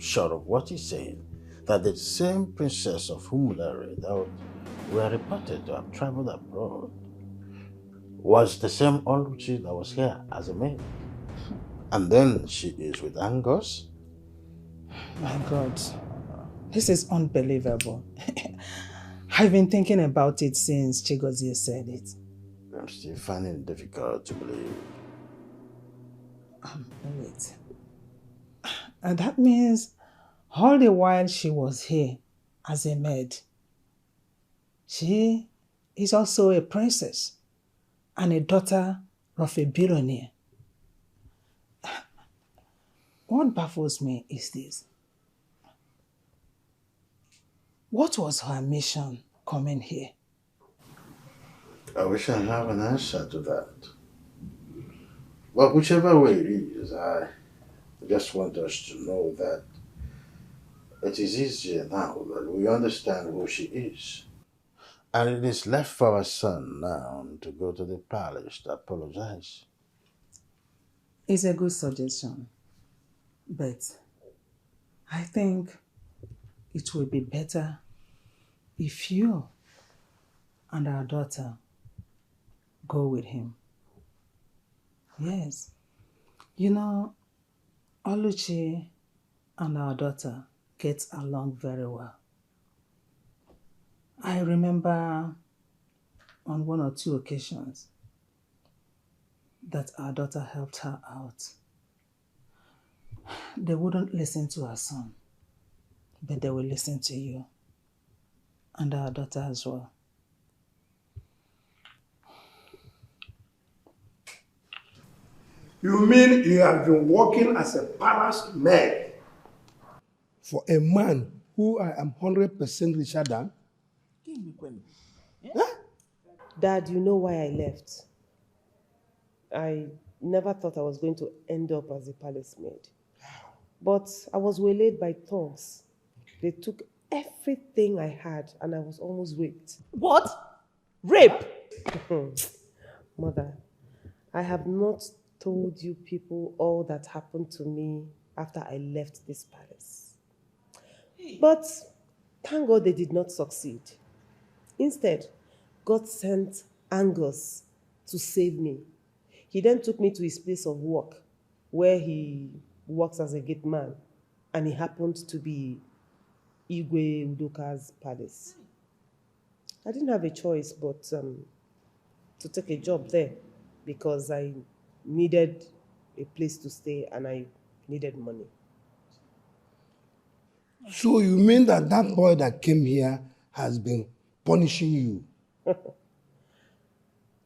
S5: short of what he's saying? That the same princess of Humulare that were reported to have traveled abroad was the same Oluchi that was here as a maid? And then she is with Angus?
S3: My God, this is unbelievable. I've been thinking about it since Chigozie said it.
S5: I'm still finding it difficult to believe.
S3: Wait. And that means all the while she was here as a maid, she is also a princess and a daughter of a billionaire. What baffles me is this. What was her mission coming here?
S5: I wish I have an answer to that. But whichever way it is, I just want us to know that it is easier now that we understand who she is. And it is left for our son now to go to the palace to apologize.
S3: It's a good suggestion, but I think it will be better if you and our daughter go with him. Yes. You know, Oluchi and our daughter get along very well. I remember on one or two occasions that our daughter helped her out. They wouldn't listen to her son, but they will listen to you and our daughter as well.
S22: You mean you have been working as a palace maid for a man who I am 100% richer than?
S2: Dad, you know why I left. I never thought I was going to end up as a palace maid. But I was waylaid by thugs. They took everything I had and I was almost raped.
S8: What? Rape?
S2: Mother, I have not told you people all that happened to me after I left this palace. But thank God they did not succeed. Instead, God sent Angus to save me. He then took me to his place of work, where he works as a gate man, and it happened to be Igwe Udoka's palace. I didn't have a choice but to take a job there because I needed a place to stay and I needed money.
S22: So you mean that that boy that came here has been punishing you?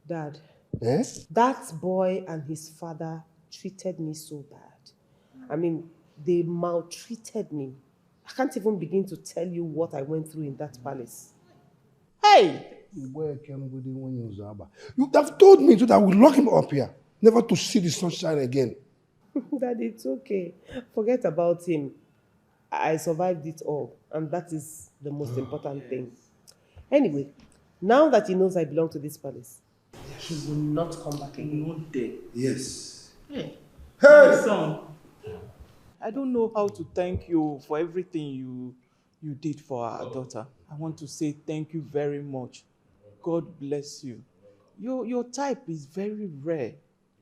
S20: Dad,
S22: Eh?
S20: that boy and his father treated me so bad. I mean, they maltreated me. I can't even begin to tell you what I went through in that palace. Hey!
S22: You have told me so that I will lock him up here, never to see the sunshine again.
S20: Dad, it's okay. Forget about him. I survived it all, and that is the most important thing. Anyway, now that he knows I belong to this palace, he will not come back again.
S22: Yes.
S15: Hey,
S22: Hey!
S15: my son, I don't know how to thank you for everything you did for our daughter. I want to say thank you very much. God bless you. Your type is very rare.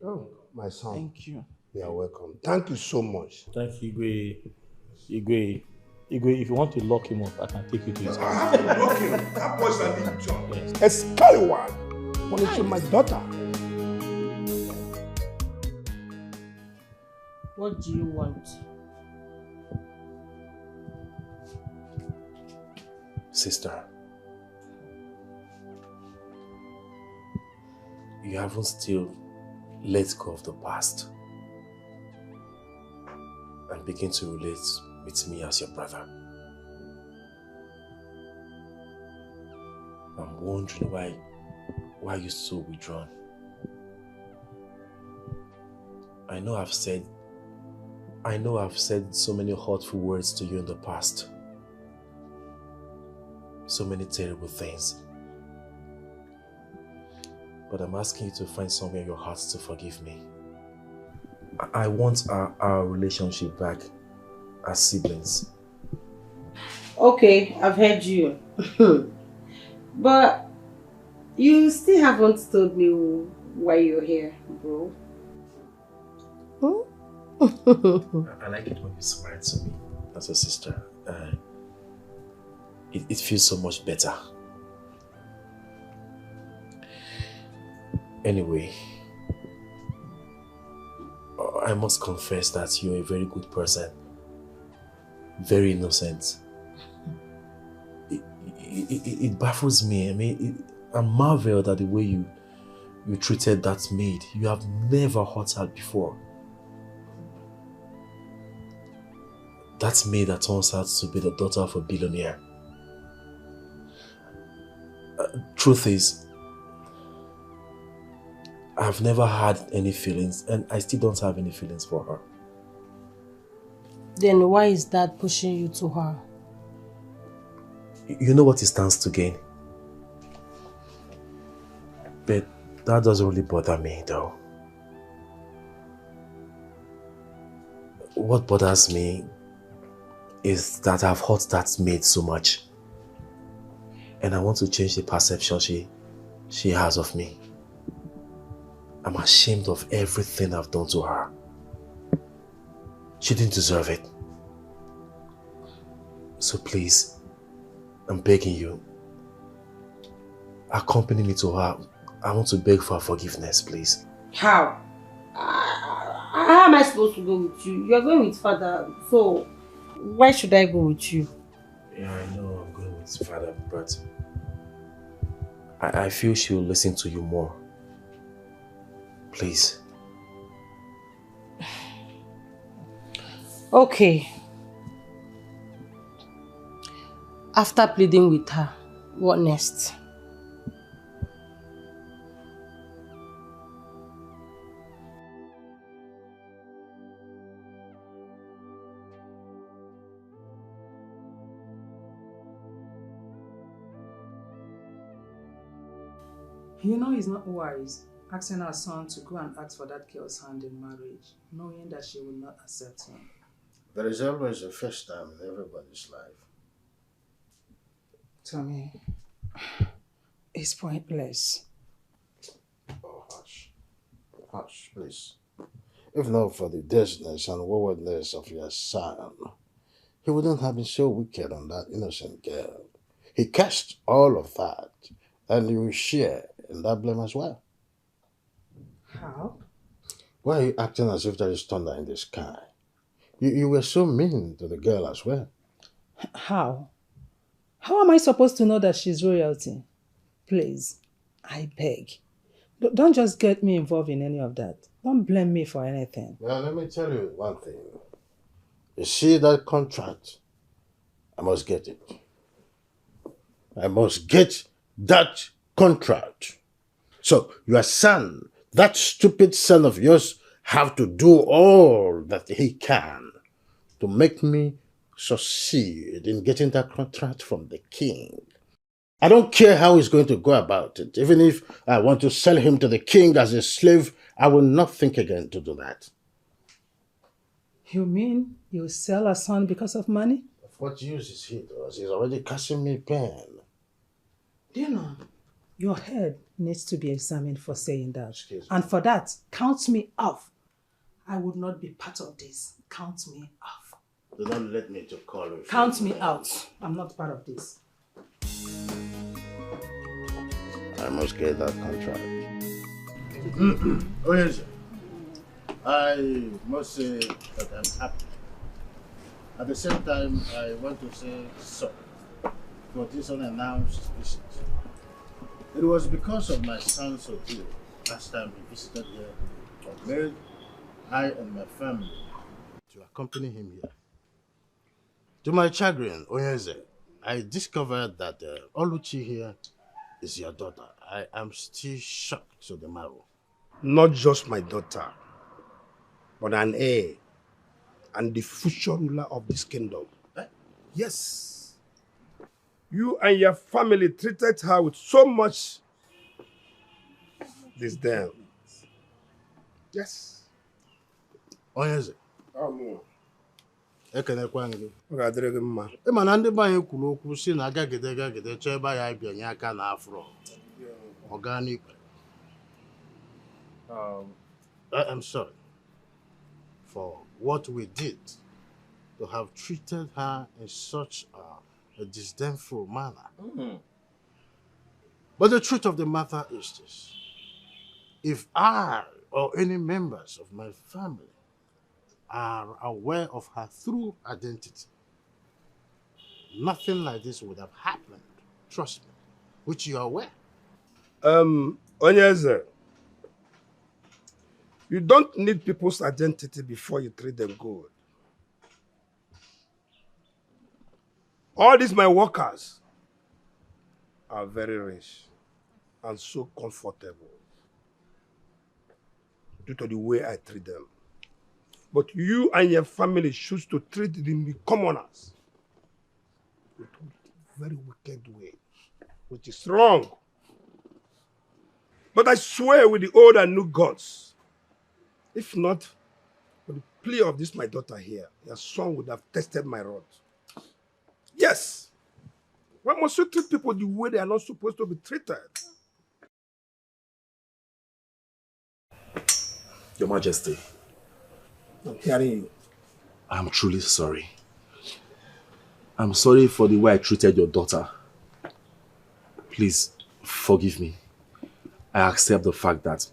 S22: Oh, my son.
S15: Thank you.
S22: You are welcome. Thank you so much.
S1: Thank you, Igwe. Igwe, if you want to lock him up, I can take you to his
S22: I
S1: house.
S22: have to lock him. That boy's a big job. Escalating, punishing my daughter.
S4: What do you want?
S14: Sister, you haven't still let go of the past and begin to relate with me as your brother. I'm wondering why you're so withdrawn. I know I've said so many hurtful words to you in the past. So many terrible things. But I'm asking you to find somewhere in your heart to forgive me. I want our relationship back as siblings.
S4: Okay, I've heard you. But you still haven't told me why you're here, bro.
S14: I like it when you smile to me as a sister. It feels so much better. Anyway, I must confess that you're a very good person. Very innocent. It baffles me. I mean, I'm marveled at the way you treated that maid. You have never hurt her before. That maid that turns out to be the daughter of a billionaire. Truth is, I've never had any feelings, and I still don't have any feelings for her.
S4: Then why is that pushing you to her?
S14: You know what he stands to gain. But that doesn't really bother me, though. What bothers me is that I've hurt that maid so much. And I want to change the perception she has of me. I'm ashamed of everything I've done to her. She didn't deserve it. So please, I'm begging you, accompany me to her. I want to beg for her forgiveness, please.
S4: How? How am I supposed to go with you? You're going with father, so why should I go with you?
S14: Yeah, I know I'm going with father, but I feel she will listen to you more. Please.
S4: Okay. After pleading with her, what next?
S18: You know it's not wise asking our son to go and ask for that girl's hand in marriage, knowing that she will not accept him.
S5: There is always a first time in everybody's life.
S18: Tommy, it's pointless.
S5: Oh, hush. Hush, please. If not for the deadness and waywardness of your son, he wouldn't have been so wicked on that innocent girl. He cast all of that, and you will share in that blame as well.
S18: How?
S5: Why are you acting as if there is thunder in the sky? You were so mean to the girl as well.
S18: How? How am I supposed to know that she's royalty? Please, I beg. Don't just get me involved in any of that. Don't blame me for anything.
S5: Well, let me tell you one thing. You see that contract? I must get it. I must get that contract. So your son, that stupid son of yours, have to do all that he can to make me succeed in getting that contract from the king. I don't care how he's going to go about it. Even if I want to sell him to the king as a slave, I will not think again to do that.
S18: You mean you sell a son because of money?
S5: Of what use is he to us? He's already causing me pain.
S18: Do you know, your head needs to be examined for saying that. And for that, count me off. I would not be part of this. Count me off.
S5: Do not let me to call you.
S18: Count me out. I'm not part of this.
S5: I must get that contract. Oh yes, I must say that I'm happy. At the same time, I want to say sorry for this unannounced visit. It was because of my son's ordeal last time he visited here of maid, I and my family to accompany him here. To my chagrin, Onyeze, I discovered that Oluchi here is your daughter. I am still shocked to the marrow.
S22: Not just my daughter, but an heir and the future ruler of this kingdom. Yes. You and your family treated her with so much disdain. Yes.
S5: Onyeze.
S22: Ekenekwa gị. Ọ ga-adịrị gị mma.
S5: Ịma na ndị be anyị kwuru okwu si na gagide chọọ ebe anyị abịanye aka na afro. Organic. I am sorry for what we did to have treated her in such a disdainful manner. But the truth of the matter is this. If I or any members of my family are aware of her true identity, nothing like this would have happened. Trust me, which you are aware.
S22: Onyeze, you don't need people's identity before you treat them good. All these my workers are very rich and so comfortable due to the way I treat them. But you and your family choose to treat the commoners with very wicked ways, which is wrong. But I swear with the old and new gods, if not for the plea of this my daughter here, your son would have tested my rod. Yes. Why must you treat people the way they are not supposed to be treated?
S14: Your Majesty.
S22: I'm hearing you.
S14: I'm truly sorry. I'm sorry for the way I treated your daughter. Please, forgive me. I accept the fact that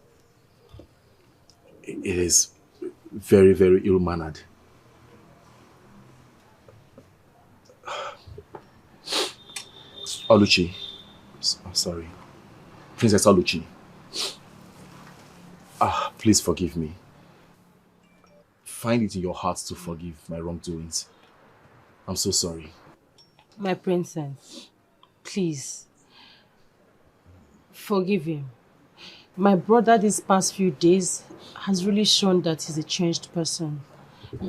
S14: it is very, very ill-mannered. Oluchi, I'm sorry. Princess Oluchi. Please forgive me. Find it in your heart to forgive my wrongdoings. I'm so sorry.
S4: My princess, please, forgive him. My brother these past few days has really shown that he's a changed person.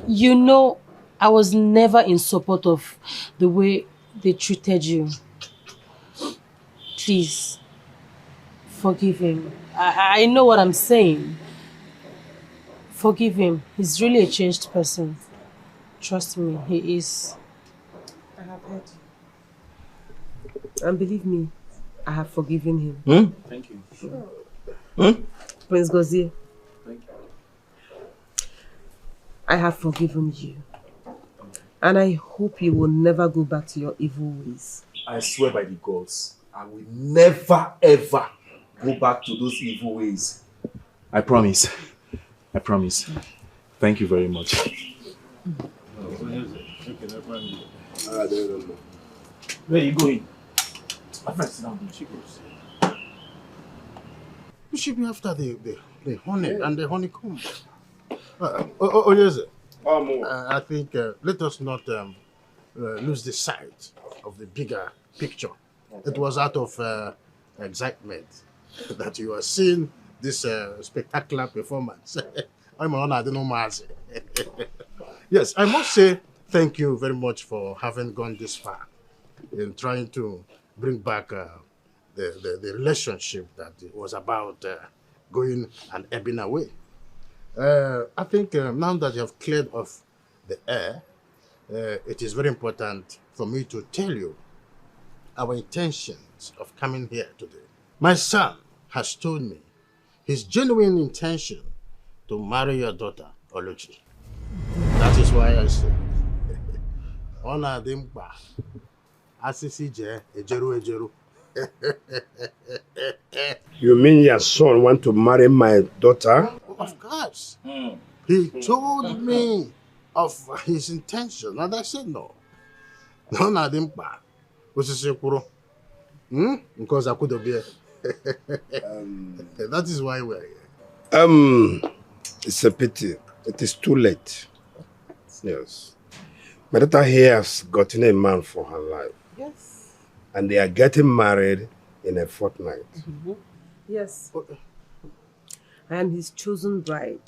S4: You know, I was never in support of the way they treated you. Please, forgive him. I know what I'm saying. Forgive him. He's really a changed person. Trust me, he is.
S2: I have heard you. And believe me, I have forgiven him.
S14: Thank you.
S2: Prince Gozie,
S14: Thank you.
S2: I have forgiven you. And I hope you will never go back to your evil ways.
S14: I swear by the gods, I will never ever go back to those evil ways. I promise. I promise. Thank you very much.
S22: I don't know.
S1: Where are you going? My friend, sit down. She goes.
S5: You should be after the honey and the honeycomb. Yes. I think let us not lose the sight of the bigger picture. It was out of excitement that you are seeing this spectacular performance. I'm on, I don't know. Yes, I must say thank you very much for having gone this far in trying to bring back the relationship that was about going and ebbing away. I think now that you have cleared off the air, it is very important for me to tell you our intentions of coming here today. My son has told me his genuine intention to marry your daughter, Oluchi. That is why I say, Ona dimpa, asisi je ejeru ejeru.
S22: You mean your son want to marry my daughter?
S5: Of course. He told me of his intention, and I said no. No, na dimpa. Because I could be. That is why we're here.
S22: It's a pity. It is too late. Yes. My daughter here has gotten a man for her life.
S2: Yes.
S22: And they are getting married in a fortnight.
S2: Mm-hmm. Yes. I am his chosen bride.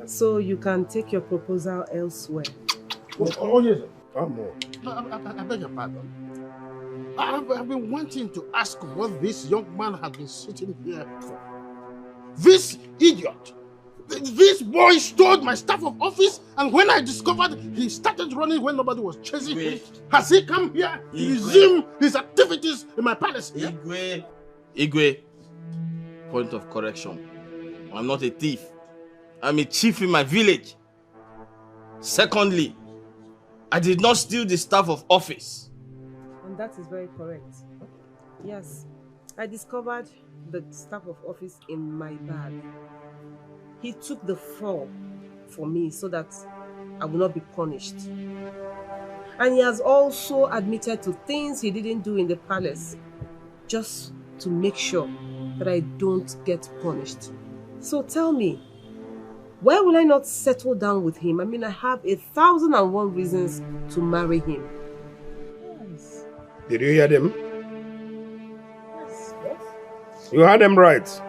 S2: So you can take your proposal elsewhere.
S5: Oh, yes. I beg your pardon. I've been wanting to ask what this young man has been sitting here for. This idiot, this boy stole my staff of office, and when I discovered he started running when nobody was chasing him, has he come here to resume his activities in my palace?
S1: Igwe, point of correction. I'm not a thief. I'm a chief in my village. Secondly, I did not steal the staff of office.
S2: And that is very correct. Yes, I discovered the staff of office in my bag. He took the fall for me so that I will not be punished. And he has also admitted to things he didn't do in the palace, just to make sure that I don't get punished. So tell me, why will I not settle down with him? I mean, I have 1,001 reasons to marry him.
S22: Yes. Did you hear them?
S2: Yes, yes.
S22: You heard them right.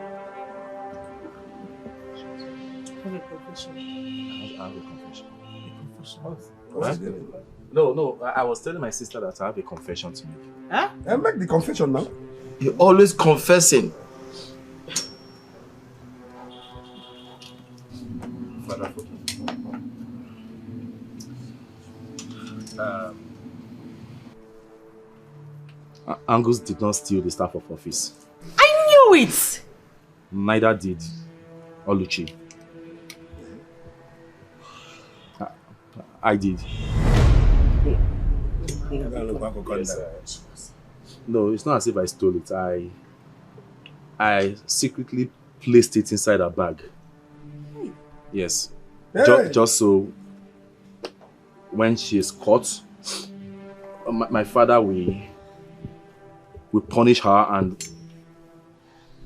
S4: I have a confession.
S14: I have a confession. No, I was telling my sister that I have a confession to make.
S22: Huh? I make the confession now.
S1: You're always confessing.
S14: Father, forgive me. Angus did not steal the staff of office.
S8: I knew it!
S14: Neither did Oluchi. I did. Yes, no, it's not as if I stole it. I secretly placed it inside a bag. Yes.
S22: Hey.
S14: Just so when she is caught, my father will punish her and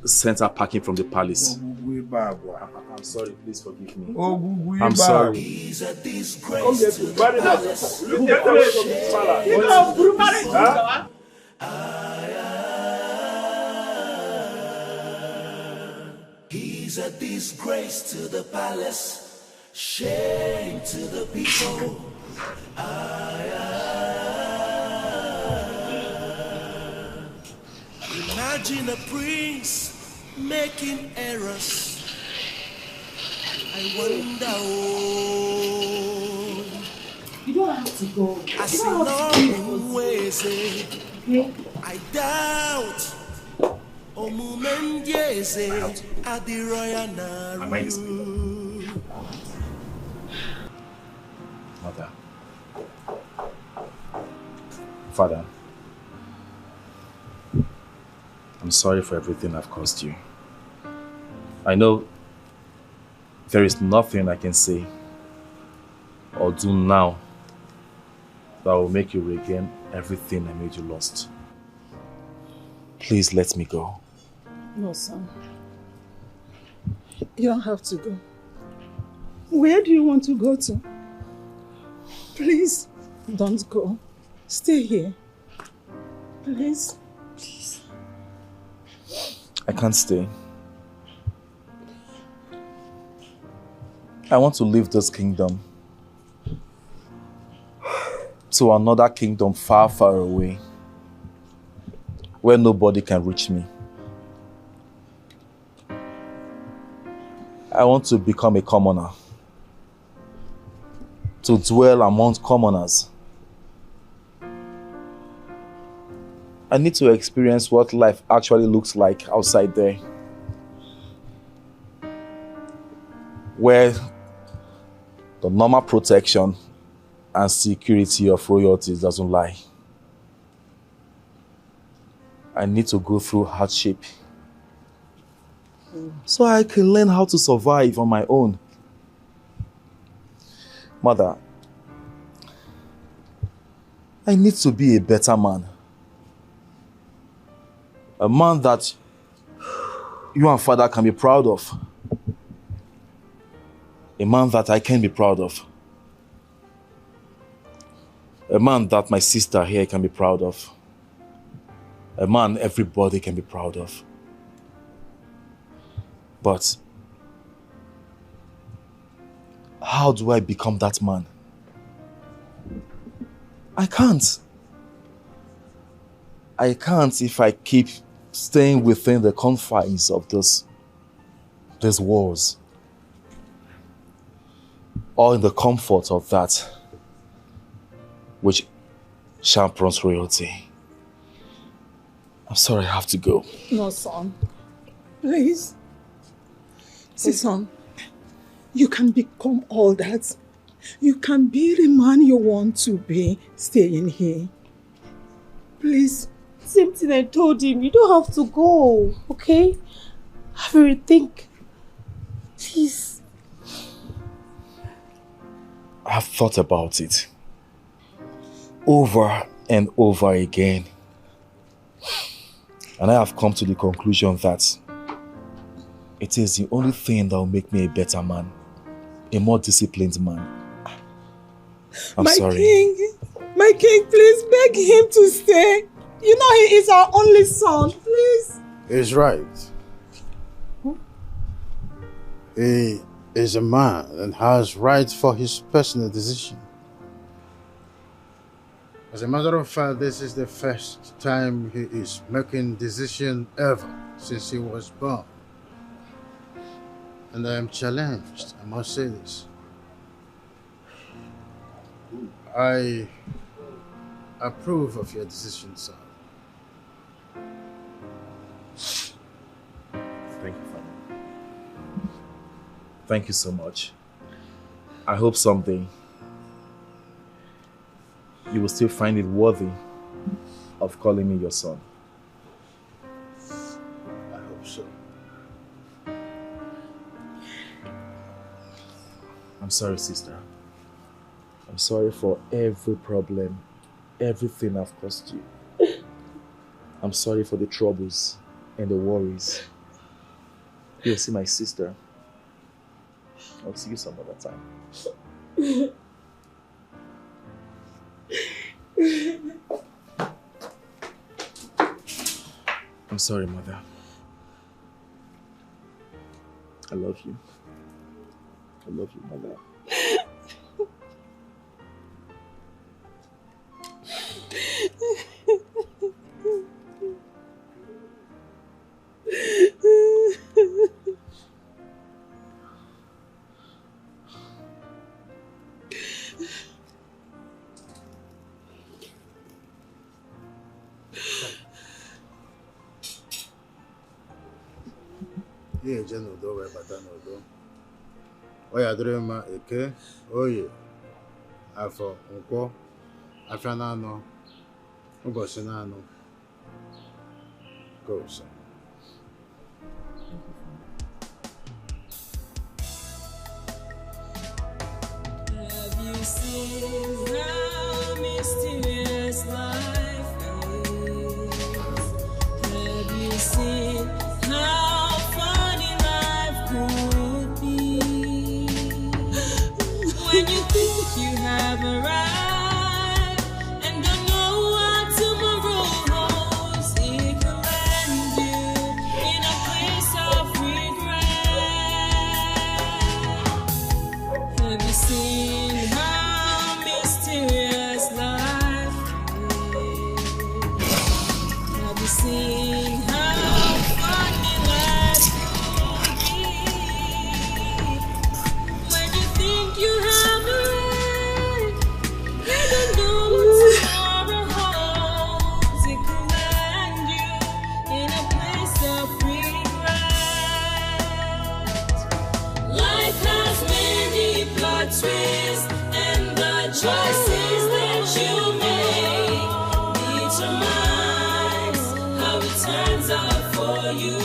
S14: send her packing from the palace. I'm sorry, please forgive me. I'm sorry.
S7: He's a disgrace to the palace. He's a disgrace to the palace, shame to the people. Imagine a prince making errors. I wonder,
S4: You don't have to go.
S7: I see no ways. I doubt.
S14: Mother. Father. I'm sorry for everything I've caused you. I know there is nothing I can say or do now that will make you regain everything I made you lost. Please let me go.
S3: No, son. You don't have to go. Where do you want to go to? Please, don't go. Stay here. Please. Please.
S14: I can't stay. I want to leave this kingdom to another kingdom far, far away, where nobody can reach me. I want to become a commoner, to dwell among commoners. I need to experience what life actually looks like outside there, where the normal protection and security of royalty doesn't lie. I need to go through hardship so I can learn how to survive on my own. Mother, I need to be a better man. A man that you and Father can be proud of. A man that I can be proud of. A man that my sister here can be proud of. A man everybody can be proud of. But how do I become that man? I can't. I can't if I keep staying within the confines of these walls, or in the comfort of that which champions royalty. I'm sorry, I have to go.
S3: No, son. Please. See, son, you can become all that. You can be the man you want to be staying here. Please.
S4: Same thing I told him. You don't have to go, okay? Have a rethink. Please.
S14: I've thought about it over and over again. And I have come to the conclusion that it is the only thing that will make me a better man, a more disciplined man. I'm sorry.
S3: My king, please beg him to stay. You know he is our only son, please.
S10: He's right. He is a man and has right for his personal decision. As a matter of fact, this is the first time he is making decision ever since he was born. And I am challenged, I must say this. I approve of your decision, sir.
S14: Thank you, Father. Thank you so much. I hope someday you will still find it worthy of calling me your son.
S10: I hope so.
S14: I'm sorry, sister. I'm sorry for every problem, everything I've caused you. I'm sorry for the troubles and the worries. You'll see my sister. I'll see you some other time. I'm sorry, Mother. I love you. I love you, Mother.
S10: Ye jeno do we batano do. Oya drema eke oye afọ nkwọ afia na anọ ụbọchị na anọ Godson.
S7: Have you seen how
S11: mysterious life is. Have you seen how funny life could be? When you think you have arrived and don't know what tomorrow holds, it can land you in a place of regret. Have you seen how mysterious life is? Have you seen how funny life could be? When you think you have arrived, you don't know what tomorrow holds. It could land you in a place of regret. Life has many plot twists, and the choices that you make determines how it turns out for you.